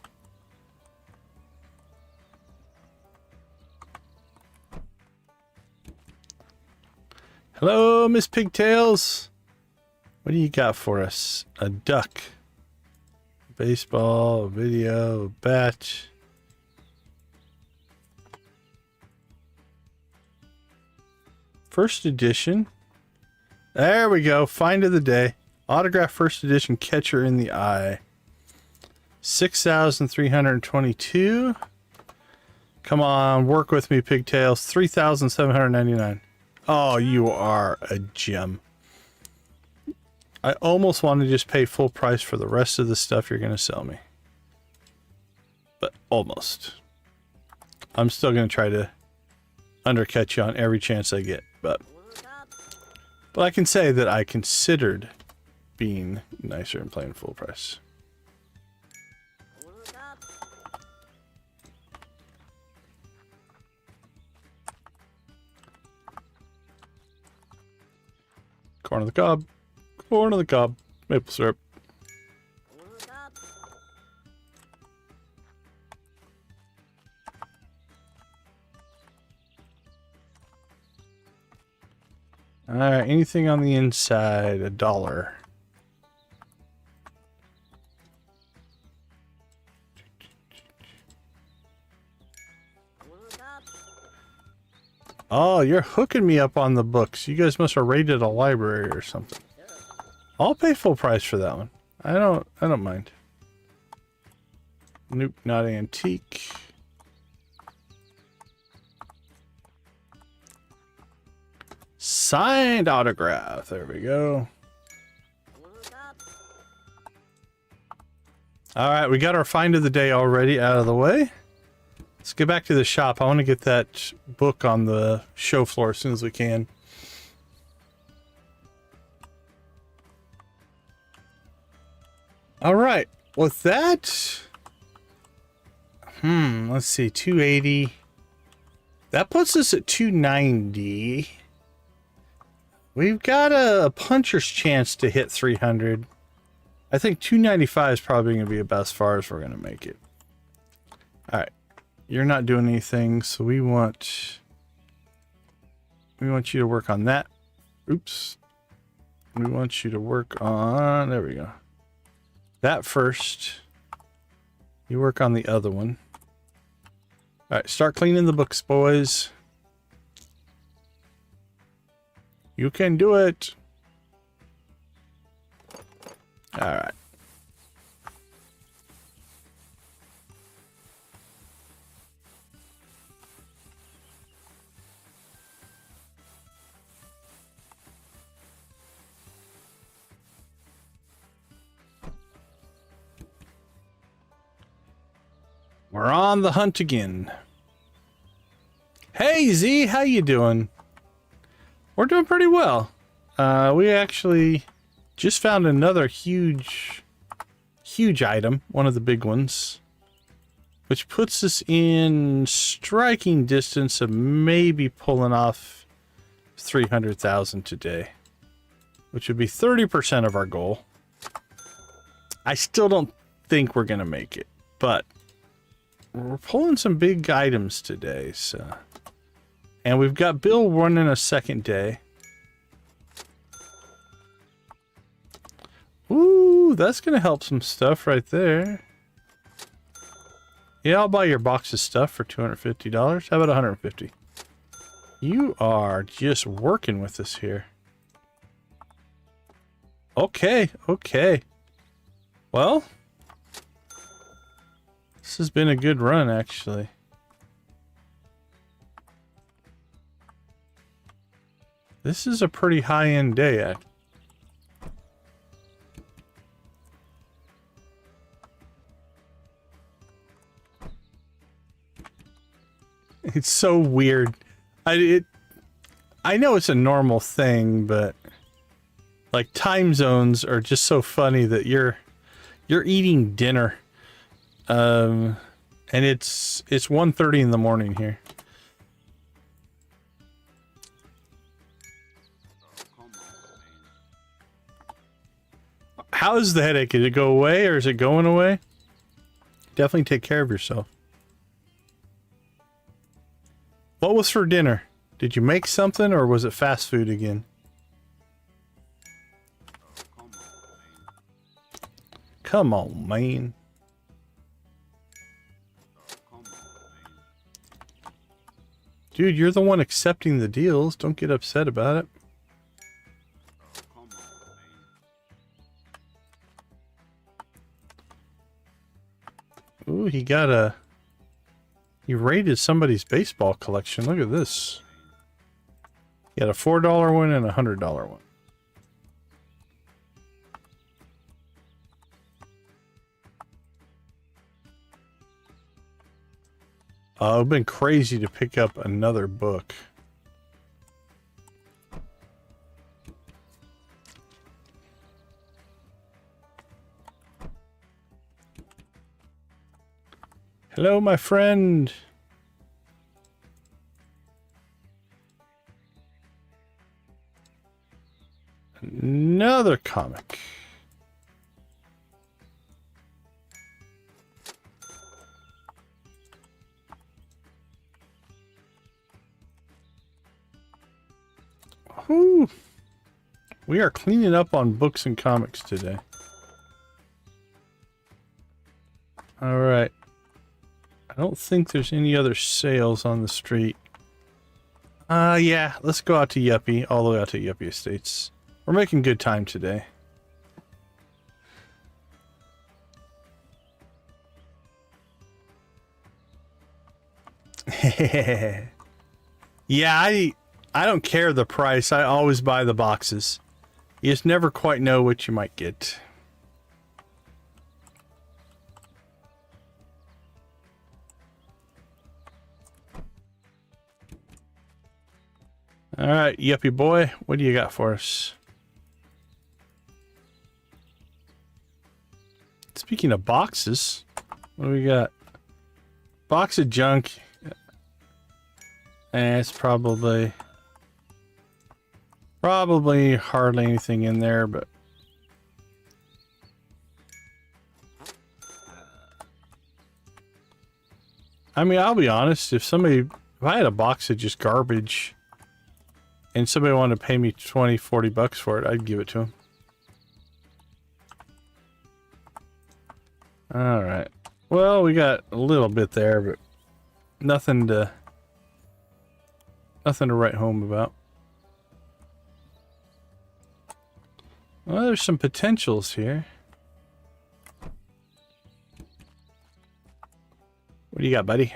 Speaker 1: Hello, Miss Pigtails. What do you got for us? A duck. Baseball, a video, a bat. First edition. There we go. Find of the day. Autograph first edition Catcher in the Eye. 6,322. Come on, work with me, Pigtails. 3,799. Oh, you are a gem. I almost want to just pay full price for the rest of the stuff you're going to sell me. But almost. I'm still going to try to undercut you on every chance I get. But I can say that I considered being nicer and playing full price. Corn on the cob. Corn on the cob. Maple syrup. Alright, anything on the inside? $1. Oh, you're hooking me up on the books. You guys must have raided a library or something. I'll pay full price for that one. I don't mind. Nope, not antique. Signed autograph. There we go. All right, we got our find of the day already out of the way. Let's get back to the shop. I want to get that book on the show floor as soon as we can. All right, with that, let's see, 280. That puts us at 290. We've got a puncher's chance to hit 300. I think 295 is probably going to be about as far as we're going to make it. All right, you're not doing anything, so we want you to work on that. Oops. We want you to work on, there we go. That first. You work on the other one. All right, start cleaning the books, boys. You can do it. All right. We're on the hunt again. Hey Z, how you doing? We're doing pretty well. We actually just found another huge item, one of the big ones, which puts us in striking distance of maybe pulling off 300,000 today, which would be 30% of our goal. I still don't think we're gonna make it, but we're pulling some big items today, so. And we've got Bill running a second day. Ooh, that's gonna help some stuff right there. Yeah, I'll buy your box of stuff for $250. How about 150? You are just working with us here. Okay, okay. Well, this has been a good run, actually. This is a pretty high-end day, actually. It's so weird. I know it's a normal thing, but like time zones are just so funny that you're eating dinner. And it's 1:30 in the morning here. How is the headache? Did it go away or is it going away? Definitely take care of yourself. What was for dinner? Did you make something or was it fast food again? Come on, man. Dude, you're the one accepting the deals. Don't get upset about it. Ooh, he raided somebody's baseball collection. Look at this. He had a $4 one and a $100 one. It'd been crazy to pick up another book. Hello, my friend. Another comic. Whew. We are cleaning up on books and comics today. All right. I don't think there's any other sales on the street. Yeah, let's go out to Yuppie, all the way out to Yuppie Estates. We're making good time today. Yeah, I don't care the price. I always buy the boxes. You just never quite know what you might get. All right, yuppie boy, what do you got for us? Speaking of boxes, what do we got? Box of junk. It's probably hardly anything in there, but I mean, I'll be honest, if I had a box of just garbage and somebody wanted to pay me 20, 40 bucks for it, I'd give it to them. All right. Well, we got a little bit there, but nothing to write home about. Well, there's some potentials here. What do you got, buddy?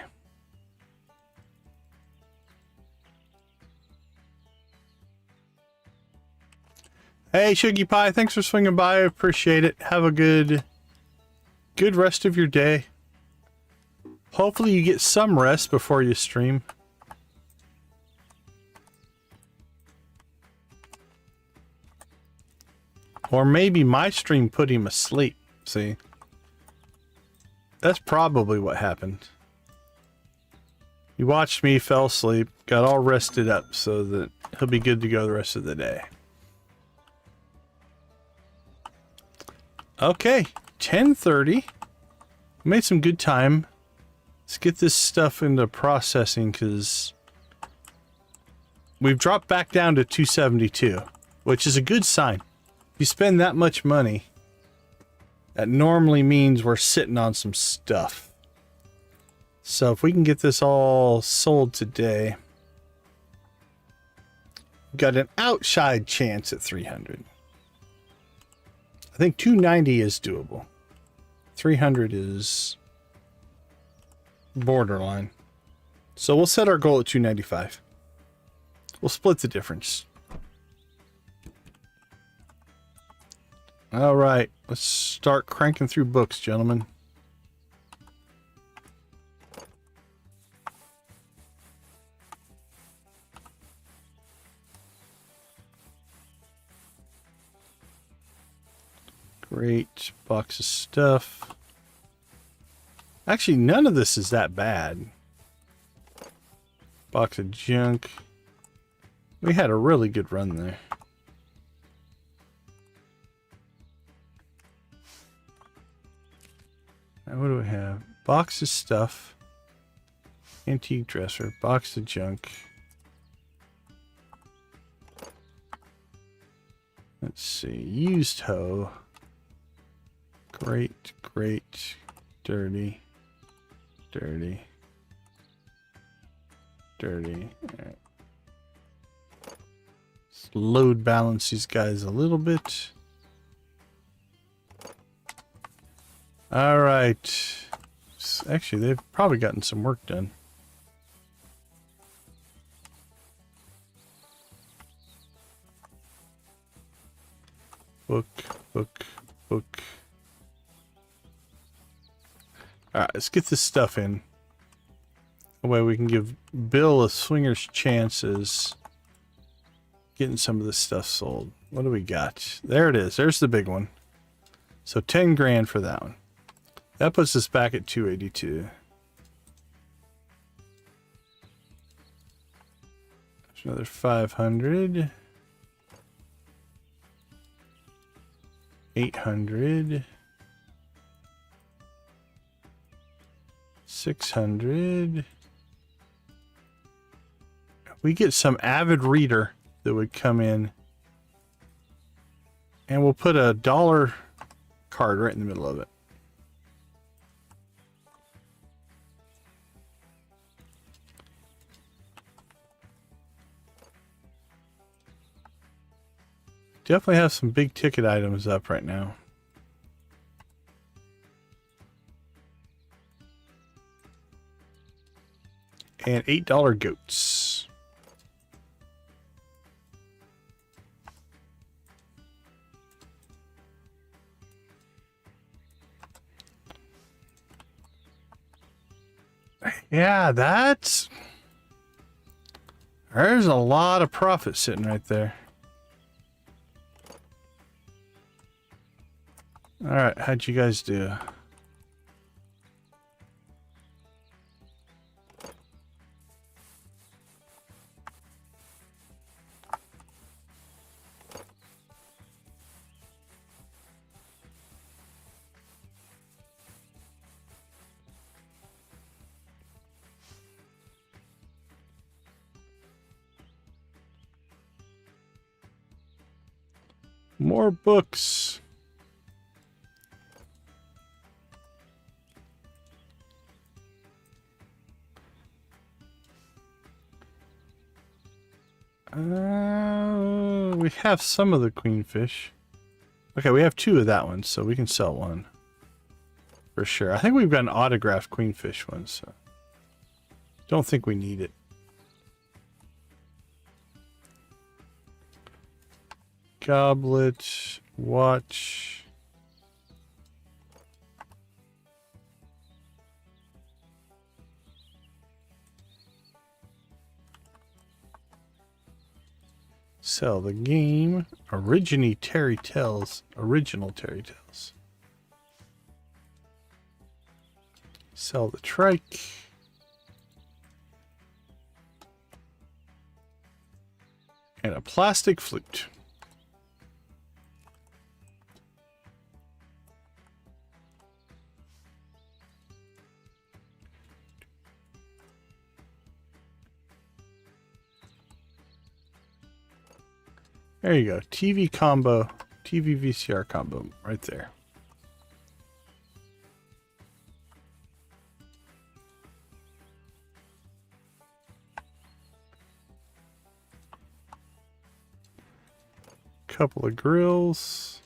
Speaker 1: Hey, Shuggy Pie, thanks for swinging by. I appreciate it. Have a good rest of your day. Hopefully you get some rest before you stream. Or maybe my stream put him asleep. See? That's probably what happened. He watched me, fell asleep, got all rested up so that he'll be good to go the rest of the day. Okay, 10:30. Made some good time. Let's get this stuff into processing because we've dropped back down to 272, which is a good sign. If you spend that much money, that normally means we're sitting on some stuff. So if we can get this all sold today, we've got an outside chance at 300. I think 290 is doable. 300 is borderline. So we'll set our goal at 295. We'll split the difference. All right, let's start cranking through books, gentlemen. Great box of stuff. Actually, none of this is that bad. Box of junk. We had a really good run there. Now what do we have? Box of stuff. Antique dresser. Box of junk. Let's see. Used hoe. Great, great. Dirty. Dirty. Dirty. All right. Let's load balance these guys a little bit. All right. Actually, they've probably gotten some work done. Book, book, book. All right, let's get this stuff in. That way we can give Bill a swinger's chances getting some of this stuff sold. What do we got? There it is. There's the big one. So 10 grand for that one. That puts us back at 282. There's another 500. 800. 600. We get some avid reader that would come in, and we'll put a dollar card right in the middle of it. Definitely have some big ticket items up right now. And $8 goats. Yeah, that's... There's a lot of profit sitting right there. Alright, how'd you guys do? More books. We have some of the queenfish. Okay, we have 2 of that one, so we can sell one. For sure. I think we've got an autographed queenfish one, so don't think we need it. Goblet, watch. Sell the game. Original Terry Tales. Sell the trike. And a plastic flute. There you go. TV combo. TV VCR combo right there. Couple of grills.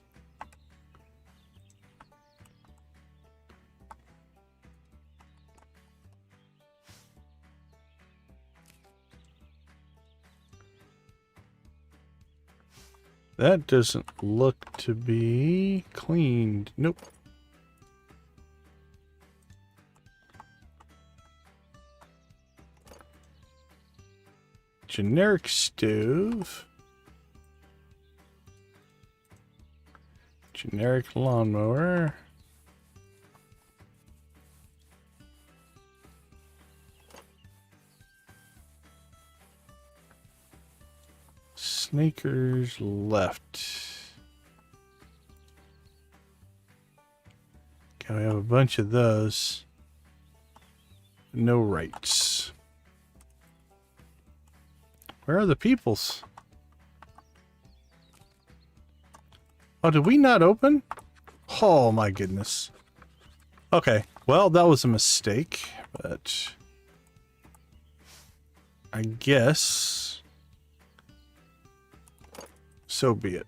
Speaker 1: That doesn't look to be cleaned. Nope. Generic stove. Generic lawnmower. Sneakers left. Okay, we have a bunch of those. No rights. Where are the peoples? Oh, did we not open? Oh my goodness. Okay, well, that was a mistake, but I guess so be it.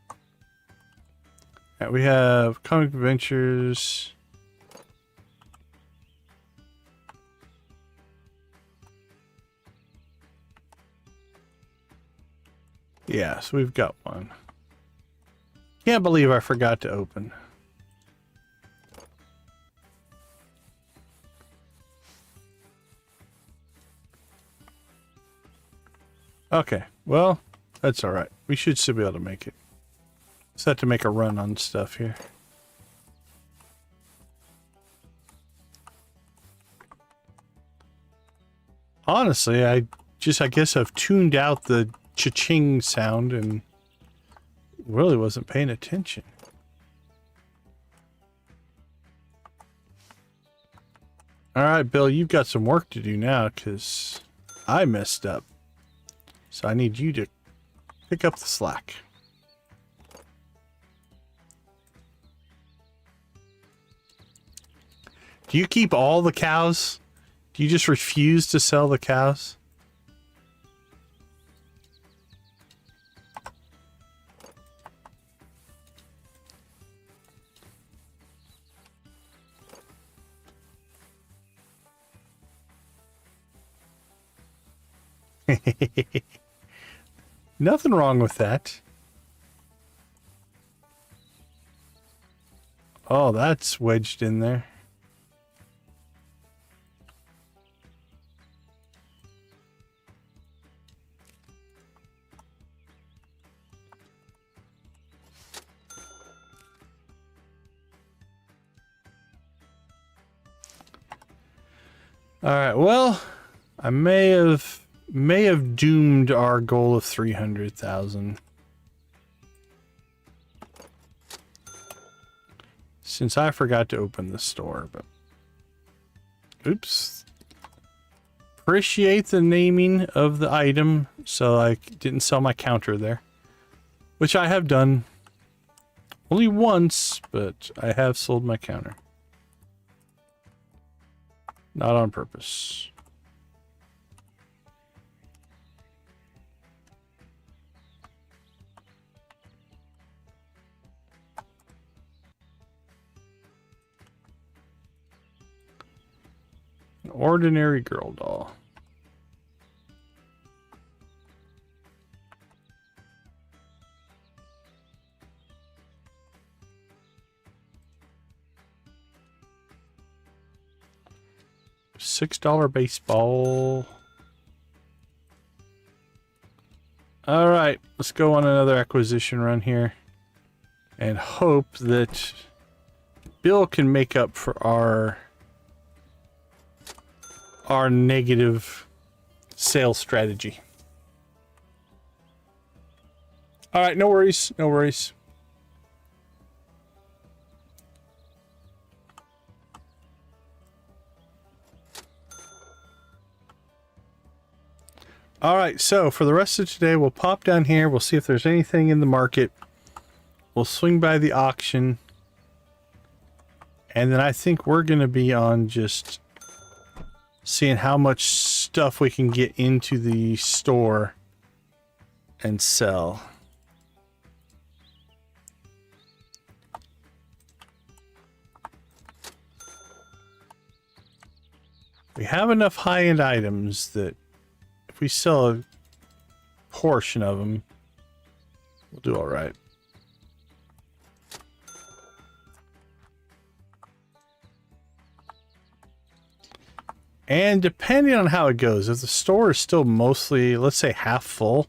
Speaker 1: Right, we have comic adventures. Yeah, so we've got one. Can't believe I forgot to open. Okay, well, that's all right. We should still be able to make it. Just have to make a run on stuff here. Honestly, I guess I've tuned out the cha-ching sound and really wasn't paying attention. All right, Bill, you've got some work to do now because I messed up. So I need you to pick up the slack. Do you keep all the cows? Do you just refuse to sell the cows? Nothing wrong with that. Oh, that's wedged in there. All right. Well, I may have doomed our goal of 300,000. Since I forgot to open the store, but oops. Appreciate the naming of the item, so I didn't sell my counter there, which I have done only once, but I have sold my counter. Not on purpose. An ordinary girl doll. $6 baseball. All right, let's go on another acquisition run here and hope that Bill can make up for our negative sales strategy. All right, no worries, no worries. All right, so for the rest of today, we'll pop down here. We'll see if there's anything in the market. We'll swing by the auction. And then I think we're going to be on just seeing how much stuff we can get into the store and sell. We have enough high-end items that if we sell a portion of them, we'll do all right. And depending on how it goes, if the store is still mostly, let's say, half full,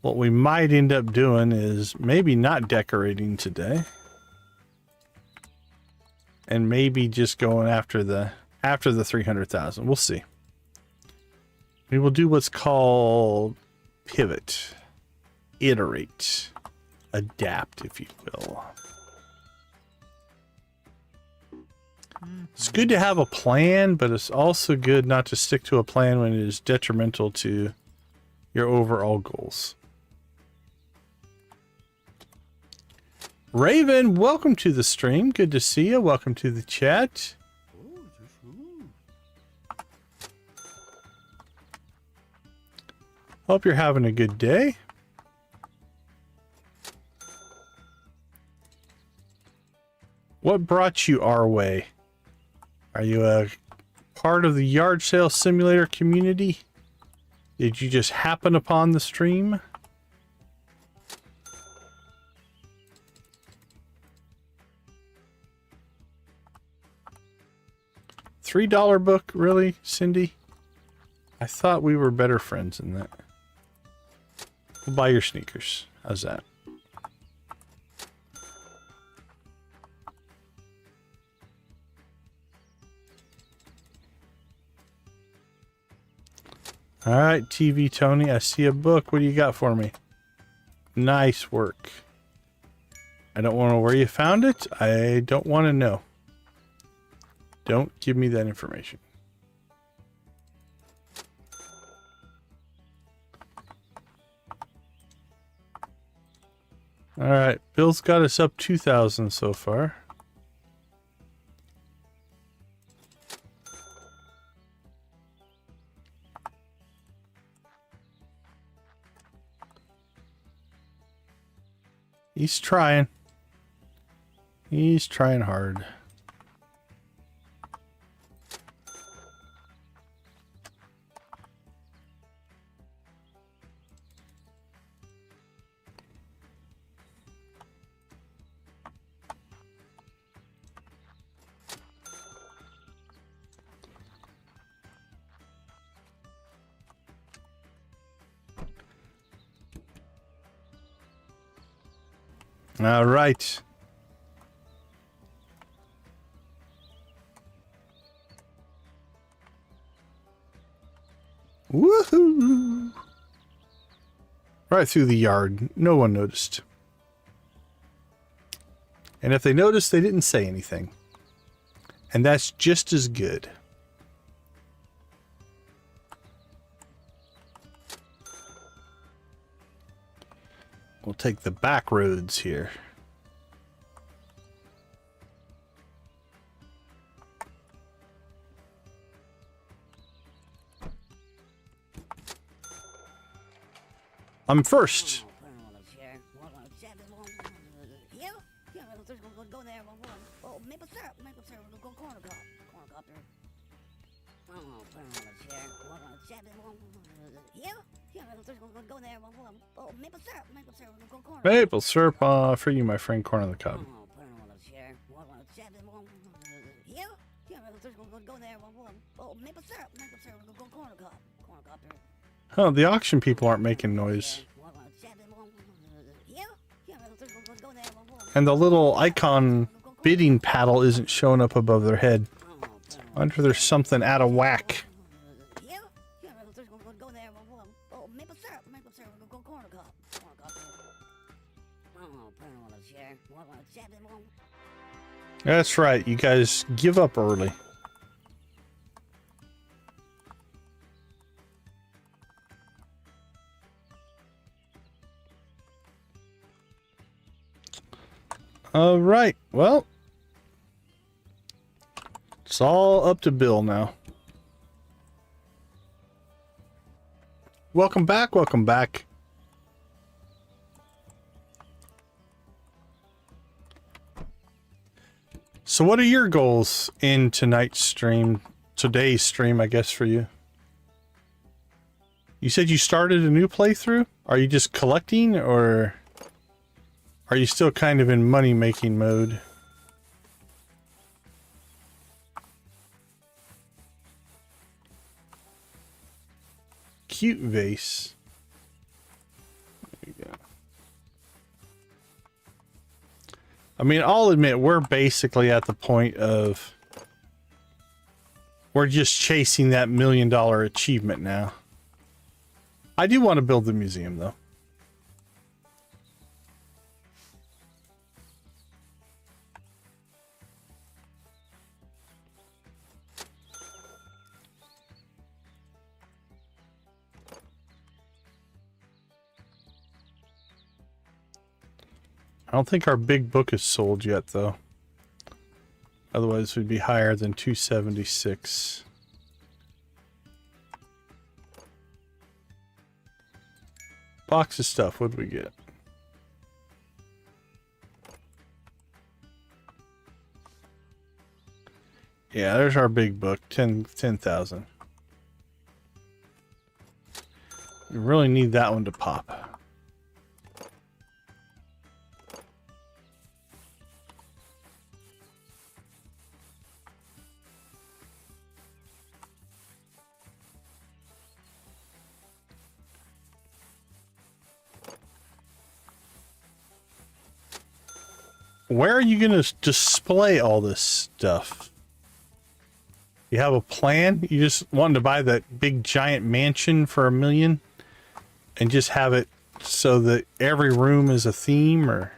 Speaker 1: what we might end up doing is maybe not decorating today. And maybe just going after the 300,000. We'll see. We will do what's called pivot, iterate, adapt, if you will. It's good to have a plan, but it's also good not to stick to a plan when it is detrimental to your overall goals. Raven, welcome to the stream. Good to see you. Welcome to the chat. Hope you're having a good day. What brought you our way? Are you a part of the yard sale simulator community? Did you just happen upon the stream? $3 book, really, Cindy? I thought we were better friends than that. We'll buy your sneakers. How's that? All right, TV Tony, I see a book. What do you got for me? Nice work. I don't want to know where you found it. I don't want to know. Don't give me that information. All right, Bill's got us up 2,000 so far. He's trying. He's trying hard. All right. Woohoo! Right through the yard. No one noticed. And if they noticed, they didn't say anything. And that's just as good. We'll take the back roads here. I'm first. Maple syrup for you, my friend. Corn on the cob. Oh, the auction people aren't making noise. And the little icon bidding paddle isn't showing up above their head. I wonder if there's something out of whack. That's right, you guys give up early. All right, well, it's all up to Bill now. Welcome back, welcome back. So what are your goals in tonight's stream? Today's stream, I guess, for you. You said you started a new playthrough? Are you just collecting, or are you still kind of in money-making mode? Cute vase. There you go. I mean, I'll admit, we're basically at the point of... we're just chasing that $1 million achievement now. I do want to build the museum, though. I don't think our big book is sold yet, though. Otherwise, we'd be higher than 276. Box of stuff. What did we get? Yeah, there's our big book. 10,000. We really need that one to pop. Where are you going to display all this stuff? You have a plan? You just wanted to buy that big giant mansion for $1 million and just have it so that every room is a theme, or?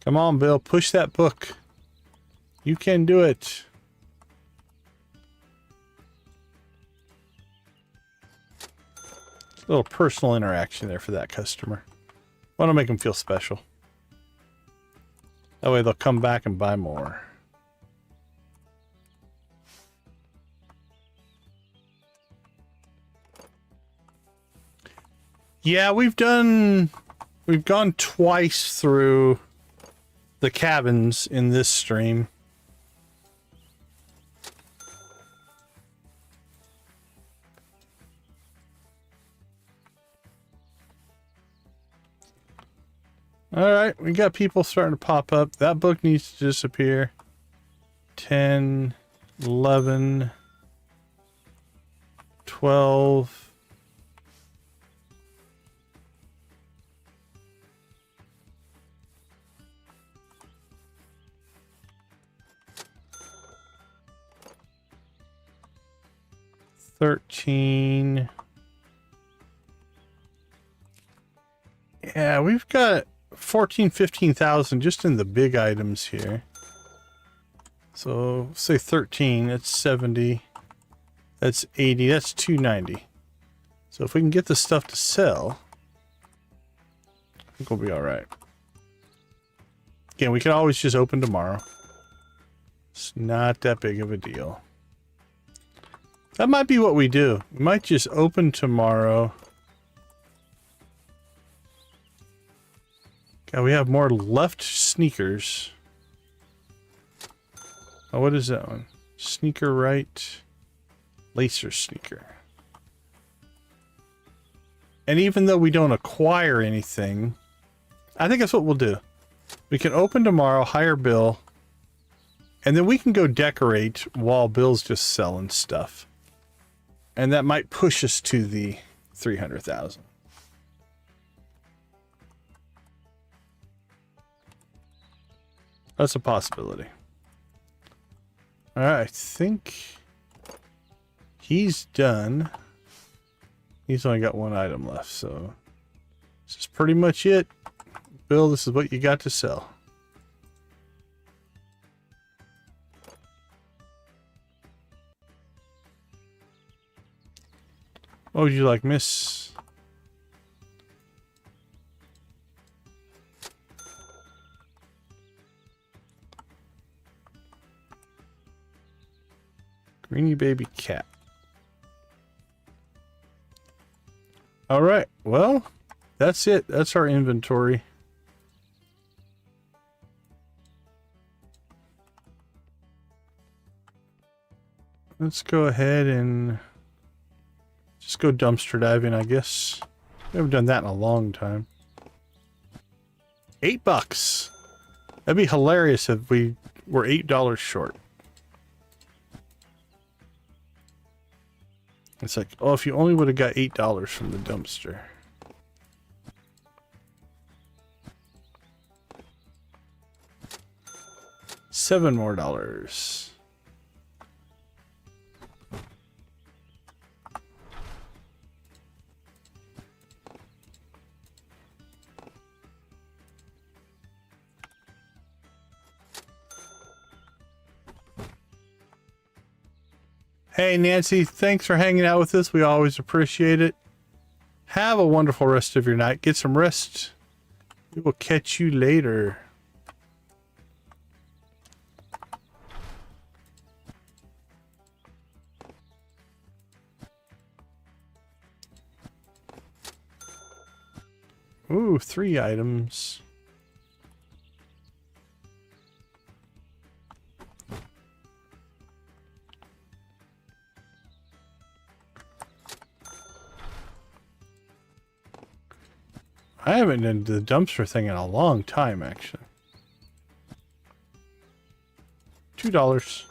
Speaker 1: Come on, Bill, push that book. You can do it. A little personal interaction there for that customer. Want to make them feel special. That way they'll come back and buy more. Yeah, we've gone twice through the cabins in this stream. Alright, we got people starting to pop up. That book needs to disappear. 10, 11, 12, 13. Yeah, we've got 14, 15,000 just in the big items here. So say 13, that's 70. That's 80, that's 290. So if we can get the stuff to sell, I think we'll be all right. Again, we can always just open tomorrow. It's not that big of a deal. That might be what we do. We might just open tomorrow. God, we have more left sneakers. Oh, what is that one? Sneaker right. Lacer sneaker. And even though we don't acquire anything, I think that's what we'll do. We can open tomorrow, hire Bill, and then we can go decorate while Bill's just selling stuff. And that might push us to the 300,000. That's a possibility. All right, I think he's done. He's only got one item left, so this is pretty much it. Bill, this is what you got to sell. What would you like, miss? Greeny baby cat. All right, well, that's it. That's our inventory. Let's go ahead and just go dumpster diving, I guess. We haven't done that in a long time. $8. That'd be hilarious if we were $8 short. It's like, oh, if you only would have got $8 from the dumpster. $7 more. Hey, Nancy, thanks for hanging out with us. We always appreciate it. Have a wonderful rest of your night. Get some rest. We will catch you later. Ooh, 3 items. I haven't done the dumpster thing in a long time, actually. $2.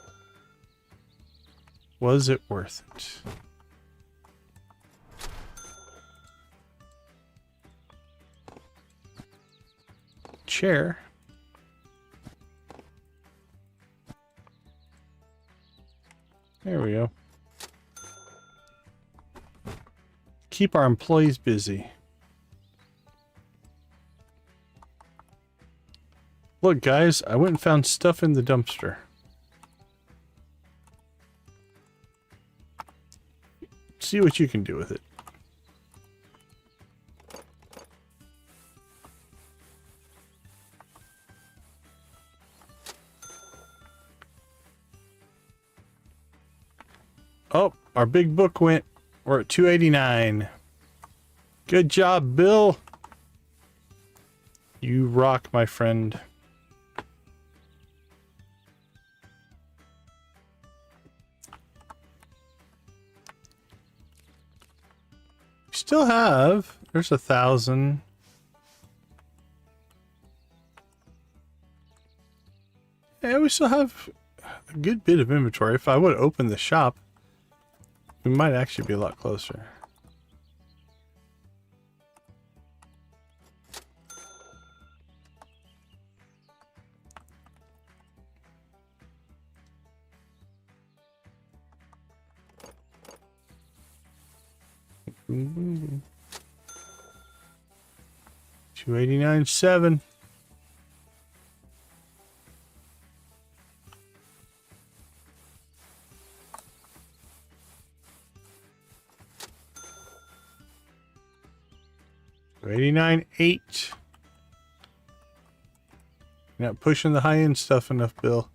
Speaker 1: Was it worth it? Chair. There we go. Keep our employees busy. Look, guys, I went and found stuff in the dumpster. See what you can do with it. Oh, our big book went. We're at 289. Good job, Bill. You rock, my friend. Still have, there's 1,000. Yeah, we still have a good bit of inventory. If I would open the shop, we might actually be a lot closer. Boom, boom, boom. 289.7. $89.8. You're not pushing the high-end stuff enough, Bill.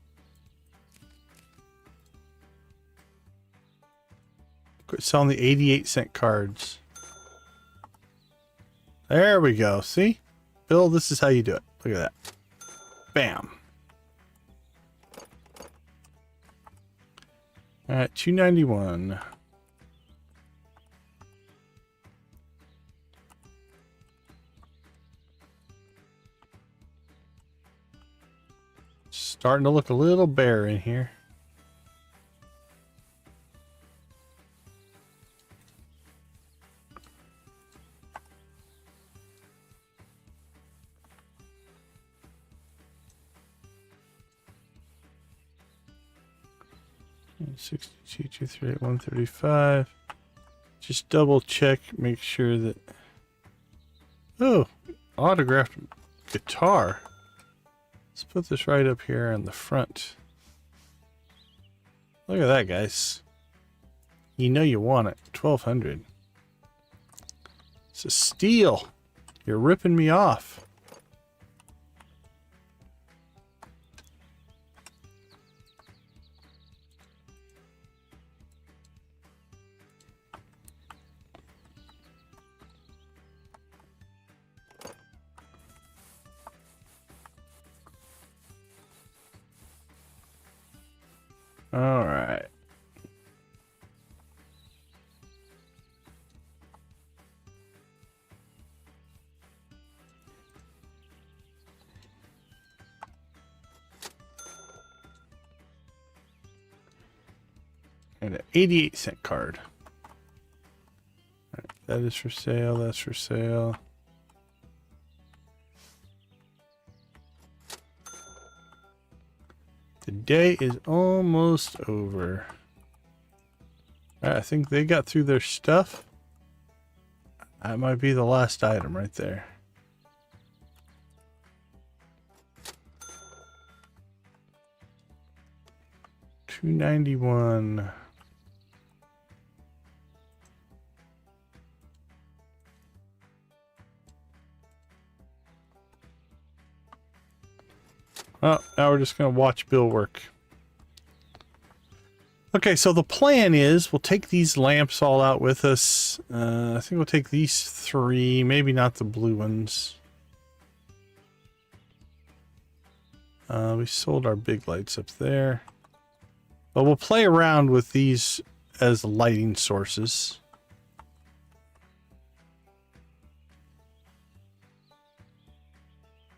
Speaker 1: Quit selling the 88-cent cards. There we go. See? Bill, this is how you do it. Look at that. Bam. All right, 291. Starting to look a little bare in here. $62, $238, $135. Just double check, make sure that. Oh, autographed guitar. Let's put this right up here on the front. Look at that, guys. You know you want it. 1200. It's a steal. You're ripping me off. All right. And an 88-cent card. All right, that is for sale. That's for sale. The day is almost over. All right, I think they got through their stuff. That might be the last item right there. $291. Oh, now we're just going to watch Bill work. Okay, so the plan is we'll take these lamps all out with us. I think we'll take these three, maybe not the blue ones. We sold our big lights up there. But we'll play around with these as lighting sources.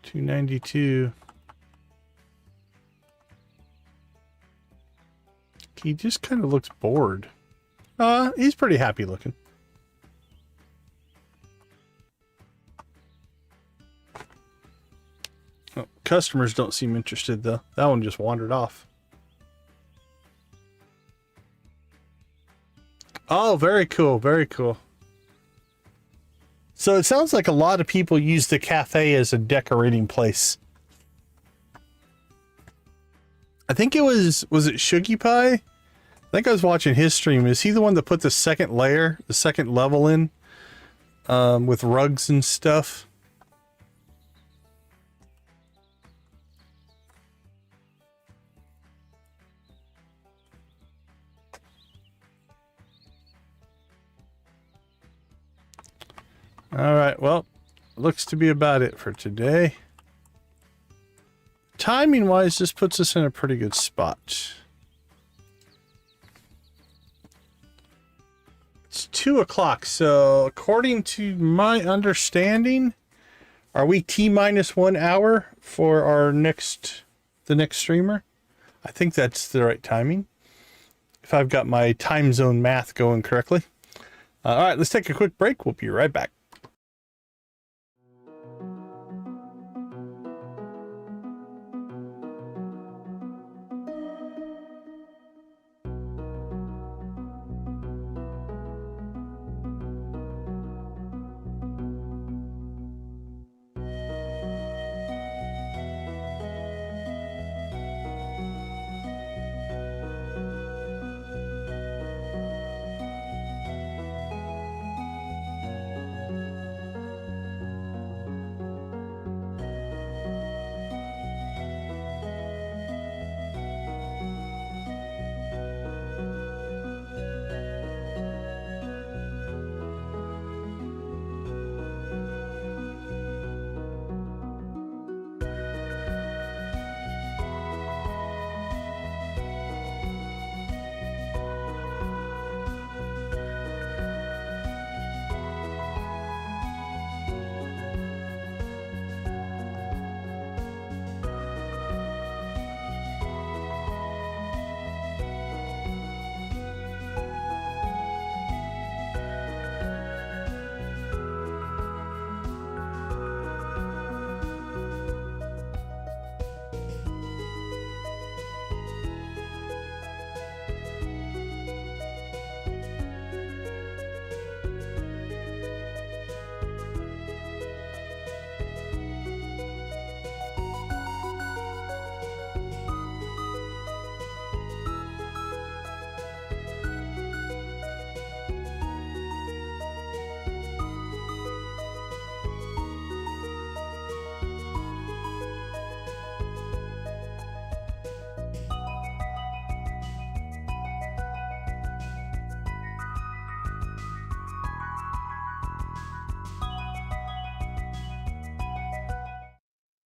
Speaker 1: $292. He just kind of looks bored. He's pretty happy looking. Oh, customers don't seem interested though. That one just wandered off. Oh, very cool. Very cool. So it sounds like a lot of people use the cafe as a decorating place. I think it was it Shuggy Pie? I think I was watching his stream. Is he the one that put the second layer, the second level in, with rugs and stuff? All right, well, looks to be about it for today. Timing wise, this puts us in a pretty good spot. It's 2 o'clock, so according to my understanding, are we T-1 hour for our the next streamer? I think that's the right timing, if I've got my time zone math going correctly. All right, let's take a quick break. We'll be right back.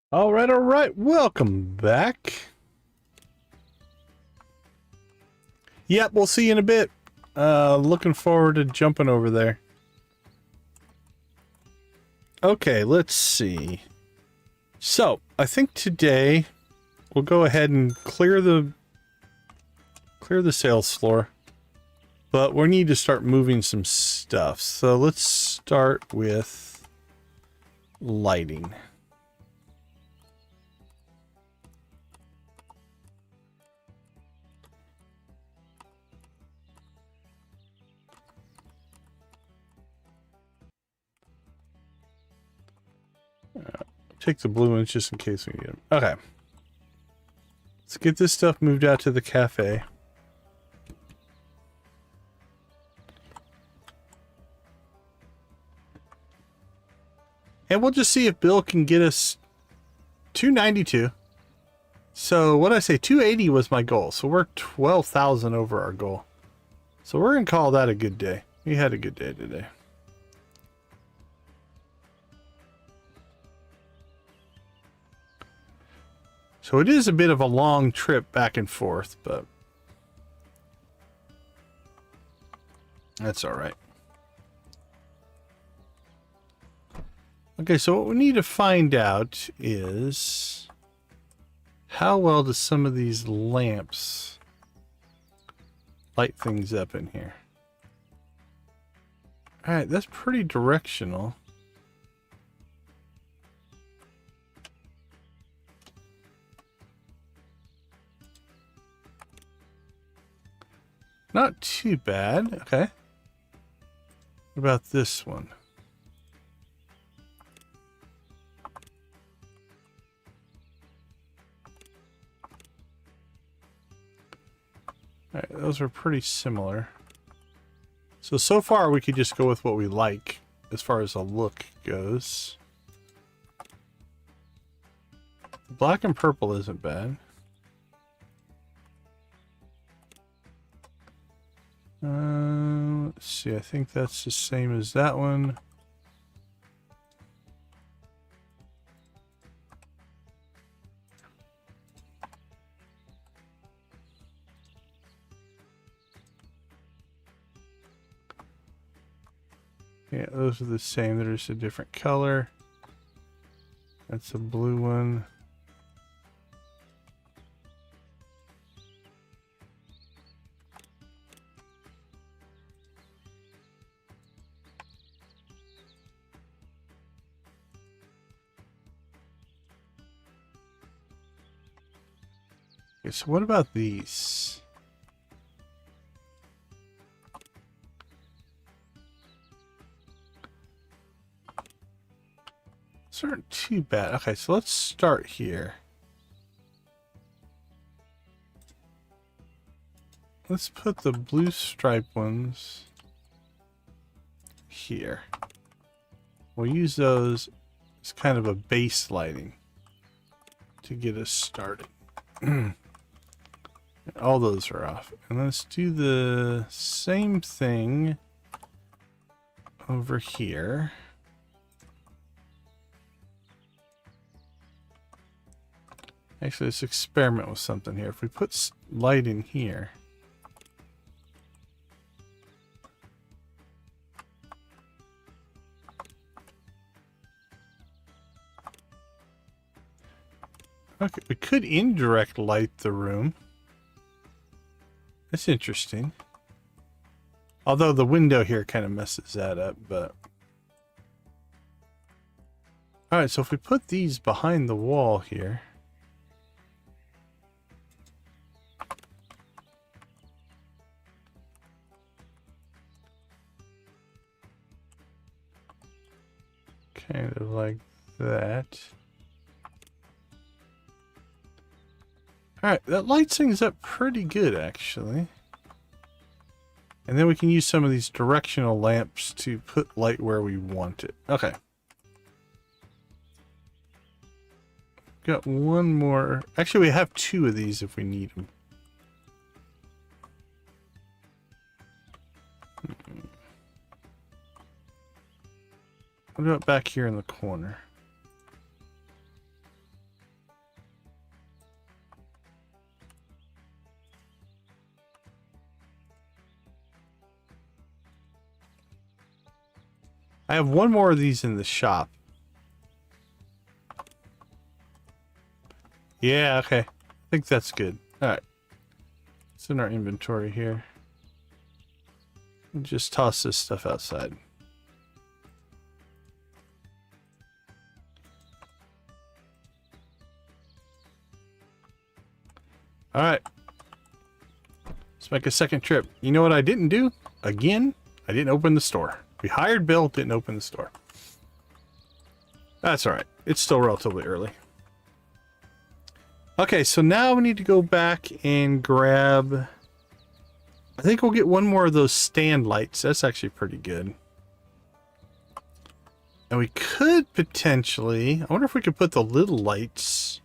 Speaker 1: All right. Welcome back. Yep, we'll see you in a bit. Looking forward to jumping over there. Okay, let's see. So, I think today we'll go ahead and clear the sales floor. But we need to start moving some stuff. So let's start with lighting. Take the blue ones just in case we need them. Okay. Let's get this stuff moved out to the cafe. And we'll just see if Bill can get us 292. So what did I say? 280 was my goal. So we're 12,000 over our goal. So we're going to call that a good day. We had a good day today. So it is a bit of a long trip back and forth, but that's all right. Okay, so what we need to find out is how well does some of these lamps light things up in here? All right, that's pretty directional. Not too bad. Okay. What about this one? All right, those are pretty similar. So far we could just go with what we like as far as the look goes. Black and purple isn't bad. Let's see, I think that's the same as that one. Yeah, those are the same. They're just a different color. That's a blue one. Okay, so what about these? These aren't too bad. Okay, so let's start here. Let's put the blue stripe ones here. We'll use those as kind of a base lighting to get us started. All those are off. And let's do the same thing over here. Actually, let's experiment with something here. If we put light in here. Okay, we could indirect light the room. That's interesting. Although the window here kind of messes that up, but... Alright, so if we put these behind the wall here... Kind of like that. Alright, that lights things up pretty good, actually. And then we can use some of these directional lamps to put light where we want it. Okay. Got one more. Actually, we have two of these if we need them. What about back here in the corner? I have one more of these in the shop. Yeah, okay. I think that's good. Alright. It's in our inventory here. And just toss this stuff outside. Alright. Let's make a second trip. You know what I didn't do? Again, I didn't open the store. We hired Bill, didn't open the store. That's alright. It's still relatively early. Okay, so now we need to go back and grab... I think we'll get one more of those stand lights. That's actually pretty good. And we could potentially... I wonder if we could put the little lights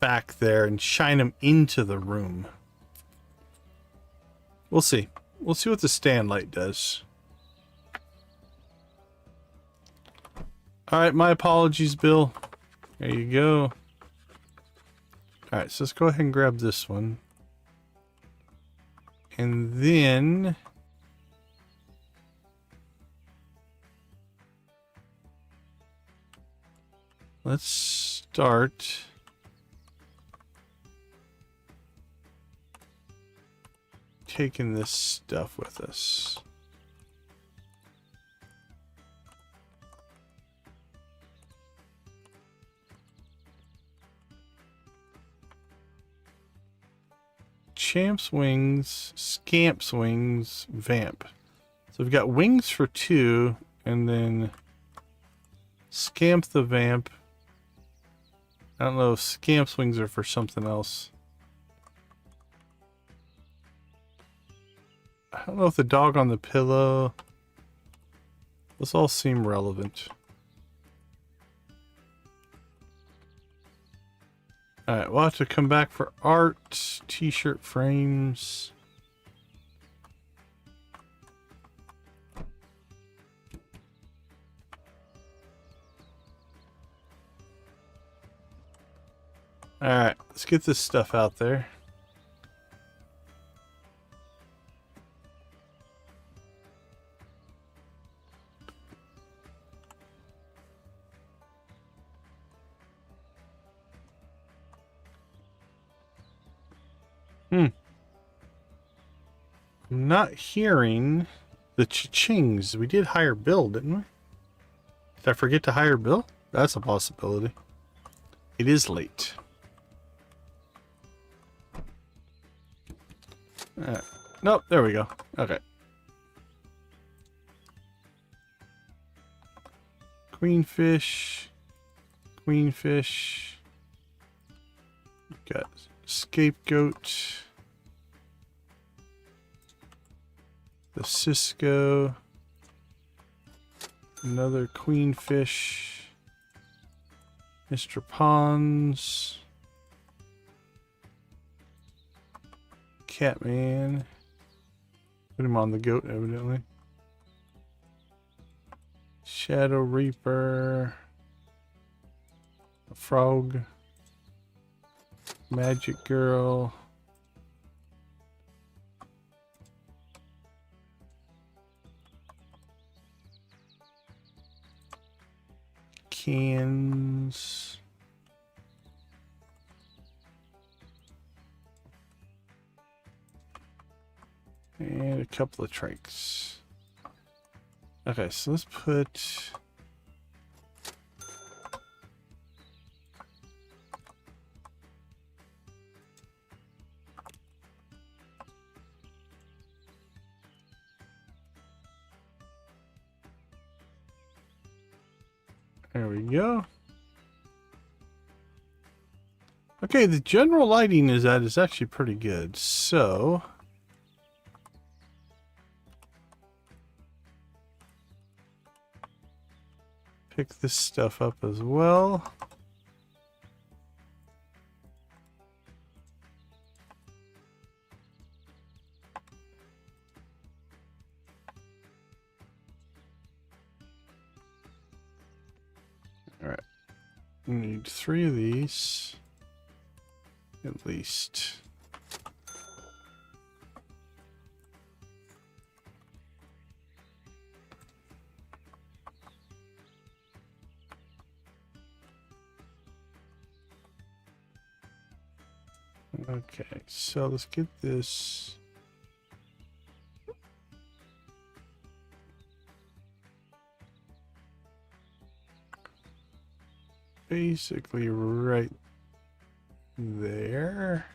Speaker 1: back there and shine them into the room. We'll see. We'll see what the stand light does. Alright, my apologies, Bill. There you go. Alright, so let's go ahead and grab this one. And then... let's start... taking this stuff with us. Champ's wings, Scamp's wings, vamp. So we've got wings for 2, and then Scamp the vamp. I don't know if Scamp's wings are for something else. I don't know if the dog on the pillow... Those all seem relevant. Alright, we'll have to come back for art, t-shirt frames. Alright, let's get this stuff out there. I'm not hearing the cha-chings. We did hire Bill, didn't we? Did I forget to hire Bill? That's a possibility. It is late. Nope, there we go. Okay. Queenfish. Queenfish. Got scapegoat. The Cisco. Another queenfish. Mr. Pons. Catman. Put him on the goat, evidently. Shadow Reaper. A frog. Magic Girl. Cans. And a couple of trikes. Okay, so let's put... There we go. Okay, the general lighting is actually pretty good. So pick this stuff up as well. All right. We need 3 of these. At least. Okay, so let's get this. Basically right there.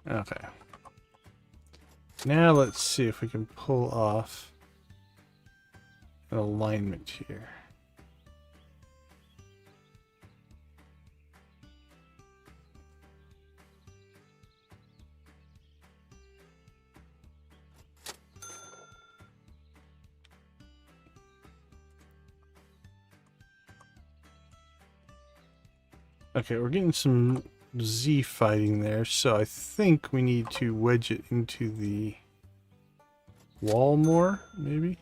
Speaker 1: Okay. Now let's see if we can pull off an alignment here. Okay, we're getting some Z fighting there, so I think we need to wedge it into the wall more, maybe?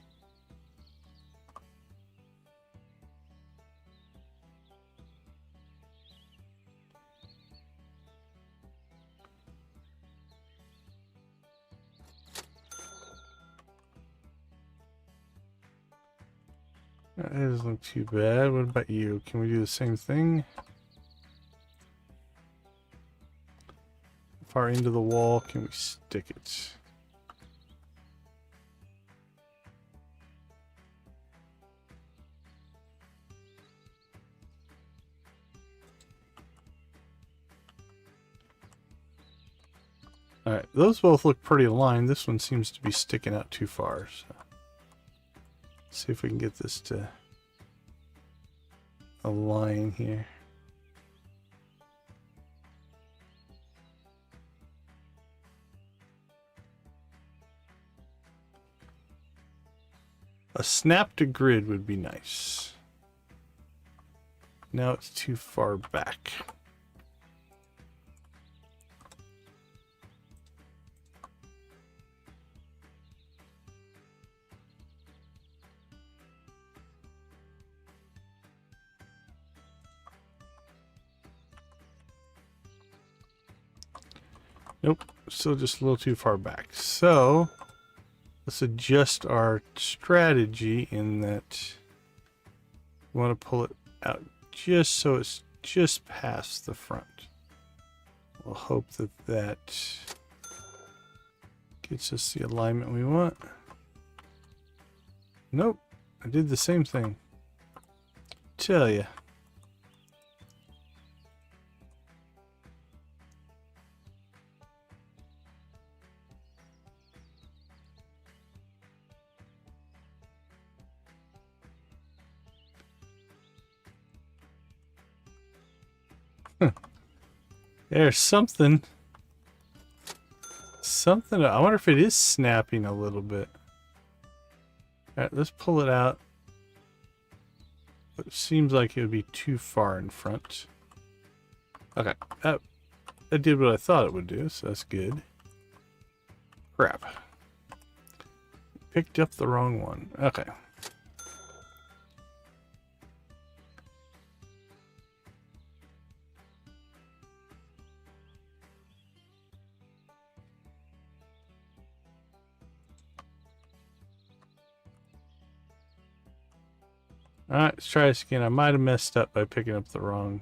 Speaker 1: That doesn't look too bad. What about you? Can we do the same thing? Far into the wall, can we stick it? Alright, those both look pretty aligned. This one seems to be sticking out too far. So. See if we can get this to align here. A snap to grid would be nice. Now it's too far back. Nope, still just a little too far back. So let's adjust our strategy in that we want to pull it out just so it's just past the front. We'll hope that that gets us the alignment we want. Nope, I did the same thing. Tell ya. There's something. I wonder if it is snapping a little bit. Alright, let's pull it out. It seems like it would be too far in front. Okay, that did what I thought it would do, so that's good. Crap. Picked up the wrong one. Okay. Alright, let's try this again. I might have messed up by picking up the wrong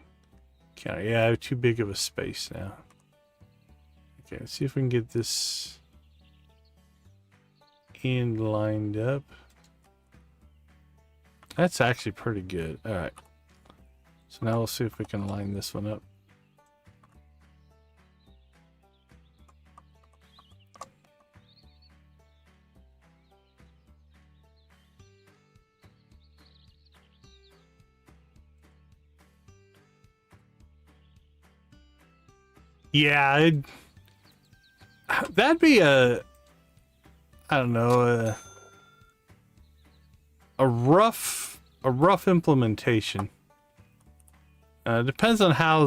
Speaker 1: counter. Yeah, I have too big of a space now. Okay, let's see if we can get this end lined up. That's actually pretty good. Alright. So now we'll see if we can line this one up. Yeah, that'd be I don't know, a rough implementation. Depends on how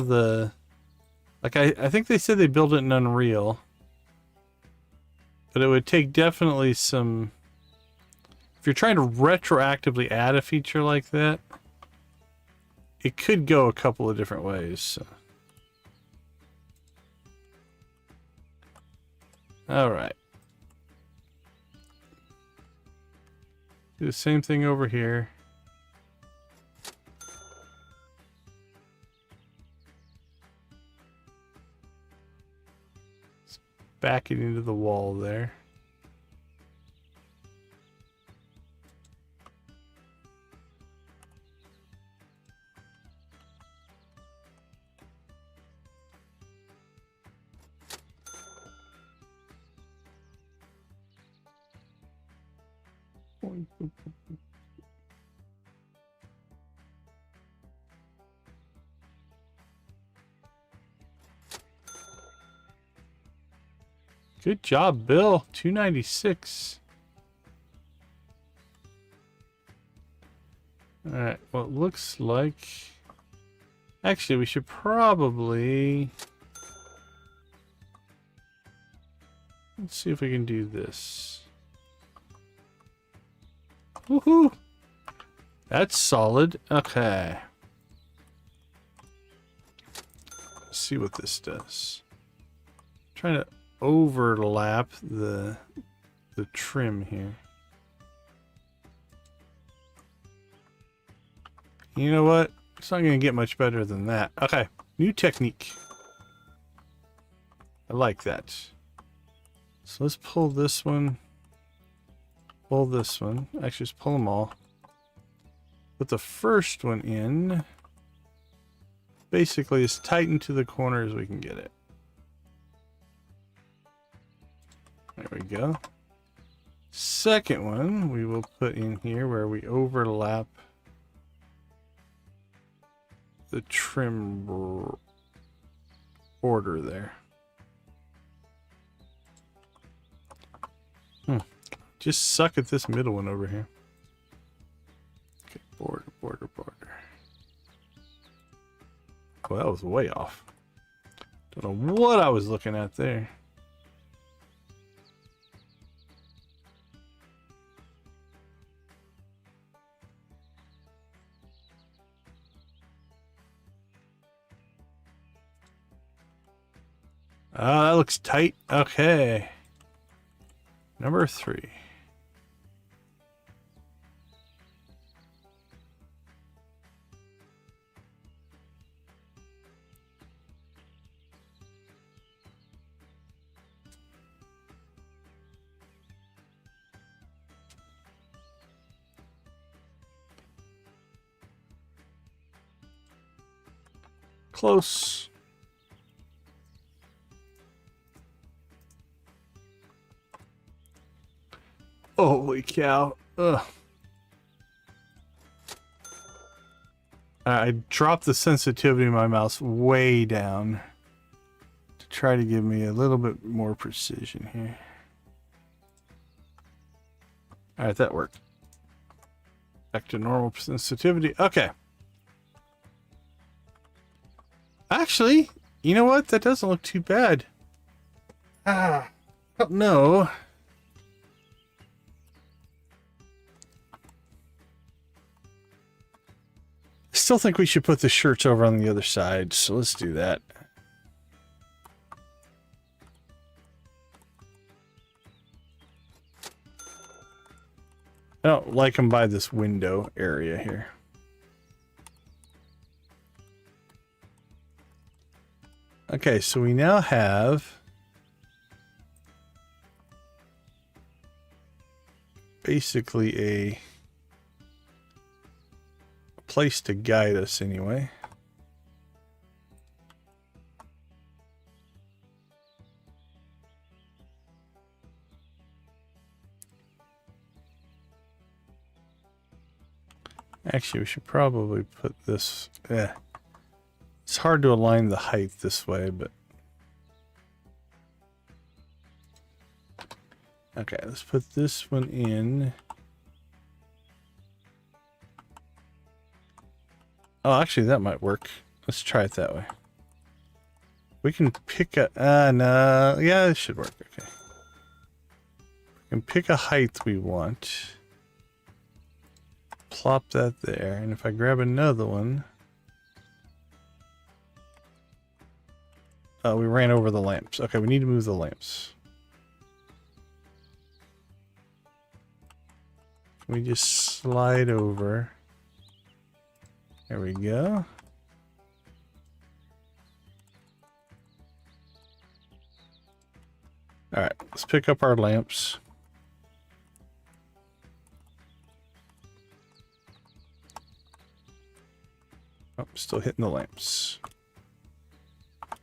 Speaker 1: I think they said they built it in Unreal, but it would take definitely some. If you're trying to retroactively add a feature like that, it could go a couple of different ways. So. All right. Do the same thing over here. Let's back it into the wall there. Good job, Bill. 296. All right. Well, it looks like... Actually, we should probably... Let's see if we can do this. Woohoo! That's solid. Okay. Let's see what this does. I'm trying to overlap the trim here. You know what? It's not going to get much better than that. Okay. New technique. I like that. So let's pull this one. Pull this one. Actually, just pull them all. Put the first one in. Basically, as tight into the corner as we can get it. There we go. Second one, we will put in here where we overlap the trim border there. Just suck at this middle one over here. Okay, border, border, border. Well, that was way off. Don't know what I was looking at there. That looks tight. Okay. Number 3. Close. Holy cow. Ugh. I dropped the sensitivity of my mouse way down to try to give me a little bit more precision here. Alright, that worked. Back to normal sensitivity. Okay. Actually, you know what? That doesn't look too bad. I don't know. I still think we should put the shirts over on the other side, so let's do that. I don't like them by this window area here. Okay, so we now have basically a place to guide us anyway. Actually, we should probably put this... It's hard to align the height this way, but... Okay, let's put this one in. Oh, actually, that might work. Let's try it that way. We can pick a... no. Yeah, it should work. Okay. We can pick a height we want. Plop that there. And if I grab another one... Oh, we ran over the lamps. Okay, we need to move the lamps. We just slide over. There we go. All right, let's pick up our lamps. Oh, still hitting the lamps. All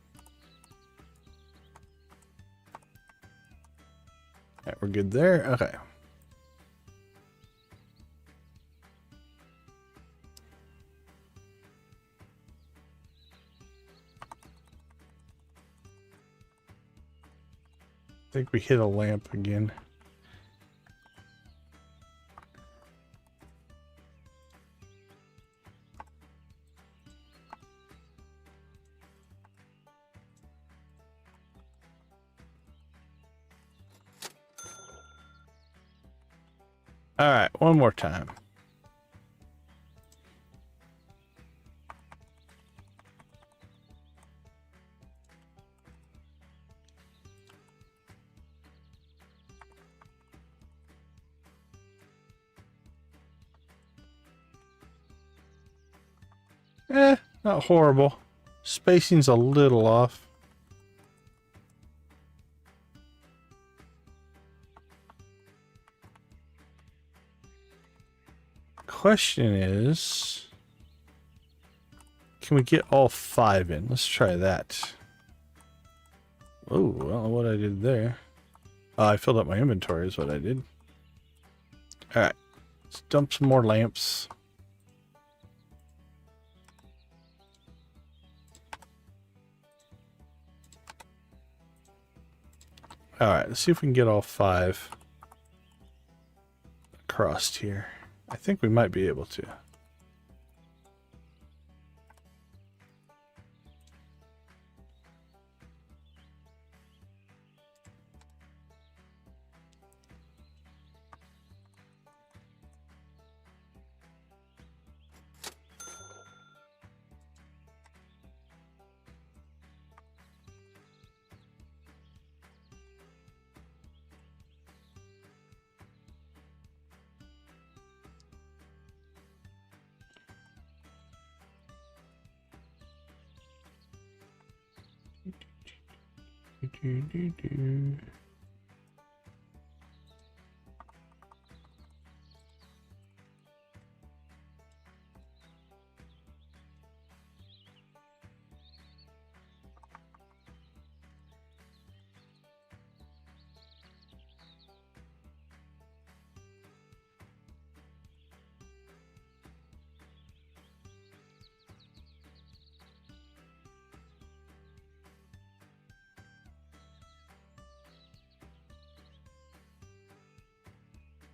Speaker 1: right, we're good there. Okay. I think we hit a lamp again. All right, one more time. Not horrible. Spacing's a little off. Question is, can we get all 5 in? Let's try that. Oh, I don't know what I did there. I filled up my inventory is what I did. All right, let's dump some more lamps. All right, let's see if we can get all 5 across here. I think we might be able to.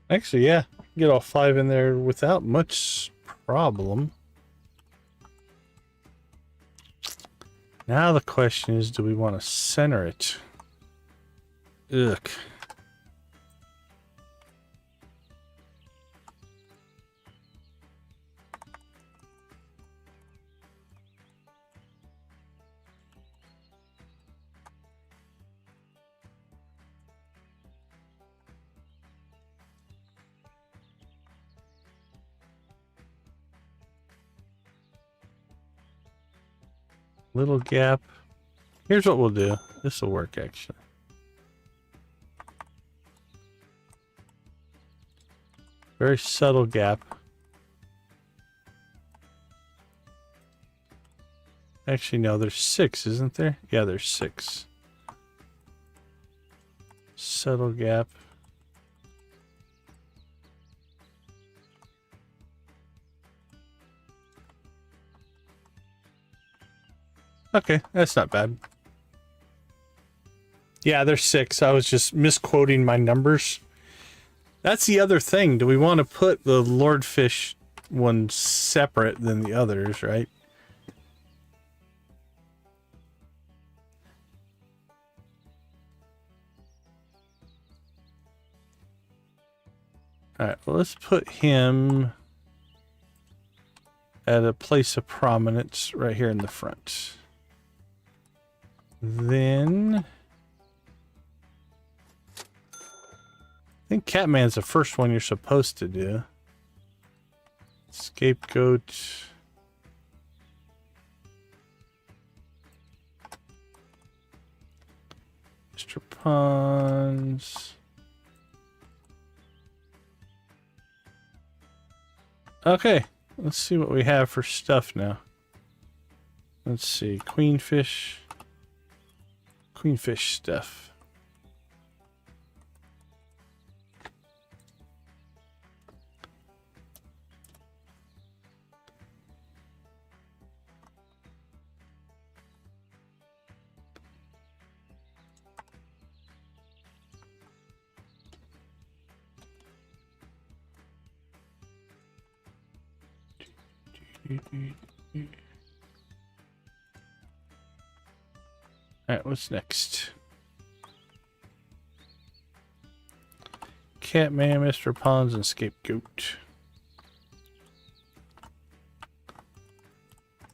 Speaker 1: Actually, yeah, get all 5 in there without much problem. Now the question is, do we want to center it? Ugh. Little gap. Here's what we'll do. This will work, actually. Very subtle gap. Actually, no, there's 6, isn't there? Yeah, there's 6. Subtle gap. Okay, that's not bad. Yeah, there's 6. I was just misquoting my numbers. That's the other thing. Do we want to put the Lordfish one separate than the others, right? All right, well, let's put him at a place of prominence right here in the front. Then I think Catman's the first one you're supposed to do. Scapegoat. Mr. Pons. Okay, let's see what we have for stuff now. Let's see, Queenfish stuff. Alright, what's next? Catman, Mr. Pons, and Scapegoat.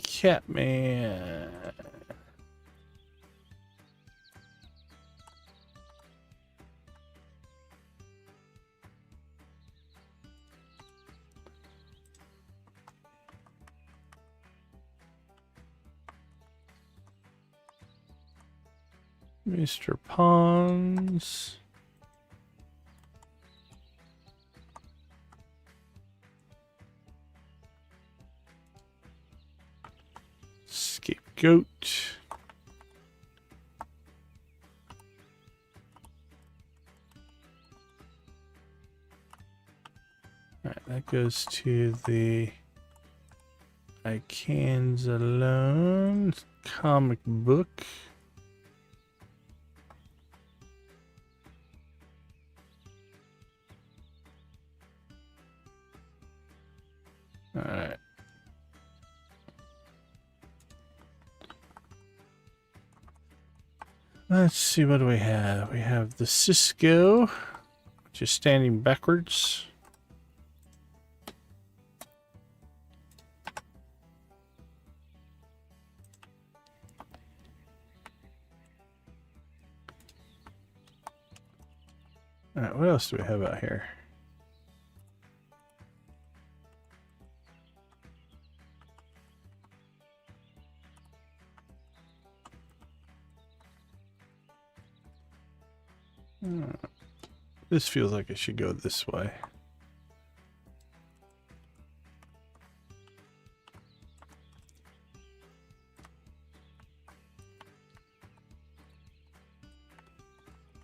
Speaker 1: Catman. Mr. Pons. Scapegoat. Alright, that goes to the I Cans Alone comic book. Alright. Let's see, what do we have? We have the Cisco, which is standing backwards. Alright, what else do we have out here? This feels like it should go this way.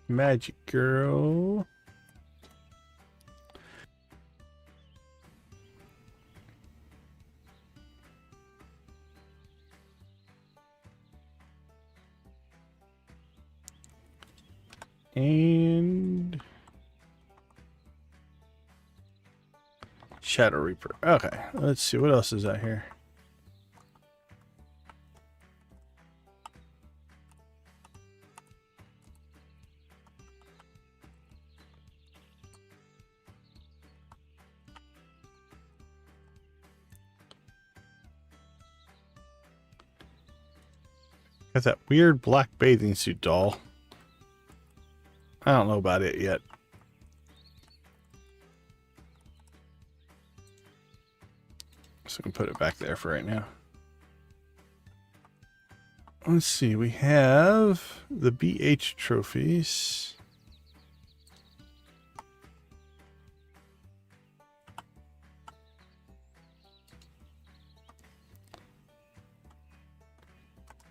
Speaker 1: Magic Girl. And Shadow Reaper. Okay, let's see what else is out here. Got that weird black bathing suit doll. I don't know about it yet. So we can put it back there for right now. Let's see, we have the BH trophies.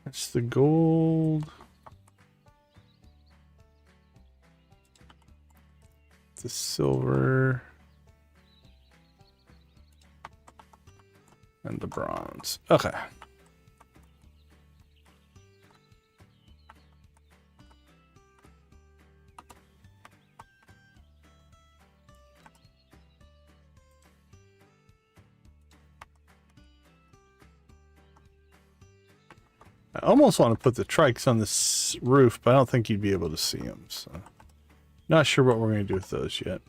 Speaker 1: That's the gold. The silver. And the bronze. Okay. I almost want to put the trikes on this roof, but I don't think you'd be able to see them. So, not sure what we're going to do with those yet.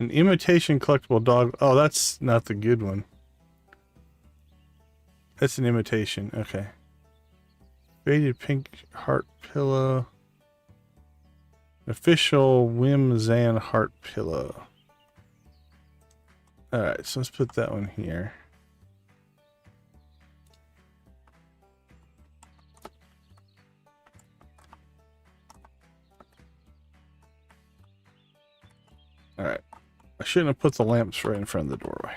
Speaker 1: An imitation collectible dog. Oh, that's not the good one. That's an imitation. Okay. Faded pink heart pillow. Official Whimzan heart pillow. Alright, so let's put that one here. Alright. I shouldn't have put the lamps right in front of the doorway.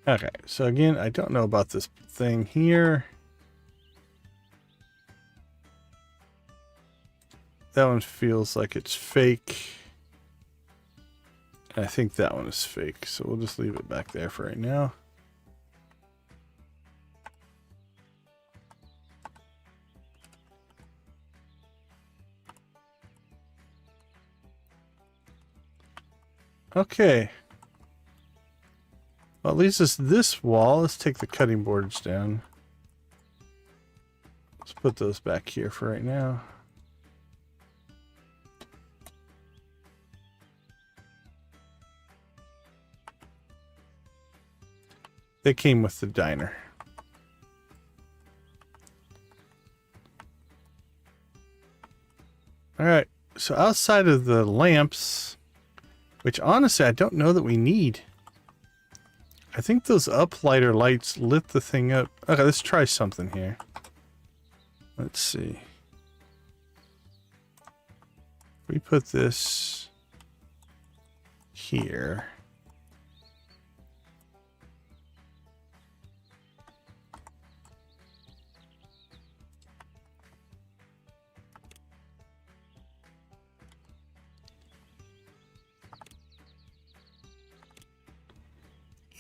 Speaker 1: Okay, so again, I don't know about this thing here. That one feels like it's fake. I think that one is fake, so we'll just leave it back there for right now. Okay. Well, at least it's this wall. Let's take the cutting boards down. Let's put those back here for right now. They came with the diner. All right. So outside of the lamps, which honestly I don't know that we need. I think those uplighter lights lit the thing up. Okay, let's try something here. Let's see. We put this here.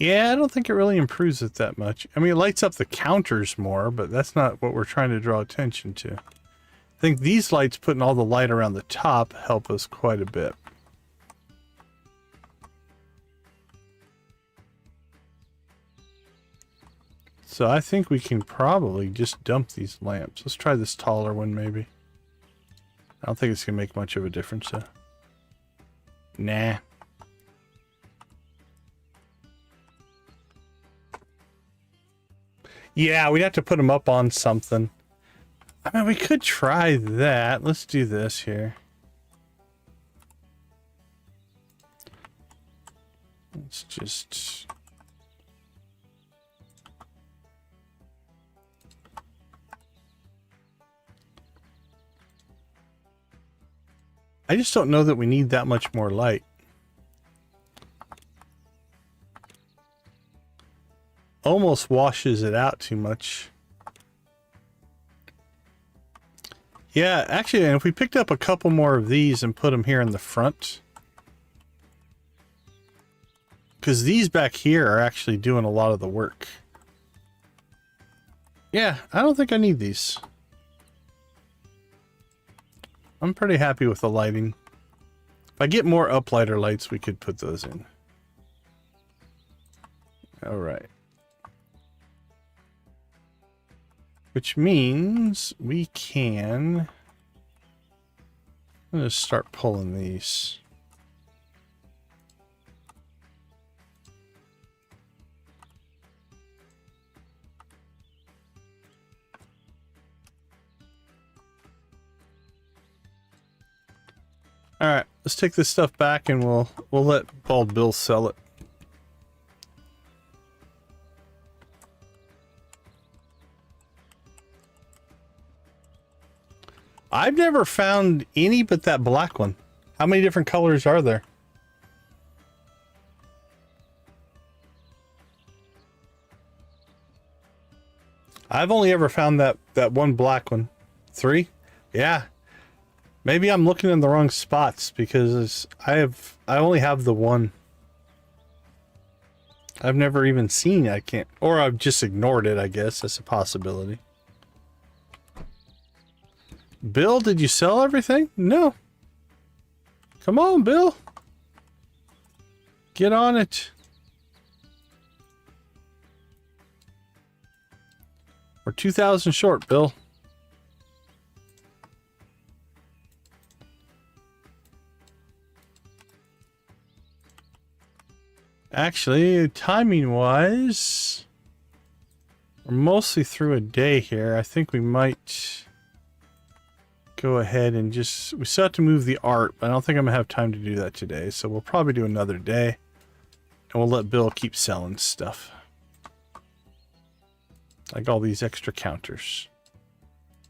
Speaker 1: Yeah, I don't think it really improves it that much. I mean, it lights up the counters more, but that's not what we're trying to draw attention to. I think these lights putting all the light around the top help us quite a bit. So I think we can probably just dump these lamps. Let's try this taller one maybe. I don't think it's going to make much of a difference though. Nah. Yeah, we'd have to put them up on something. I mean, we could try that. Let's do this here. Let's just... I just don't know that we need that much more light. Almost washes it out too much. Yeah, actually, and if we picked up a couple more of these and put them here in the front, because these back here are actually doing a lot of the work. Yeah, I don't think I need these. I'm pretty happy with the lighting. If I get more uplighter lights, we could put those in. All right. Which means we can... I'm going to start pulling these. All right, let's take this stuff back and we'll let Bald Bill sell it. I've never found any but that black one. How many different colors are there? I've only ever found that one black one. 3? Yeah. Maybe I'm looking in the wrong spots because I only have the one. I've never even seen it. I can't, or I've just ignored it, I guess. That's a possibility. Bill, did you sell everything? No. Come on, Bill. Get on it. We're 2,000 short, Bill. Actually, timing-wise, we're mostly through a day here. I think we might go ahead and just... We still have to move the art, but I don't think I'm going to have time to do that today. So we'll probably do another day. And we'll let Bill keep selling stuff. Like all these extra counters.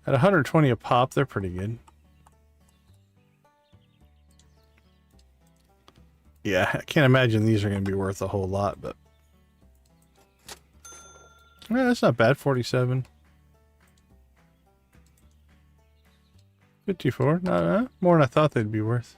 Speaker 1: At 120 a pop, they're pretty good. Yeah, I can't imagine these are going to be worth a whole lot, but... Yeah, that's not bad, 47. 54, not more than I thought they'd be worth.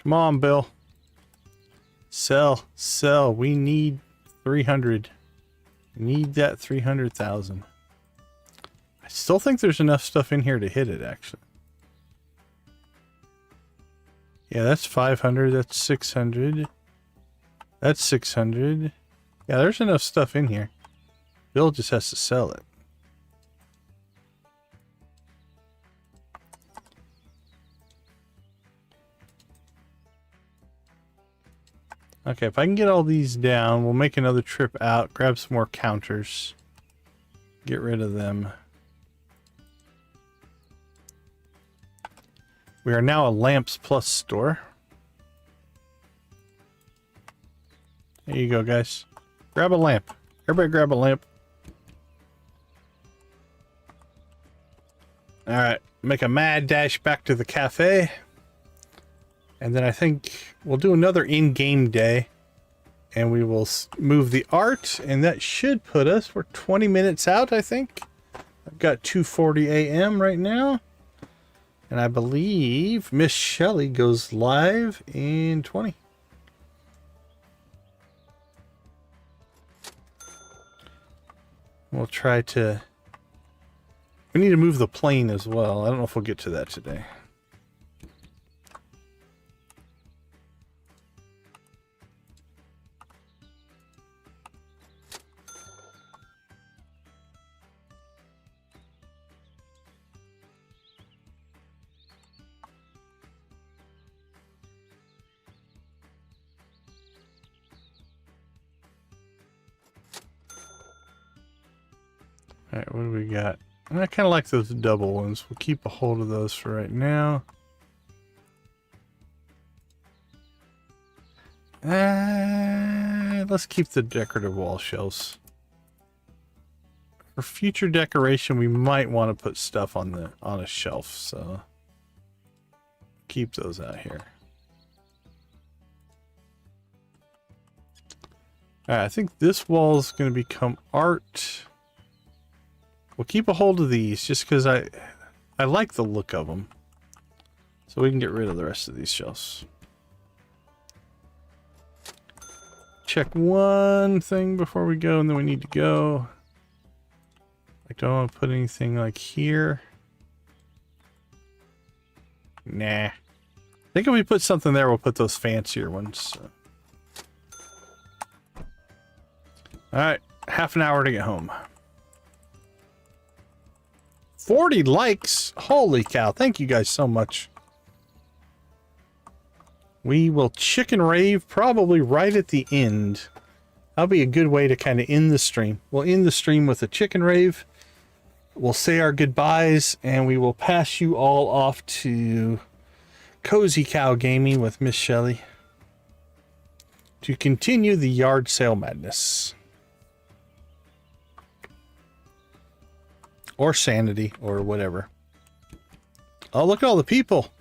Speaker 1: Come on, Bill. Sell, sell. We need 300. Need that 300,000. I still think there's enough stuff in here to hit it, actually. Yeah, that's 500. That's 600. That's 600. Yeah, there's enough stuff in here. Bill just has to sell it. Okay, if I can get all these down, we'll make another trip out, grab some more counters, get rid of them. We are now a Lamps Plus store. There you go, guys. Grab a lamp. Everybody grab a lamp. Alright, make a mad dash back to the cafe. And then I think we'll do another in-game day. And we will move the art. And that should put us, we're 20 minutes out, I think. I've got 2:40 a.m. right now. And I believe Miss Shelley goes live in 20. We'll try to... We need to move the plane as well. I don't know if we'll get to that today. Alright, what do we got? I kind of like those double ones. We'll keep a hold of those for right now. Let's keep the decorative wall shelves. For future decoration, we might want to put stuff on a shelf, so keep those out here. Alright, I think this wall is going to become art. We'll keep a hold of these just because I like the look of them. So we can get rid of the rest of these shelves. Check one thing before we go and then we need to go. I don't want to put anything like here. Nah. I think if we put something there, we'll put those fancier ones. So. Alright, half an hour to get home. 40 likes. Holy cow. Thank you guys so much. We will chicken rave probably right at the end. That'll be a good way to kind of end the stream. We'll end the stream with a chicken rave. We'll say our goodbyes and we will pass you all off to Cozy Cow Gaming with Miss Shelley to continue the yard sale madness. Or sanity, or whatever. Oh, look at all the people.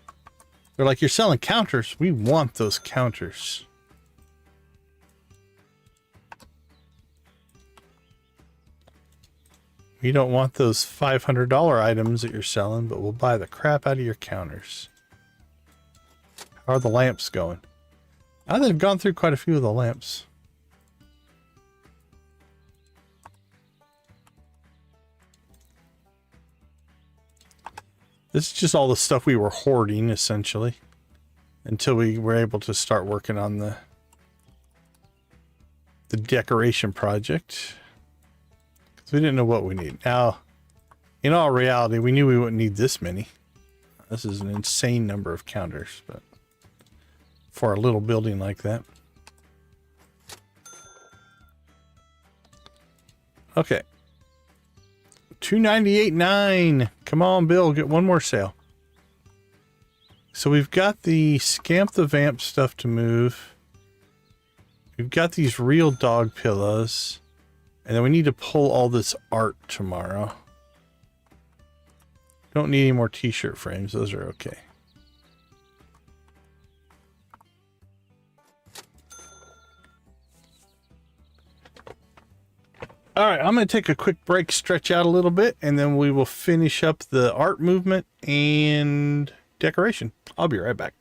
Speaker 1: They're like, you're selling counters. We want those counters. We don't want those $500 items that you're selling, but we'll buy the crap out of your counters. How are the lamps going? Now they've gone through quite a few of the lamps. This is just all the stuff we were hoarding, essentially, until we were able to start working on the the decoration project. Because we didn't know what we need. Now, in all reality, we knew we wouldn't need this many. This is an insane number of counters, but for a little building like that. Okay. 298.9. Come on, Bill, get one more sale. So we've got the Scamp the Vamp stuff to move. We've got these real dog pillows. And then we need to pull all this art tomorrow. Don't need any more t-shirt frames. Those are okay. All right, I'm going to take a quick break, stretch out a little bit, and then we will finish up the art movement and decoration. I'll be right back.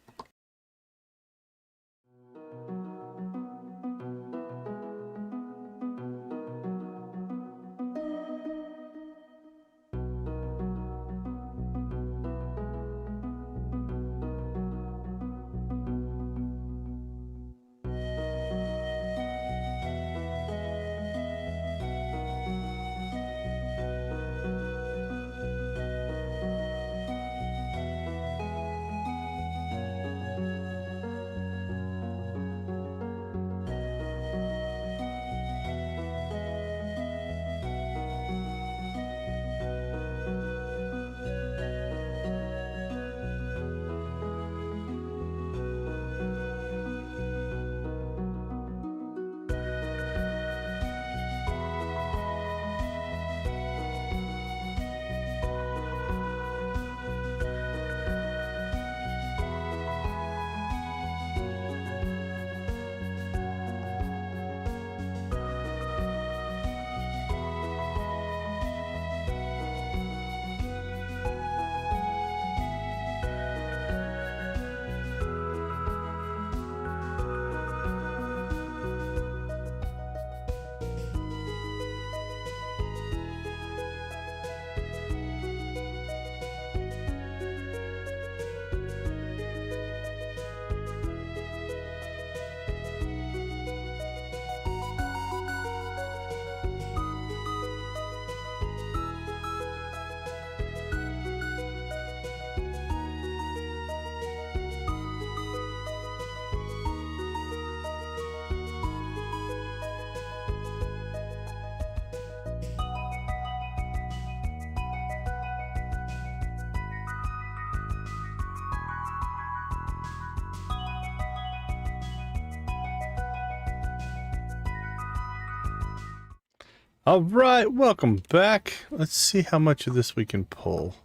Speaker 1: All right, welcome back. Let's see how much of this we can pull.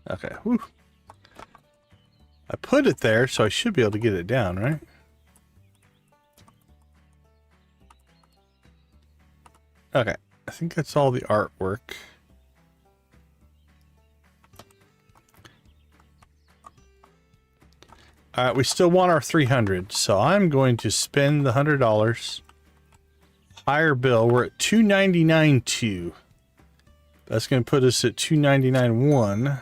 Speaker 1: Okay, whew. I put it there, so I should be able to get it down, right? Okay, I think that's all the artwork. All right, we still want our 300, so I'm going to spend the $100. Higher bill, we're at 299.2. That's going to put us at 299.1.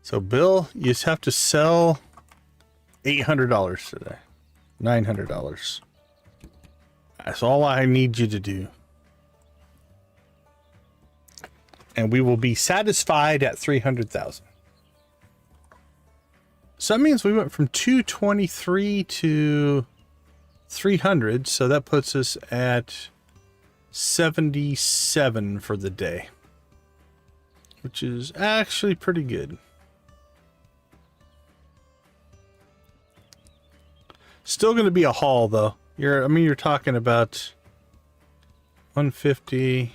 Speaker 1: So, Bill, you just have to sell $800 today. $900. That's all I need you to do. And we will be satisfied at 300,000. So that means we went from 223 to 300. So that puts us at 77 for the day, which is actually pretty good. Still going to be a haul though. You're talking about 150.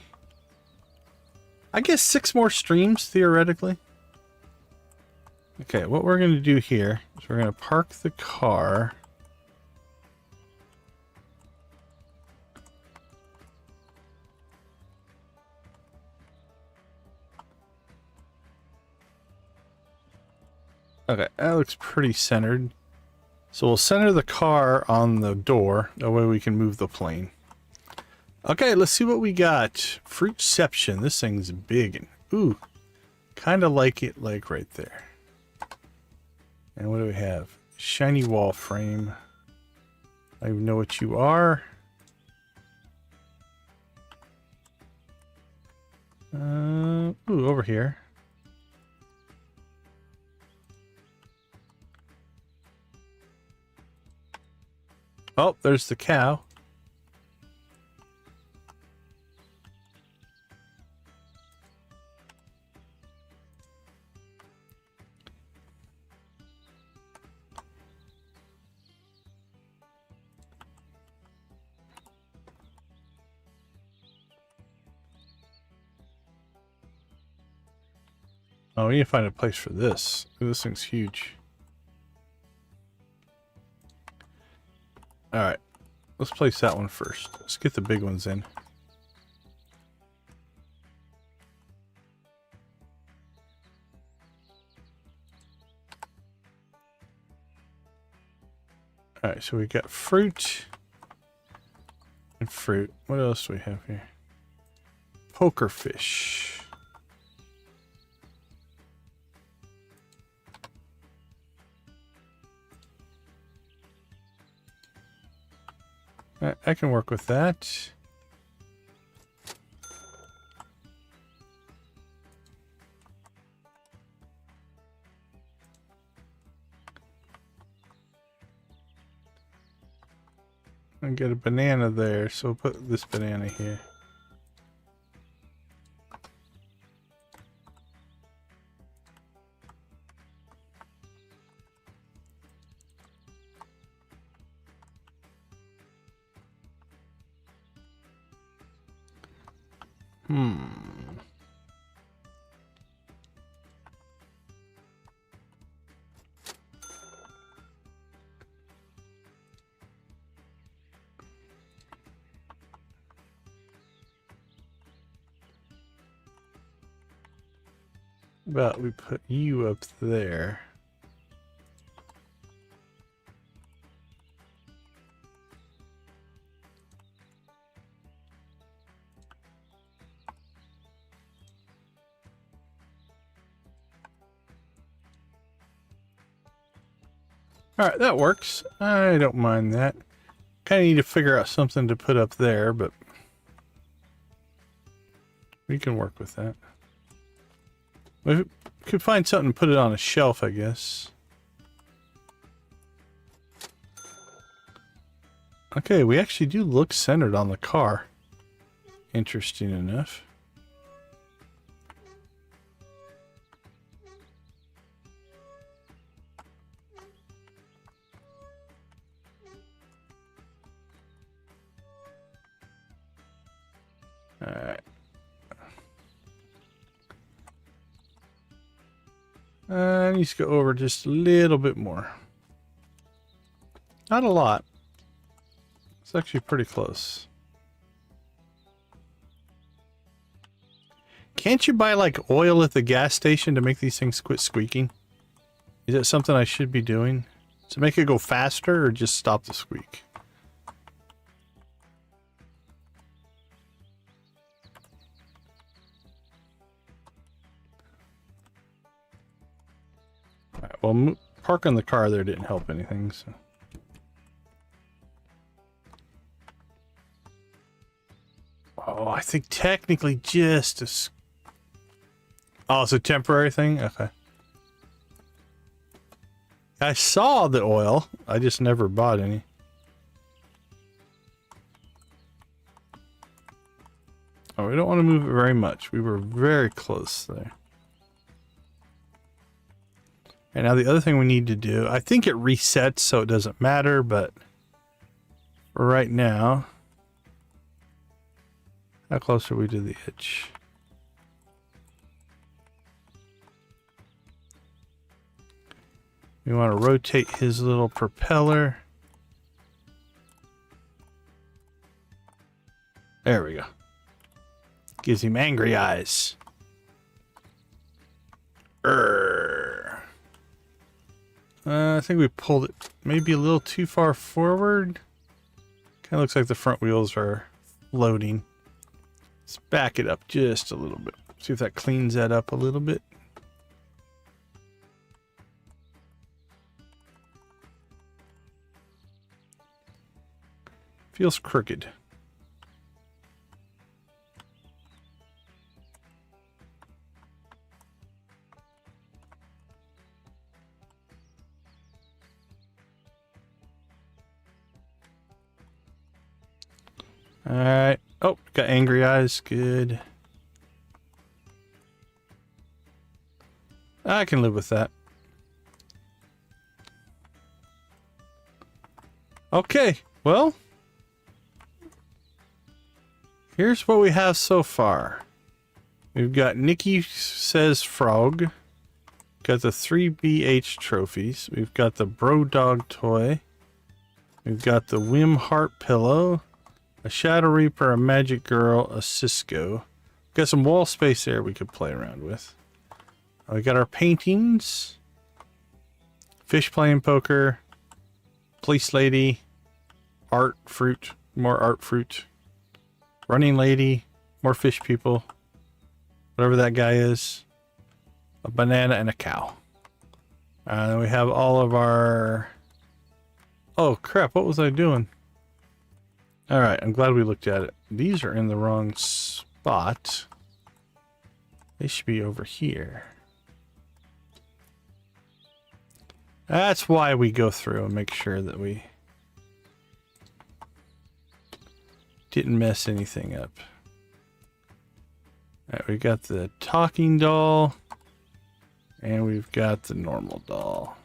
Speaker 1: I guess 6 more streams theoretically. Okay, what we're going to do here is we're going to park the car. Okay, that looks pretty centered. So we'll center the car on the door. That way we can move the plane. Okay, let's see what we got. Fruitception. This thing's big and ooh, kind of like it, like right there. And what do we have? Shiny wall frame. I don't even know what you are. Ooh, over here. Oh, there's the cow. Oh, we need to find a place for this. Ooh, this thing's huge. All right, let's place that one first. Let's get the big ones in. All right, so we got fruit and fruit. What else do we have here? Poker fish. I can work with that. And get a banana there, so we'll put this banana here. But we put you up there. Alright, that works. I don't mind that. Kind of need to figure out something to put up there, but we can work with that. We could find something to put it on a shelf, I guess. Okay, we actually do look centered on the car. Interesting enough. Alright. I need to go over just a little bit more. Not a lot. It's actually pretty close. Can't you buy like oil at the gas station to make these things quit squeaking? Is that something I should be doing? To make it go faster or just stop the squeak? Alright, well, parking the car there didn't help anything, so. Oh, I think technically just a... Oh, it's a temporary thing? Okay. I saw the oil. I just never bought any. Oh, we don't want to move it very much. We were very close there. And now the other thing we need to do, I think it resets so it doesn't matter, but for right now, how close are we to the edge? We want to rotate his little propeller. There we go. Gives him angry eyes. I think we pulled it maybe a little too far forward. Kind of looks like the front wheels are loading. Let's back it up just a little bit. See if that cleans that up a little bit. Feels crooked. All right. Oh, got angry eyes. Good. I can live with that. Okay. Well, here's what we have so far. We've got Nikki Says Frog. Got the 3BH trophies. We've got the Bro Dog toy. We've got the Wim Heart pillow. A Shadow Reaper, a Magic Girl, a Cisco. Got some wall space there we could play around with. We got our paintings. Fish playing poker. Police lady. Art fruit. More art fruit. Running lady. More fish people. Whatever that guy is. A banana and a cow. And then we have all of our... Oh crap, what was I doing? Alright, I'm glad we looked at it. These are in the wrong spot. They should be over here. That's why we go through and make sure that we didn't mess anything up. Alright, we got the talking doll. And we've got the normal doll.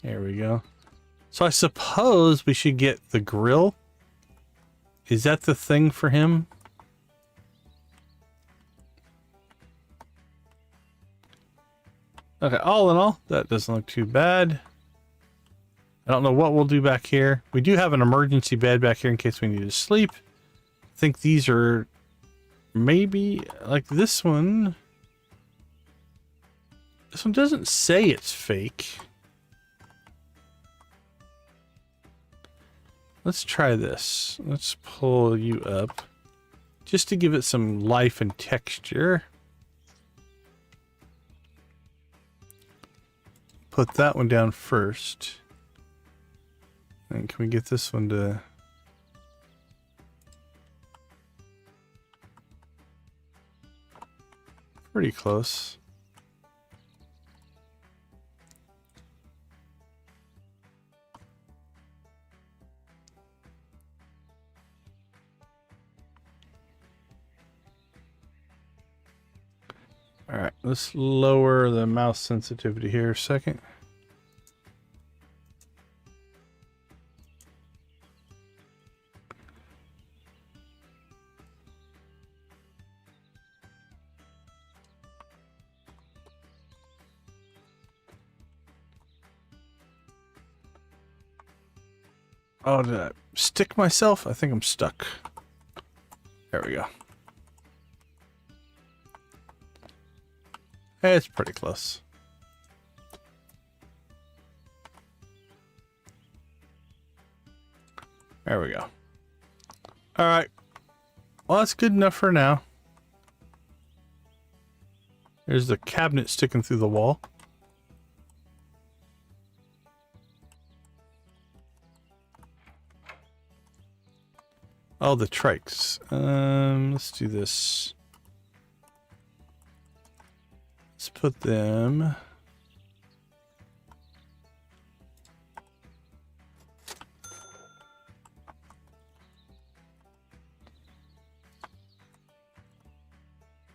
Speaker 1: There we go. So I suppose we should get the grill. Is that the thing for him? Okay, all in all, that doesn't look too bad. I don't know what we'll do back here. We do have an emergency bed back here in case we need to sleep. I think these are maybe like this one. This one doesn't say it's fake. Let's try this. Let's pull you up just to give it some life and texture. Put that one down first. And can we get this one to... Pretty close. All right, let's lower the mouse sensitivity here a second. Oh, did I stick myself? I think I'm stuck. There we go. It's pretty close. There we go. All right. Well, that's good enough for now. There's the cabinet sticking through the wall. Oh, the trikes. Let's do this. Let's put them...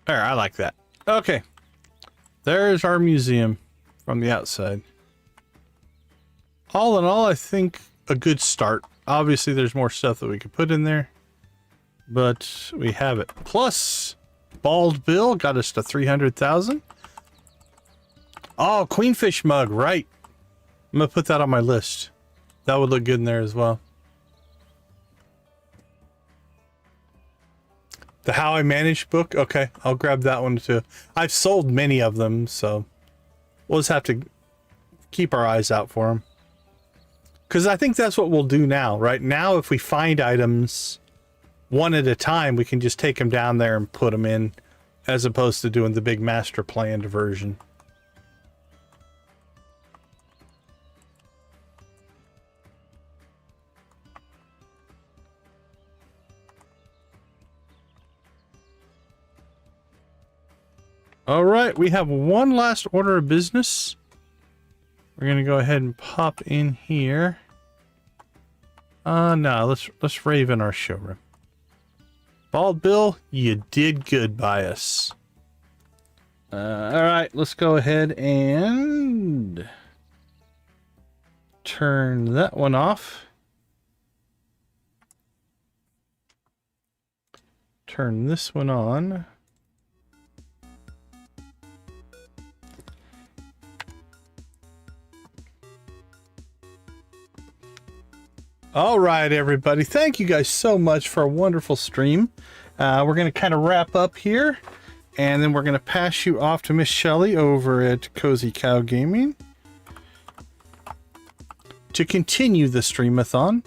Speaker 1: There, I like that. Okay. There's our museum from the outside. All in all, I think a good start. Obviously, there's more stuff that we could put in there. But we have it. Plus, Bald Bill got us to 300,000. Oh, Queenfish mug, right. I'm going to put that on my list. That would look good in there as well. The How I Manage book? Okay, I'll grab that one too. I've sold many of them, so we'll just have to keep our eyes out for them. Because I think that's what we'll do now. Right now, if we find items one at a time, we can just take them down there and put them in, as opposed to doing the big master planned version. All right, we have one last order of business. We're gonna go ahead and pop in here. No, let's rave in our showroom. Bald Bill, you did good by us. All right, let's go ahead and turn that one off. Turn this one on. All right, everybody. Thank you guys so much for a wonderful stream. We're going to kind of wrap up here, and then we're going to pass you off to Miss Shelley over at Cozy Cow Gaming to continue the Stream-A-Thon.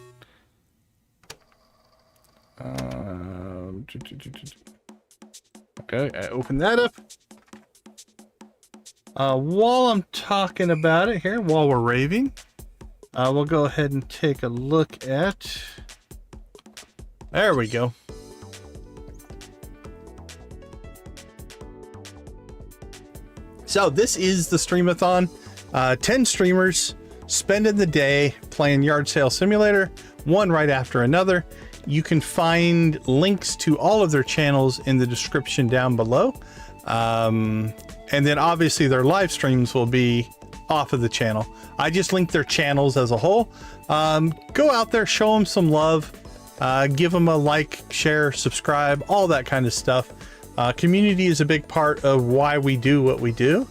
Speaker 1: Okay, I open that up. While I'm talking about it here, while we're raving, we'll go ahead and take a look at... There we go. So this is the Stream-A-Thon. 10 streamers spending the day playing Yard Sale Simulator, one right after another. You can find links to all of their channels in the description down below. And then obviously their live streams will be off of the channel. I just linked their channels as a whole. Go out there, show them some love, give them a like, share, subscribe, all that kind of stuff. Community is a big part of why we do what we do.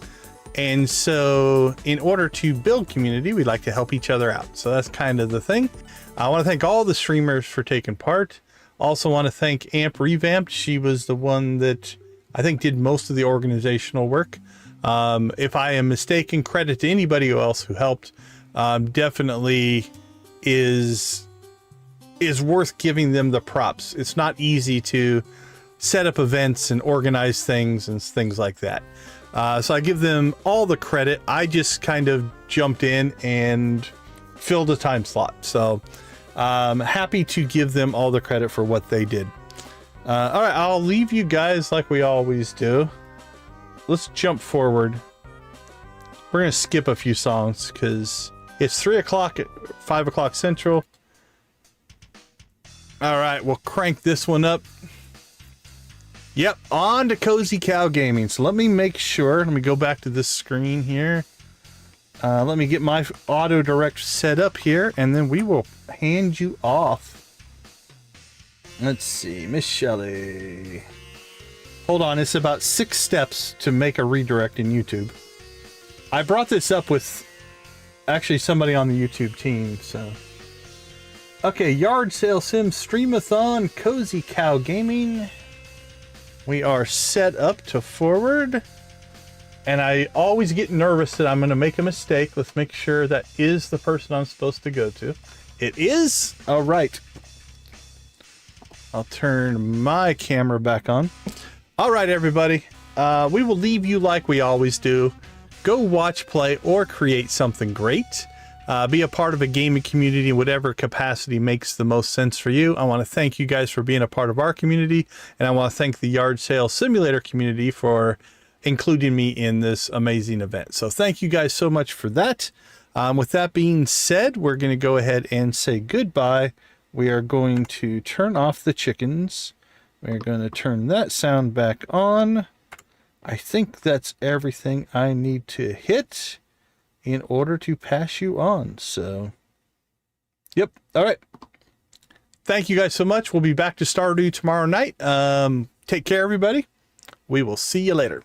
Speaker 1: And so in order to build community, we like to help each other out. So that's kind of the thing. I want to thank all the streamers for taking part. Also want to thank Amp Revamped. She was the one that I think did most of the organizational work. If I am mistaken, credit to anybody else who helped. Definitely is worth giving them the props. It's not easy to set up events and organize things and things like that. So I give them all the credit. I just kind of jumped in and filled a time slot. So happy to give them all the credit for what they did. All right, I'll leave you guys like we always do. Let's jump forward. We're going to skip a few songs because it's 3 o'clock at 5 o'clock Central. All right, we'll crank this one up. Yep, on to Cozy Cow Gaming. So let me make sure. Let me go back to this screen here. Let me get my auto direct set up here, and then we will hand you off. Let's see, Miss Shelley. Hold on, it's about 6 steps to make a redirect in YouTube. I brought this up with actually somebody on the YouTube team, so. Okay, Yard Sale Sim Stream-A-Thon, Cozy Cow Gaming. We are set up to forward. And I always get nervous that I'm going to make a mistake. Let's make sure that is the person I'm supposed to go to. It is? All right. I'll turn my camera back on. All right, everybody. We will leave you like we always do. Go watch, play, or create something great. Be a part of a gaming community in whatever capacity makes the most sense for you. I want to thank you guys for being a part of our community. And I want to thank the Yard Sale Simulator community for including me in this amazing event. So thank you guys so much for that. With that being said, we're going to go ahead and say goodbye. We are going to turn off the chickens. We're going to turn that sound back on. I think that's everything I need to hit in order to pass you on. So, yep. All right. Thank you guys so much. We'll be back to Stardew tomorrow night. Take care, everybody. We will see you later.